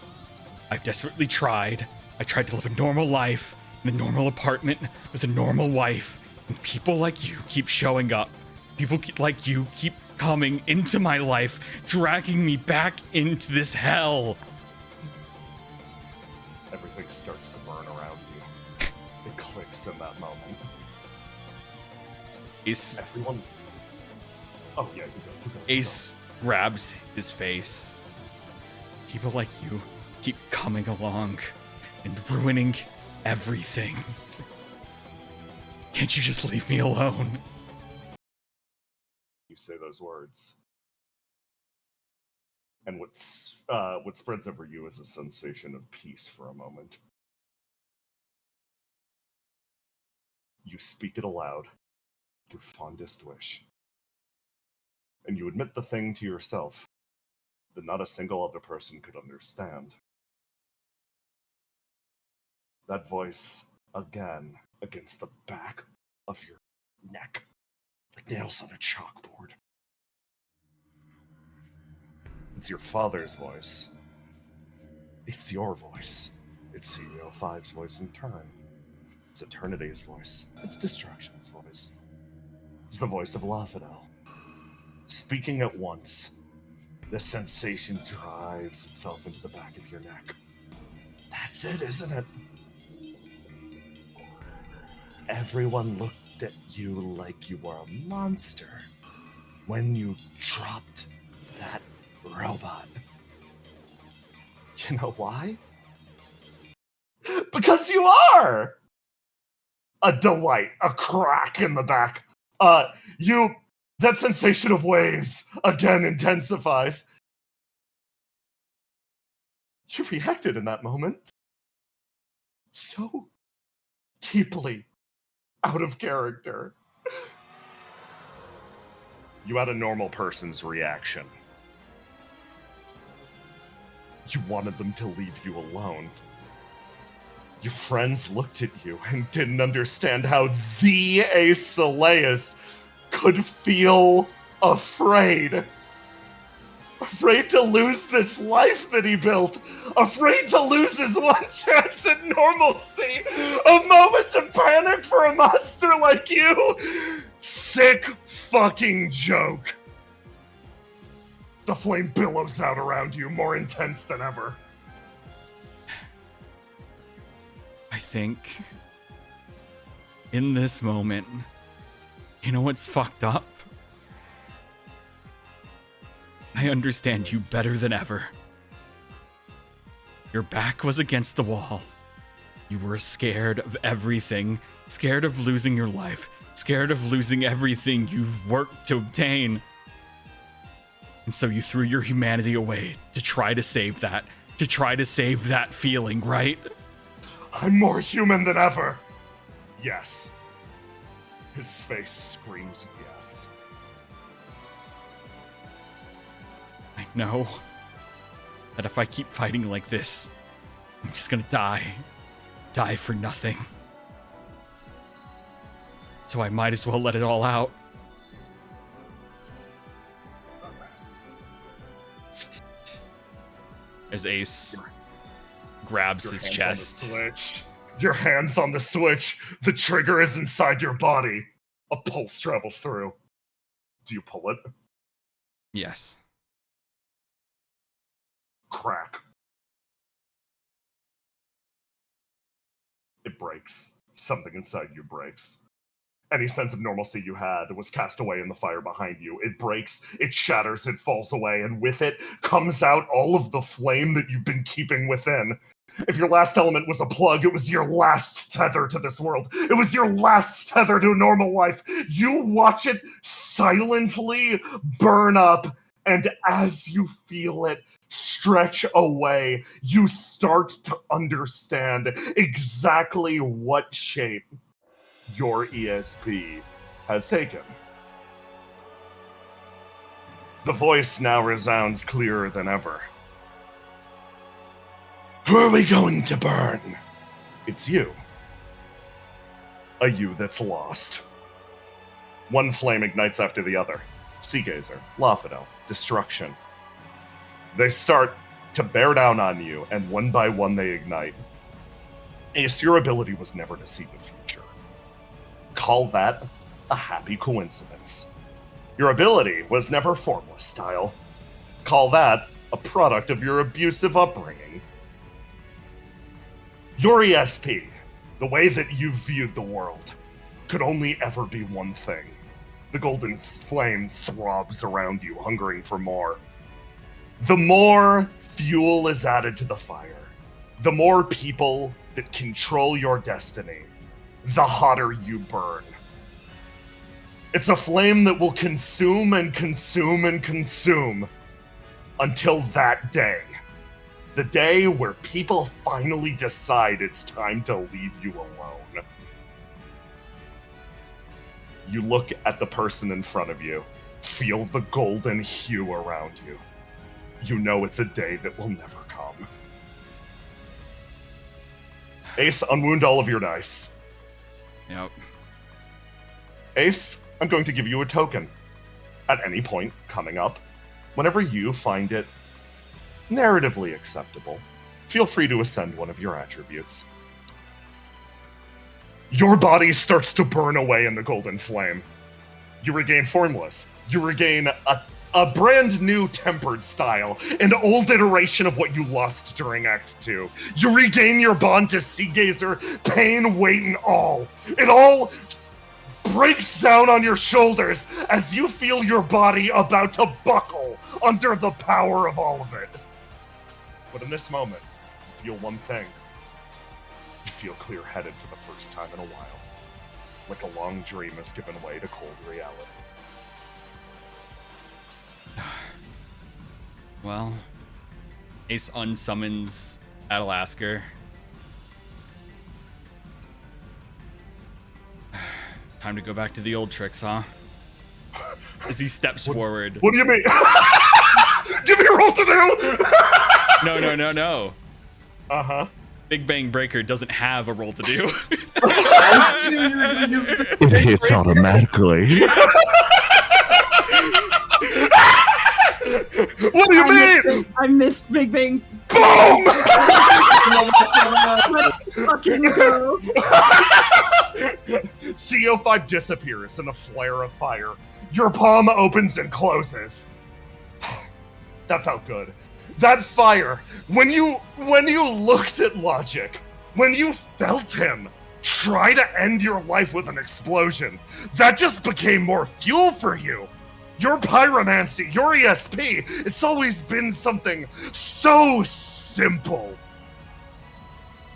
I've desperately tried. I tried to live a normal life in a normal apartment with a normal wife, and people like you keep showing up. People like you keep coming into my life, dragging me back into this hell. Everything starts to burn around you. It clicks in that moment. Everyone. Oh yeah, you go. Ace grabs his face. People like you keep coming along and ruining everything. Can't you just leave me alone? You say those words, and what spreads over you is a sensation of peace for a moment. You speak it aloud, your fondest wish, and you admit the thing to yourself that not a single other person could understand. That voice, again, against the back of your neck, like nails on a chalkboard. It's your father's voice. It's your voice. It's CEO 5's voice in turn. It's Eternity's voice. It's Destruction's voice. It's the voice of Lafadel. Speaking at once, the sensation drives itself into the back of your neck. That's it, isn't it? Everyone looked at you like you were a monster when you dropped that robot. You know why? Because you are! A delight, a crack in the back. That sensation of waves again intensifies. You reacted in that moment so deeply out of character. You had a normal person's reaction. You wanted them to leave you alone. Your friends looked at you and didn't understand how the Ace Saleus could feel afraid. Afraid to lose this life that he built. Afraid to lose his one chance at normalcy. A moment of panic for a monster like you. Sick fucking joke. The flame billows out around you, more intense than ever. I think in this moment, you know what's fucked up? I understand you better than ever. Your back was against the wall. You were scared of everything, scared of losing your life, scared of losing everything you've worked to obtain. And so you threw your humanity away to try to save that, feeling, right? I'm more human than ever. Yes. His face screams yes. I know that if I keep fighting like this, I'm just gonna die. Die for nothing. So I might as well let it all out. As Ace grabs his chest. Your hand's on the switch. The trigger is inside your body. A pulse travels through. Do you pull it? Yes. Crack. It breaks. Something inside you breaks. Any sense of normalcy you had was cast away in the fire behind you. It breaks, it shatters, it falls away, and with it comes out all of the flame that you've been keeping within. If your last element was a plug, it was your last tether to this world. It was your last tether to a normal life. You watch it silently burn up, and as you feel it stretch away, you start to understand exactly what shape your ESP has taken. The voice now resounds clearer than ever. Who are we going to burn? It's you. A you that's lost. One flame ignites after the other. Seagazer, Lafado, Destruction. They start to bear down on you, and one by one they ignite. Ace, your ability was never to see the future. Call that a happy coincidence. Your ability was never formless style. Call that a product of your abusive upbringing. Your ESP, the way that you viewed the world, could only ever be one thing. The golden flame throbs around you, hungering for more. The more fuel is added to the fire, the more people that control your destiny, the hotter you burn. It's a flame that will consume and consume and consume until that day. The day where people finally decide it's time to leave you alone. You look at the person in front of you, feel the golden hue around you. You know it's a day that will never come. Ace, unwound all of your dice. Yep. Ace, I'm going to give you a token. At any point coming up, whenever you find it narratively acceptable, feel free to ascend one of your attributes. Your body starts to burn away in the golden flame. You regain formless. You regain a brand new tempered style, an old iteration of what you lost during Act 2. You regain your bond to Seagazer, pain, weight, and all. It all breaks down on your shoulders as you feel your body about to buckle under the power of all of it. But in this moment, you feel one thing. You feel clear-headed for the first time in a while. Like a long dream has given way to cold reality. Well, Ace unsummons Adalasker. Time to go back to the old tricks, huh? As he steps forward. What do you mean? Give me a roll to do! No. Uh-huh. Big Bang Breaker doesn't have a roll to do. It hits automatically. What do you mean? I missed Big Bang. Boom! Let's fucking go. CO5 disappears in a flare of fire. Your palm opens and closes. That felt good. That fire, when you looked at Logic, when you felt him try to end your life with an explosion, that just became more fuel for you. Your pyromancy, your ESP, it's always been something so simple.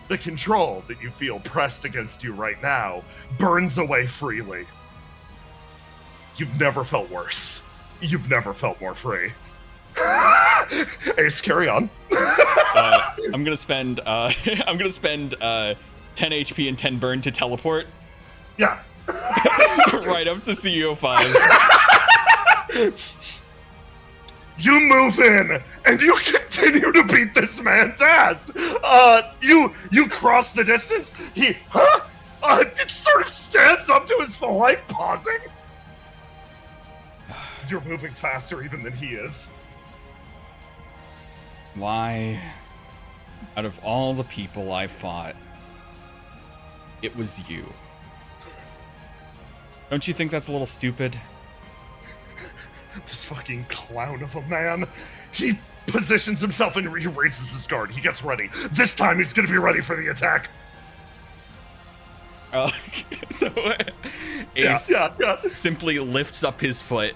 The control that you feel pressed against you right now burns away freely. You've never felt worse. You've never felt more free. Ace, carry on. I'm gonna spend 10 HP and 10 burn to teleport. Yeah. Right up to CEO5. You move in, and you continue to beat this man's ass. You cross the distance. He, it sort of stands up to his full height, pausing. You're moving faster even than he is. Why, out of all the people I fought, it was you? Don't you think that's a little stupid? This fucking clown of a man. He positions himself and he raises his guard. He gets ready. This time he's gonna be ready for the attack. So Ace simply lifts up his foot,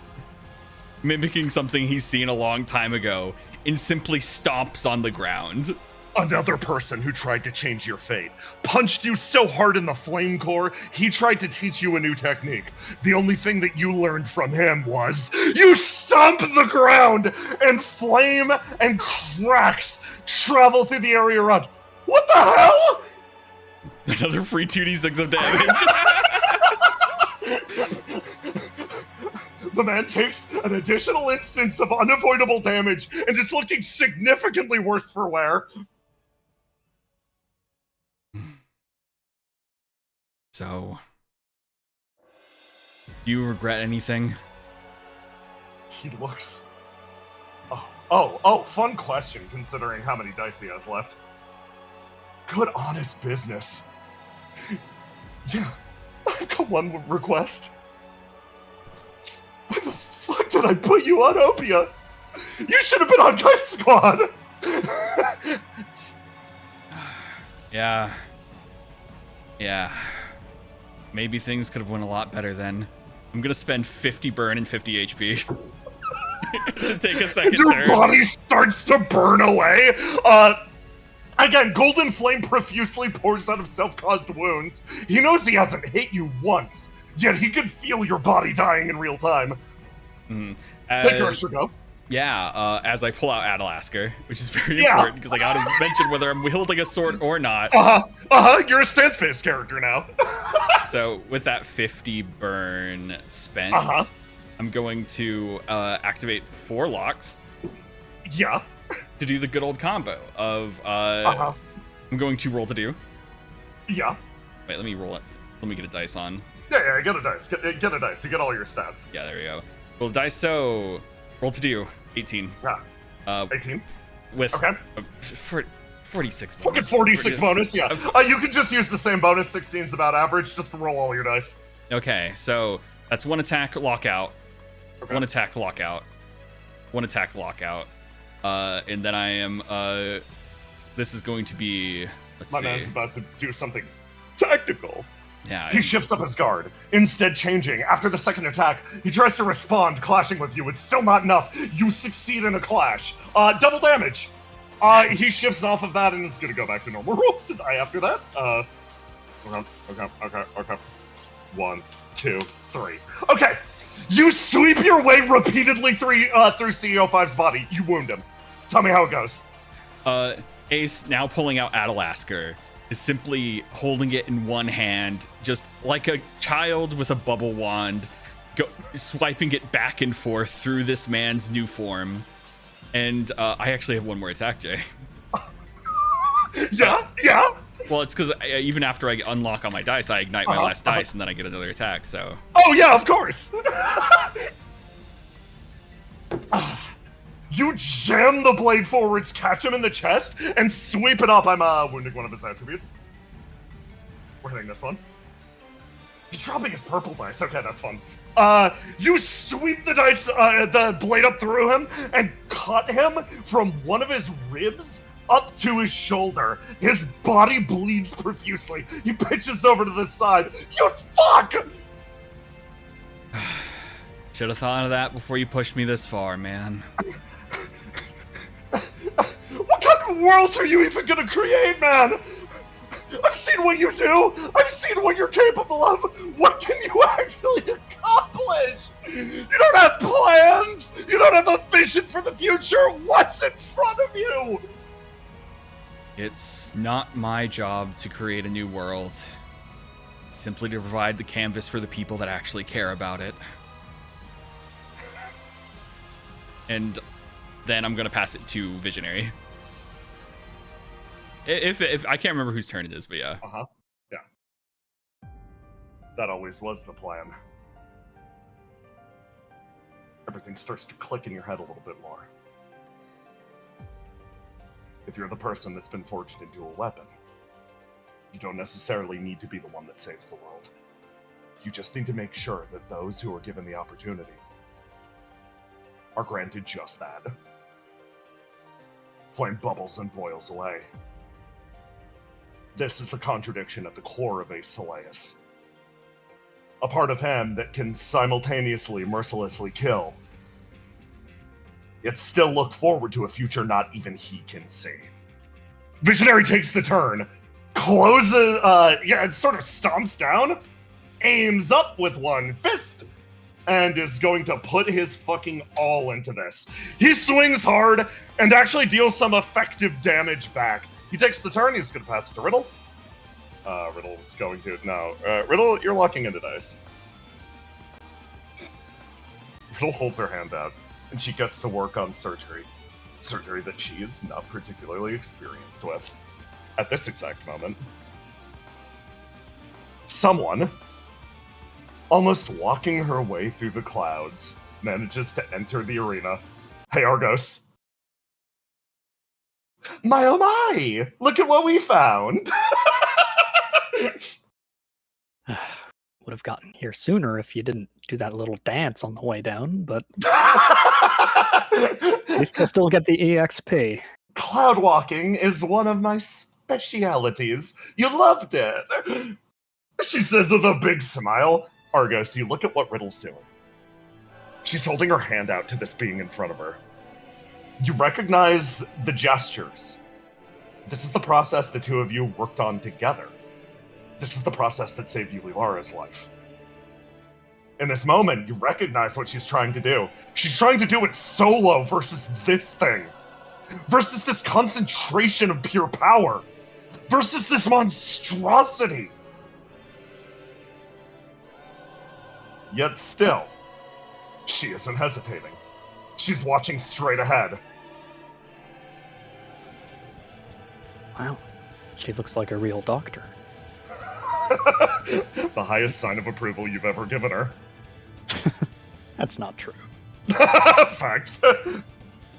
mimicking something he's seen a long time ago, and simply stomps on the ground. Another person who tried to change your fate. Punched you so hard in the flame core, he tried to teach you a new technique. The only thing that you learned from him was, you stomp the ground, and flame and cracks travel through the area around. What the hell? Another free 2d6 of damage. The man takes an additional instance of unavoidable damage and is looking significantly worse for wear. So, do you regret anything? He looks... Oh, fun question, considering how many dice he has left. Good, honest business. Yeah, I've got one request. Why the fuck did I put you on Opia? You should have been on Geist Squad! Yeah. Maybe things could have went a lot better then. I'm gonna spend 50 burn and 50 HP to take a second Your turn. body starts to burn away. Again, Golden Flame profusely pours out of self-caused wounds. He knows he hasn't hit you once, yet he can feel your body dying in real time. Take your extra go. Yeah, as I pull out Adalasker, which is very important because I gotta mention whether I'm wielding a sword or not. You're a stance-based character now. So with that 50 burn spent, I'm going to activate 4 locks. Yeah. To do the good old combo of I'm going to roll to do. Yeah. Wait, let me roll it. Let me get a dice on. Yeah, get a dice. Get a dice. You get all your stats. Yeah, there we go. Roll dice, so roll to do 18. Yeah. 18. With 46 bonus. Fucking 46 bonus, yeah. You can just use the same bonus. 16's about average. Just roll all your dice. Okay, so that's 1 attack lockout, 1 attack lockout, 1 attack lockout, and then I am. This is going to be. My man's about to do something tactical. Yeah. He shifts up his guard, instead changing. After the second attack, he tries to respond, clashing with you. It's still not enough. You succeed in a clash. Double damage. He shifts off of that and is gonna go back to normal rolls to die after that. Okay. 1, 2, 3. Okay. You sweep your way repeatedly through CEO5's body. You wound him. Tell me how it goes. Ace, now pulling out Adalasker, is simply holding it in one hand, just like a child with a bubble wand, swiping it back and forth through this man's new form. And I actually have 1 more attack, Jay. Yeah. Well, it's because even after I unlock on my dice, I ignite my last dice, and then I get another attack, so... Oh, yeah, of course! You jam the blade forwards, catch him in the chest, and sweep it up. I'm wounding one of his attributes. We're hitting this one. He's dropping his purple dice. Okay, that's fun. You sweep the dice, the blade up through him, and cut him from one of his ribs up to his shoulder. His body bleeds profusely. He pitches over to the side. You fuck! Should have thought of that before you pushed me this far, man. What kind of world are you even gonna create, man? I've seen what you do! I've seen what you're capable of! What can you actually accomplish? You don't have plans! You don't have a vision for the future! What's in front of you? It's not my job to create a new world. Simply to provide the canvas for the people that actually care about it. And then I'm gonna pass it to Visionary. If I can't remember whose turn it is, but yeah. Yeah. That always was the plan. Everything starts to click in your head a little bit more. If you're the person that's been forged into a weapon, you don't necessarily need to be the one that saves the world. You just need to make sure that those who are given the opportunity are granted just that. Flame bubbles and boils away. This is the contradiction at the core of Ace Heleus. A part of him that can simultaneously, mercilessly kill, yet still look forward to a future not even he can see. Visionary takes the turn, closes, it sort of stomps down, aims up with one fist, and is going to put his fucking all into this. He swings hard and actually deals some effective damage back. He takes the turn, he's going to pass it to Riddle. Riddle's going to... No. Riddle, you're locking into dice. Riddle holds her hand out, and she gets to work on surgery. Surgery that she is not particularly experienced with. At this exact moment, someone, almost walking her way through the clouds, manages to enter the arena. Hey, Argos. My oh my! Look at what we found! Would have gotten here sooner if you didn't do that little dance on the way down, but at least I still get the EXP. Cloud walking is one of my specialities. You loved it. She says with a big smile. Argos, you look at what Riddle's doing. She's holding her hand out to this being in front of her. You recognize the gestures. This is the process the two of you worked on together. This is the process that saved Yulilara's life. In this moment, you recognize what she's trying to do. She's trying to do it solo versus this thing. Versus this concentration of pure power. Versus this monstrosity. Yet still, she isn't hesitating. She's watching straight ahead. Wow, she looks like a real doctor. The highest sign of approval you've ever given her. That's not true. Facts.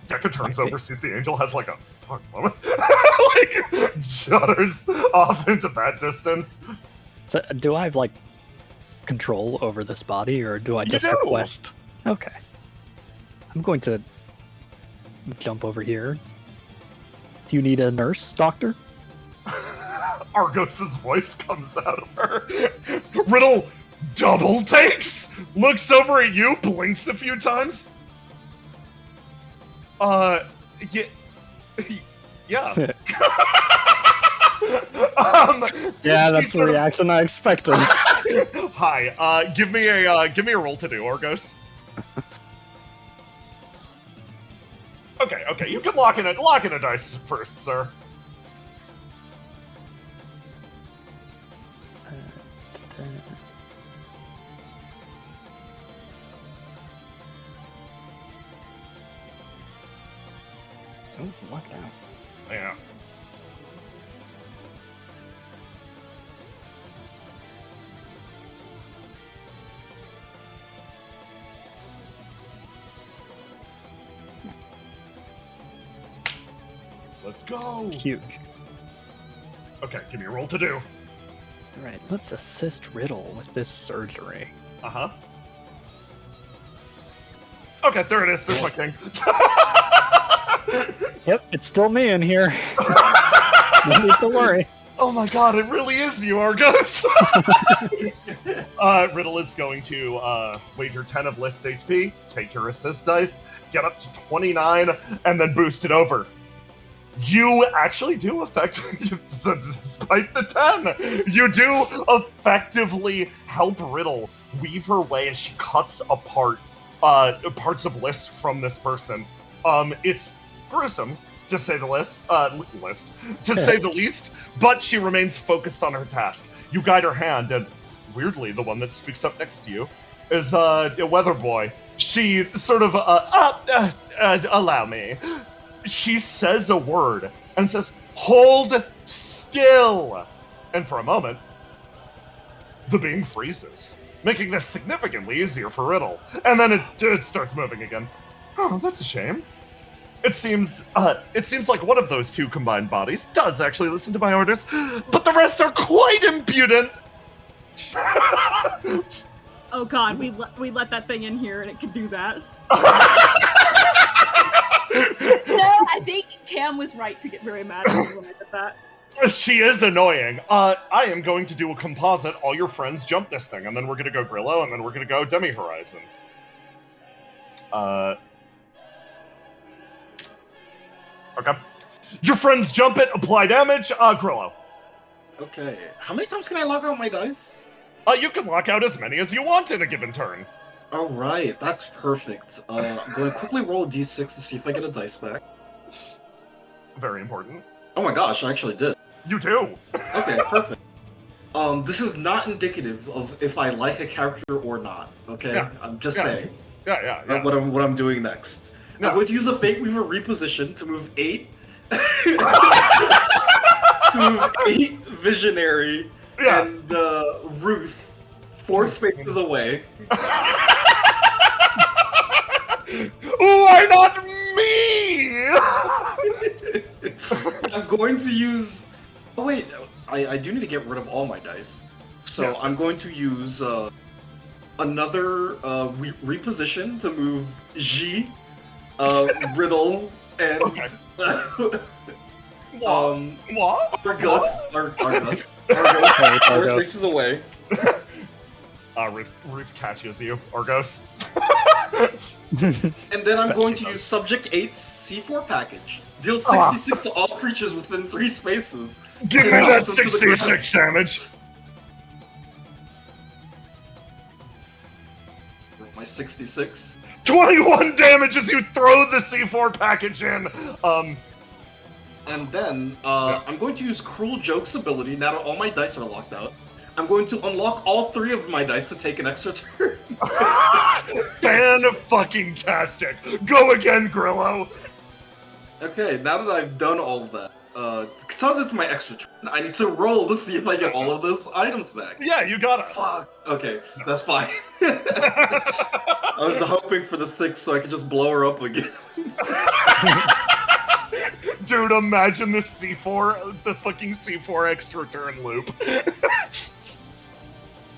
Dekka turns over, sees the angel, has like a fuck moment. Like, judders off into that distance. So, do I have, like, control over this body, or do I just do. request? Okay. I'm going to jump over here. Do you need a nurse, doctor? Argos's voice comes out of her. Riddle double takes, looks over at you, blinks a few times. Yeah. Yeah. Yeah, that's the reaction I expected. Hi. Give me a roll to do, Argos. Okay. You can lock in a dice first, sir. Oh, locked out. Yeah. Let's go. Huge. Okay, give me a roll to do. Alright, let's assist Riddle with this surgery. Uh-huh. Okay, there it is. There's my king. Yep, it's still me in here. No need to worry. Oh my god, it really is you, Argos! Riddle is going to wager 10 of List's HP, take your assist dice, get up to 29, and then boost it over. You actually do despite the 10, you do effectively help Riddle weave her way as she cuts apart parts of List from this person. It's gruesome, to say the say the least, but she remains focused on her task. You guide her hand, and weirdly, the one that speaks up next to you is a weather boy. She sort of, allow me. She says a word and says, "Hold still!" And for a moment, the being freezes, making this significantly easier for Riddle. And then it starts moving again. Oh, that's a shame. It seems like one of those two combined bodies does actually listen to my orders, but the rest are quite impudent. Oh god, we let that thing in here and it could do that. No, I think Cam was right to get very mad at me when I did that. She is annoying. I am going to do a composite. All your friends jump this thing, and then we're gonna go Grillo, and then we're gonna go Demi Horizon. Okay. Your friends jump it, apply damage, Grillo. Okay, how many times can I lock out my dice? You can lock out as many as you want in a given turn. Alright, that's perfect. I'm going to quickly roll a d6 to see if I get a dice back. Very important. Oh my gosh, I actually did. You do. Okay, perfect. This is not indicative of if I like a character or not, okay? Yeah. I'm just saying. Yeah. What I'm doing next. No. I'm going to use a Fate Weaver reposition to move 8 Visionary and Ruth 4 spaces away. Why not me? I'm going to use. Oh wait, I do need to get rid of all my dice. So Yes. I'm going to use another reposition to move G, Riddle, and What? Argus. Argus. Hey, 4 Argus. spaces away. Ruth catches you, Argos. And then I'm Bet going she to does. use Subject 8's C4 package. Deal 66 to all creatures within 3 spaces. Give me And that toss them to the ground. 66 damage. Roll my 66. 21 damage as you throw the C4 package in. And then I'm going to use Cruel Joke's ability. Now that all my dice are locked out, I'm going to unlock all 3 of my dice to take an extra turn. Fan-fucking-tastic. Go again, Grillo. Okay, now that I've done all of that, since it's my extra turn, I need to roll to see if I get all of those items back. Yeah, you got it. Fuck. Okay, that's fine. I was hoping for the 6 so I could just blow her up again. Dude, imagine the C4, the fucking C4 extra turn loop.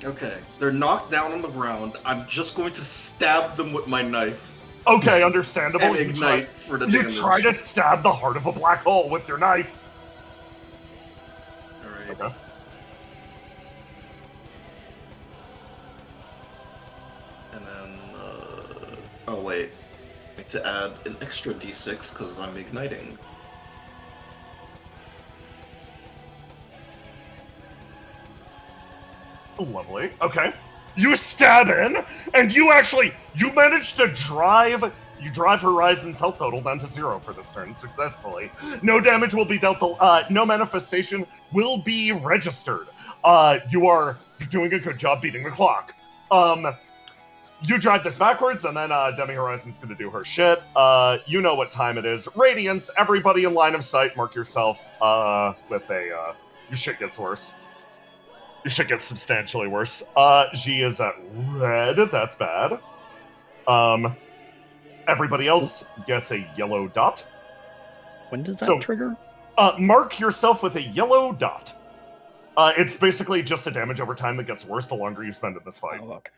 Okay, they're knocked down on the ground. I'm just going to stab them with my knife Okay, understandable. and ignite for the You damage. try to stab the heart of a black hole with your knife. Alright. Okay. And then, oh wait. I need to add an extra d6 because I'm igniting. Lovely. Okay. You stab in, and you managed to drive Horizon's health total down to 0 for this turn successfully. No damage will be dealt, no manifestation will be registered. You're doing a good job beating the clock. You drive this backwards, and then Demi Horizon's gonna do her shit. You know what time it is. Radiance, everybody in line of sight, mark yourself with a, your shit gets worse. Your shit gets substantially worse. G is at red, that's bad. Everybody else gets a yellow dot. When does that So- trigger? Mark yourself with a yellow dot. It's basically just a damage over time that gets worse the longer you spend in this fight. Oh, okay.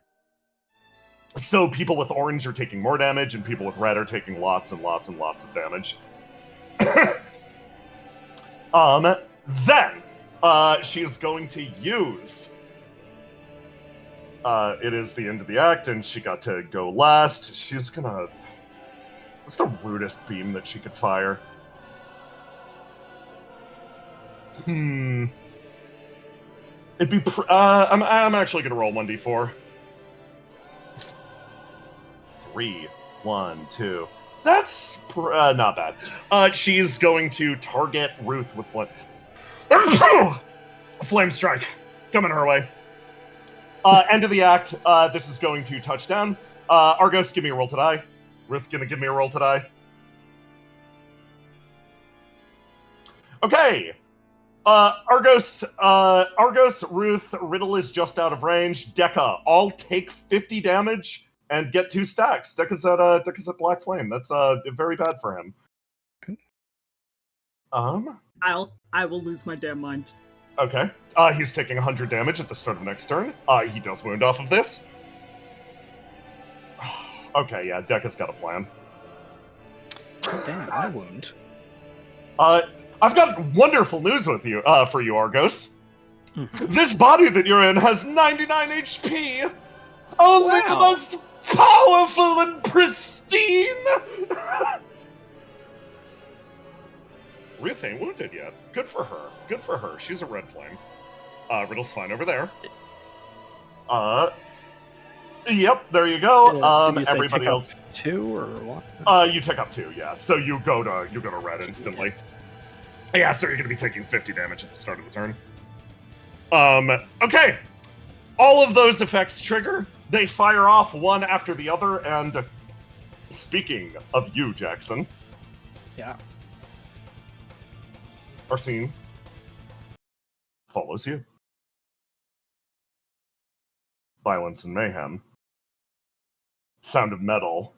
So people with orange are taking more damage, and people with red are taking lots and lots and lots of damage. Then she is going to use. It is the end of the act, and she got to go last. She's gonna. What's the rudest beam that she could fire? It'd be. I'm actually gonna roll 1d4. 3, 1, 2. That's not bad. She's going to target Ruth with one. Flame strike coming her way. End of the act. This is going to touch down. Argos, give me a roll to die. Ruth, gonna give me a roll to die. Okay. Argos, Ruth, Riddle is just out of range. Dekka, all take 50 damage and get 2 stacks. Dekka's at Black Flame. That's very bad for him. I will lose my damn mind. Okay. He's taking 100 damage at the start of next turn. He does wound off of this. Okay, yeah, Dekka's got a plan. Damn, I wound. I've got wonderful news with you, for you, Argos. Mhm. This body that you're in has 99 HP! Only the Wow. most powerful and pristine! Ruth ain't wounded yet. Good for her. Good for her. She's a red flame. Riddle's fine over there. Yep, there you go. Did you say Everybody tick up else. 2 or what? You tick up 2, yeah. So you go to red instantly. Yeah, so you're gonna be taking 50 damage at the start of the turn. Okay. All of those effects trigger. They fire off one after the other, and speaking of you, Jackson, Yeah. Arsene follows you. Violence and mayhem. Sound of metal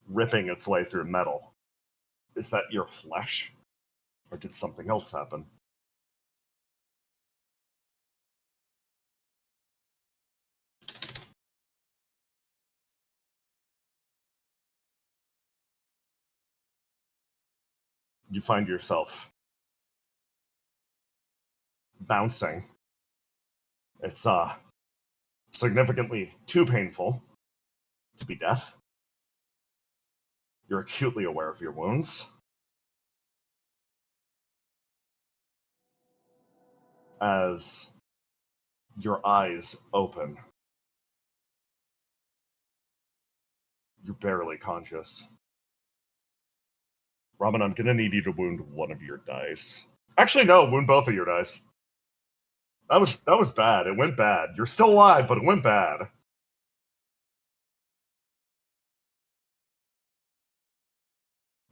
ripping its way through metal. Is that your flesh? Or did something else happen? You find yourself bouncing. It's significantly too painful to be death. You're acutely aware of your wounds. As your eyes open, you're barely conscious. Robin, I'm gonna need you to wound one of your dice. Actually, no, wound both of your dice. That was bad. It went bad. You're still alive, but it went bad.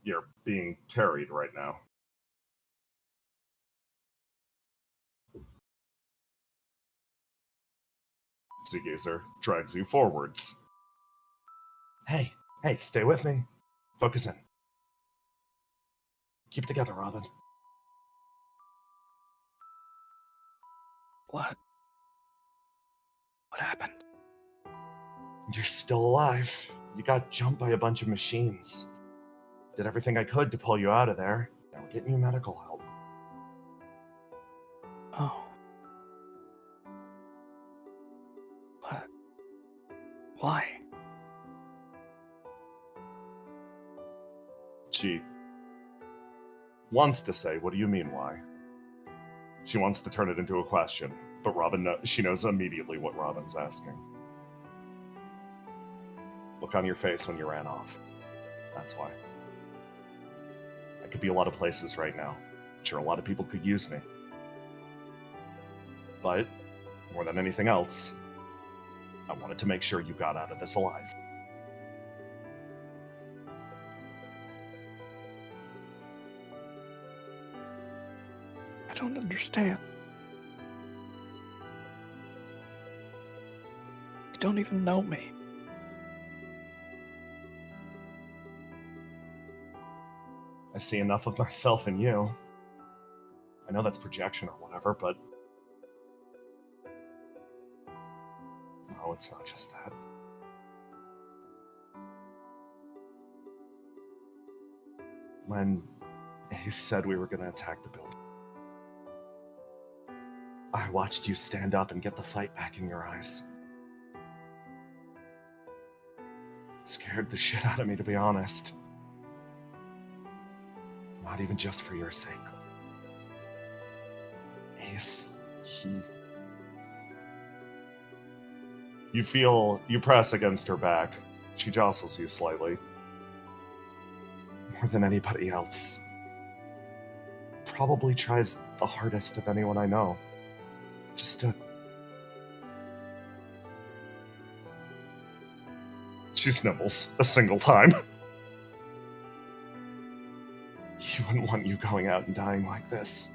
You're being carried right now. Seagazer drags you forwards. Hey, stay with me. Focus in. Keep it together, Robin. What? What happened? You're still alive. You got jumped by a bunch of machines. Did everything I could to pull you out of there. Now we're getting you medical help. Oh. What? Why? She wants to say, what do you mean, why? She wants to turn it into a question, but she knows immediately what Robin's asking. Look on your face when you ran off. That's why. I could be a lot of places right now. I'm sure a lot of people could use me. But, more than anything else, I wanted to make sure you got out of this alive. I don't understand. You don't even know me. I see enough of myself in you. I know that's projection or whatever, but... No, it's not just that. When he said we were going to attack the building, I watched you stand up and get the fight back in your eyes. It scared the shit out of me, to be honest. Not even just for your sake. You press against her back. She jostles you slightly. More than anybody else. Probably tries the hardest of anyone I know. Just to... She snivels a single time. He wouldn't want you going out and dying like this.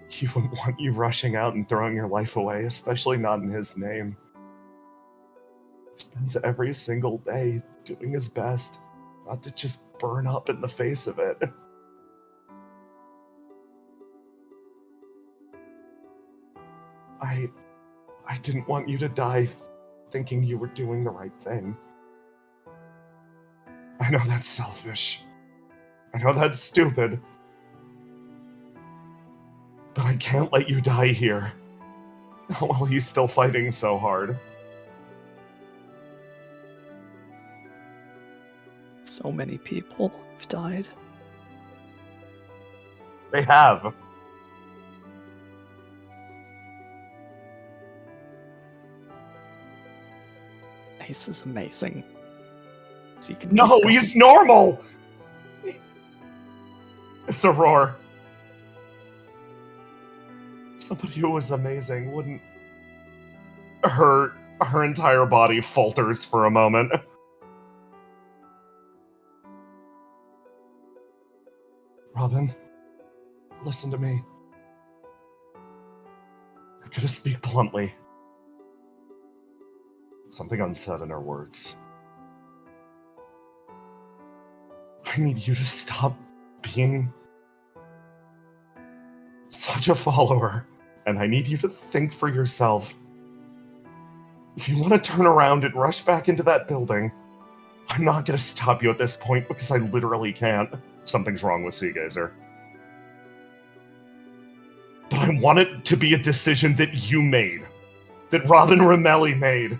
He wouldn't want you rushing out and throwing your life away, especially not in his name. He spends every single day doing his best not to just burn up in the face of it. I didn't want you to die thinking you were doing the right thing. I know that's selfish. I know that's stupid. But I can't let you die here. Not while he's still fighting so hard. So many people have died. They have. Ace is amazing. So No, he's normal! It's a roar. Somebody who was amazing wouldn't... Her entire body falters for a moment. Robin, listen to me. I'm gonna speak bluntly. Something unsaid in her words. I need you to stop being such a follower, and I need you to think for yourself. If you want to turn around and rush back into that building, I'm not going to stop you at this point because I literally can't. Something's wrong with Seagazer. But I want it to be a decision that you made. That Robin Ramelli made.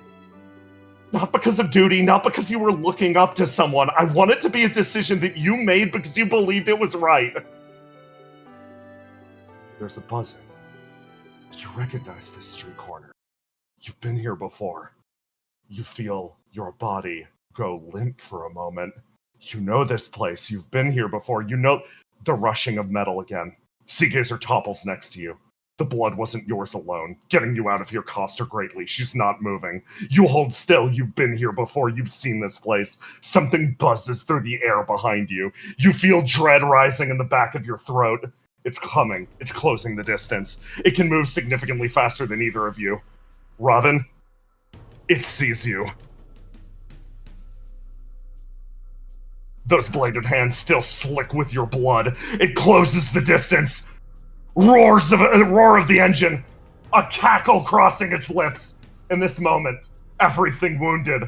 Not because of duty, not because you were looking up to someone. I want it to be a decision that you made because you believed it was right. There's a buzzing. You recognize this street corner. You've been here before. You feel your body go limp for a moment. You know this place. You've been here before. You know the rushing of metal again. Seagazer topples next to you. The blood wasn't yours alone. Getting you out of here cost her greatly. She's not moving. You hold still. You've been here before. You've seen this place. Something buzzes through the air behind you. You feel dread rising in the back of your throat. It's coming. It's closing the distance. It can move significantly faster than either of you. Robin, it sees you. Those bladed hands still slick with your blood. It closes the distance. Roar of the engine. A cackle crossing its lips. In this moment, everything wounded.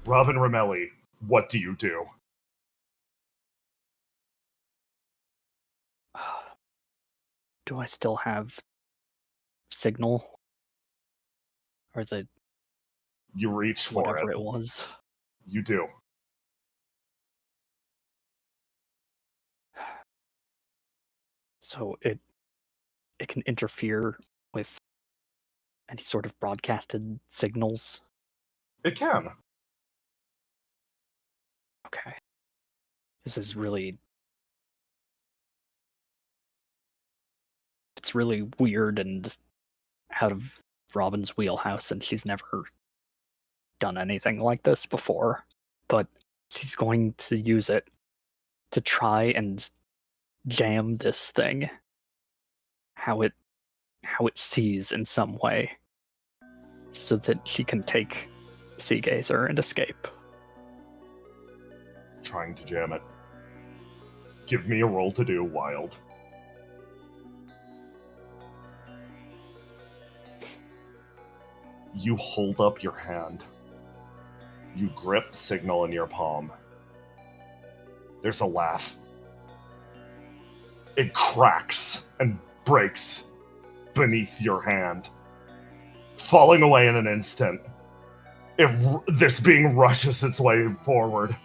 Robin Ramelli, what do you do? Do I still have signal? Or the You reach for whatever it. it was? You do. So it can interfere with any sort of broadcasted signals? It can. Okay. This is really... It's really weird and just out of Robin's wheelhouse, and she's never done anything like this before. But she's going to use it to try and jam this thing how it sees in some way, so that she can take Seagazer and escape. Trying to jam it. Give me a roll to do, Wild. You hold up your hand. You grip signal in your palm. There's a laugh. It cracks and breaks beneath your hand, falling away in an instant. This being rushes its way forward.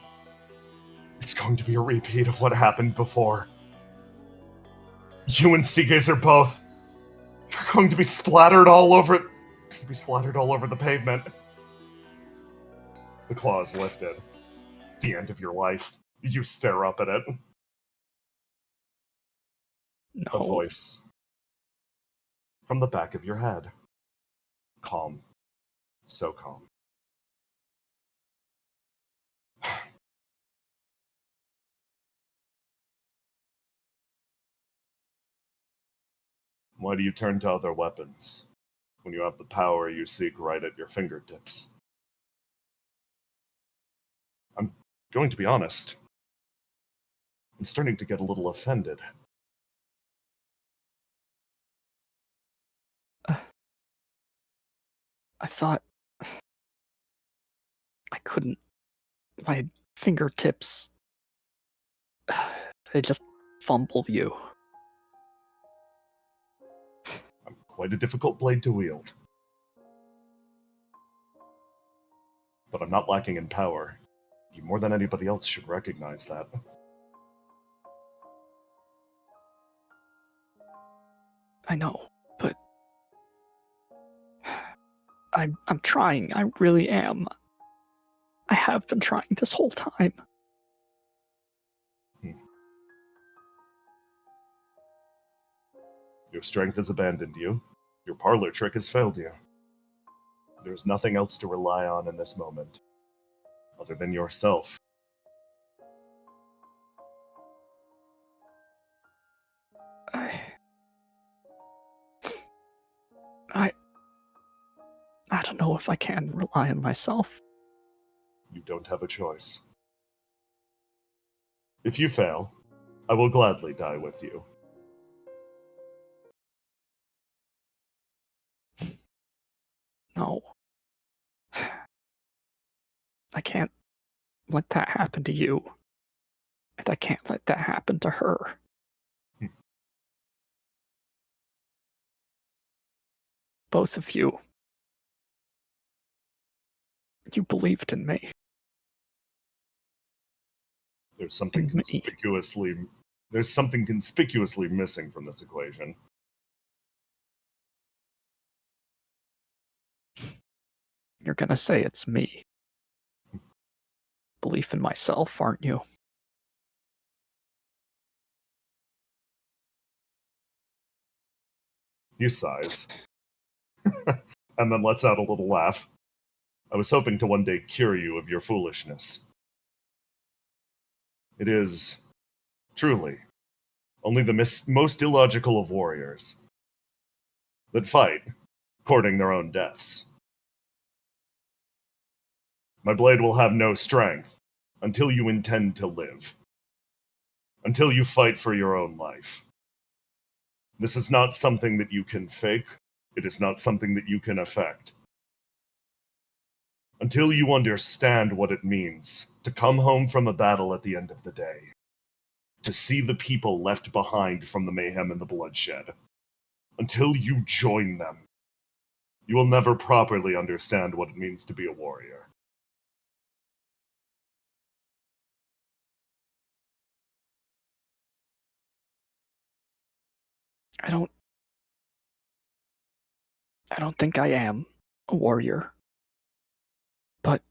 It's going to be a repeat of what happened before. You and Seagazer both. You're going to be splattered all over the pavement. The claw is lifted. The end of your life. You stare up at it. No. A voice from the back of your head. Calm. So calm. Why do you turn to other weapons when you have the power you seek right at your fingertips? I'm going to be honest. I'm starting to get a little offended. I thought I couldn't. My fingertips. They just fumble you. I'm quite a difficult blade to wield. But I'm not lacking in power. You more than anybody else should recognize that. I know, but I'm trying. I really am. I have been trying this whole time. Your strength has abandoned you. Your parlor trick has failed you. There's nothing else to rely on in this moment, other than yourself. I don't know if I can rely on myself. You don't have a choice. If you fail, I will gladly die with you. No. I can't let that happen to you. And I can't let that happen to her. Both of you. You believed in me. There's something In me. conspicuously missing from this equation. You're gonna say it's me. Belief in myself, aren't you? He sighs. And then lets out a little laugh. I was hoping to one day cure you of your foolishness. It is, truly, only the most illogical of warriors that fight, courting their own deaths. My blade will have no strength until you intend to live. Until you fight for your own life. This is not something that you can fake. It is not something that you can affect. Until you understand what it means to come home from a battle at the end of the day. To see the people left behind from the mayhem and the bloodshed. Until you join them, you will never properly understand what it means to be a warrior. I don't think I am a warrior. But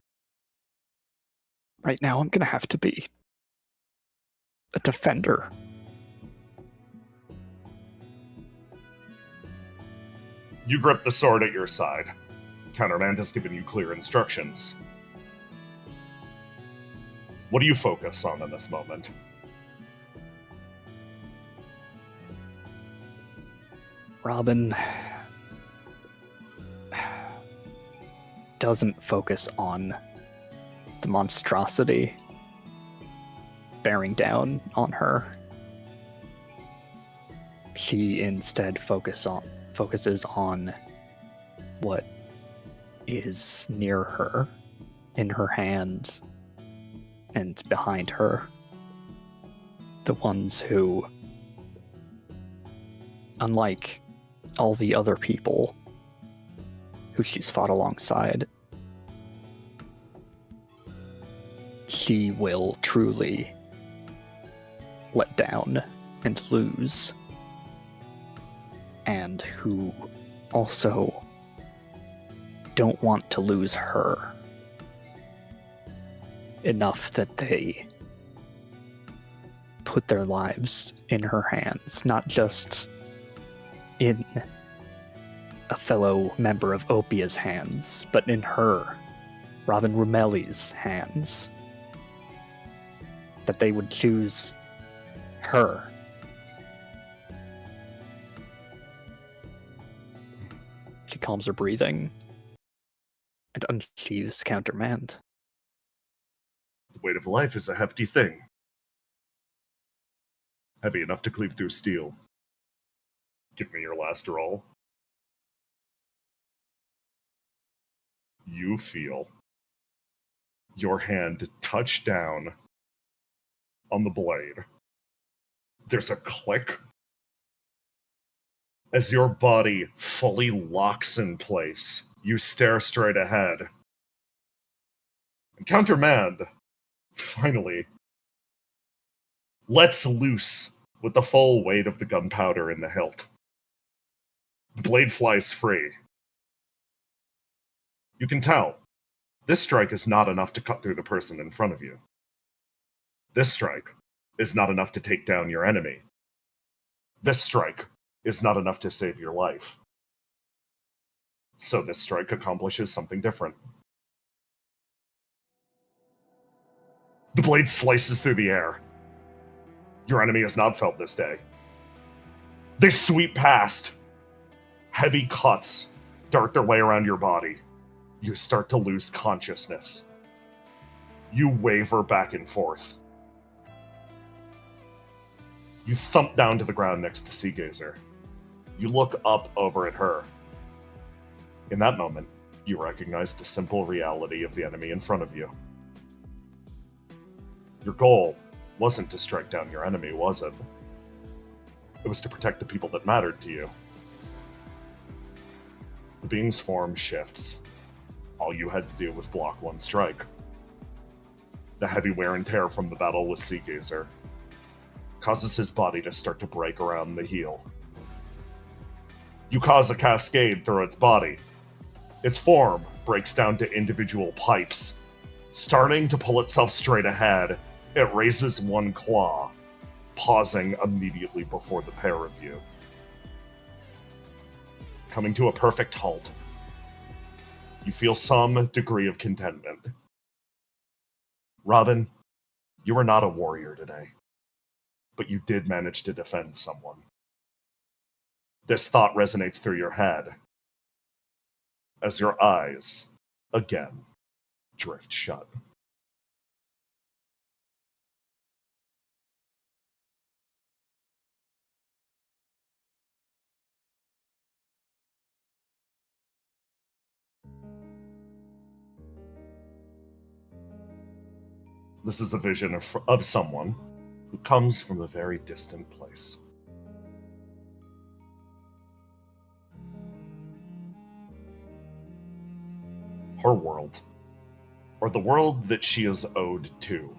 right now I'm gonna have to be a defender. You grip the sword at your side. Countermand has given you clear instructions. What do you focus on in this moment? Robin doesn't focus on the monstrosity bearing down on her. She instead focuses on what is near her, in her hands, and behind her. The ones who, unlike all the other people who she's fought alongside, she will truly let down and lose, and who also don't want to lose her enough that they put their lives in her hands, not just in a fellow member of Opia's hands, but in her, Robin Rumeli's hands. That they would choose her. She calms her breathing and unsheathes countermand. The weight of life is a hefty thing. Heavy enough to cleave through steel. Give me your last roll. You feel your hand touch down on the blade. There's a click as your body fully locks in place. You stare straight ahead. And Countermand finally lets loose with the full weight of the gunpowder in the hilt. The blade flies free. You can tell, this strike is not enough to cut through the person in front of you. This strike is not enough to take down your enemy. This strike is not enough to save your life. So this strike accomplishes something different. The blade slices through the air. Your enemy has not felt this day. They sweep past. Heavy cuts dart their way around your body. You start to lose consciousness. You waver back and forth. You thump down to the ground next to Seagazer. You look up over at her. In that moment, you recognize the simple reality of the enemy in front of you. Your goal wasn't to strike down your enemy, was it? It was to protect the people that mattered to you. The being's form shifts. All you had to do was block one strike. The heavy wear and tear from the battle with Seagazer causes his body to start to break around the heel. You cause a cascade through its body. Its form breaks down to individual pipes. Starting to pull itself straight ahead, it raises one claw, pausing immediately before the pair of you. Coming to a perfect halt, you feel some degree of contentment. Robin, you are not a warrior today, but you did manage to defend someone. This thought resonates through your head as your eyes, again, drift shut. This is a vision of someone who comes from a very distant place. Her world, or the world that she is owed to,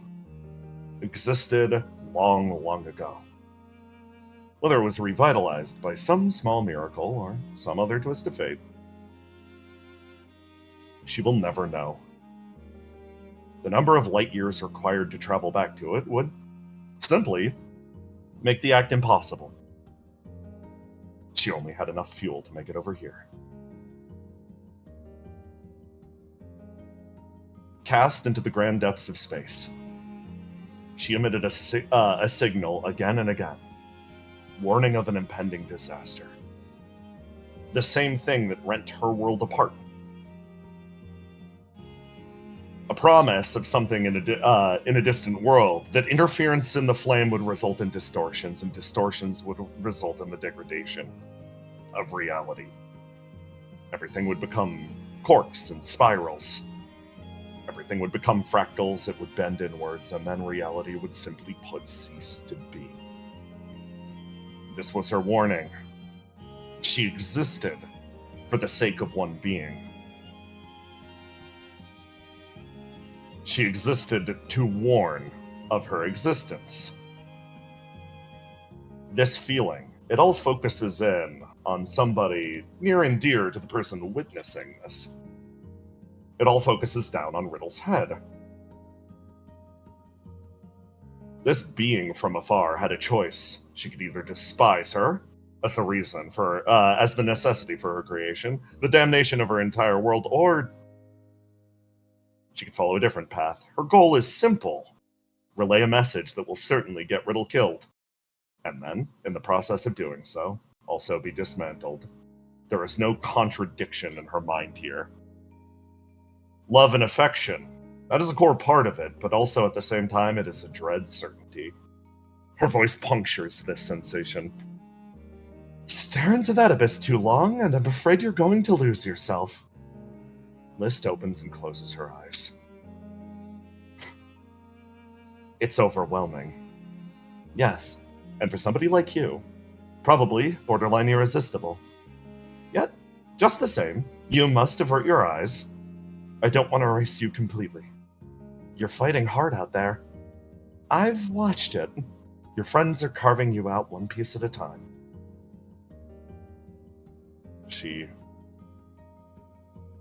existed long, long ago. Whether it was revitalized by some small miracle or some other twist of fate, she will never know. The number of light years required to travel back to it would simply make the act impossible. She only had enough fuel to make it over here. Cast into the grand depths of space, she emitted a signal again and again, warning of an impending disaster. The same thing that rent her world apart. A promise of something in a distant world, that interference in the flame would result in distortions, and distortions would result in the degradation of reality. Everything would become corks and spirals. Everything would become fractals that would bend inwards, and then reality would simply put cease to be. This was her warning. She existed for the sake of one being. She existed to warn of her existence. This feeling, it all focuses in on somebody near and dear to the person witnessing this. It all focuses down on Riddle's head. This being from afar had a choice. She could either despise her as the reason for, as the necessity for her creation, the damnation of her entire world, or she could follow a different path. Her goal is simple. Relay a message that will certainly get Riddle killed. And then, in the process of doing so, also be dismantled. There is no contradiction in her mind here. Love and affection, that is a core part of it, but also at the same time it is a dread certainty. Her voice punctures this sensation. Stare into that abyss too long, and I'm afraid you're going to lose yourself. List opens and closes her eyes. It's overwhelming. Yes, and for somebody like you, probably borderline irresistible. Yet, just the same, you must avert your eyes. I don't want to erase you completely. You're fighting hard out there. I've watched it. Your friends are carving you out one piece at a time. She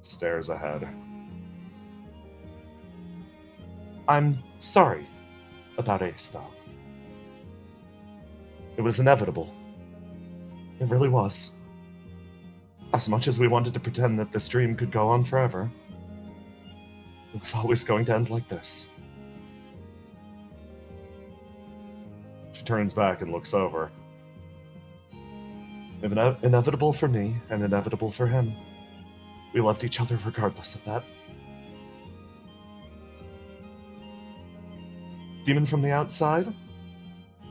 stares ahead. I'm sorry about Ace, though. It was inevitable. It really was. As much as we wanted to pretend that this dream could go on forever, it was always going to end like this. She turns back and looks over. Inevitable for me, and inevitable for him. We loved each other regardless of that. Demon from the outside?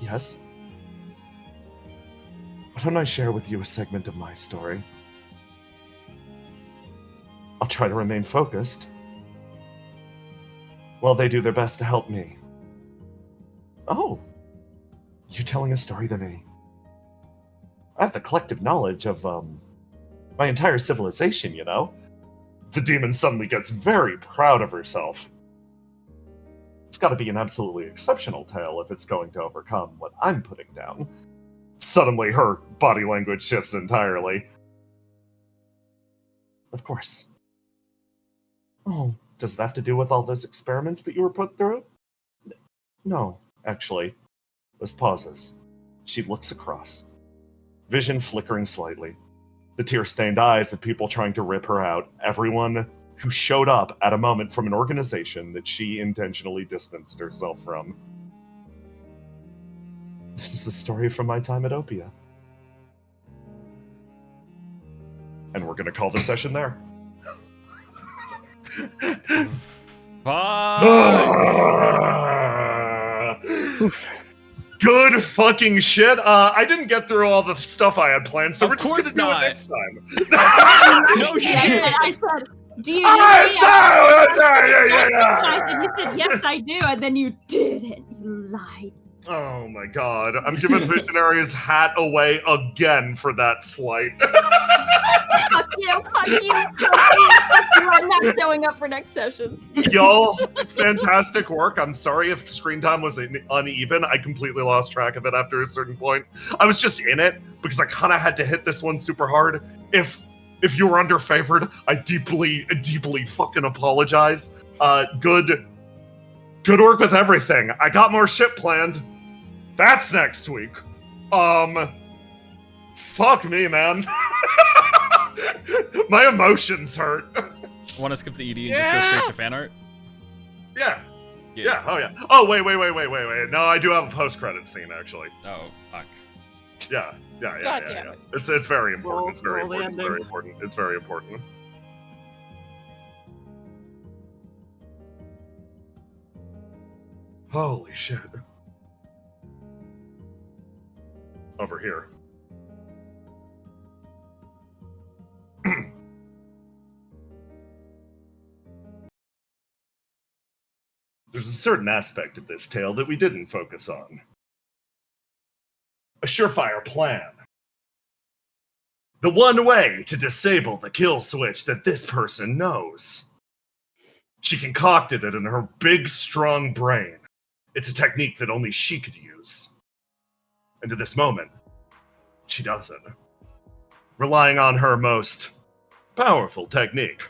Yes. Why don't I share with you a segment of my story? I'll try to remain focused while they do their best to help me. Oh, you telling a story to me? I have the collective knowledge of, my entire civilization, you know? The demon suddenly gets very proud of herself. It's gotta be an absolutely exceptional tale if it's going to overcome what I'm putting down. Suddenly, her body language shifts entirely. Of course. Oh, does it have to do with all those experiments that you were put through? No, actually. Liz pauses. She looks across. Vision flickering slightly. The tear-stained eyes of people trying to rip her out. Everyone who showed up at a moment from an organization that she intentionally distanced herself from. This is a story from my time at Opia. And we're gonna call the session there. Good fucking shit. I didn't get through all the stuff I had planned, so we're just gonna do it next time. No shit. I said, do you Yeah. And you said, yes, I do, and then you didn't. You lied. Oh my god. I'm giving Visionary's hat away again for that slight. Fuck you, fuck you, fuck you, fuck you. I'm not showing up for next session. Y'all, fantastic work. I'm sorry if screen time was uneven. I completely lost track of it after a certain point. I was just in it because I kind of had to hit this one super hard. If you were underfavored, I deeply fucking apologize. Good work with everything. I got more shit planned. That's next week. Fuck me, man. My emotions hurt. Want to skip the ED and just go straight to fan art? Yeah. Oh yeah. Oh wait. No, I do have a post-credit scene actually. Oh fuck. Yeah. God damn it. It's very important. It's very Roll the important. It's very important. It's very important. Holy shit. Over here. There's a certain aspect of this tale that we didn't focus on. A surefire plan. The one way to disable the kill switch that this person knows. She concocted it in her big, strong brain. It's a technique that only she could use. And to this moment, she doesn't. Relying on her most powerful technique.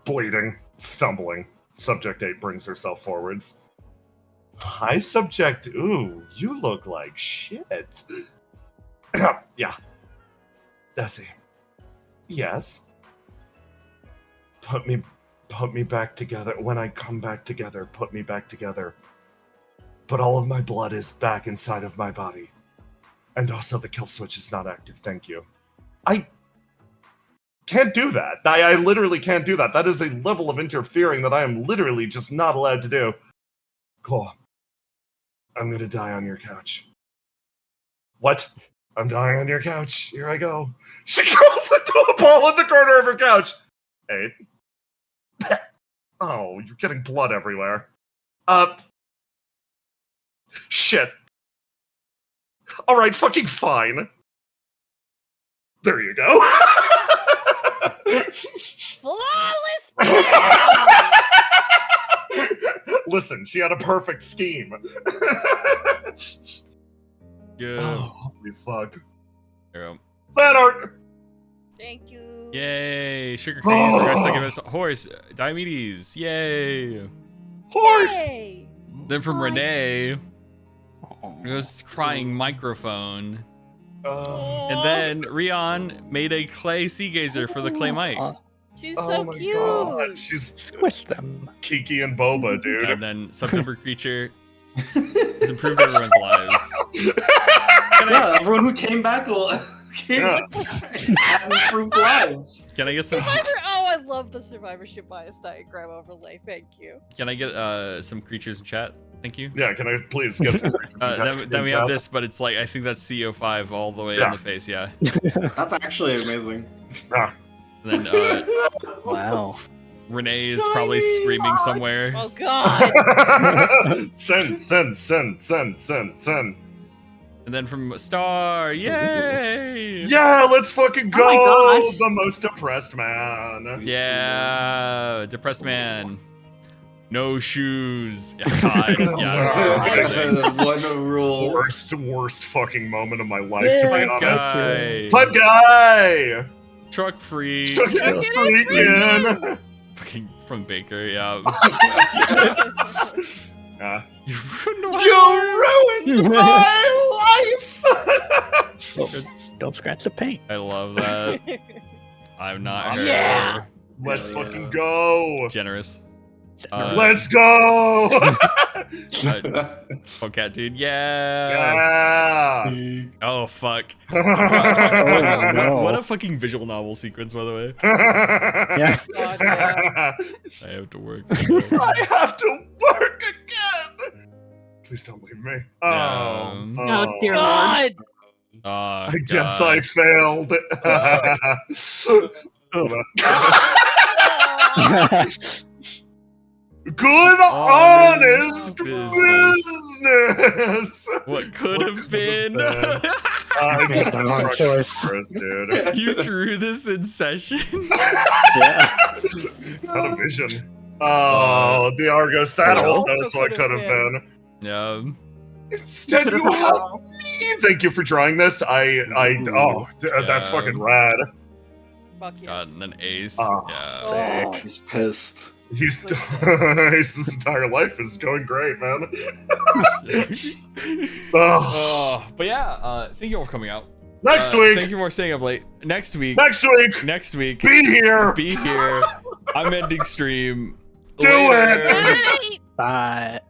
Bleeding, stumbling. Subject 8 brings herself forwards. Hi, Subject. Ooh, you look like shit. Yeah. Desi. Yes. Put me back together. When I come back together, put me back together. But all of my blood is back inside of my body. And also the kill switch is not active, thank you. I can't do that. I literally can't do that. That is a level of interfering that I am literally just not allowed to do. Cool. I'm gonna die on your couch. What? I'm dying on your couch. Here I go. She goes into a ball in the corner of her couch. 8. Oh, you're getting blood everywhere. Shit. Alright, fucking fine. There you go. Flawless! Listen, she had a perfect scheme. Good. Oh, holy fuck. There we go. Fan art! Thank you. Yay! Sugar cane regrets to give us a horse. Diomedes. Yay! Horse! Yay! Then from Horse. Renee, it was crying microphone. Oh, And then Rion made a clay sea gazer for the clay mic. She's oh so my cute. god, she's Squish them. Kiki and Boba, dude. And then September Creature has improved everyone's lives. Yeah, everyone who came back Yeah. Improved lives. Can I get some? Oh, I love the survivorship bias diagram overlay. Thank you. Can I get some creatures in chat? Thank you. Yeah, can I please get some creatures? Then we have this, but it's like I think that's CO5 all the way in the face. Yeah. That's actually amazing. And then Wow. Renee is probably screaming somewhere. Oh God. Send. And then from Star, yay! Yeah, let's fucking go! Oh my gosh. The most depressed man. Yeah, depressed man. No shoes. God, One rule. Worst fucking moment of my life, to be honest. guy. But guy! Truck free. Freaking! Fucking from Baker, yeah. You ruined You ruined my life! Don't scratch the paint. I love that. I'm not her. Yeah. Let's fucking go! Generous. Let's go! Cat dude, yeah. Yeah! Oh fuck. no. What a fucking visual novel sequence, by the way. Yeah. God, yeah. I have to work. I have to work again! Please don't leave me. Oh, dear Lord. God. Oh, I guess I failed. Good, honest business. What could have been? I Made the wrong choice. First, dude. You drew this in session. Yeah. What a vision. Oh, the Argos. That Hello? also is what could have been. Yeah. Instead, you have me. Thank you for drawing this. That's Yeah. fucking rad. Fuck yeah. God, and then Ace. Oh. Yeah. Oh. He's pissed. His entire life is going great, man. Oh. But yeah, thank you all for coming out. Next week. Thank you for staying up late. Next week. Next week. Be here. Be here. I'm ending stream. Do Later. it. Bye.